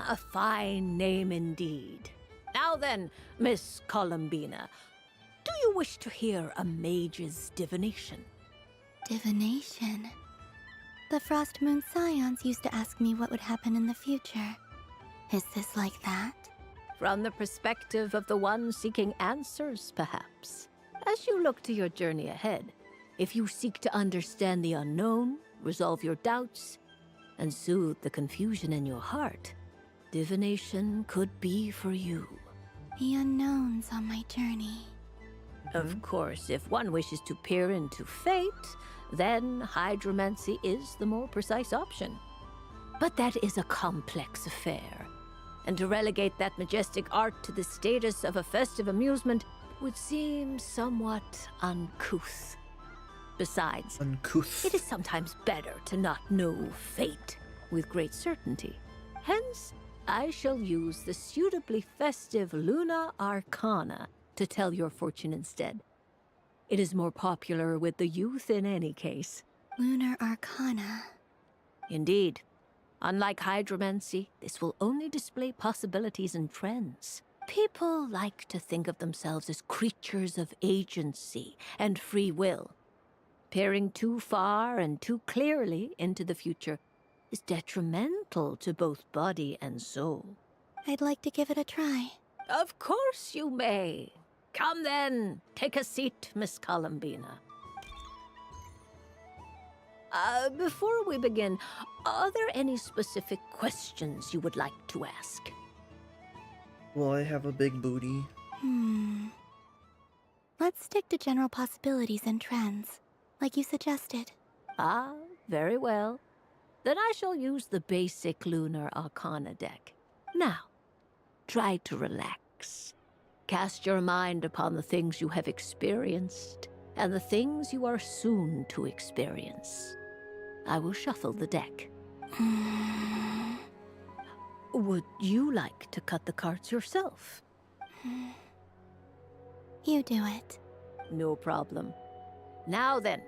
A fine name indeed. Now then, Miss Columbina, do you wish to hear a mage's divination? Divination? The Frost Moon Scions used to ask me what would happen in the future. Is this like that? From the perspective of the one seeking answers, perhaps. As you look to your journey ahead, if you seek to understand the unknown, resolve your doubts, and soothe the confusion in your heart, divination could be for you. The unknowns on my journey. Of course, if one wishes to peer into fate, then hydromancy is the more precise option. But that is a complex affair, and to relegate that majestic art to the status of a festive amusement would seem somewhat uncouth. Besides, it is sometimes better to not know fate with great certainty. Hence, I shall use the suitably festive Luna Arcana to tell your fortune instead. It is more popular with the youth in any case. Lunar Arcana. Indeed. Unlike hydromancy, this will only display possibilities and trends. People like to think of themselves as creatures of agency and free will. Peering too far and too clearly into the future is detrimental to both body and soul. I'd like to give it a try. Of course you may. Come then, take a seat, Miss Columbina. Before we begin, are there any specific questions you would like to ask? Will I have a big booty? Let's stick to general possibilities and trends, like you suggested. Ah, very well. Then I shall use the basic Lunar Arcana deck. Now, try to relax. Cast your mind upon the things you have experienced and the things you are soon to experience. I will shuffle the deck. Would you like to cut the cards yourself? You do it. No problem. Now then,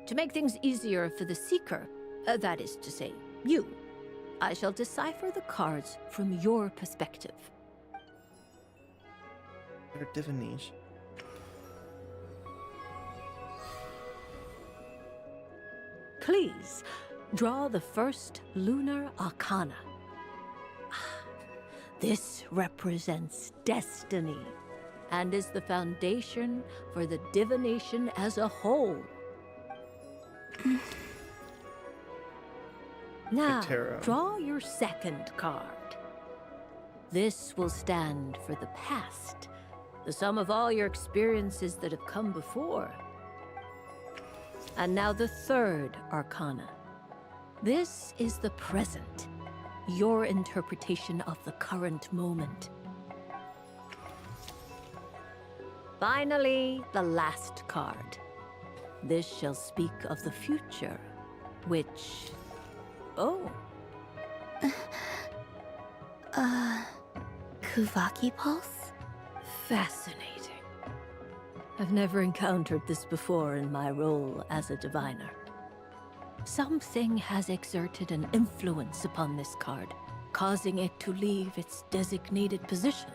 to make things easier for the seeker, that is to say, you, I shall decipher the cards from your perspective. Or divination. Please, draw the first lunar arcana. This represents destiny and is the foundation for the divination as a whole. Now, draw your second card. This will stand for the past, the sum of all your experiences that have come before. And now the third arcana. This is the present, your interpretation of the current moment. Finally, the last card. This shall speak of the future, which... Oh. Kuvaki Pulse? Fascinating. I've never encountered this before in my role as a diviner. Something has exerted an influence upon this card, causing it to leave its designated position.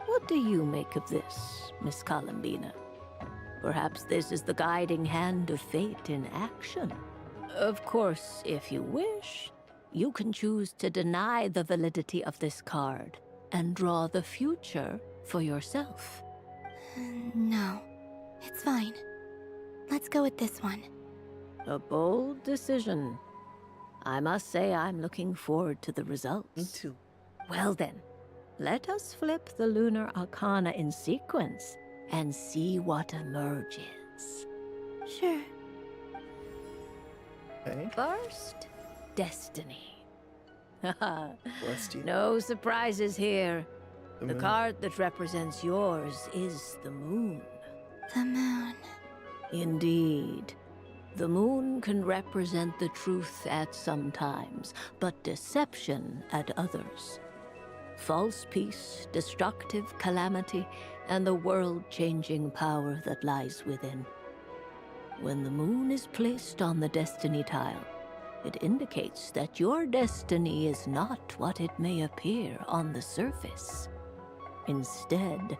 What do you make of this, Miss Columbina? Perhaps this is the guiding hand of fate in action. Of course, if you wish, you can choose to deny the validity of this card and draw the future for yourself. No, it's fine. Let's go with this one. A bold decision. I must say I'm looking forward to the results. Me too. Well then, let us flip the lunar arcana in sequence and see what emerges. Sure. Okay. First, destiny. Blessed you. No surprises here. The moon. card that represents yours is the moon. The moon. Indeed. The moon can represent the truth at some times, but deception at others. False peace, destructive calamity, and the world-changing power that lies within. When the moon is placed on the destiny tile, it indicates that your destiny is not what it may appear on the surface. Instead,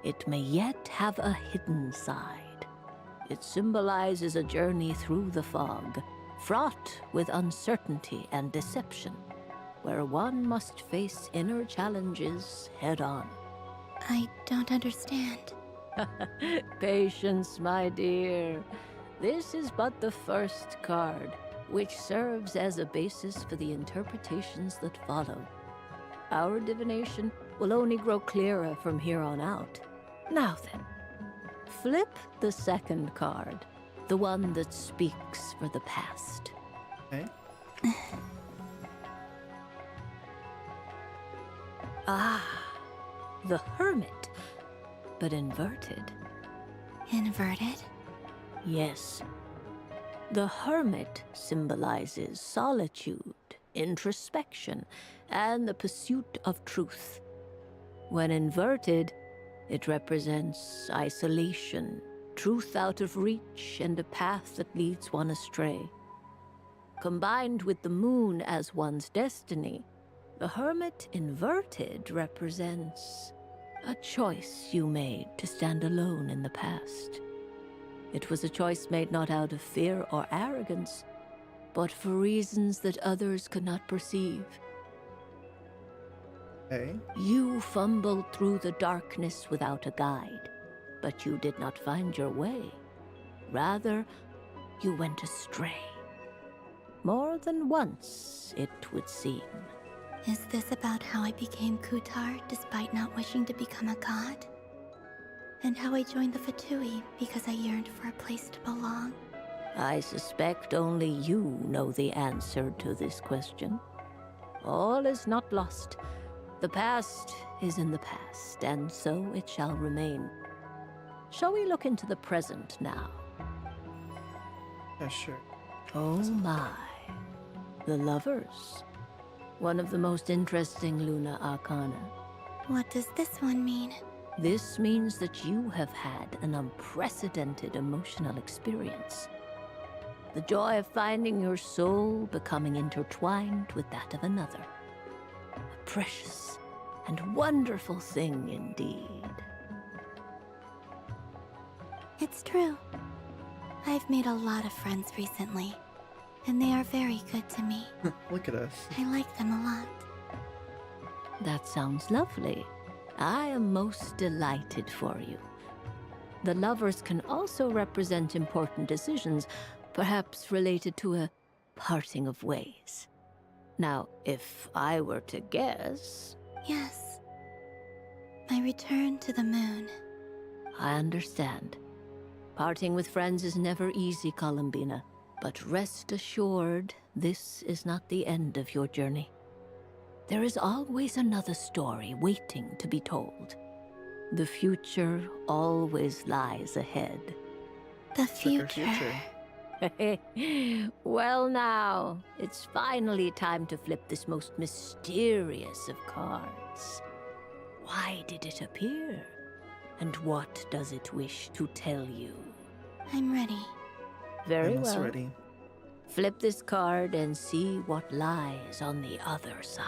it may yet have a hidden side. It symbolizes a journey through the fog, fraught with uncertainty and deception, where one must face inner challenges head-on. I don't understand. Patience, my dear. This is but the first card, which serves as a basis for the interpretations that follow. Our divination will only grow clearer from here on out. Now then, flip the second card, the one that speaks for the past. Okay. The Hermit, but inverted. Inverted? Yes. The Hermit symbolizes solitude, introspection, and the pursuit of truth. When inverted, it represents isolation, truth out of reach, and a path that leads one astray. Combined with the moon as one's destiny, the Hermit inverted represents a choice you made to stand alone in the past. It was a choice made not out of fear or arrogance, but for reasons that others could not perceive. Okay. You fumbled through the darkness without a guide, but you did not find your way. Rather, you went astray. More than once, it would seem. Is this about how I became Kutar despite not wishing to become a god? And how I joined the Fatui because I yearned for a place to belong? I suspect only you know the answer to this question. All is not lost. The past is in the past, and so it shall remain. Shall we look into the present now? Yeah, sure. Oh my. The Lovers. One of the most interesting Luna Arcana. What does this one mean? This means that you have had an unprecedented emotional experience. The joy of finding your soul becoming intertwined with that of another. A precious and wonderful thing indeed. It's true. I've I've made a lot of friends recently, and they are very good to me. Look at us. I like them a lot. That sounds lovely. I am most delighted for you. The lovers can also represent important decisions, perhaps related to a parting of ways. Now, if I were to guess... Yes. My return to the moon. I understand. Parting with friends is never easy, Columbina. But rest assured, this is not the end of your journey. There is always another story waiting to be told. The future always lies ahead. The future. Well now, it's finally time to flip this most mysterious of cards. Why did it appear? And what does it wish to tell you? I'm ready. Very I'm also well. ready. Flip this card and see what lies on the other side.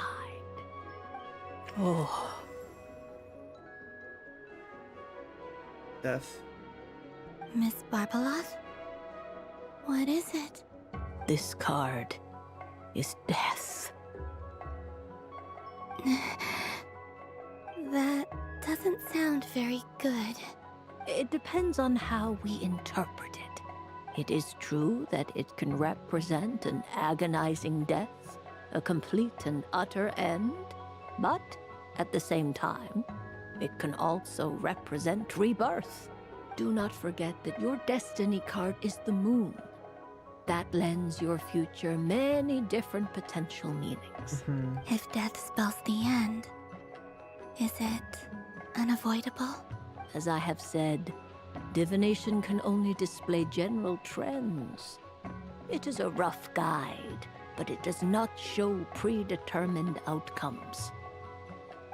Oh. Death. Miss Barbeloth? What is it? This card is death. That doesn't sound very good. It depends on how we interpret it. It is true that it can represent an agonizing death, a complete and utter end, but at the same time, it can also represent rebirth. Do not forget that your destiny card is the moon. That lends your future many different potential meanings. If death spells the end, is it unavoidable? As I have said, divination can only display general trends. It is a rough guide, but it does not show predetermined outcomes.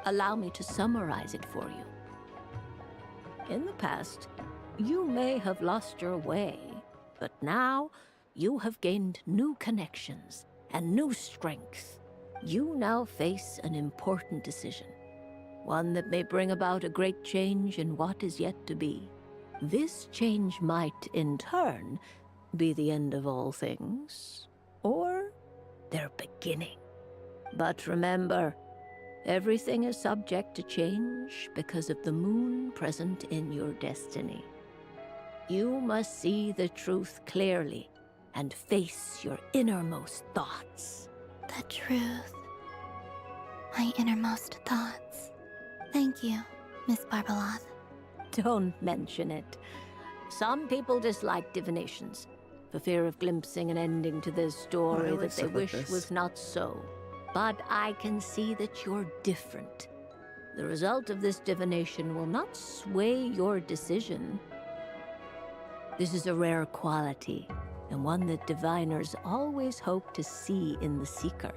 Allow me to summarize it for you. In the past, you may have lost your way, but now you have gained new connections and new strength. You now face an important decision, one that may bring about a great change in what is yet to be. This change might, in turn, be the end of all things, or their beginning. But remember, everything is subject to change because of the moon present in your destiny. You must see the truth clearly and face your innermost thoughts. The truth. My innermost thoughts. Thank you, Miss Barbeloth. Don't mention it. Some people dislike divinations, for fear of glimpsing an ending to their story that they wish was not so. But I can see that you're different. The result of this divination will not sway your decision. This is a rare quality, and one that diviners always hope to see in the seeker.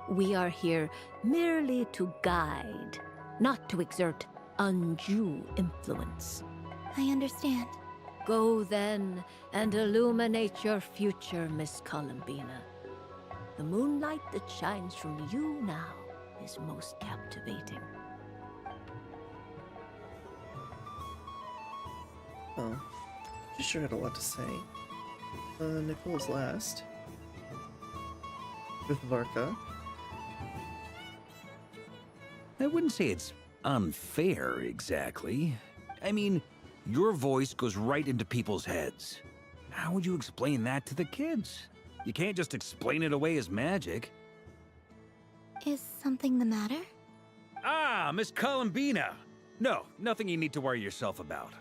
We are here merely to guide, not to exert undue influence. I understand. Go then and illuminate your future, Miss Columbina. The moonlight that shines from you now is most captivating. Oh, she sure had a lot to say. Nicole's last. With Varka. I wouldn't say it's unfair, exactly. I mean, your voice goes right into people's heads. How would you explain that to the kids? You can't just explain it away as magic. Is something the matter? Ah, Miss Columbina! No, nothing you need to worry yourself about.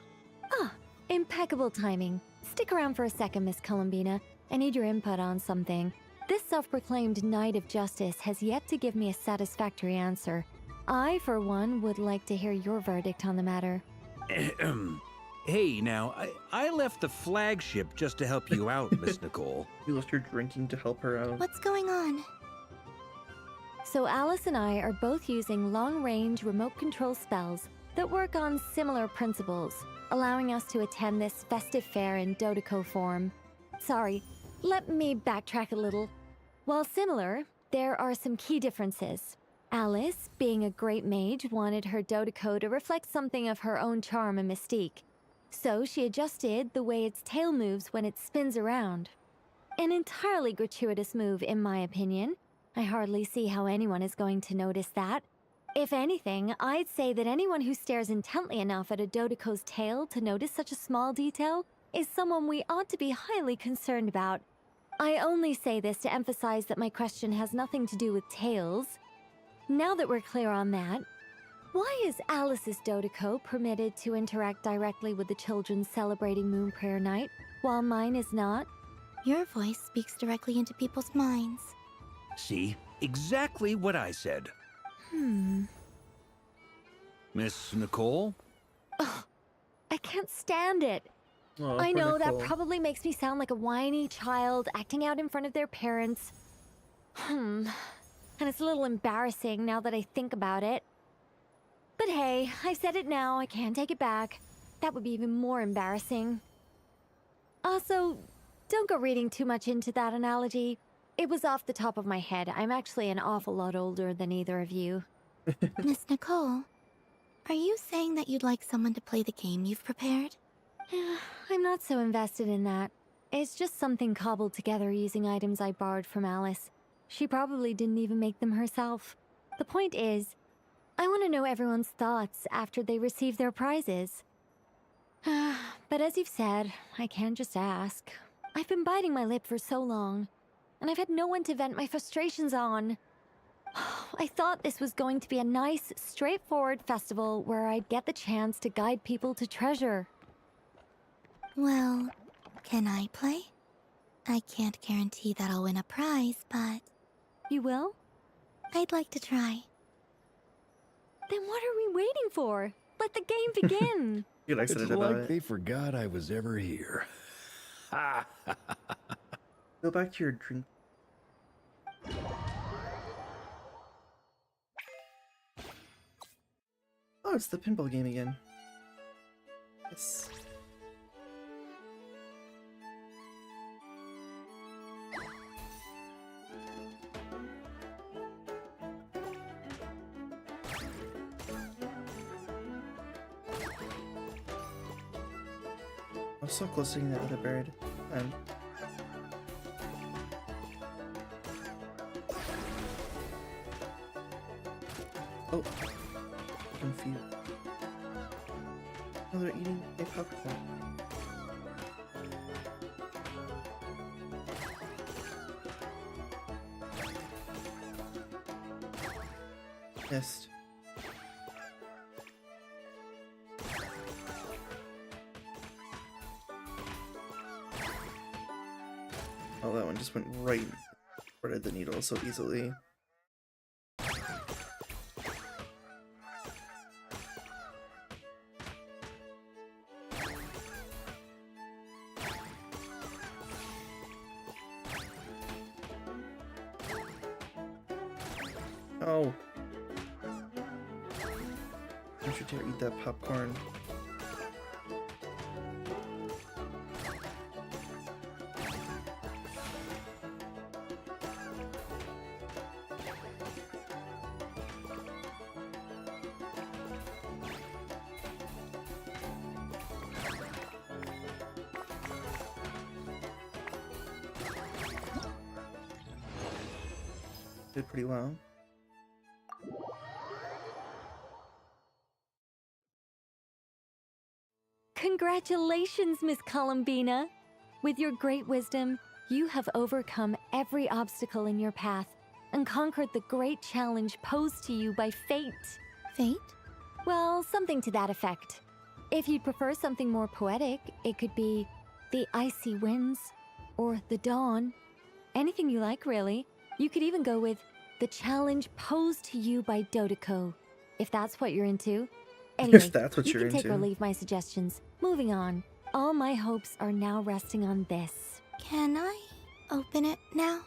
Ah, impeccable timing. Stick around for a second, Miss Columbina. I need your input on something. This self-proclaimed Knight of Justice has yet to give me a satisfactory answer. I, for one, would like to hear your verdict on the matter. Hey, now, I left the flagship just to help you out, Miss Nicole. You left her drinking to help her out. What's going on? So Alice and I are both using long-range remote control spells that work on similar principles, allowing us to attend this festive fair in Dodeco form. Sorry, let me backtrack a little. While similar, there are some key differences. Alice, being a great mage, wanted her Dodeco to reflect something of her own charm and mystique. So she adjusted the way its tail moves when it spins around. An entirely gratuitous move, in my opinion. I hardly see how anyone is going to notice that. If anything, I'd say that anyone who stares intently enough at a Dodoco's tail to notice such a small detail is someone we ought to be highly concerned about. I only say this to emphasize that my question has nothing to do with tails. Now that we're clear on that, why is Alice's Dodoco permitted to interact directly with the children celebrating Moon Prayer Night, while mine is not? Your voice speaks directly into people's minds. See? Exactly what I said. Miss Nicole? Ugh, I can't stand it. Oh, I poor know that Nicole. probably makes me sound like a whiny child acting out in front of their parents. And it's a little embarrassing now that I think about it. But hey, I've said it now, I can't take it back. That would be even more embarrassing. Also, don't go reading too much into that analogy. It was off the top of my head. I'm actually an awful lot older than either of you. Miss Nicole, are you saying that you'd like someone to play the game you've prepared? I'm not so invested in that. It's just something cobbled together using items I borrowed from Alice. She probably didn't even make them herself. The point is, I want to know everyone's thoughts after they receive their prizes. But as you've said, I can't just ask. I've been biting my lip for so long, and I've had no one to vent my frustrations on. I thought this was going to be a nice, straightforward festival where I'd get the chance to guide people to treasure. Well, can I play? I can't guarantee that I'll win a prize, but... You will? I'd like to try. Then what are we waiting for? Let the game begin! You're It's excited about like it. they forgot I was ever here. Go back to your drink. Oh, it's the pinball game again. Yes. I'm so close to getting that other bird. Oh, confused. Oh, they're eating a popcorn. Missed. Oh, that one just went right where the needle so easily. Oh. Don't you dare eat that popcorn. Did pretty well. Congratulations, Miss Columbina! With your great wisdom, you have overcome every obstacle in your path and conquered the great challenge posed to you by fate. Fate? Well, something to that effect. If you'd prefer something more poetic, it could be the icy winds or the dawn. Anything you like, really. You could even go with the challenge posed to you by Dodoco, if that's what you're into. Anyway, If that's what you you're can take or into. leave my suggestions. Moving on. All my hopes are now resting on this. Can I open it now?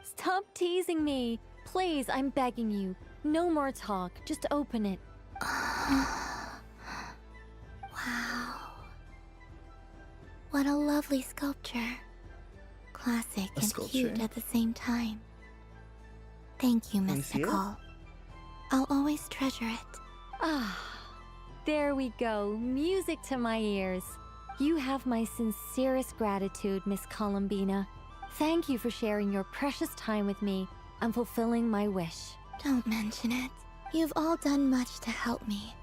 Stop teasing me. Please, I'm begging you. No more talk. Just open it. Wow. What a lovely sculpture. Classic and sculpture. cute at the same time. Thank you, Can you Miss see it? Nicole. I'll always treasure it. Ah, There we go. Music to my ears. You have my sincerest gratitude, Miss Columbina. Thank you for sharing your precious time with me and fulfilling my wish. Don't mention it. You've all done much to help me.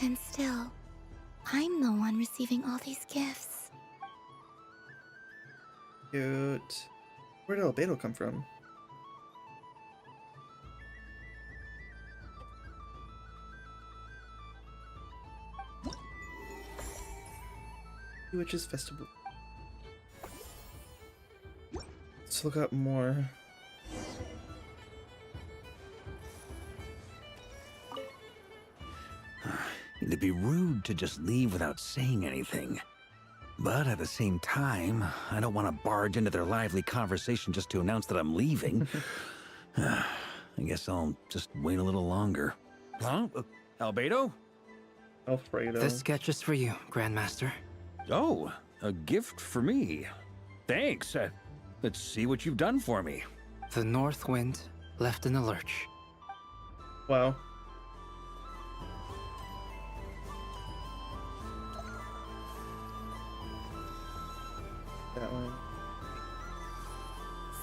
And still, I'm the one receiving all these gifts. Cute. Where did Albedo come from? Witches Festival. Let's look up more. It'd be rude to just leave without saying anything. But at the same time, I don't want to barge into their lively conversation just to announce that I'm leaving. I guess I'll just wait a little longer. Huh? Albedo? Alfredo. This sketch is for you, Grandmaster. Oh, a gift for me. Thanks. Let's see what you've done for me. The North Wind left in the lurch. Wow. That one.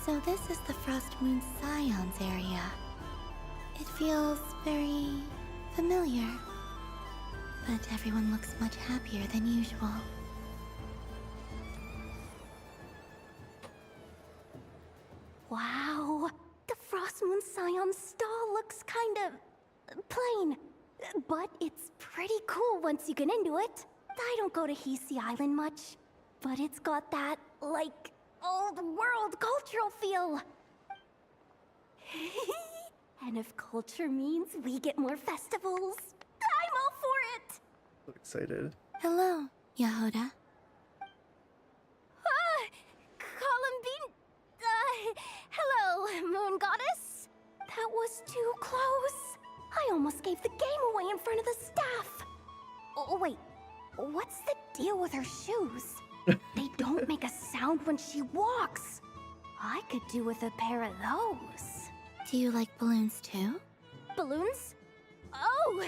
So this is the Frost Moon Scions area. It feels very familiar. But everyone looks much happier than usual. Wow, the Frost Moon Scion stall looks kind of plain, but it's pretty cool once you get into it. I don't go to Hisi Island much, but it's got that, like, old world cultural feel. And if culture means we get more festivals, I'm all for it! So excited. Hello, Yahoda. Columbine... hello, Moon Goddess. That was too close. I almost gave the game away in front of the staff. Oh, wait. What's the deal with her shoes? They don't make a sound when she walks. I could do with a pair of those. Do you like balloons too? Balloons? Oh,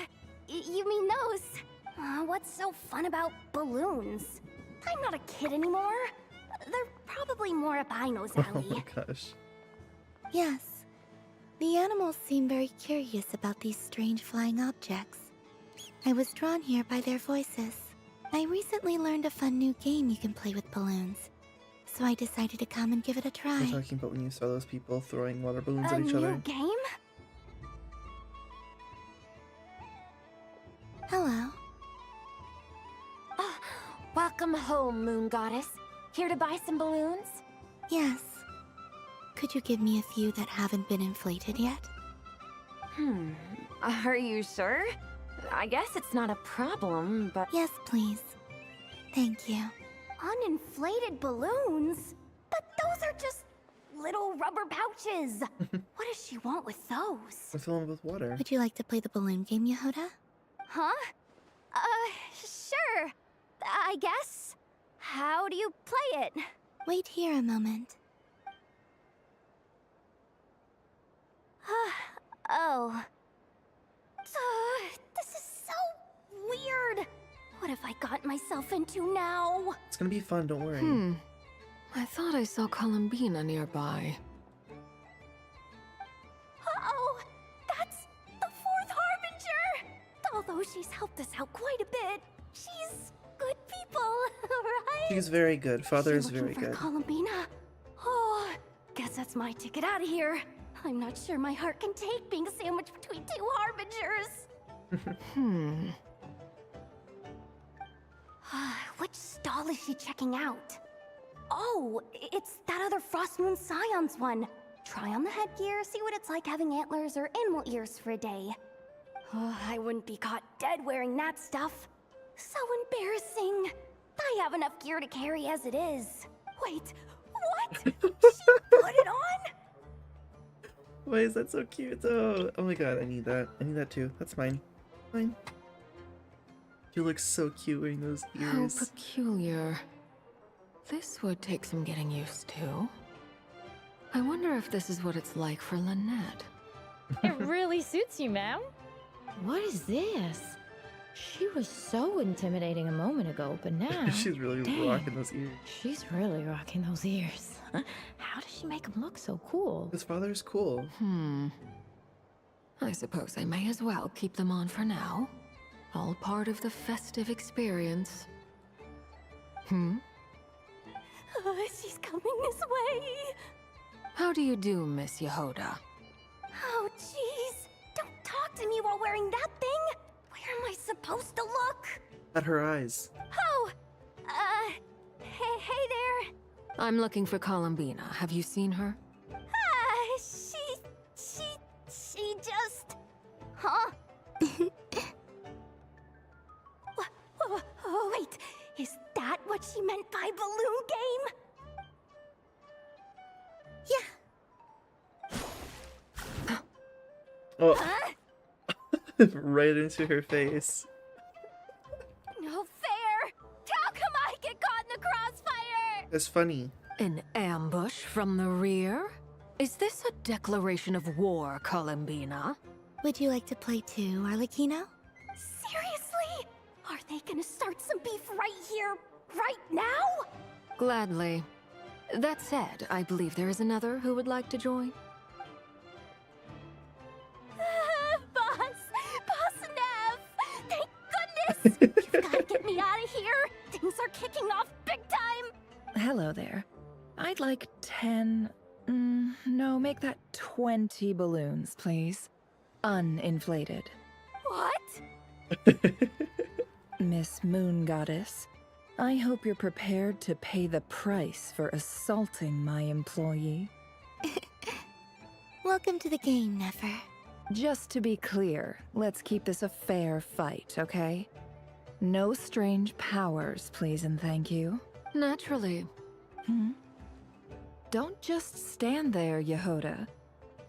you mean those? What's so fun about balloons? I'm not a kid anymore. They're probably more up Aino's alley. Oh my gosh. Yes. The animals seem very curious about these strange flying objects. I was drawn here by their voices. I recently learned a fun new game you can play with balloons, so I decided to come and give it a try. You're talking about when you saw those people throwing water balloons at each A other? new game? Hello. Welcome home, Moon Goddess. Here to buy some balloons? Yes. Could you give me a few that haven't been inflated yet? Are you sure? I guess it's not a problem, but... Yes, please. Thank you. Uninflated balloons? But those are just little rubber pouches. What does she want with those? Or fill them with water. Would you like to play the balloon game, Yahoda? Huh? Sure. I guess. How do you play it? Wait here a moment. Oh. This is so weird. What have I got myself into now? It's gonna be fun, don't worry. I thought I saw Columbina nearby. Uh-oh! That's the fourth Harbinger! Although she's helped us out quite a bit, she's good people, right? She's very good. Father is Looking very for good. Columbina. Oh, guess that's my ticket out of here. I'm not sure my heart can take being sandwiched between two Harbingers. Which stall is she checking out? Oh, it's that other Frost Moon Scions one. Try on the headgear, see what it's like having antlers or animal ears for a day. Oh, I wouldn't be caught dead wearing that stuff. So embarrassing. I have enough gear to carry as it is. Wait, what? She put it on? Why is that so cute? Oh my god, I need that. I need that too. That's mine. Mine. She looks so cute wearing those How ears. peculiar. This would take some getting used to. I wonder if this is what it's like for Lynette. It really suits you, ma'am. What is this? She was so intimidating a moment ago, but now... She's really dang, rocking those ears. She's really rocking those ears. How does she make them look so cool? His father's cool. I suppose I may as well keep them on for now. All part of the festive experience. She's coming this way. How do you do, Miss Yehoda? Oh, jeez. Don't talk to me while wearing that thing. Where am I supposed to look? At her eyes. Oh, hey there. I'm looking for Columbina. Have you seen her? She just... Huh? Oh, wait. Is that what she meant by balloon game? Yeah. Oh. Right into her face. No fair. How come I get caught in the crossfire? It's funny. An ambush from the rear? Is this a declaration of war, Columbina? Would you like to play too, Arlecchino? Seriously? Are they gonna start some beef right here, right now? Gladly. That said, I believe there is another who would like to join. Boss Nev! Thank goodness! You've gotta get me out of here! Things are kicking off big time! Hello there. I'd like 10... no, make that 20 balloons, please. Uninflated. What? Miss Moon Goddess, I hope you're prepared to pay the price for assaulting my employee. Welcome to the game, Nefer. Just to be clear, let's keep this a fair fight, okay? No strange powers, please and thank you. Naturally. Don't just stand there, Yehoda.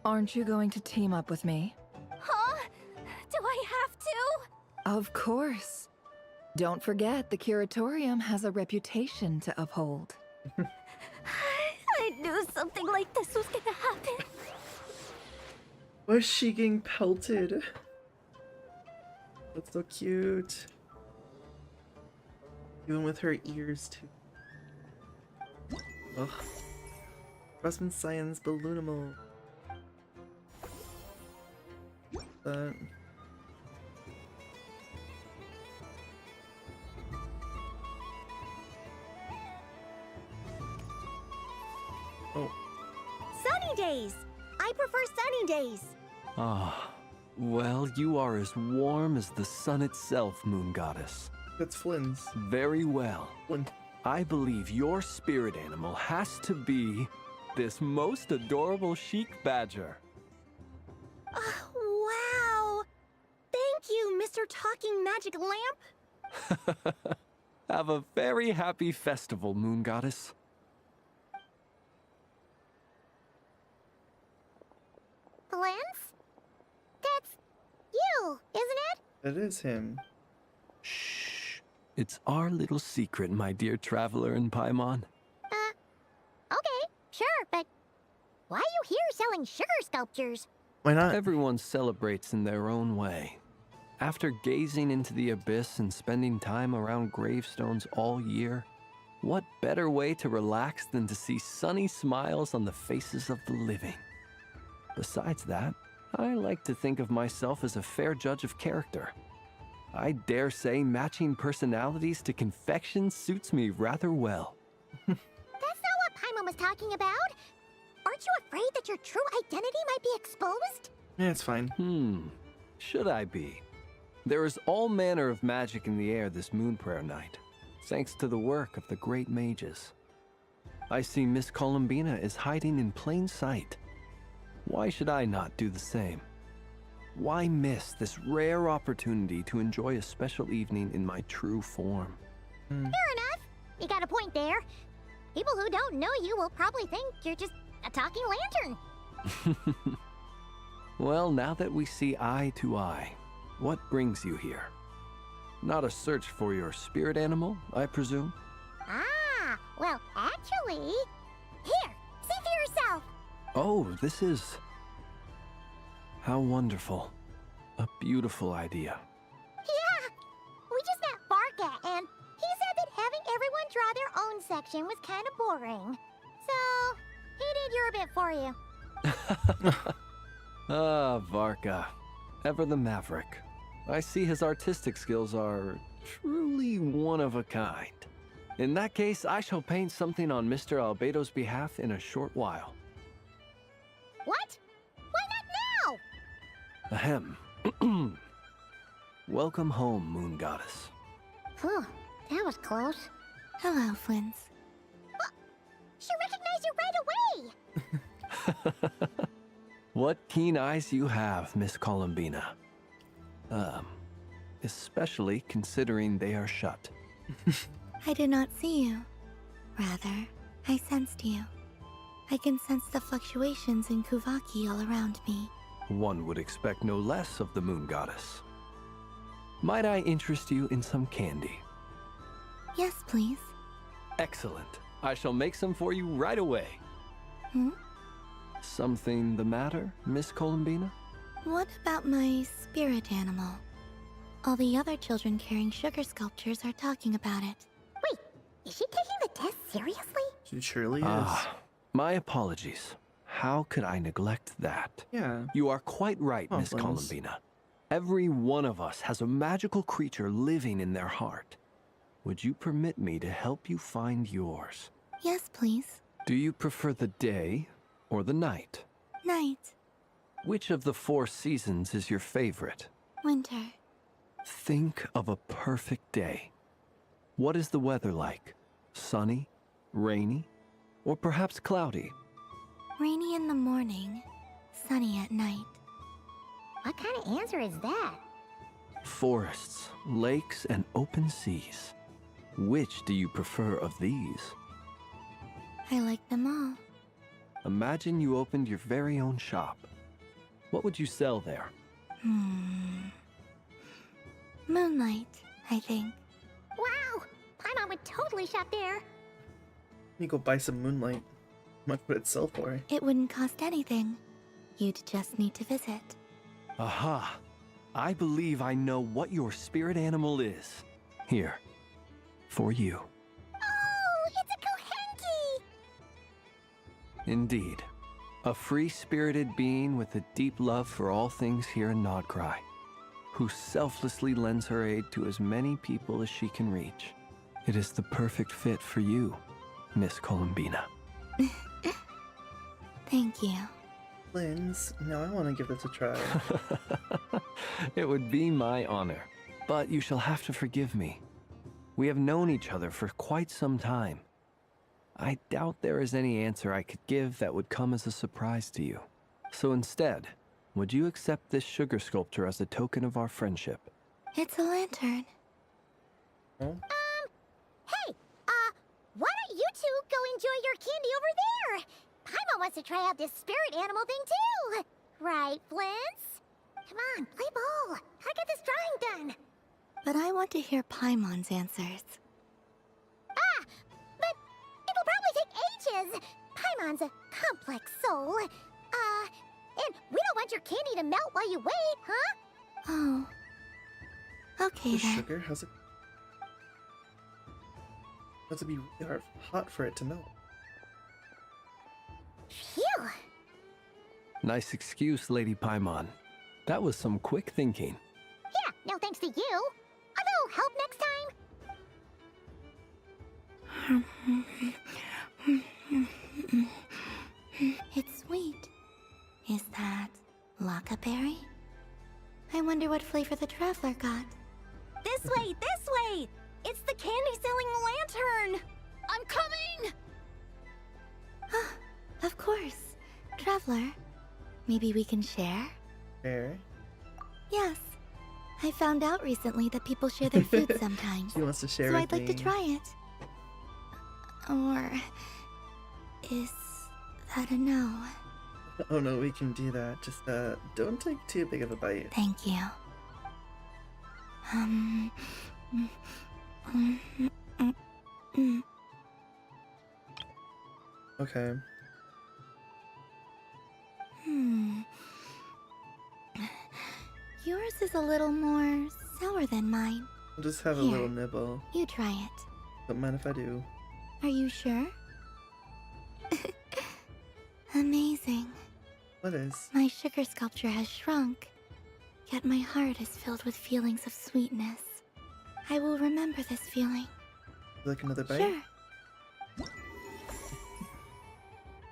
Aren't you going to team up with me? Huh? Do I have to? Of course. Don't forget, the Curatorium has a reputation to uphold. I knew something like this was gonna happen. Why is she getting pelted? That's so cute. Even with her ears too. Ugh. Frostman Science Balloonimal. That. Oh. Sunny days! I prefer sunny days. Ah, well, you are as warm as the sun itself, Moon Goddess. That's Flynn's. Very well. Flynn. I believe your spirit animal has to be this most adorable chic badger. Wow! Thank you, Mr. Talking Magic Lamp. Have a very happy festival, Moon Goddess. Lance? That's you, isn't it? That is him. Shh. It's our little secret, my dear traveler in Paimon. Okay, sure, but why are you here selling sugar sculptures? Why not? Everyone celebrates in their own way. After gazing into the abyss and spending time around gravestones all year, what better way to relax than to see sunny smiles on the faces of the living? Besides that, I like to think of myself as a fair judge of character. I dare say matching personalities to confection suits me rather well. That's not what Paimon was talking about. Aren't you afraid that your true identity might be exposed? Yeah, it's fine. Should I be? There is all manner of magic in the air this moon prayer night, thanks to the work of the great mages. I see Miss Columbina is hiding in plain sight. Why should I not do the same? Why miss this rare opportunity to enjoy a special evening in my true form? Fair enough. You got a point there. People who don't know you will probably think you're just a talking lantern. Well, now that we see eye to eye, what brings you here? Not a search for your spirit animal, I presume? Ah, well, actually... Here, see for yourself. Oh, this is... How wonderful. A beautiful idea. Yeah, Moon section was kind of boring. So, he did your bit for you. Ah, Varka. Ever the maverick. I see his artistic skills are truly one of a kind. In that case, I shall paint something on Mr. Albedo's behalf in a short while. What? Why not now? Ahem. Welcome home, Moon Goddess. Phew, that was close. Hello, Flins. She recognized you right away! What keen eyes you have, Miss Columbina. Especially considering they are shut. I did not see you. Rather, I sensed you. I can sense the fluctuations in Kuvaki all around me. One would expect no less of the Moon Goddess. Might I interest you in some candy? Yes, please. Excellent. I shall make some for you right away. Hmm? Something the matter, Miss Columbina? What about my spirit animal? All the other children carrying sugar sculptures are talking about it. Wait, is she taking the test seriously? She surely is. Ah, my apologies. How could I neglect that? Yeah. You are quite right, Oh, Miss Flins. Columbina. Every one of us has a magical creature living in their heart. Would you permit me to help you find yours? Yes, please. Do you prefer the day or the night? Night. Which of the 4 seasons is your favorite? Winter. Think of a perfect day. What is the weather like? Sunny, rainy, or perhaps cloudy? Rainy in the morning, sunny at night. What kind of answer is that? Forests, lakes, and open seas. Which do you prefer of these? I like them all. Imagine you opened your very own shop. What would you sell there? Moonlight, I think. Wow! Paimon would totally shop there. You go buy some moonlight. How much would it sell for? It wouldn't cost anything. You'd just need to visit. Aha! I believe I know what your spirit animal is. Here. For you. Oh, it's a Kohenki! Indeed. A free-spirited being with a deep love for all things here in Nodcry, who selflessly lends her aid to as many people as she can reach. It is the perfect fit for you, Miss Columbina. Thank you. Flins, now I want to give this a try. It would be my honor, but you shall have to forgive me. We have known each other for quite some time. I doubt there is any answer I could give that would come as a surprise to you. So instead, would you accept this sugar sculpture as a token of our friendship? It's a lantern. Oh? Hey, why don't you two go enjoy your candy over there? Paimon wants to try out this spirit animal thing too. Right, Flins? Come on, play ball. I got this drawing done. But I want to hear Paimon's answers. Ah, but it'll probably take ages. Paimon's a complex soul. And we don't want your candy to melt while you wait, huh? Oh. Okay The then. sugar? How's it? Has to be really hot for it to melt. Phew. Nice excuse, Lady Paimon. That was some quick thinking. Yeah, no thanks to you. A little help next time. It's sweet. Is that Lockaberry? I wonder what flavor the traveler got. This way, this way! It's the candy-selling lantern! I'm coming! Of course. Traveler, maybe we can share? Share? Yes. I found out recently that people share their food sometimes. She wants to share So with I'd like to me. try it. Or is that a no? Oh no, we can do that. Just don't take too big of a bite. Thank you. Okay. Yours is a little more sour than mine. I'll just have a Here. little nibble. You try it. Don't mind if I do. Are you sure? Amazing. What is? My sugar sculpture has shrunk, yet my heart is filled with feelings of sweetness. I will remember this feeling. Like another bite? Sure.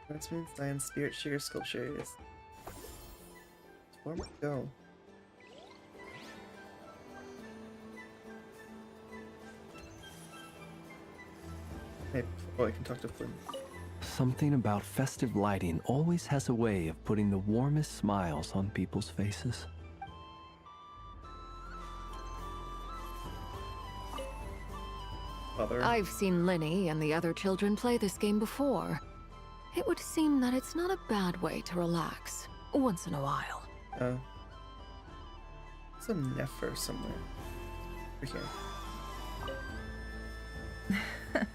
Swordsman, Science, Spirit, Sugar Sculptures. 4 more to go. Hey, oh, I can talk to Flynn. Something about festive lighting always has a way of putting the warmest smiles on people's faces. Father. I've seen Linny and the other children play this game before. It would seem that it's not a bad way to relax, once in a while. Some Nefer somewhere. Over here.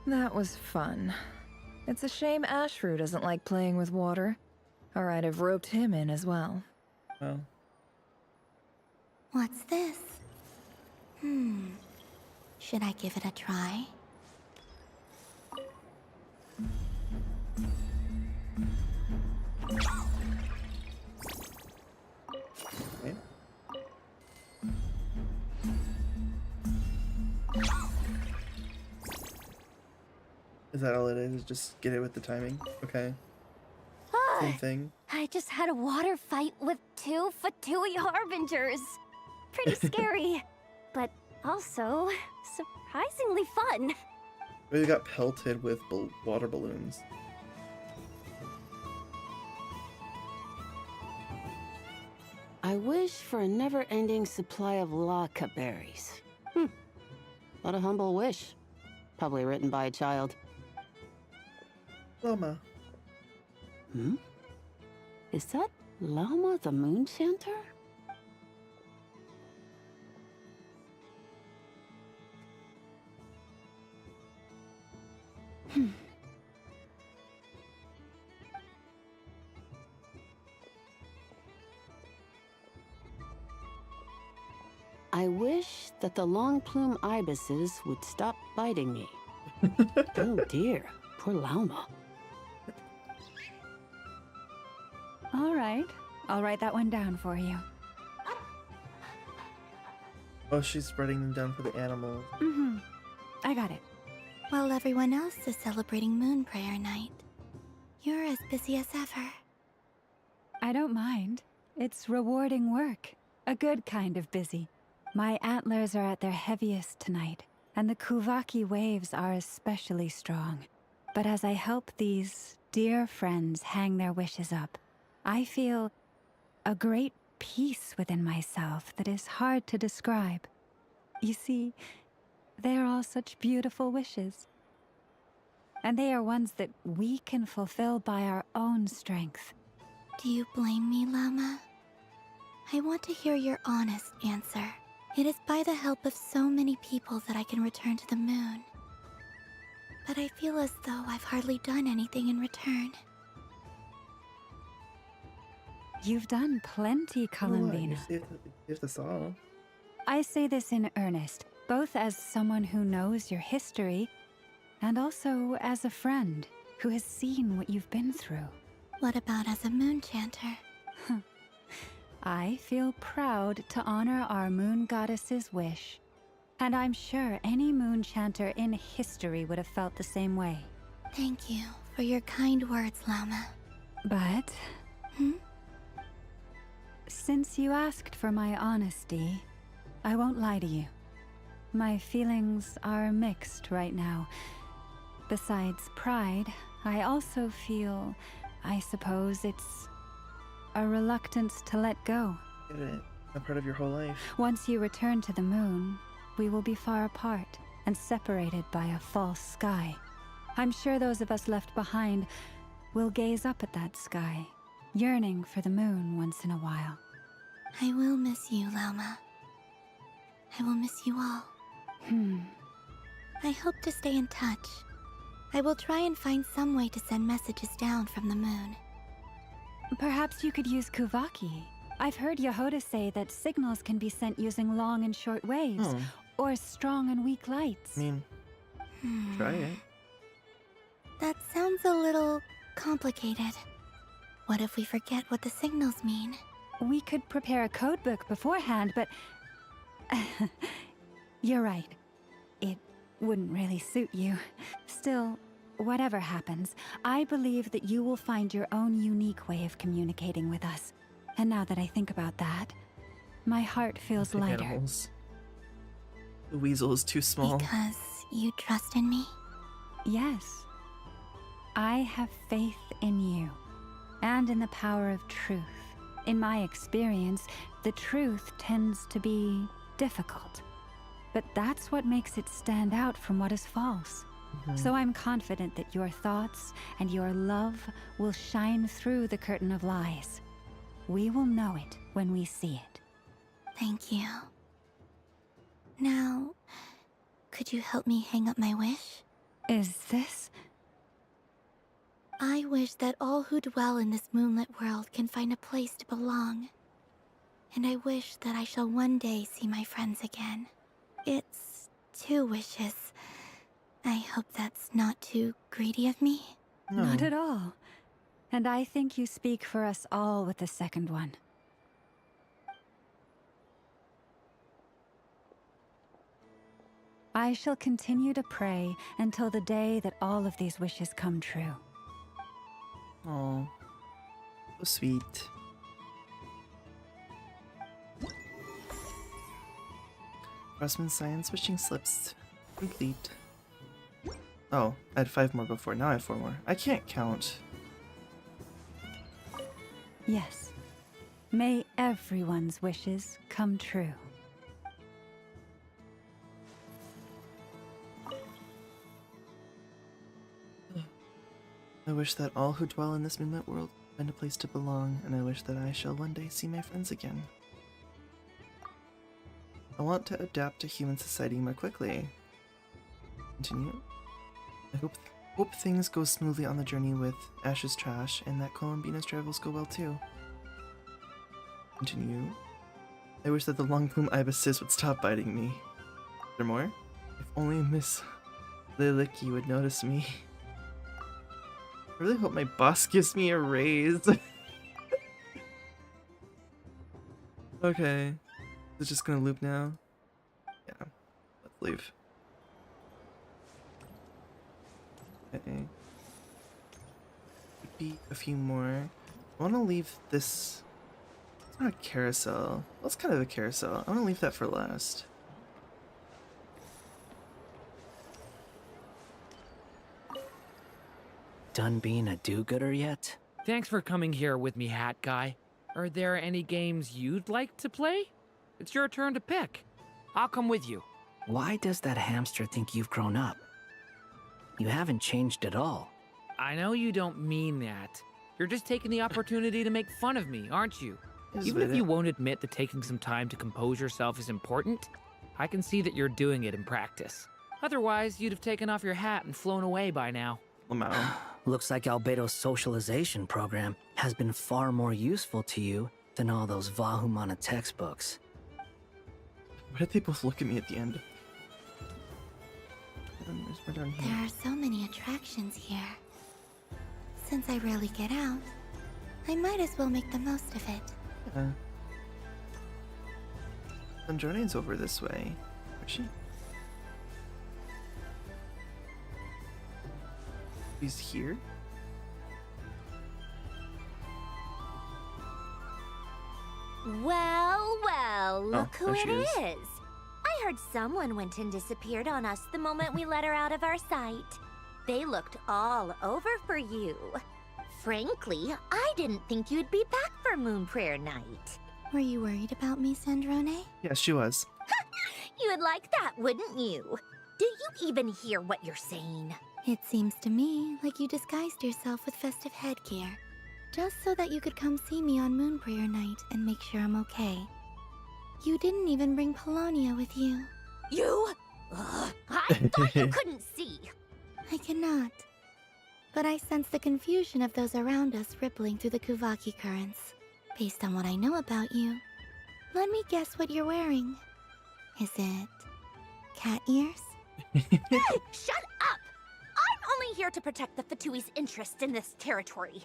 That was fun. It's a shame Ashru doesn't like playing with water, or I'd have roped him in as well. Oh. What's this? Should I give it a try? Okay. Is that all it is? Just get it with the timing? Okay. Same thing. I just had a water fight with 2 Fatui Harbingers. Pretty scary, but also surprisingly fun. We got pelted with water balloons. I wish for a never-ending supply of laka berries. What a humble wish. Probably written by a child. Llama. Is that Llama the Moon Chanter? I wish that the long plume ibises would stop biting me. Oh dear, poor Llama. All right, I'll write that one down for you. Oh, she's writing them down for the animals. I got it. While everyone else is celebrating Moon Prayer Night, you're as busy as ever. I don't mind. It's rewarding work. A good kind of busy. My antlers are at their heaviest tonight, and the Kuvaki waves are especially strong. But as I help these dear friends hang their wishes up, I feel a great peace within myself that is hard to describe. You see, they are all such beautiful wishes. And they are ones that we can fulfill by our own strength. Do you blame me, Llama? I want to hear your honest answer. It is by the help of so many people that I can return to the moon. But I feel as though I've hardly done anything in return. You've done plenty, Columbina. You saved us all. I say this in earnest, both as someone who knows your history, and also as a friend who has seen what you've been through. What about as a moon chanter? I feel proud to honor our moon goddess's wish. And I'm sure any moon chanter in history would have felt the same way. Thank you for your kind words, Llama. But... since you asked for my honesty, I won't lie to you. My feelings are mixed right now. Besides pride, I also feel, I suppose it's a reluctance to let go. Get it? A part of your whole life. Once you return to the moon, we will be far apart and separated by a false sky. I'm sure those of us left behind will gaze up at that sky, yearning for the moon once in a while. I will miss you, Llama. I will miss you all. I hope to stay in touch. I will try and find some way to send messages down from the moon. Perhaps you could use Kuvaki. I've heard Yehoda say that signals can be sent using long and short waves, or strong and weak lights. I mean... Try it. That sounds a little complicated. What if we forget what the signals mean? We could prepare a codebook beforehand, but... You're right. It wouldn't really suit you. Still, whatever happens, I believe that you will find your own unique way of communicating with us. And now that I think about that, my heart feels Pick lighter. animals. The weasel is too small. Because you trust in me? Yes. I have faith in you, and in the power of truth. In my experience, the truth tends to be difficult. But that's what makes it stand out from what is false. So I'm confident that your thoughts and your love will shine through the curtain of lies. We will know it when we see it. Thank you. Now, could you help me hang up my wish? Is this? I wish that all who dwell in this moonlit world can find a place to belong. And I wish that I shall one day see my friends again. It's 2 wishes. I hope that's not too greedy of me. No. Not at all. And I think you speak for us all with the second one. I shall continue to pray until the day that all of these wishes come true. Oh, so sweet. Freshman science wishing slips complete. Oh, I had 5 more before. Now I have 4 more. I can't count. Yes. May everyone's wishes come true. I wish that all who dwell in this moonlit world find a place to belong, and I wish that I shall one day see my friends again. I want to adapt to human society more quickly. Continue. I hope things go smoothly on the journey with Ash's trash, and that Columbina's travels go well too. Continue. I wish that the long plume ibises would stop biting me. Is there more? If only Miss Lilicki would notice me. I really hope my boss gives me a raise. Okay. It's just gonna loop now? Yeah. Let's leave. Okay. Maybe a few more. I wanna leave this. It's not a carousel. Well, it's kind of a carousel. I wanna leave that for last. Done being a do-gooder yet? Thanks for coming here with me, Hat Guy. Are there any games you'd like to play? It's your turn to pick. I'll come with you. Why does that hamster think you've grown up? You haven't changed at all. I know you don't mean that. You're just taking the opportunity to make fun of me, aren't you? Even if you won't admit that taking some time to compose yourself is important, I can see that you're doing it in practice. Otherwise, you'd have taken off your hat and flown away by now. Looks like Albedo's socialization program has been far more useful to you than all those Vahumana textbooks. Why did they both look at me at the end? We're done here. There are so many attractions here. Since I rarely get out, I might as well make the most of it. Yeah. Androne's over this way. Where's she? He's here? Well, well, look who there it she is. is. I heard someone went and disappeared on us the moment we let her out of our sight. They looked all over for you. Frankly, I didn't think you'd be back for Moon Prayer Night. Were you worried about me, Sandrone? Yes, she was. You would like that, wouldn't you? Do you even hear what you're saying? It seems to me like you disguised yourself with festive headgear, just so that you could come see me on Moon Prayer Night and make sure I'm okay. You didn't even bring Polonia with you. You? I thought you couldn't see. I cannot. But I sense the confusion of those around us rippling through the Kuvaki currents. Based on what I know about you, let me guess what you're wearing. Is it cat ears? Shut up! I'm only here to protect the Fatui's interest in this territory.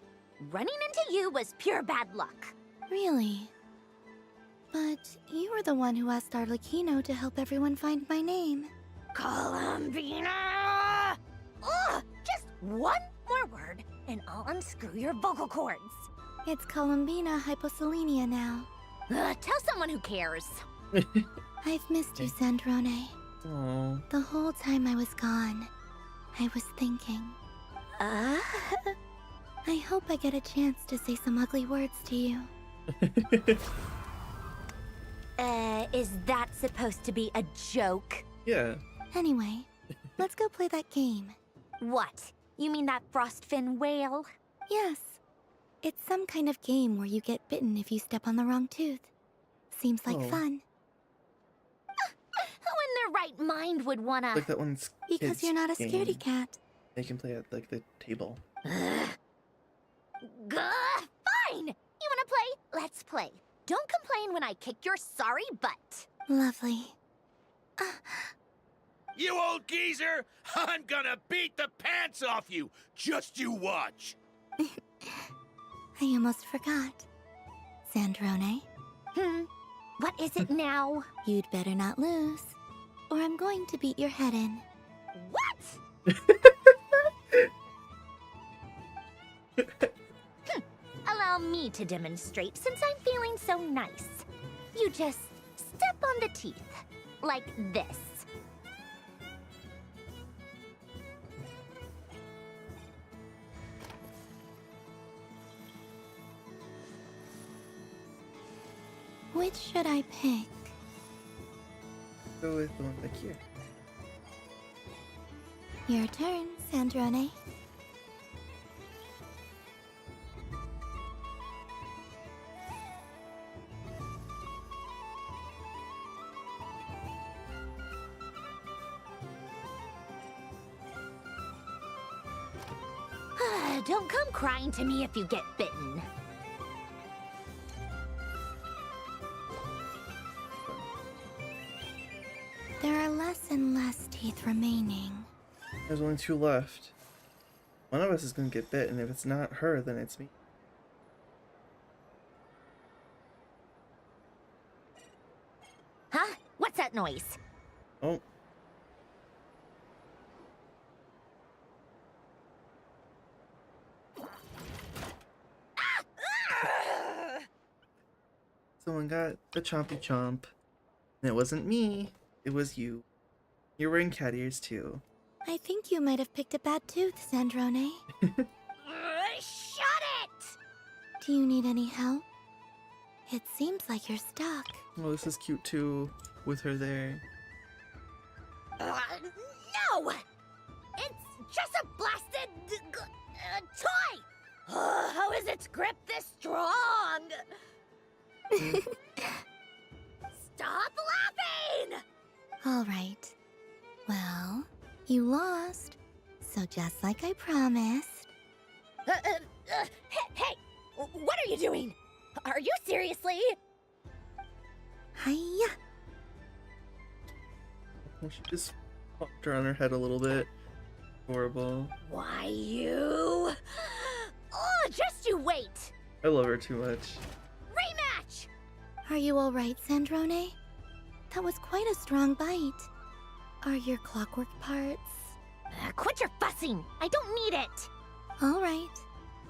Running into you was pure bad luck. Really? But you were the one who asked Arlecchino to help everyone find my name. Columbina! Ugh! Just one more word, and I'll unscrew your vocal cords. It's Columbina hyposelenia now. Tell someone who cares. I've missed you, Sandrone. Aww. The whole time I was gone, I was thinking. I hope I get a chance to say some ugly words to you. Is that supposed to be a joke? Yeah. Anyway, let's go play that game. What? You mean that frostfin whale? Yes. It's some kind of game where you get bitten if you step on the wrong tooth. Seems like fun. Who in their right mind would wanna... Like that one's Because kids you're not a game. scaredy cat. They can play at like the table. Fine! You wanna play? Let's play. Don't complain when I kick your sorry butt. Lovely. You old geezer! I'm gonna beat the pants off you! Just you watch! I almost forgot. Sandrone? What is it now? You'd better not lose, or I'm going to beat your head in. What? Allow me to demonstrate since I'm feeling so nice. You just step on the teeth, like this. Which should I pick? Go with the one back here. Your turn, Sandrone. Don't come crying to me if you get bitten. There are less and less teeth remaining. There's only 2 left. One of us is gonna get bit, and if it's not her, then it's me. Huh? What's that noise? Oh. Someone got the chompy chomp. And it wasn't me. It was you. You're wearing cat ears too. I think you might have picked a bad tooth, Sandrone. Shut it! Do you need any help? It seems like you're stuck. Oh, this is cute too, with her there. No! It's just a blasted toy! How is its grip this strong? Stop laughing! All right. Well, you lost. So just like I promised. Hey! What are you doing? Are you seriously? Hiya! Well, she just popped her on her head a little bit. Horrible. Why you? Oh, just you wait! I love her too much. Rematch! Are you all right, Sandrone? That was quite a strong bite. Are your clockwork parts? Quit your fussing! I don't need it! All right.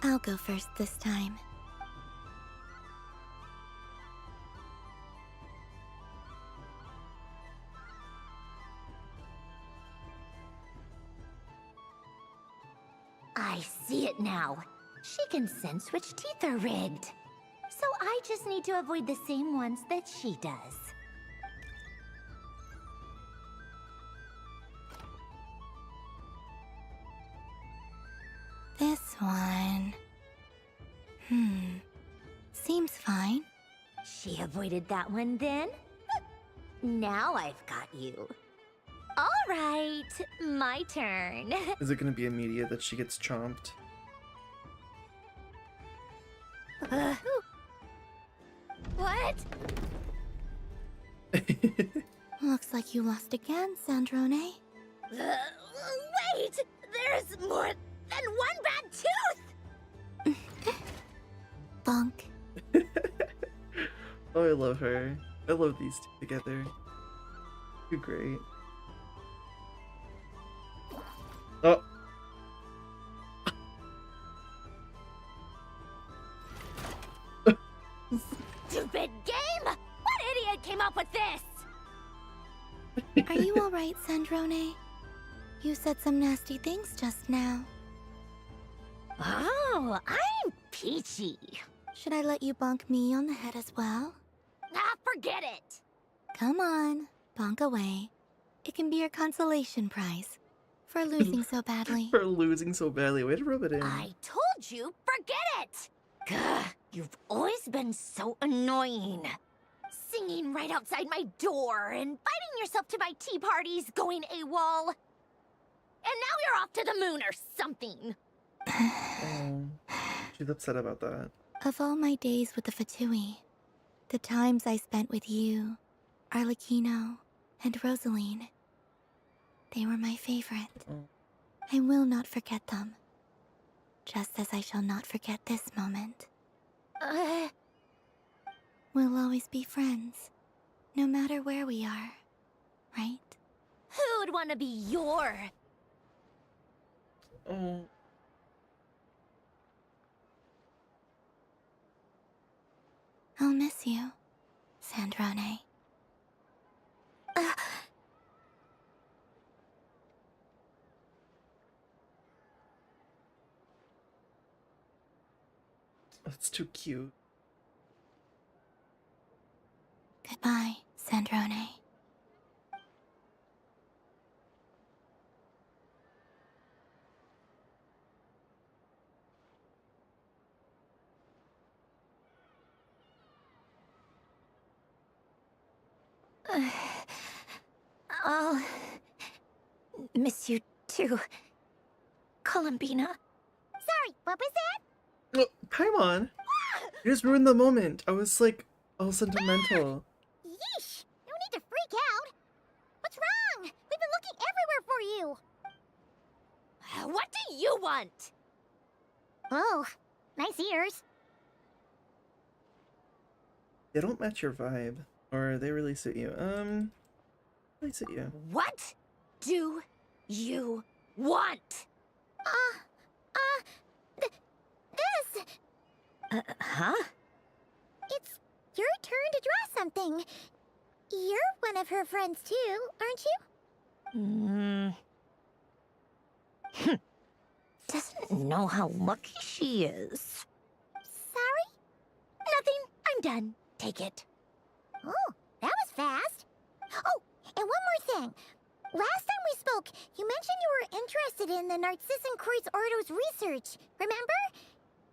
I'll go first this time. I see it now. She can sense which teeth are rigged. So I just need to avoid the same ones that she does. This one. Seems fine. She avoided that one then? Now I've got you. All right, my turn. Is it gonna be immediate that she gets chomped? What? Looks like you lost again, Sandrone. Wait! There's more than one bad tooth! Bonk. Oh, I love her. I love these two together. Too great. Oh. Stupid game! What idiot came up with this? Are you alright, Sandrone? You said some nasty things just now. Oh, I'm peachy. Should I let you bonk me on the head as well? Ah, forget it! Come on, bonk away. It can be your consolation prize for losing so badly. For losing so badly. Way to rub it in. I told you, forget it! Gah, you've always been so annoying. Singing right outside my door, inviting yourself to my tea parties, going AWOL. And now you're off to the moon or something. Oh, she's upset about that. Of all my days with the Fatui, the times I spent with you, Arlecchino, and Rosaline, they were my favorite. Oh. I will not forget them. Just as I shall not forget this moment. We'll always be friends, no matter where we are, right? Who'd want to be your... Oh. I'll miss you, Sandrone. That's too cute. Goodbye, Sandrone. I'll miss you too, Columbina. Sorry, what was that? Oh, come on. You just ruined the moment. I was like, all sentimental. Yeesh! No need to freak out. What's wrong? We've been looking everywhere for you. What do you want? Oh, nice ears. They don't match your vibe. Or they really suit you. They suit you. What do you want? This. Huh? It's your turn to draw something. You're one of her friends too, aren't you? Doesn't know how lucky she is. Sorry? Nothing. I'm done. Take it. Oh, that was fast. Oh, and one more thing. Last time we spoke, you mentioned you were interested in the Narcissan Kreuz Ordo's research, remember?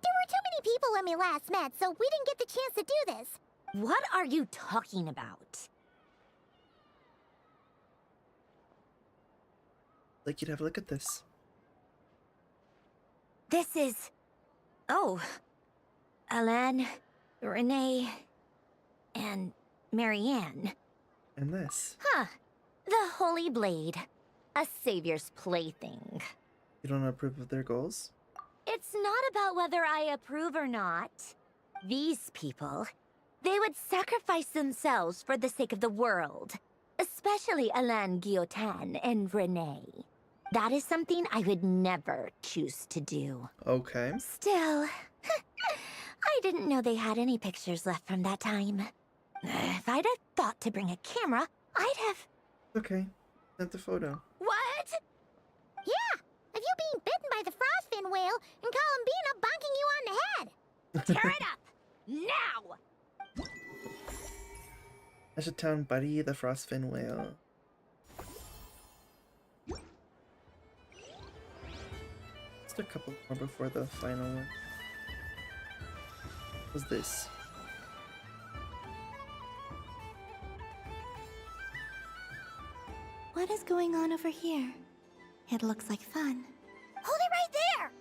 There were too many people when we last met, so we didn't get the chance to do this. What are you talking about? Like, you'd have a look at this. This is... Oh. Alan, Renee, and Marianne. And this. Huh. The Holy Blade. A savior's plaything. You don't approve of their goals? It's not about whether I approve or not. These people, they would sacrifice themselves for the sake of the world. Especially Alain Guillotin and Renee. That is something I would never choose to do. Okay. Still, I didn't know they had any pictures left from that time. If I'd have thought to bring a camera, I'd have... Okay. Sent the photo. What? Yeah, of you being bitten by the frostfin whale and Columbina bonking you on the head. Tear it up! Now! Ashtown Buddy, the frostfin whale. Just a couple more before the final one. What's this? What is going on over here? It looks like fun. Hold it right there!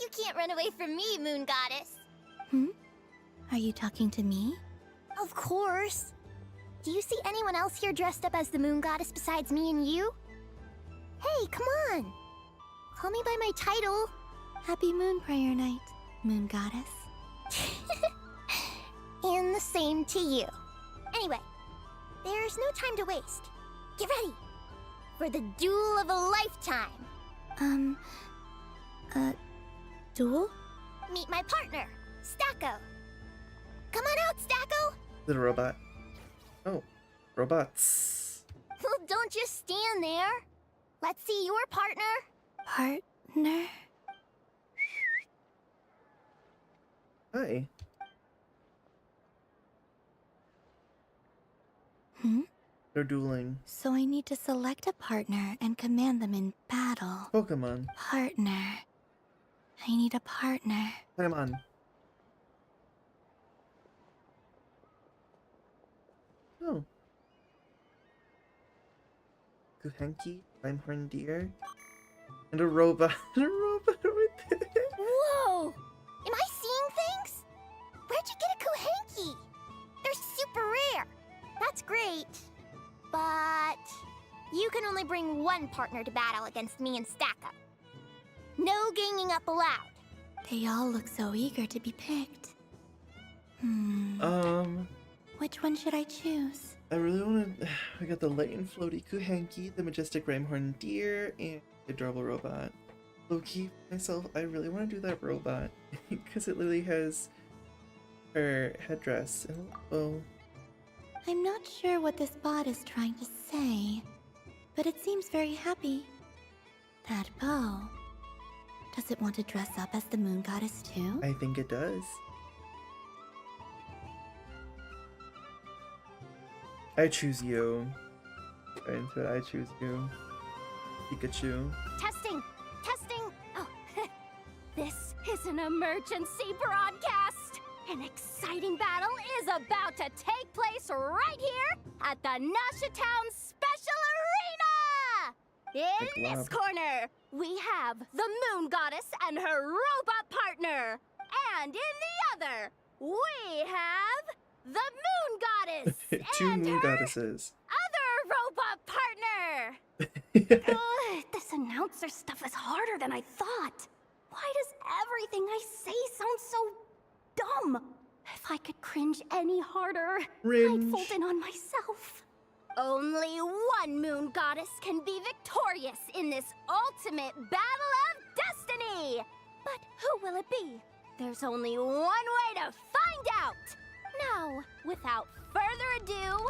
You can't run away from me, Moon Goddess. Are you talking to me? Of course. Do you see anyone else here dressed up as the Moon Goddess besides me and you? Hey, come on. Call me by my title. Happy Moon Prayer Night, Moon Goddess. And the same to you. Anyway, there's no time to waste. Get ready for the duel of a lifetime. Duel? Meet my partner, Stacko. Come on out, Stacko. Little robot. Oh, robots. Well, don't just stand there. Let's see your partner. Partner? Hi. They're dueling. So I need to select a partner and command them in battle. Pokemon. Partner. I need a partner. Pokemon. Oh. Kuhenki, Limehorn Deer, and a robot. A robot right there. Whoa! Am I seeing things? Where'd you get a Kuhenki? They're super rare. That's great. But you can only bring one partner to battle against me and Stacko. No ganging up allowed. They all look so eager to be picked. Which one should I choose? I really want to. I got the light and floaty Kuhenki, the majestic Rimehorn Deer, and the adorable robot. Low-key, myself, I really want to do that robot because it literally has her headdress and a bow. I'm not sure what this bot is trying to say, but it seems very happy. That bow. Does it want to dress up as the Moon Goddess too? I think it does. I choose you. Right into it, I choose you. Pikachu. Testing! Testing! Oh, this is an emergency broadcast! An exciting battle is about to take place right here at the Nasha Town Special Arena! In this corner, we have the Moon Goddess and her robot partner. And in the other, we have the Moon Goddess Two and Moon her Goddesses. other robot partner! This announcer stuff is harder than I thought. Why does everything I say sound so dumb? If I could cringe any harder, I'd fold in on myself. Only one Moon Goddess can be victorious in this ultimate battle of destiny! But who will it be? There's only one way to find out! Now, without further ado,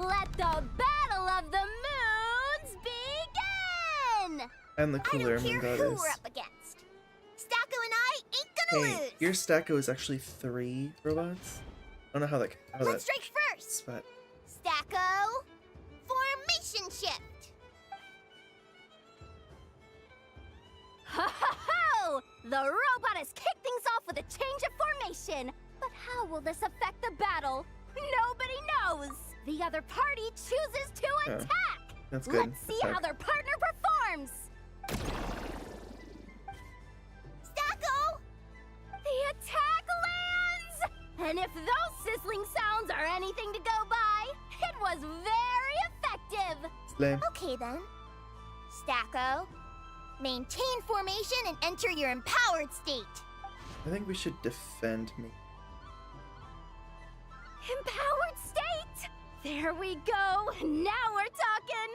let the Battle of the Moons begin! And the cooler I Moon don't care who Goddess. we're up against. Stacko and I ain't gonna Hey, lose! your Stacko is actually 3 robots? I don't know how that. Let's strike first! But Stacko, formation shift! Ho ho ho! The robot has kicked things off with a change of formation. But how will this affect the battle? Nobody knows! The other party chooses to attack! that's good. Let's see how their partner performs! Stacko! The attack lands! And if those sizzling sounds are anything to go by, it was very effective! Slay. Okay then. Stacko, maintain formation and enter your empowered state. I think we should defend me. Empowered state! There we go! Now we're talking!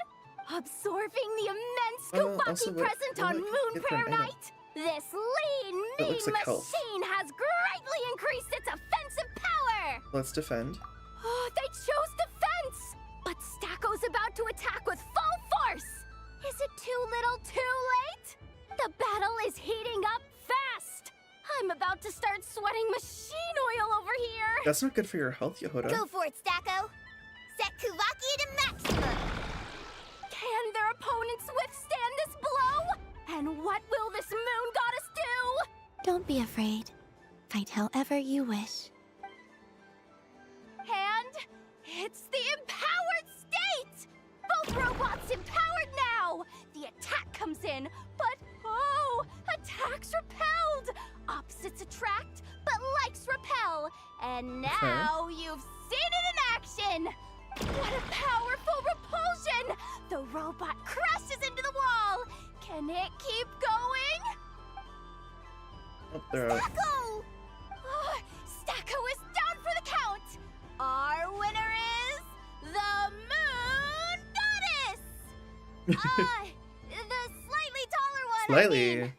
Absorbing the immense also, Kubaki what- present what on do I Moon get Prayer from item? Night! This lean, That mean looks like health. machine has greatly increased its offensive power! Let's defend. Oh, they chose defense! But Stacko's about to attack with full force! Is it too little too late? The battle is heating up fast! I'm about to start sweating machine oil over here! That's not good for your health, Yehoda. Go for it, Stacko. Set Kubaki to maximum. Can their opponents withstand this blow? And what will this Moon Goddess do? Don't be afraid. Fight however you wish. And it's the empowered state! Both robots empowered now! The attack comes in, but oh, attacks repelled! Opposites attract, but likes repel. And now you've seen it in action! What a powerful repulsion! The robot crashes into the wall, Can it keep going? Oh, they're out. Stacko! Oh, Stacko is down for the count! Our winner is the Moon Goddess! The slightly taller one, Slightly. I mean.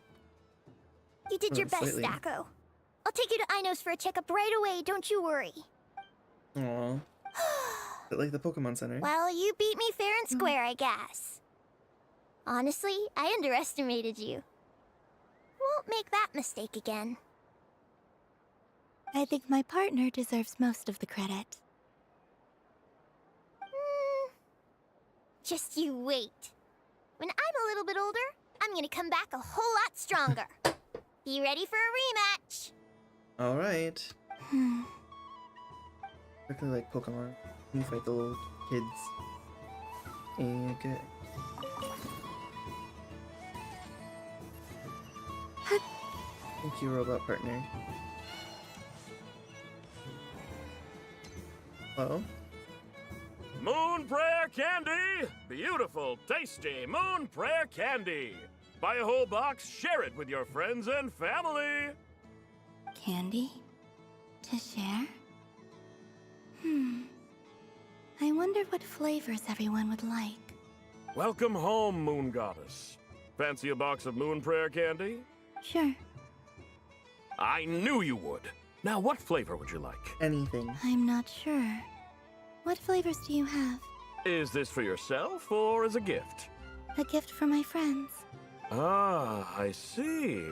You did your Oh, best, slightly. Stacko. I'll take you to Ino's for a checkup right away, don't you worry. Aw. Bit like the Pokemon Center. Well, you beat me fair and square, I guess. Honestly, I underestimated you. Won't make that mistake again. I think my partner deserves most of the credit. Just you wait. When I'm a little bit older, I'm gonna come back a whole lot stronger. Be ready for a rematch. Alright. Exactly like Pokemon. You fight the little kids. Okay. Thank you, robot partner. Hello? Moon Prayer Candy! Beautiful, tasty Moon Prayer Candy! Buy a whole box, share it with your friends and family! Candy? To share? I wonder what flavors everyone would like. Welcome home, Moon Goddess. Fancy a box of Moon Prayer Candy? Sure. I knew you would. Now, what flavor would you like? Anything. I'm not sure. What flavors do you have? Is this for yourself or as a gift? A gift for my friends. Ah, I see.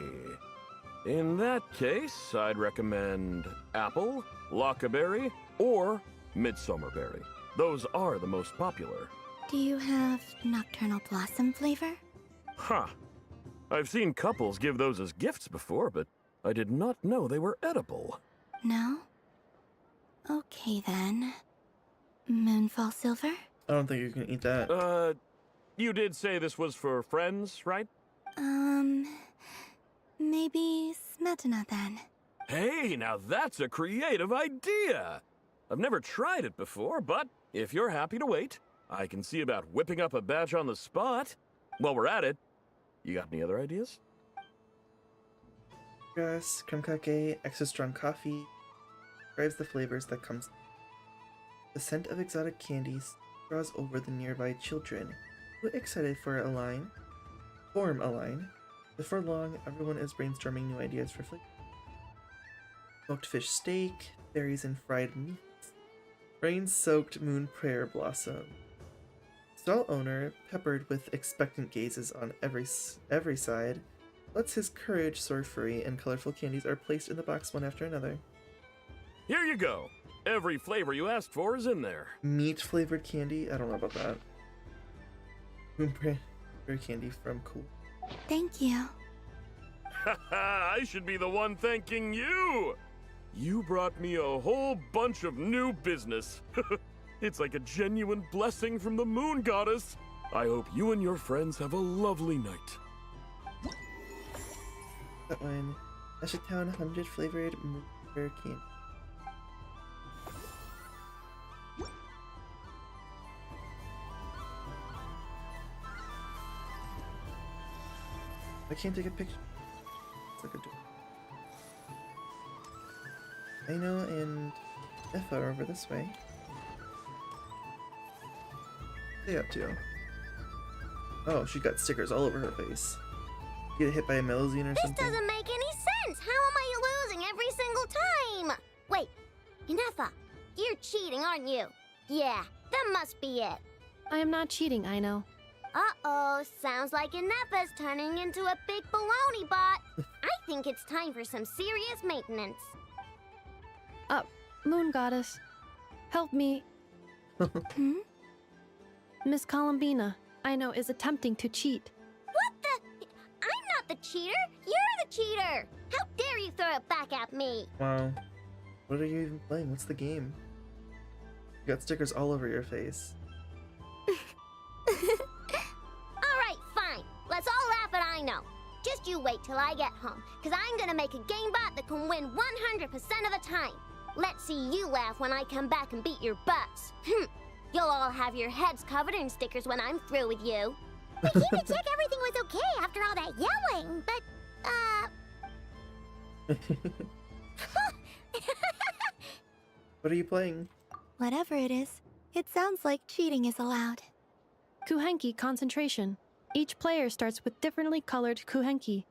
In that case, I'd recommend apple, lockaberry, or midsummer berry. Those are the most popular. Do you have nocturnal blossom flavor? Huh. I've seen couples give those as gifts before, but I did not know they were edible. No? Okay then. Moonfall silver? I don't think you can eat that. You did say this was for friends, right? Maybe Smetana then. Hey, now that's a creative idea! I've never tried it before, but if you're happy to wait, I can see about whipping up a batch on the spot. While we're at it, you got any other ideas? Grass, creme cake, extra strong coffee. Describes the flavors that comes. The scent of exotic candies draws over the nearby children, who are excited for a line. Form a line. Before long, everyone is brainstorming new ideas for flavor. Smoked fish steak, berries and fried meats. Rain-soaked moon prayer blossom. Stall owner, peppered with expectant gazes on every side, lets his courage soar free, and colorful candies are placed in the box one after another. Here you go. Every flavor you asked for is in there. Meat-flavored candy? I don't know about that. Moon prayer candy from Cool. Thank you. Haha, I should be the one thanking you! You brought me a whole bunch of new business. It's like a genuine blessing from the Moon Goddess. I hope you and your friends have a lovely night. That one. Town 100 flavored moon prayer candy. I can't take a picture. It's like a door. Aino and Effa are over this way. What are they up to? Oh, she got stickers all over her face. Get hit by a Melazine or This something? doesn't make any sense! How am I losing every single time? Wait, Ineffa, you're cheating, aren't you? Yeah, that must be it. I am not cheating, Aino. Uh-oh, sounds like Ineffa's turning into a big baloney bot. I think it's time for some serious maintenance. Moon Goddess, help me. Miss Columbina, Aino is attempting to cheat. What the? I'm not the cheater. You're the cheater. How dare you throw it back at me? Wow. What are you even playing? What's the game? You got stickers all over your face. Alright, fine. Let's all laugh at Aino. Just you wait till I get home, because I'm gonna make a game bot that can win 100% of the time. Let's see you laugh when I come back and beat your butts. You'll all have your heads covered in stickers when I'm through with you. Like, he could check everything was okay after all that yelling, but, What are you playing? Whatever it is, it sounds like cheating is allowed. Kuhenki concentration. Each player starts with differently colored kuhenki.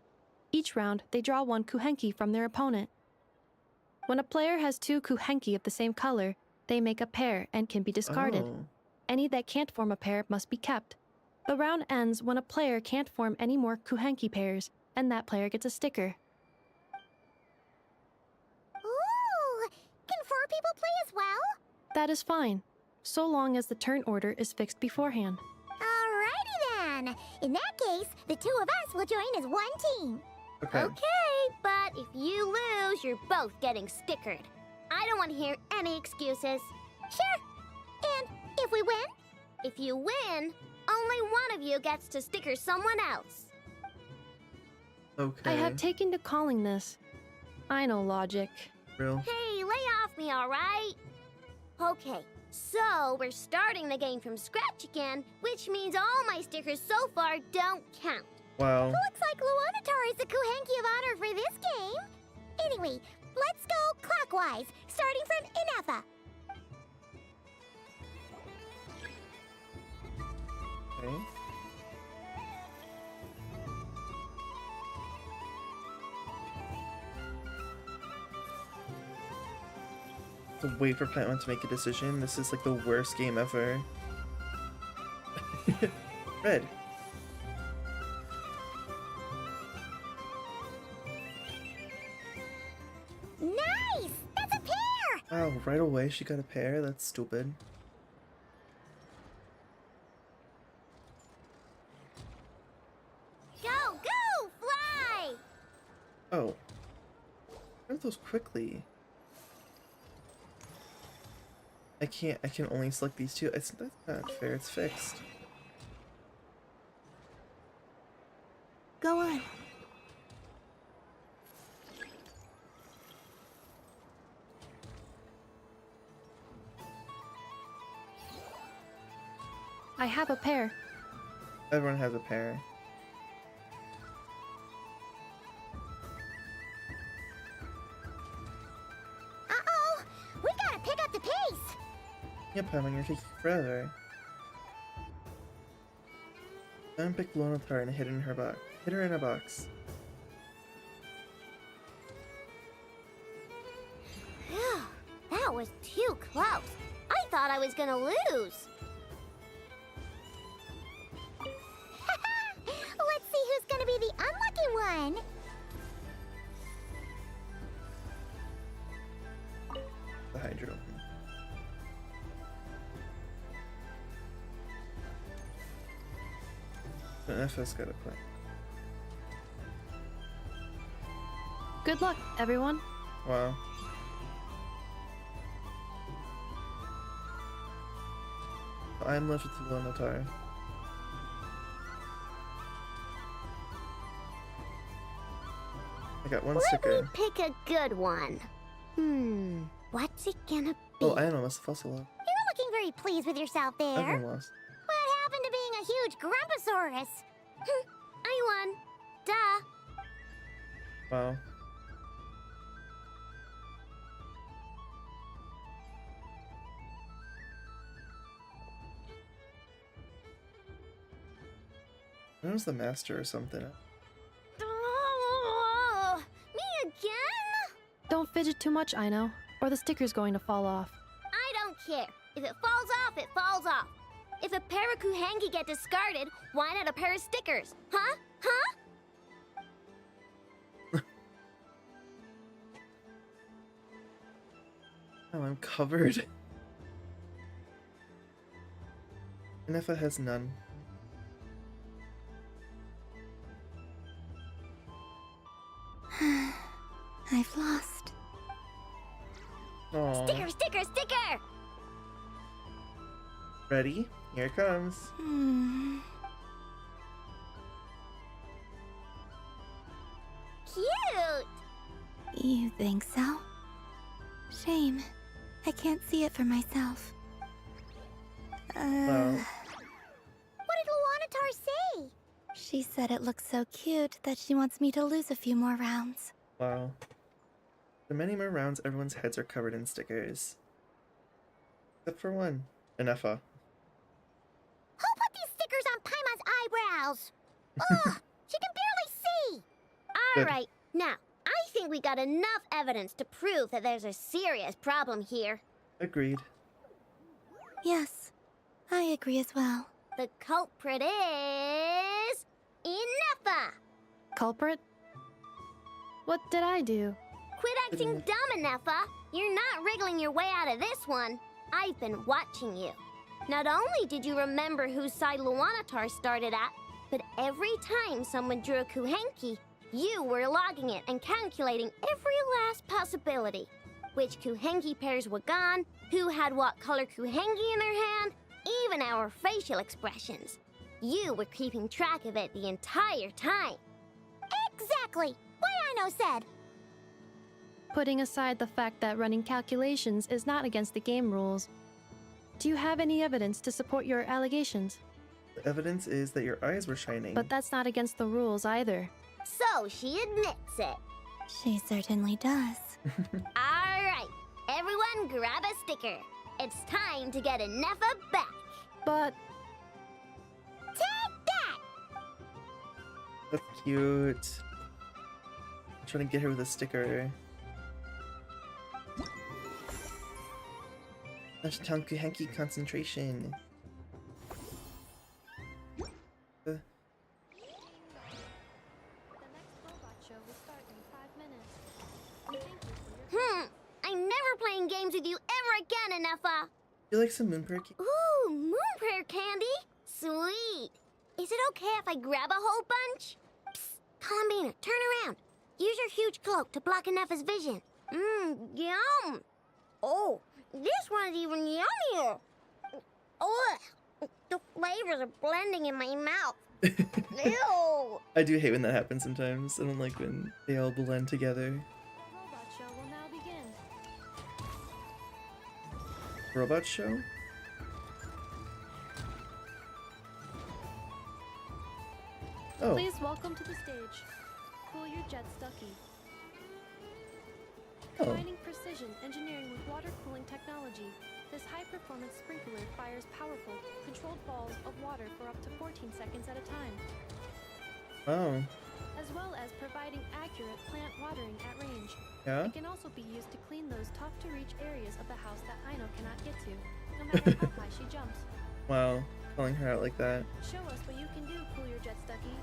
Each round, they draw one kuhenki from their opponent. When a player has two kuhenki of the same color, they make a pair and can be discarded. Oh. Any that can't form a pair must be kept. The round ends when a player can't form any more kuhenki pairs, and that player gets a sticker. ooh, can 4 people play as well? That is fine, so long as the turn order is fixed beforehand. Alrighty then. In that case, the 2 of us will join as one team. Okay. But if you lose, you're both getting stickered. I don't want to hear any excuses. Sure. And if we win? If you win, only one of you gets to sticker someone else. Okay. I have taken to calling this. I know logic. Real. Hey, lay off me, all right? Okay, so we're starting the game from scratch again, which means all my stickers so far don't count. Wow. Looks like Luonatar is the Kuhenki of honor for this game. Anyway, let's go clockwise, starting from Inefa. Okay. To wait for Plant 1 to make a decision. This is like the worst game ever. Red. Nice! That's a pair! Wow, right away she got a pair? That's stupid. Go, go, fly! Oh. Grab those quickly. I can only select these 2. That's not fair, it's fixed. Go on. I have a pair. Everyone has a pair. Uh-oh! We gotta pick up the pace! Yep, I'm gonna take forever. Unpick Luonatar and hit in her box. Hit her in a box. Phew, that was too close. I thought I was gonna lose. Let's see who's gonna be the unlucky one. The Hydro. The FS got a play. Good luck, everyone. Wow. I'm left with the Luonatar. I got one Let sticker. me pick a good one. What's it gonna be? Oh, I know, it's fossil. You're looking very pleased with yourself there. Everyone lost. What happened to being a huge Grumposaurus? I won. Duh. Wow. That was the master or something. Oh, me again? Don't fidget too much, Aino, or the sticker's going to fall off. I don't care. If it falls off, it falls off. If a pair of Kuhenki get discarded, why not a pair of stickers? Huh? Huh? Oh, I'm covered. Inefa has none. I've lost. Aww. Sticker, sticker, sticker! Ready? Here it comes. Cute! You think so? Shame. I can't see it for myself. Well. What did Luonatar say? She said it looks so cute that she wants me to lose a few more rounds. Wow. For many more rounds, everyone's heads are covered in stickers. Except for one. Inefa. Who put these stickers on Paimon's eyebrows? Ugh, she can barely see. Good. Alright, now, I think we got enough evidence to prove that there's a serious problem here. Agreed. Yes, I agree as well. The culprit is... Inefa! Culprit? What did I do? Quit acting dumb, Inefa! You're not wriggling your way out of this one. I've been watching you. Not only did you remember whose side Luanatar started at, but every time someone drew a Kuhenki, you were logging it and calculating every last possibility. Which Kuhenki pairs were gone, who had what color Kuhenki in their hand, even our facial expressions. You were keeping track of it the entire time. Exactly! What Aino said! Putting aside the fact that running calculations is not against the game rules, do you have any evidence to support your allegations? The evidence is that your eyes were shining. But that's not against the rules either. So she admits it. She certainly does. Alright, everyone grab a sticker. It's time to get Inefa back. But... Take that! That's cute. I'm trying to get her with a sticker. Hashtag Kuhenki concentration. I'm never playing games with you ever again, Inefa. You like some moon prayer candy? Ooh, moon prayer candy? Sweet. Is it okay if I grab a whole bunch? Psst, Columbina, turn around. Use your huge cloak to block Inefa's vision. Yum. Oh, this one's even yummier. Oh, the flavors are blending in my mouth. Ew. I do hate when that happens sometimes. I don't like when they all blend together. Robot show? Oh. Please welcome to the stage. Cool your jet Stucky. Combining precision engineering with water cooling technology, this high-performance sprinkler fires powerful, controlled balls of water for up to 14 seconds at a time. Oh. As well as providing accurate plant watering at range. Yeah? It can also be used to clean those tough-to-reach areas of the house that Aino cannot get to, no matter how high she jumps. Wow. Calling her out like that. Show us what you can do, Cool Your Jet Stucky.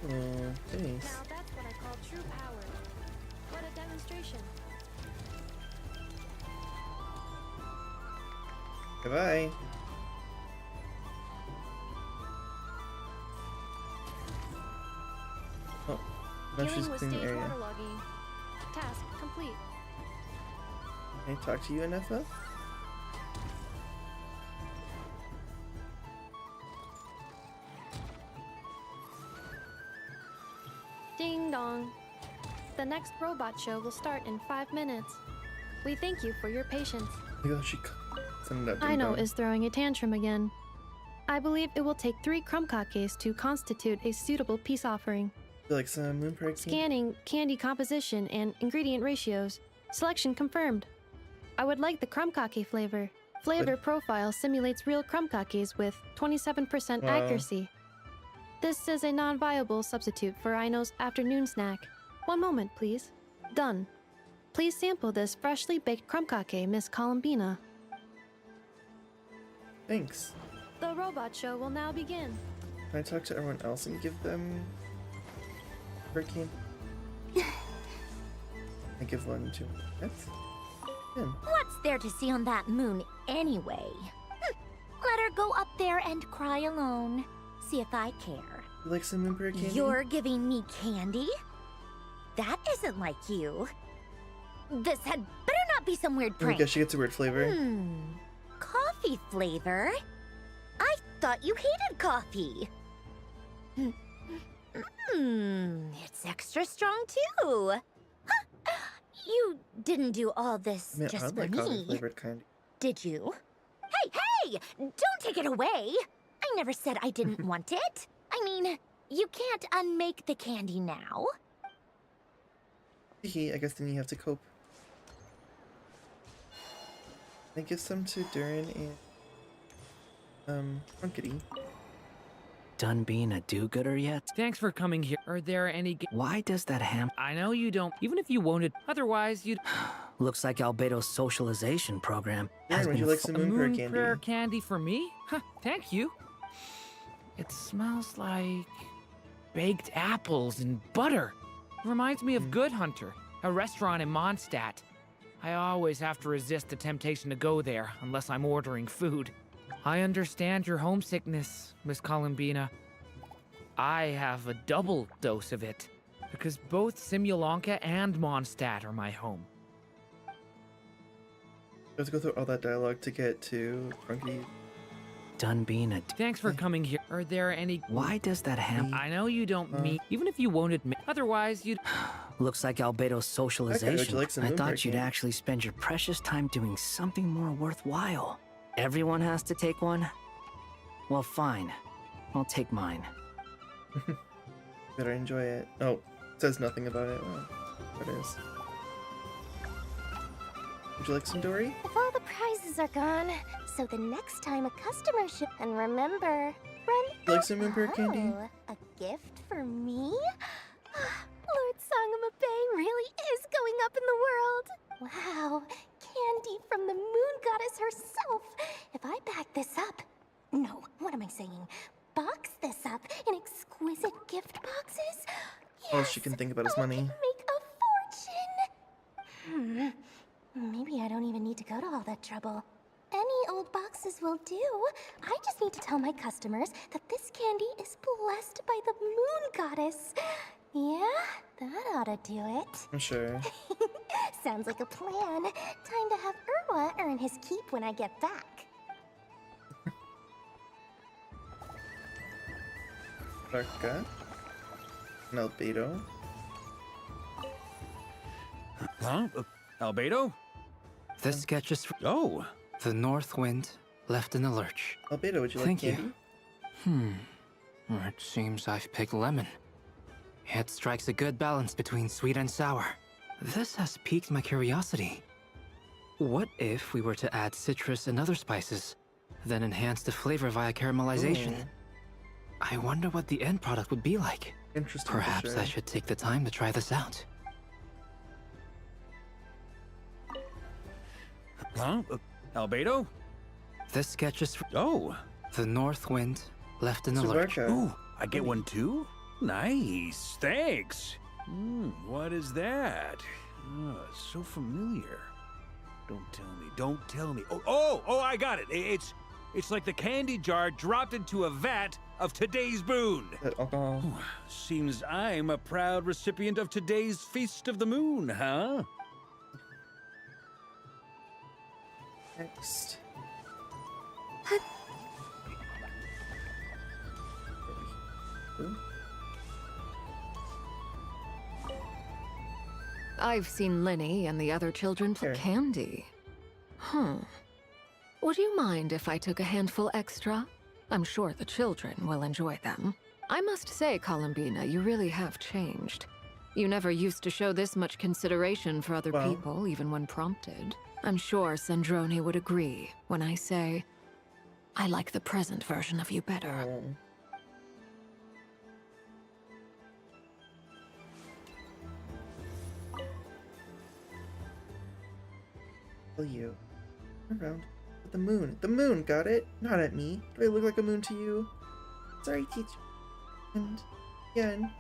Oh, thanks. Now that's what I call true power. What a demonstration. Goodbye. Oh, now she's Dealing with cleaning the stage area. waterlogging. Task complete. Can I talk to you, Inefa? Ding dong. The next robot show will start in 5 minutes. We thank you for your patience. Look how she sent it up. Aino is throwing a tantrum again. I believe it will take 3 crumb-kakes to constitute a suitable peace offering. You like some moon prayer candy? Scanning candy composition and ingredient ratios. Selection confirmed. I would like the crumb-kake flavor. Flavor profile simulates real crumb-kakes with 27% Wow. accuracy. This is a non-viable substitute for Aino's afternoon snack. One moment, please. Done. Please sample this freshly baked crumb-kake, Miss Columbina. Thanks. The robot show will now begin. Can I talk to everyone else and give them hurricane? I give one to That's good. What's there to see on that moon anyway? Let her go up there and cry alone. See if I care. You like some moon prayer candy? You're giving me candy? That isn't like you. This had better not be some weird Oh my prank. gosh, she gets a weird flavor. Coffee flavor? I thought you hated coffee. It's extra strong too. Huh. You didn't do all this I mean, just I for like coffee me, flavored candy. did you? Hey, don't take it away. I never said I didn't want it. I mean, you can't unmake the candy now. I guess then you have to cope. I give some to Durin and Trunkety. Done being a do-gooder yet? Thanks for coming here. Are there any... Why does that ham... I know you don't... Even if you wanted... Otherwise, you'd... Looks like Albedo's socialization program has Durin, would been... you like some moon prayer candy? Prayer candy for me? Huh, thank you. It smells like... baked apples and butter. Reminds me of Good Hunter, a restaurant in Mondstadt. I always have to resist the temptation to go there, unless I'm ordering food. I understand your homesickness, Miss Columbina. I have a double dose of it, because both Simulanka and Mondstadt are my home. Let's go through all that dialogue to get to Trunkety. Done being a... Thanks for coming here. Are there any... Why does that ham... I know you don't mean... Even if you won't admit... Otherwise, you'd... Looks like Albedo's socialization. Would you like some I moon thought prayer you'd candy? actually spend your precious time doing something more worthwhile. Everyone has to take one? Well, fine. I'll take mine. Better enjoy it. Oh, it says nothing about it. Oh, there it is. Would you like some Dory? If all the prizes are gone, so the next time a customer should... And remember, run... You like some moon prayer candy? Oh, a gift for me? Lord Sangama Bay really is going up in the world. Wow, candy from the moon goddess herself. If I back this up... No, what am I saying? Box this up in exquisite gift boxes? All she can think about is money. Make a fortune. Maybe I don't even need to go to all that trouble. Any old boxes will do. I just need to tell my customers that this candy is blessed by the moon goddess. Yeah, that ought to do it. I'm sure. Sounds like a plan. Time to have Irwa earn his keep when I get back. Barca. And Albedo. Huh? Albedo? This sketch is... Oh. The North Wind left in the lurch. Albedo, would you like Thank candy? you. It seems I've picked lemon. It strikes a good balance between sweet and sour. This has piqued my curiosity. What if we were to add citrus and other spices, then enhance the flavor via caramelization? Ooh. I wonder what the end product would be like. Interesting. Perhaps for sure. I should take the time to try this out. Huh? Albedo? This sketch is... Oh. The North Wind left in the lurch. Ooh, I get one too? Nice, thanks. What is that? Oh, it's so familiar. Don't tell me. Oh, I got it. It's like the candy jar dropped into a vat of today's boon. Seems I'm a proud recipient of today's Feast of the Moon, huh? Next. I've seen Lenny and the other children play candy. Would you mind if I took a handful extra? I'm sure the children will enjoy them. I must say, Columbina, you really have changed. You never used to show this much consideration for other people, even when prompted. I'm sure Sandrone would agree when I say, I like the present version of you better. You. Around. But the moon. The moon, got it? Not at me. Do I look like a moon to you? Sorry, teacher. And again.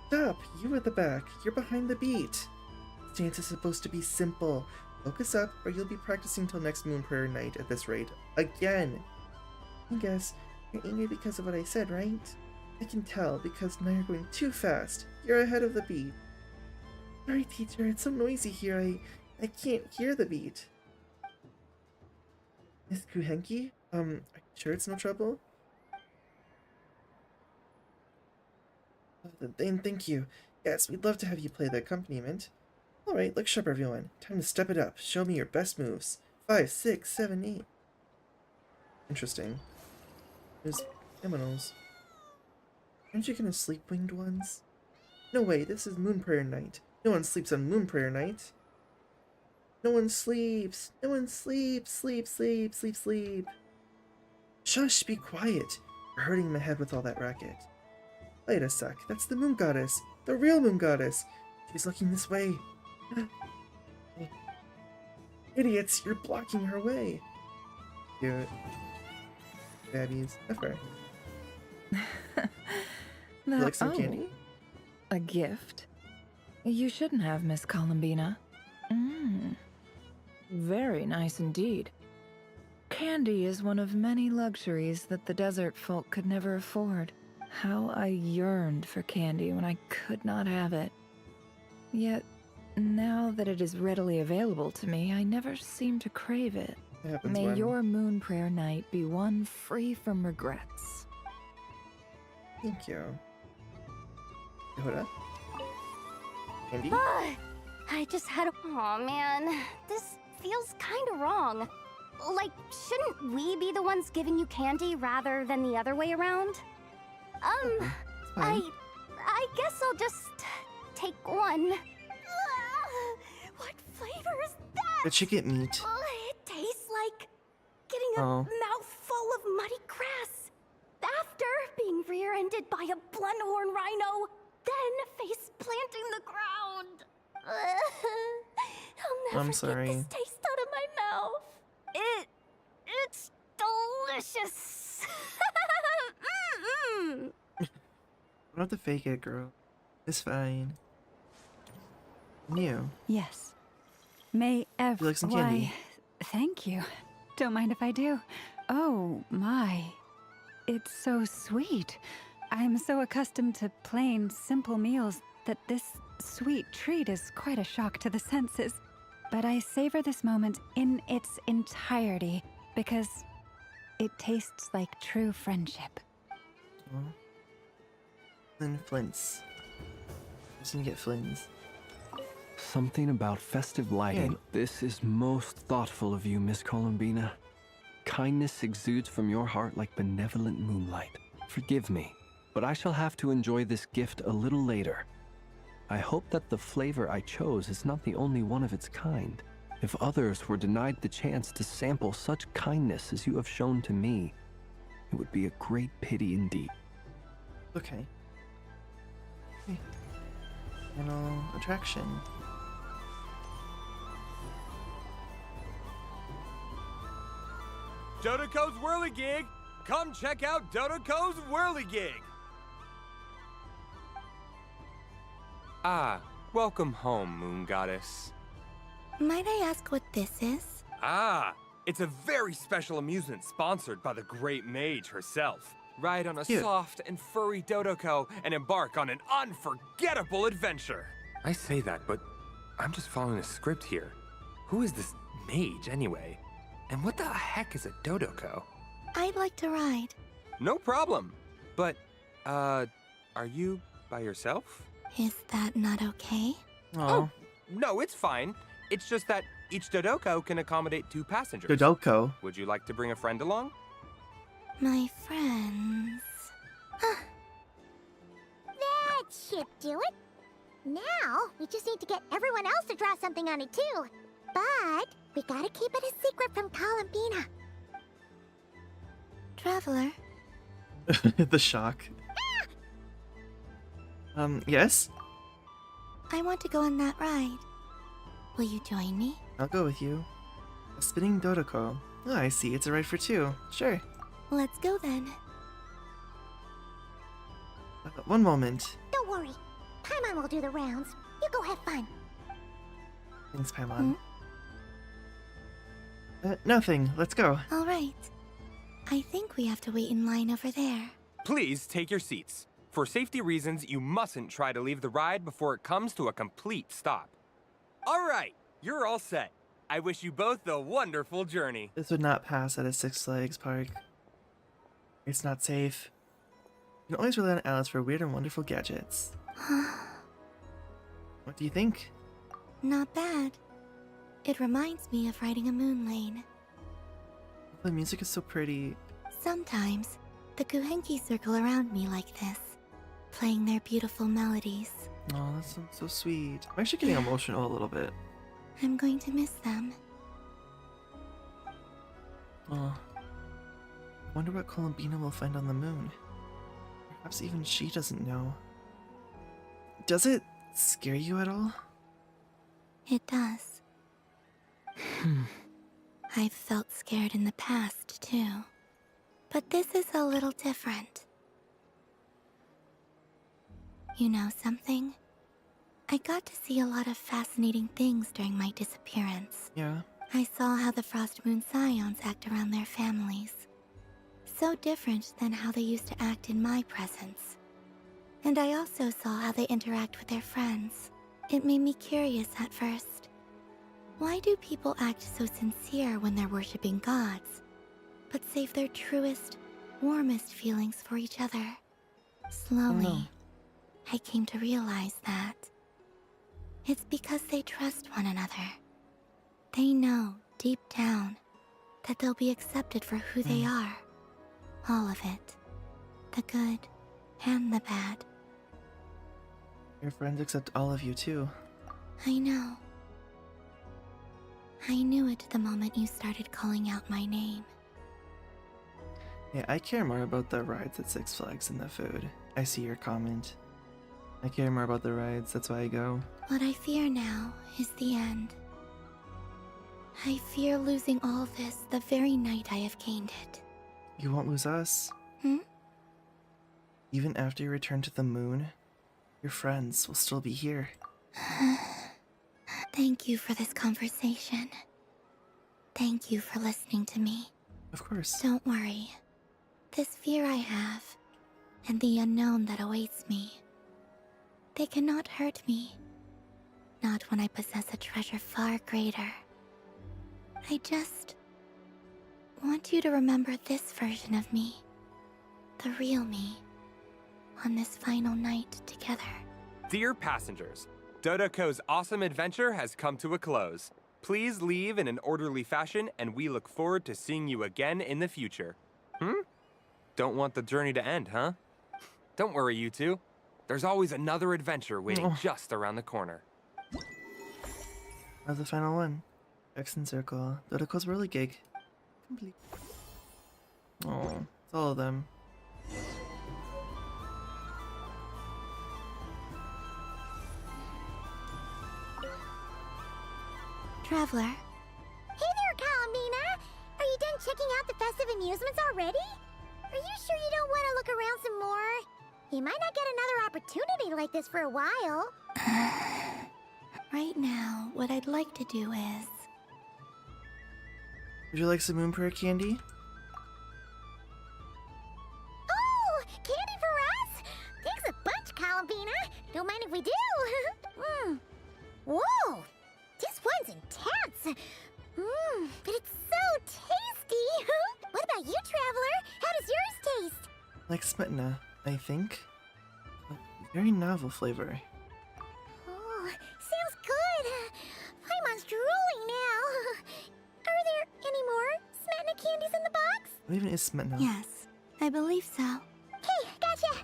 Stop! You at the back. You're behind the beat. This dance is supposed to be simple. Focus up, or you'll be practicing till next moon prayer night at this rate. Again! I guess you're angry because of what I said, right? I can tell, because now you're going too fast. You're ahead of the beat. Sorry, teacher. It's so noisy here. I can't hear the beat. Miss Kuhenki? Are you sure it's no trouble? Then thank you. Yes, we'd love to have you play the accompaniment. Alright, look sharp everyone. Time to step it up. Show me your best moves. 5, 6, 7, 8. Interesting. There's criminals. Aren't you gonna sleep, winged ones? No way, this is Moon Prayer Night. No one sleeps on Moon Prayer Night. No one sleeps. No one sleeps. Sleep, sleep, sleep, sleep. Shush, be quiet. You're hurting my head with all that racket. Wait a sec, that's the Moon Goddess. The real Moon Goddess. She's looking this way. Idiots, you're blocking her way. Cute. Babbies. Never. You like some candy? A gift? You shouldn't have, Miss Columbina. Very nice indeed. Candy is one of many luxuries that the desert folk could never afford. How I yearned for candy when I could not have it. Yet, now that it is readily available to me, I never seem to crave it. May your Moon Prayer Night be one free from regrets. Thank you. Yehuda? Candy? I just had a... Aw, man. This feels kinda wrong. Like, shouldn't we be the ones giving you candy rather than the other way around? I guess I'll just take one. What flavor is that? The chicken meat. It tastes like getting a mouthful of muddy grass. After being rear-ended by a blunt-horn rhino, then face planting the ground. I'll never get this taste out of my mouth. It's delicious. Don't have to fake it, girl. It's fine. You. Yes. May ever. You like some candy? Thank you. Don't mind if I do. Oh, my. It's so sweet. I'm so accustomed to plain, simple meals that this sweet treat is quite a shock to the senses. But I savor this moment in its entirety because it tastes like true friendship. Then Flints. Just gonna get Flints. Something about festive lighting. This is most thoughtful of you, Miss Columbina. Kindness exudes from your heart like benevolent moonlight. Forgive me, but I shall have to enjoy this gift a little later. I hope that the flavor I chose is not the only one of its kind. If others were denied the chance to sample such kindness as you have shown to me, it would be a great pity indeed. Okay. Final attraction. Dodoco's Whirligig! Come check out Dodoco's Whirligig! Ah, welcome home, Moon Goddess. Might I ask what this is? Ah, it's a very special amusement sponsored by the great mage herself. Ride on a soft and furry Dodoco and embark on an unforgettable adventure. I say that, but I'm just following a script here. Who is this mage, anyway? And what the heck is a Dodoco? I'd like to ride. No problem. But, are you by yourself? Is that not okay? Oh, no, it's fine. It's just that each Dodoco can accommodate 2 passengers. Dodoco? Would you like to bring a friend along? My friends. That should do it. Now, we just need to get everyone else to draw something on it too. But we gotta keep it a secret from Columbina. Traveler. The shock. Yes? I want to go on that ride. Will you join me? I'll go with you. A spinning Dodoco. Oh, I see. It's a ride for 2. Sure. Let's go then. One moment. Don't worry. Paimon will do the rounds. You go have fun. Thanks, Paimon. Nothing. Let's go. All right. I think we have to wait in line over there. Please take your seats. For safety reasons, you mustn't try to leave the ride before it comes to a complete stop. All right, you're all set. I wish you both a wonderful journey. This would not pass at a Six Flags park. It's not safe. You can always rely on Alice for weird and wonderful gadgets. What do you think? Not bad. It reminds me of riding a moon lane. The music is so pretty. Sometimes, The Kuhenki circle around me like this, playing their beautiful melodies. Oh, that's so sweet. I'm actually getting emotional a little bit. I'm going to miss them. Oh. Wonder what Columbina will find on the moon. Perhaps even she doesn't know. Does it scare you at all? It does. I've felt scared in the past, too. But this is a little different. You know something? I got to see a lot of fascinating things during my disappearance. Yeah. I saw how the Frost Moon Scions act around their families. So different than how they used to act in my presence. And I also saw how they interact with their friends. It made me curious at first. Why do people act so sincere when they're worshipping gods, but save their truest, warmest feelings for each other? Slowly, I came to realize that it's because they trust one another. They know, deep down, that they'll be accepted for who they are. All of it. The good and the bad. Your friends accept all of you too. I know. I knew it the moment you started calling out my name. Yeah, I care more about the rides at Six Flags than the food. I see your comment. I care more about the rides, that's why I go. What I fear now is the end. I fear losing all this the very night I have gained it. You won't lose us. Even after you return to the moon, your friends will still be here. Thank you for this conversation. Thank you for listening to me. Of course. Don't worry. This fear I have, and the unknown that awaits me, they cannot hurt me. Not when I possess a treasure far greater. I just want you to remember this version of me. The real me. On this final night together. Dear passengers, Dodoko's awesome adventure has come to a close. Please leave in an orderly fashion, and we look forward to seeing you again in the future. Don't want the journey to end, huh? Don't worry, you two. There's always another adventure waiting just around the corner. That's the final one. X and Circle. Dodoko's Whirly Gig. Complete. Oh, it's all of them. Traveler. Hey there, Columbina! Are you done checking out the festive amusements already? Are you sure you don't want to look around some more? You might not get another opportunity like this for a while. Right now, what I'd like to do is... Would you like some moon prayer candy? Oh! Candy for us? Thanks a bunch, Columbina! Don't mind if we do! Whoa! This one's intense! But it's so tasty! What about you, Traveler? How does yours taste? Like Smetana, I think. A very novel flavor. Oh, sounds good! Paimon's drooling now! Are there any more Smetana candies in the box? What even is Smetana? Yes, I believe so. Okay, gotcha!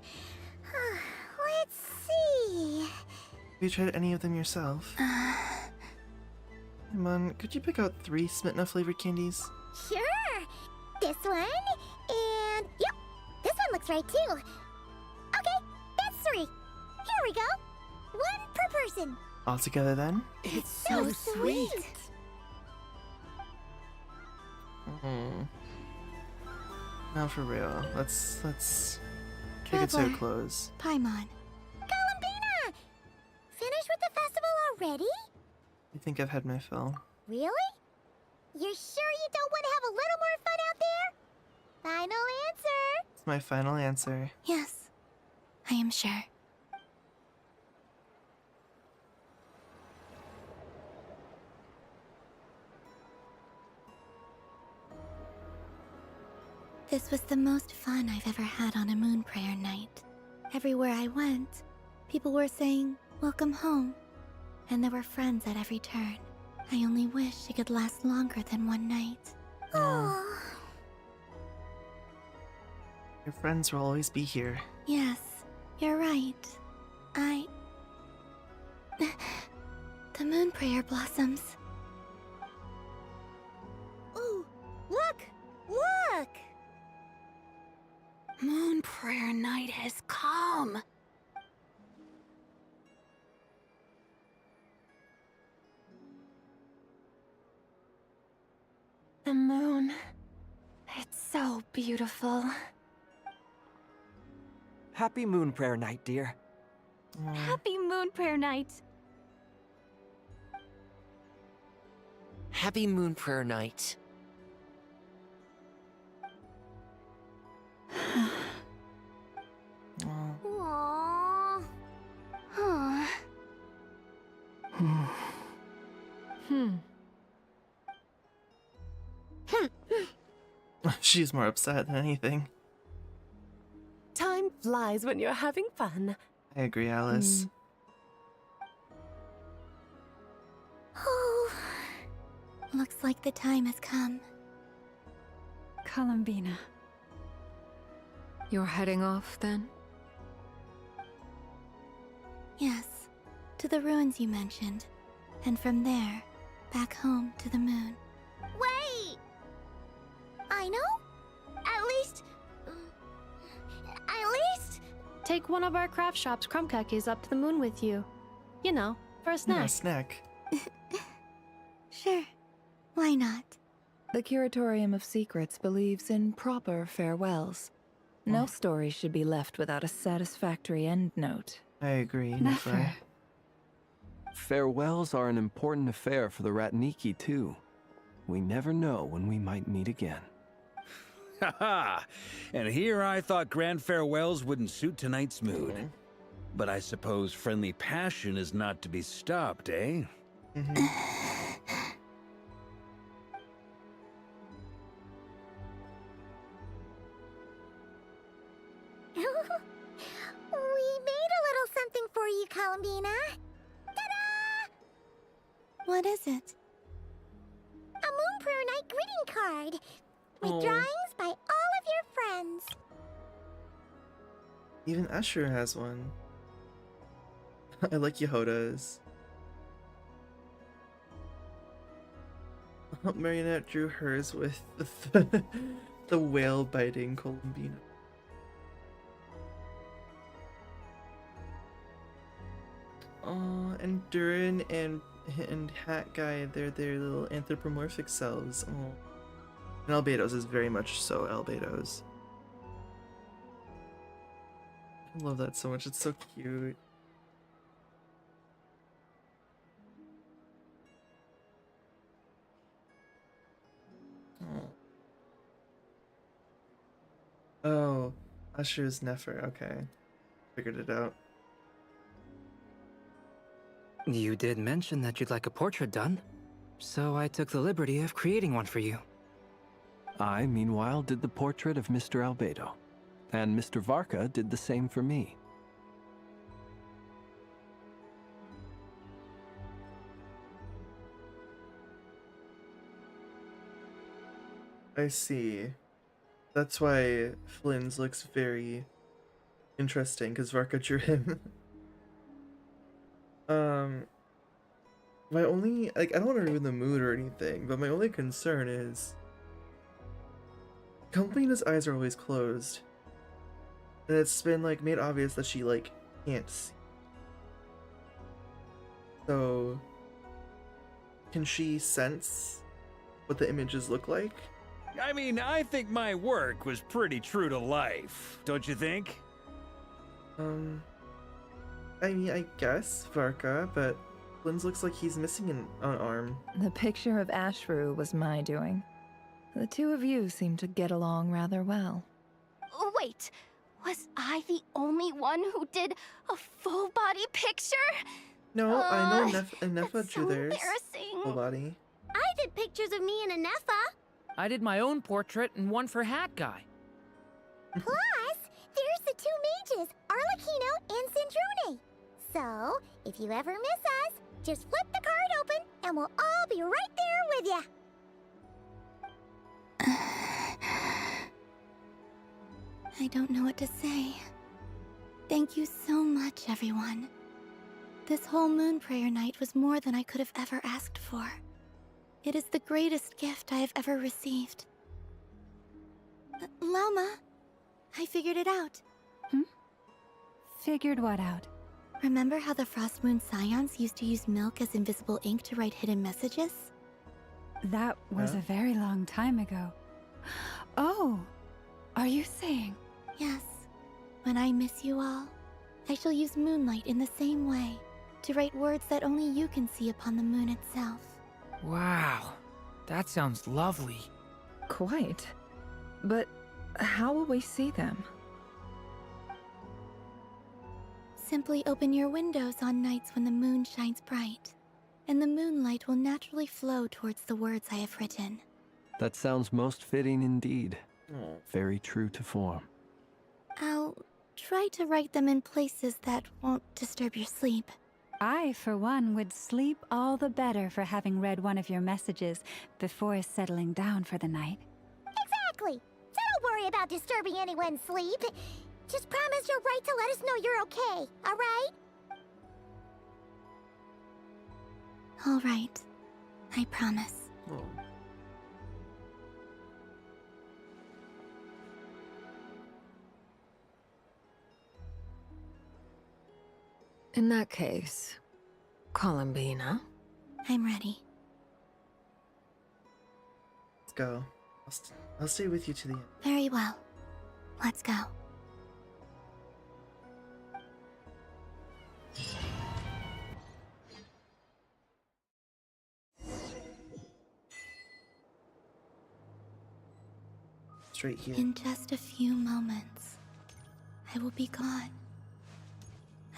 Let's see... Have you tried any of them yourself? Come on, could you pick out 3 Smetana flavored candies? Sure! This one, and... Yep! This one looks right, too! Okay, that's 3! Here we go! 1 per person! All together then? It's so sweet! Now for real, let's take it to a Traveler. close. Paimon. Columbina! Finished with the festival already? I think I've had my fill. Really? You're sure you don't want to have a little more fun out there? Final answer! It's my final answer. Yes, I am sure. This was the most fun I've ever had on a moon prayer night. Everywhere I went, people were saying, "Welcome home." And there were friends at every turn. I only wish it could last longer than one night. Oh. Your friends will always be here. Yes, you're right. The moon prayer blossoms. Ooh, look! Look! Moon prayer night has come. The moon. It's so beautiful. Happy Moon Prayer Night, dear. Happy Moon Prayer Night. Happy Moon Prayer Night. Aww. Huh. She's more upset than anything. Time flies when you're having fun. I agree, Alice. Oh, looks like the time has come. Columbina. You're heading off then? Yes, to the ruins you mentioned. And from there, back home to the moon. Wait! I know? At least... Take one of our craft shop's crumb cookies up to the moon with you. You know, for a snack. Yeah, a snack. Sure, why not? The Curatorium of Secrets believes in proper farewells. No story should be left without a satisfactory endnote. I agree, Nefer. Nefer. Farewells are an important affair for the Ratniki, too. We never know when we might meet again. Haha! And here I thought grand farewells wouldn't suit tonight's mood. But I suppose friendly passion is not to be stopped, eh? We made a little something for you, Columbina. Ta-da! What is it? A Moon Prayer Night greeting card with drawings by all of your friends. Even Asher has one. I like Yehoda's. Marionette drew hers with the whale biting Columbina. Oh, and Durin and Hat Guy, they're their little anthropomorphic selves. Oh. And Albedo's is very much so Albedo's. I love that so much, it's so cute. Oh, Usher's Nefer, okay. Figured it out. You did mention that you'd like a portrait done, so I took the liberty of creating one for you. I, meanwhile, did the portrait of Mr. Albedo, and Mr. Varka did the same for me. I see. That's why Flynn's looks very interesting, because Varka drew him. My only, I don't want to ruin the mood or anything, but my only concern is Columbina's eyes are always closed. And it's been, made obvious that she, can't see. So, can she sense what the images look like? I mean, I think my work was pretty true to life, don't you think? I mean, I guess, Varka, but Flynn's looks like he's missing an arm. The picture of Ashru was my doing. The two of you seem to get along rather well. Wait, was I the only one who did a full body picture? No, I know Nefa drew so theirs. embarrassing. Full body. I did pictures of me and Anefa. I did my own portrait and one for Hat Guy. Plus, there's the two mages, Arlecchino and Sandrone. So, if you ever miss us, just flip the card open and we'll all be right there with ya. I don't know what to say. Thank you so much, everyone. This whole moon prayer night was more than I could have ever asked for. It is the greatest gift I have ever received. Lama, I figured it out. Figured what out? Remember how the Frost Moon Scions used to use milk as invisible ink to write hidden messages? That was a very long time ago. Oh, are you saying? Yes. When I miss you all, I shall use moonlight in the same way, to write words that only you can see upon the moon itself. Wow, that sounds lovely. Quite. But how will we see them? Simply open your windows on nights when the moon shines bright, and the moonlight will naturally flow towards the words I have written. That sounds most fitting indeed. Oh. Very true to form. I'll try to write them in places that won't disturb your sleep. I, for one, would sleep all the better for having read one of your messages before settling down for the night. Exactly! So don't worry about disturbing anyone's sleep. Just promise you'll write to let us know you're okay, alright? Alright. I promise. Oh. In that case, Columbina. I'm ready. Let's go. I'll stay with you to the end. Very well. Let's go. Straight here. In just a few moments, I will be gone.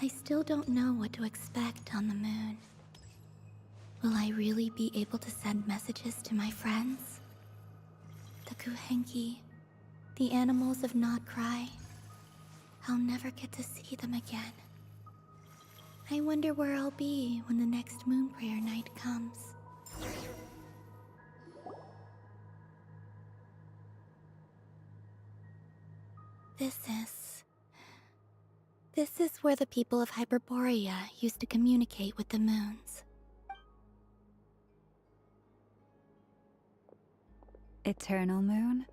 I still don't know what to expect on the moon. Will I really be able to send messages to my friends? The Kuhenki, the animals of Nod Cry. I'll never get to see them again. I wonder where I'll be when the next moon prayer night comes. This is where the people of Hyperborea used to communicate with the moons. Eternal moon,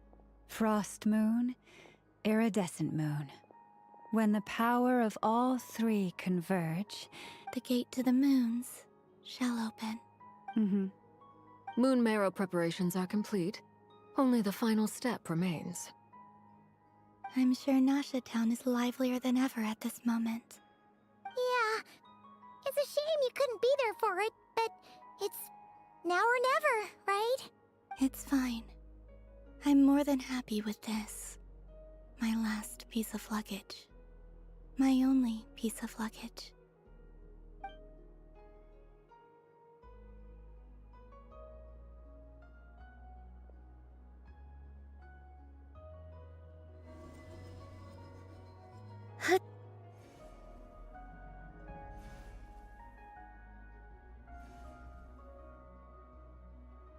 frost moon, iridescent moon. When the power of all three converge, the gate to the moons shall open. Moon marrow preparations are complete. Only the final step remains. I'm sure Nasha Town is livelier than ever at this moment. Yeah. It's a shame you couldn't be there for it, but it's now or never, right? It's fine. I'm more than happy with this. My last piece of luggage. My only piece of luggage.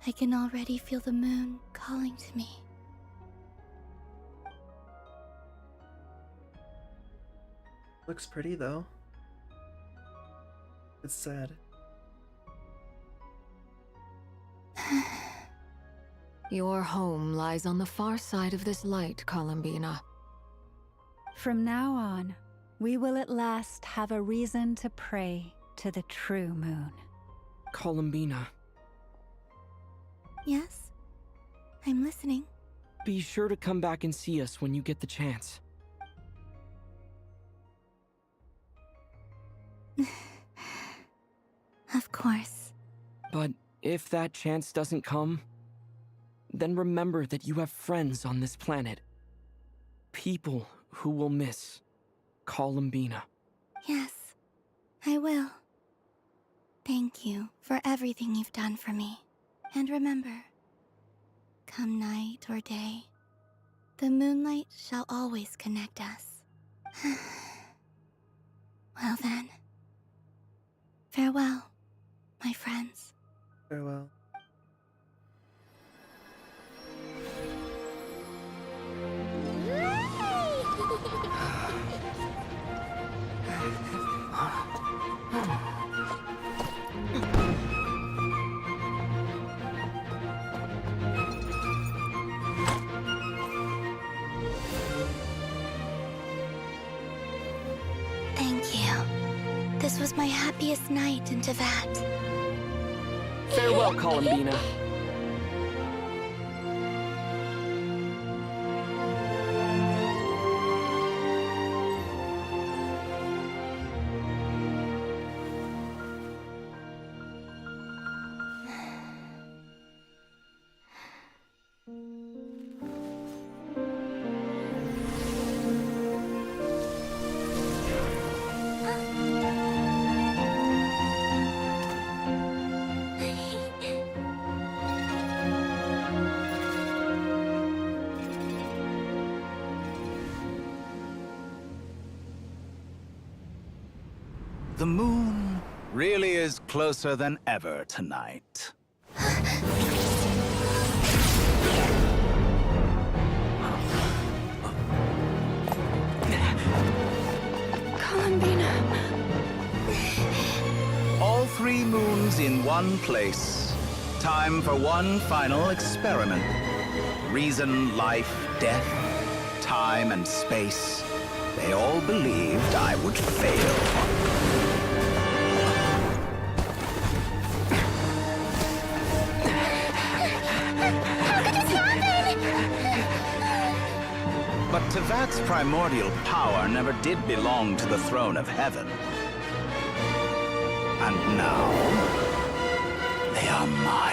I can already feel the moon calling to me. Looks pretty though. It's sad. Your home lies on the far side of this light, Columbina. From now on, we will at last have a reason to pray to the true moon. Columbina, Yes? I'm listening. be sure to come back and see us when you get the chance. Of course. But if that chance doesn't come, then remember that you have friends on this planet. People who will miss Columbina. Yes, I will. Thank you for everything you've done for me. And remember, come night or day, the moonlight shall always connect us. Well then, farewell, my friends. Farewell. Yay! my happiest night into that. Farewell, Columbina. The moon really is closer than ever tonight. Columbina. All 3 moons in one place. Time for one final experiment. Reason, life, death, time, and space. They all believed I would fail. But Tevat's primordial power never did belong to the throne of heaven. And now, they are mine.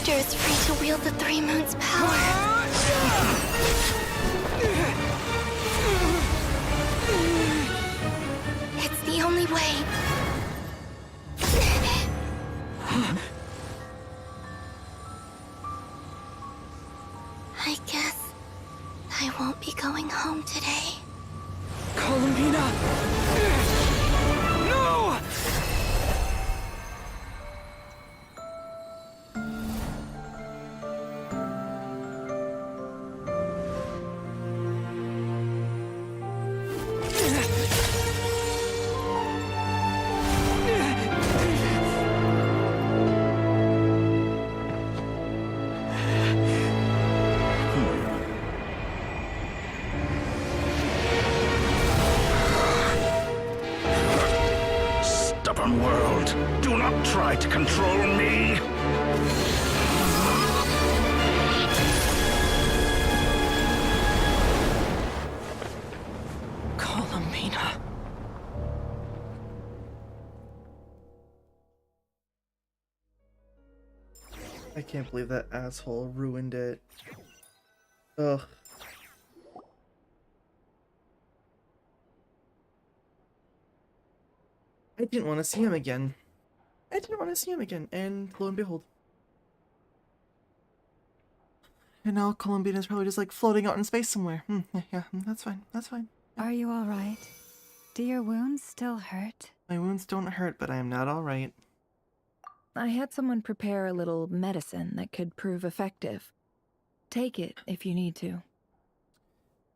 Is free to wield the 3 moons' power. It's the only way. I guess I won't be going home today. Columbina! No! Stubborn world, do not try to control me! Columbina. I can't believe that asshole ruined it. Ugh. I didn't want to see him again. And lo and behold. And now Columbina's probably just like floating out in space somewhere. Yeah, that's fine. Are you all right? Do your wounds still hurt? My wounds don't hurt, but I am not all right. I had someone prepare a little medicine that could prove effective. Take it if you need to.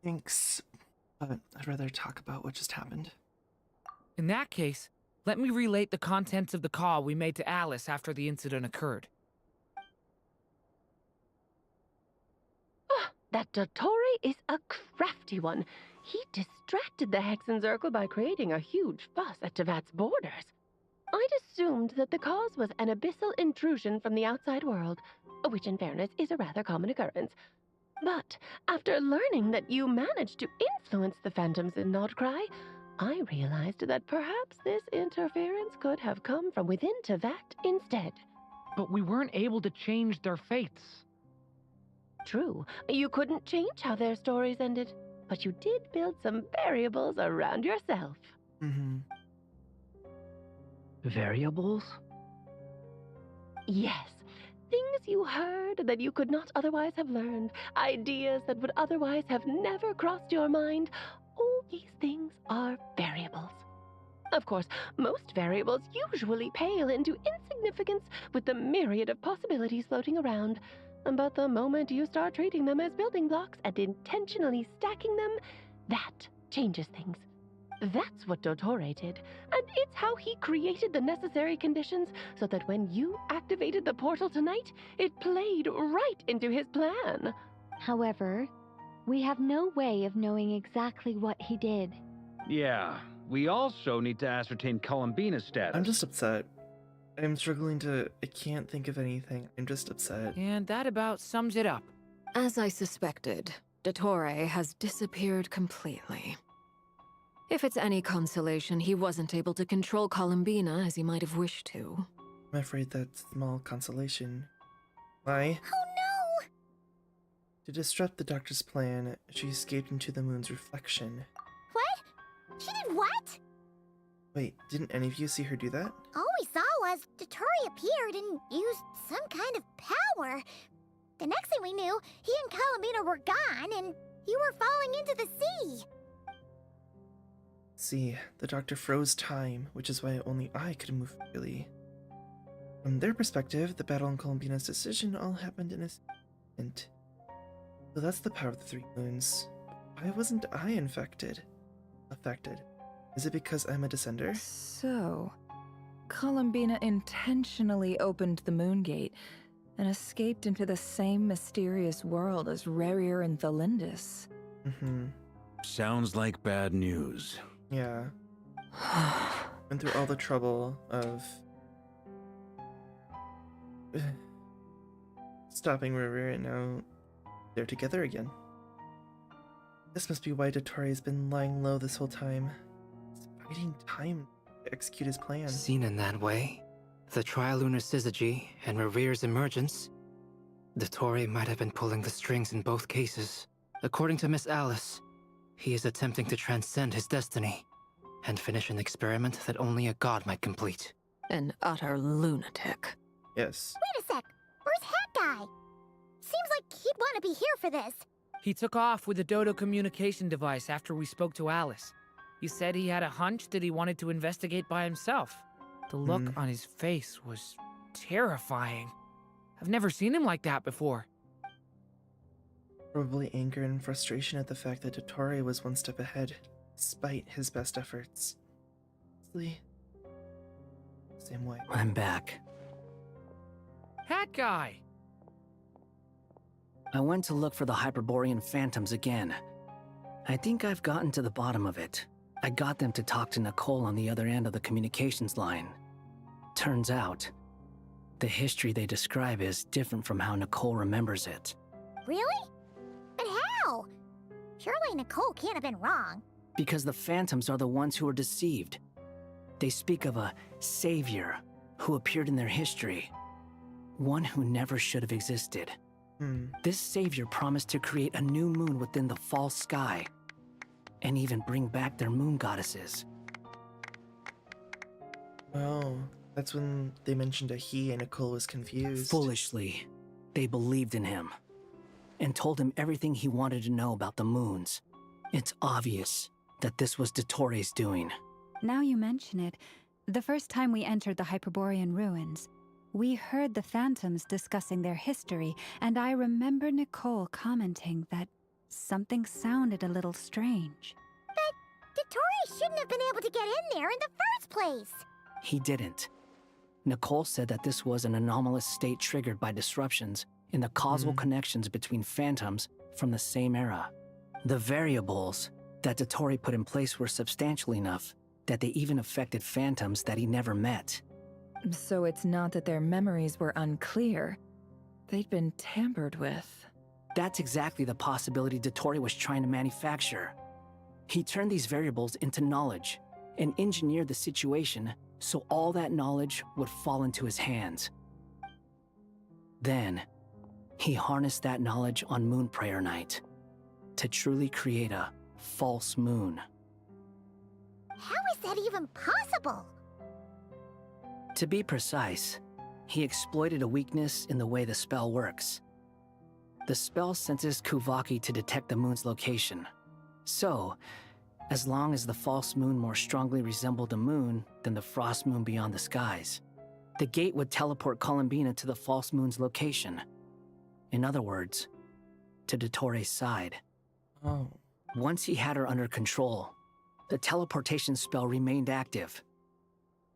Thanks, but I'd rather talk about what just happened. In that case, let me relate the contents of the call we made to Alice after the incident occurred. That Dottore is a crafty one. He distracted the Hexenzirkel by creating a huge fuss at Tevat's borders. I'd assumed that the cause was an abyssal intrusion from the outside world, which in fairness is a rather common occurrence. But after learning that you managed to influence the phantoms in Nodcry, I realized that perhaps this interference could have come from within Tevat instead. But we weren't able to change their fates. True, you couldn't change how their stories ended, but you did build some variables around yourself. Variables? Yes, things you heard that you could not otherwise have learned, ideas that would otherwise have never crossed your mind, all These things are variables. Of course, most variables usually pale into insignificance with the myriad of possibilities floating around. But the moment you start treating them as building blocks and intentionally stacking them, that changes things. That's what Dottore did, and it's how he created the necessary conditions so that when you activated the portal tonight, it played right into his plan. However, we have no way of knowing exactly what he did. Yeah, we also need to ascertain Columbina's status. I'm just upset. I'm struggling to... I can't think of anything. I'm just upset. And that about sums it up. As I suspected, Dottore has disappeared completely. If it's any consolation, he wasn't able to control Columbina as he might have wished to. I'm afraid that's small consolation. Why? Oh no! To disrupt the doctor's plan, she escaped into the moon's reflection. What? She did what? Wait, didn't any of you see her do that? All we saw was Dottore appeared and used some kind of power. The next thing we knew, he and Columbina were gone and you were falling into the sea. See, the doctor froze time, which is why only I could move freely. From their perspective, the battle and Columbina's decision all happened in a second. So that's the power of the three moons. Why wasn't I affected? Is it because I'm a descender? So, Columbina intentionally opened the moon gate and escaped into the same mysterious world as Rerir and Thalindis. Sounds like bad news. Yeah. Went through all the trouble of stopping Rerir, and now they're together again. This must be why Dottore's been lying low this whole time. He's biding time to execute his plan. Seen in that way, the trilunar syzygy and Rerir's emergence, Dottore might have been pulling the strings in both cases. According to Miss Alice, he is attempting to transcend his destiny and finish an experiment that only a god might complete. An utter lunatic. Yes. Wait a sec. Where's Hat Guy? Seems like he'd want to be here for this. He took off with the Dodo communication device after we spoke to Alice. He said he had a hunch that he wanted to investigate by himself. The look on his face was terrifying. I've never seen him like that before. Probably anger and frustration at the fact that Dottore was one step ahead, despite his best efforts. Honestly, same way. I'm back. Hat Guy! I went to look for the Hyperborean phantoms again. I think I've gotten to the bottom of it. I got them to talk to Nicole on the other end of the communications line. Turns out, the history they describe is different from how Nicole remembers it. Really? But how? Surely Nicole can't have been wrong. Because the phantoms are the ones who are deceived. They speak of a savior who appeared in their history. One who never should have existed. This savior promised to create a new moon within the false sky, and even bring back their moon goddesses. Oh, that's when they mentioned a he and Nicole was confused. Foolishly, they believed in him, and told him everything he wanted to know about the moons. It's obvious that this was Dottore's doing. Now you mention it, the first time we entered the Hyperborean ruins, we heard the phantoms discussing their history, and I remember Nicole commenting that something sounded a little strange. But Dottore shouldn't have been able to get in there in the first place. He didn't. Nicole said that this was an anomalous state triggered by disruptions in the causal connections between phantoms from the same era. The variables that Dottore put in place were substantial enough that they even affected phantoms that he never met. So it's not that their memories were unclear. They'd been tampered with. That's exactly the possibility Dottore was trying to manufacture. He turned these variables into knowledge and engineered the situation so all that knowledge would fall into his hands. Then, he harnessed that knowledge on Moon Prayer Night to truly create a false moon. How is that even possible? To be precise, he exploited a weakness in the way the spell works. The spell senses Kuvaki to detect the moon's location. So, as long as the false moon more strongly resembled a moon than the frost moon beyond the skies. The gate would teleport Columbina to the false moon's location. In other words, to Dottores' side. Oh. Once he had her under control, the teleportation spell remained active,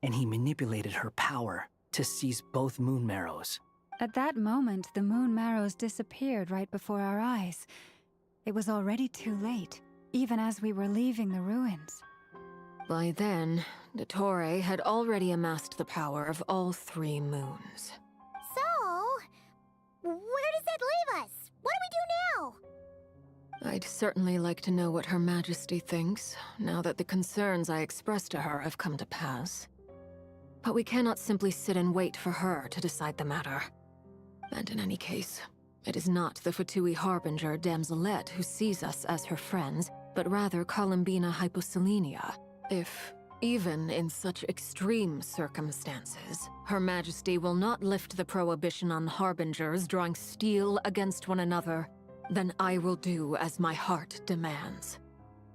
and he manipulated her power to seize both moon marrows. At that moment, the moon marrows disappeared right before our eyes. It was already too late, even as we were leaving the ruins. By then, Dottore had already amassed the power of all 3 moons. So, where does that leave us? What do we do now? I'd certainly like to know what Her Majesty thinks, now that the concerns I expressed to her have come to pass. But we cannot simply sit and wait for her to decide the matter. And in any case, it is not the Fatui Harbinger Damselette who sees us as her friends, but rather Columbina Hyposelenia. If, even in such extreme circumstances, Her Majesty will not lift the prohibition on Harbingers drawing steel against one another, then I will do as my heart demands.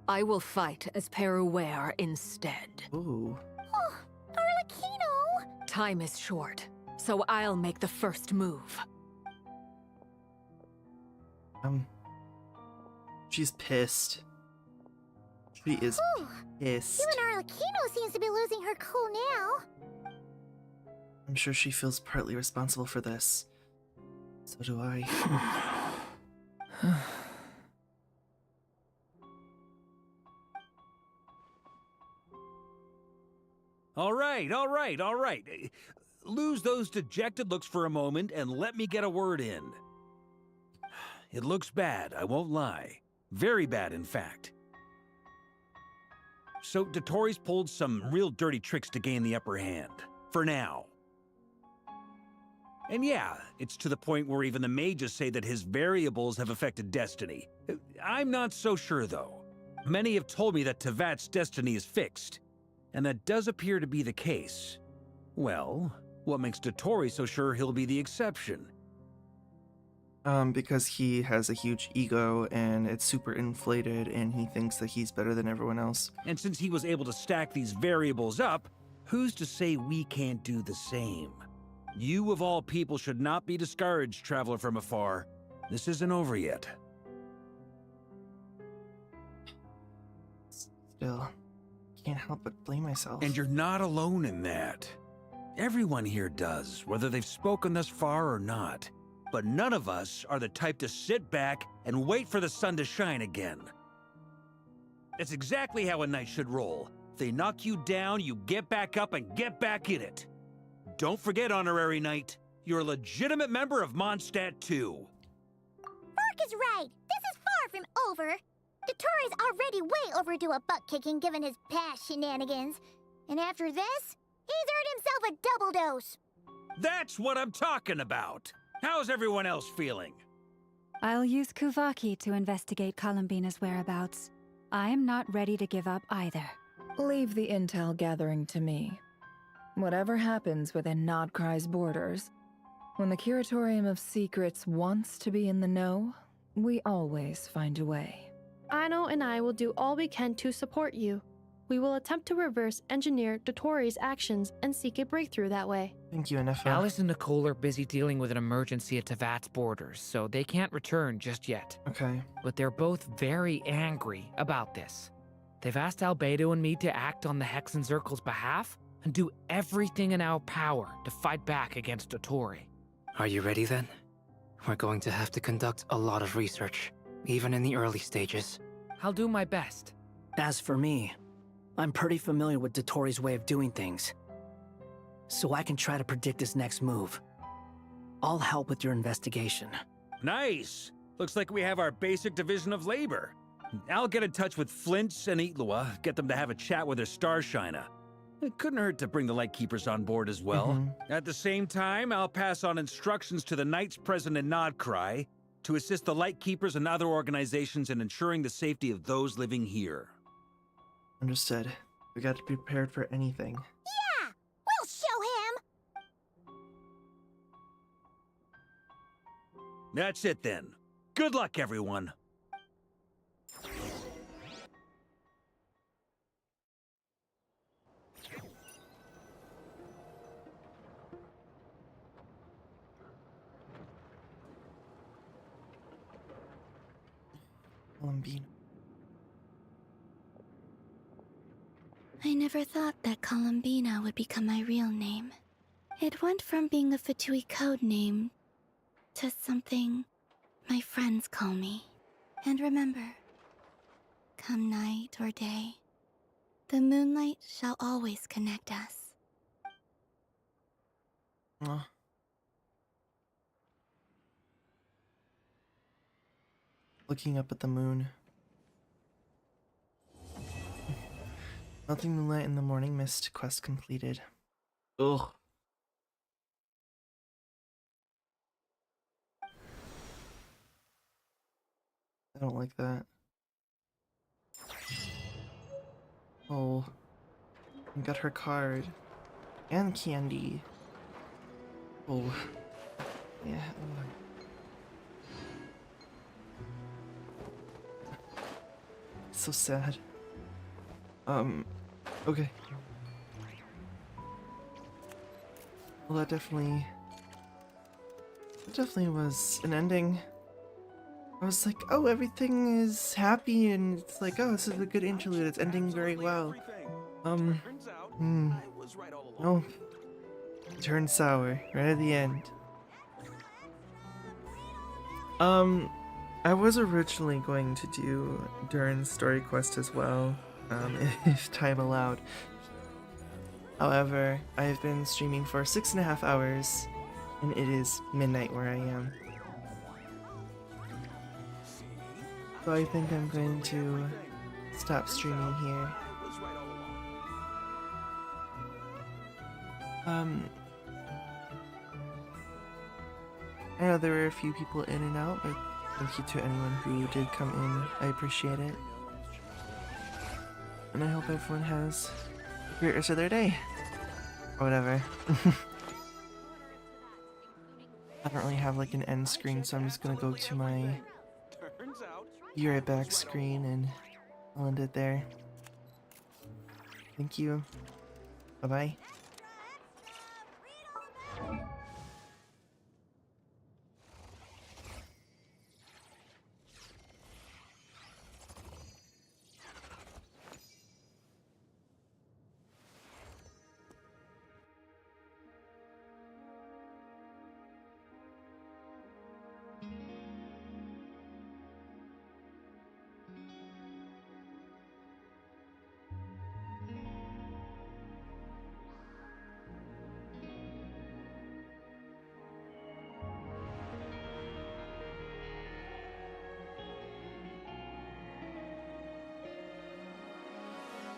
I will fight as Peruware instead. Ooh. Oh, Arlecchino! Time is short, so I'll make the first move. She's pissed. She is pissed. Even Arlecchino seems to be losing her cool now. I'm sure she feels partly responsible for this. So do I. All right. Lose those dejected looks for a moment and let me get a word in. It looks bad, I won't lie. Very bad, in fact. So Dottores pulled some real dirty tricks to gain the upper hand. For now. And yeah, it's to the point where even the mages say that his variables have affected destiny. I'm not so sure, though. Many have told me that Tevat's destiny is fixed. And that does appear to be the case. Well, what makes Dottore so sure he'll be the exception? Because he has a huge ego and it's super inflated and he thinks that he's better than everyone else. And since he was able to stack these variables up, who's to say we can't do the same? You of all people should not be discouraged, traveler from afar. This isn't over yet. Still, can't help but blame myself. And you're not alone in that. Everyone here does, whether they've spoken thus far or not. But none of us are the type to sit back and wait for the sun to shine again. That's exactly how a knight should roll. If they knock you down, you get back up and get back in it. Don't forget, Honorary Knight, you're a legitimate member of Mondstadt too. Fork is right. This is far from over. Dottore's already way overdue a butt-kicking given his past shenanigans. And after this, he's earned himself a double dose. That's what I'm talking about. How's everyone else feeling? I'll use Kuvaki to investigate Columbina's whereabouts. I am not ready to give up either. Leave the intel gathering to me. Whatever happens within Nodcry's borders, when the Curatorium of Secrets wants to be in the know, we always find a way. Aino and I will do all we can to support you. We will attempt to reverse engineer Dottore's actions and seek a breakthrough that way. Thank you, Nefa. Alice and Nicole are busy dealing with an emergency at Tevat's borders, so they can't return just yet. Okay. But they're both very angry about this. They've asked Albedo and me to act on the Hexen Circle's behalf and do everything in our power to fight back against Dottore. Are you ready then? We're going to have to conduct a lot of research, even in the early stages. I'll do my best. As for me, I'm pretty familiar with Dottore's way of doing things, so I can try to predict his next move. I'll help with your investigation. Nice! Looks like we have our basic division of labor. I'll get in touch with Flints and Itlua, get them to have a chat with their Starshiner. It couldn't hurt to bring the Lightkeepers on board as well. At the same time, I'll pass on instructions to the Knights present in Nodcry to assist the Lightkeepers and other organizations in ensuring the safety of those living here. Understood. We got to be prepared for anything. Yeah! We'll show him! That's it then. Good luck, everyone. Columbine. I never thought that Columbina would become my real name. It went from being a Fatui code name to something my friends call me. And remember, come night or day, the moonlight shall always connect us. Aw. Looking up at the moon. Melting moonlight in the morning mist, quest completed. Ugh. I don't like that. Oh. I got her card. And candy. Oh. Yeah. So sad. Okay. Well, that definitely was an ending. I was like, oh, everything is happy, and it's like, oh, this is a good interlude. It's ending very well. Oh, it turned sour right at the end. I was originally going to do Durin's story quest as well, if time allowed. However, I have been streaming for 6.5 hours, and it is midnight where I am. So I think I'm going to stop streaming here. I know there were a few people in and out, but thank you to anyone who did come in. I appreciate it. And I hope everyone has a great rest of their day. Or whatever. I don't really have like an end screen, so I'm just gonna go to my be right back screen and I'll end it there. Thank you. Bye-bye.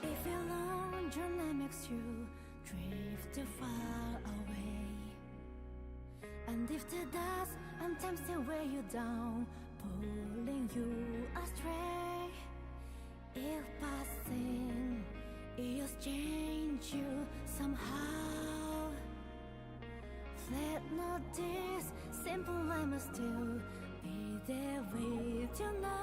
If your long journey makes you drift too far away, and if the dust and time still weigh you down, pulling you astray, if passing years change you somehow, let not this simple life must still be there with you now.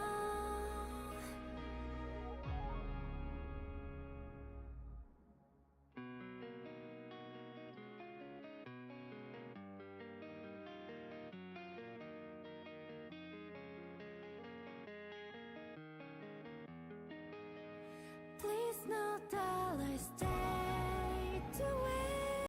Please know that I stay to wait.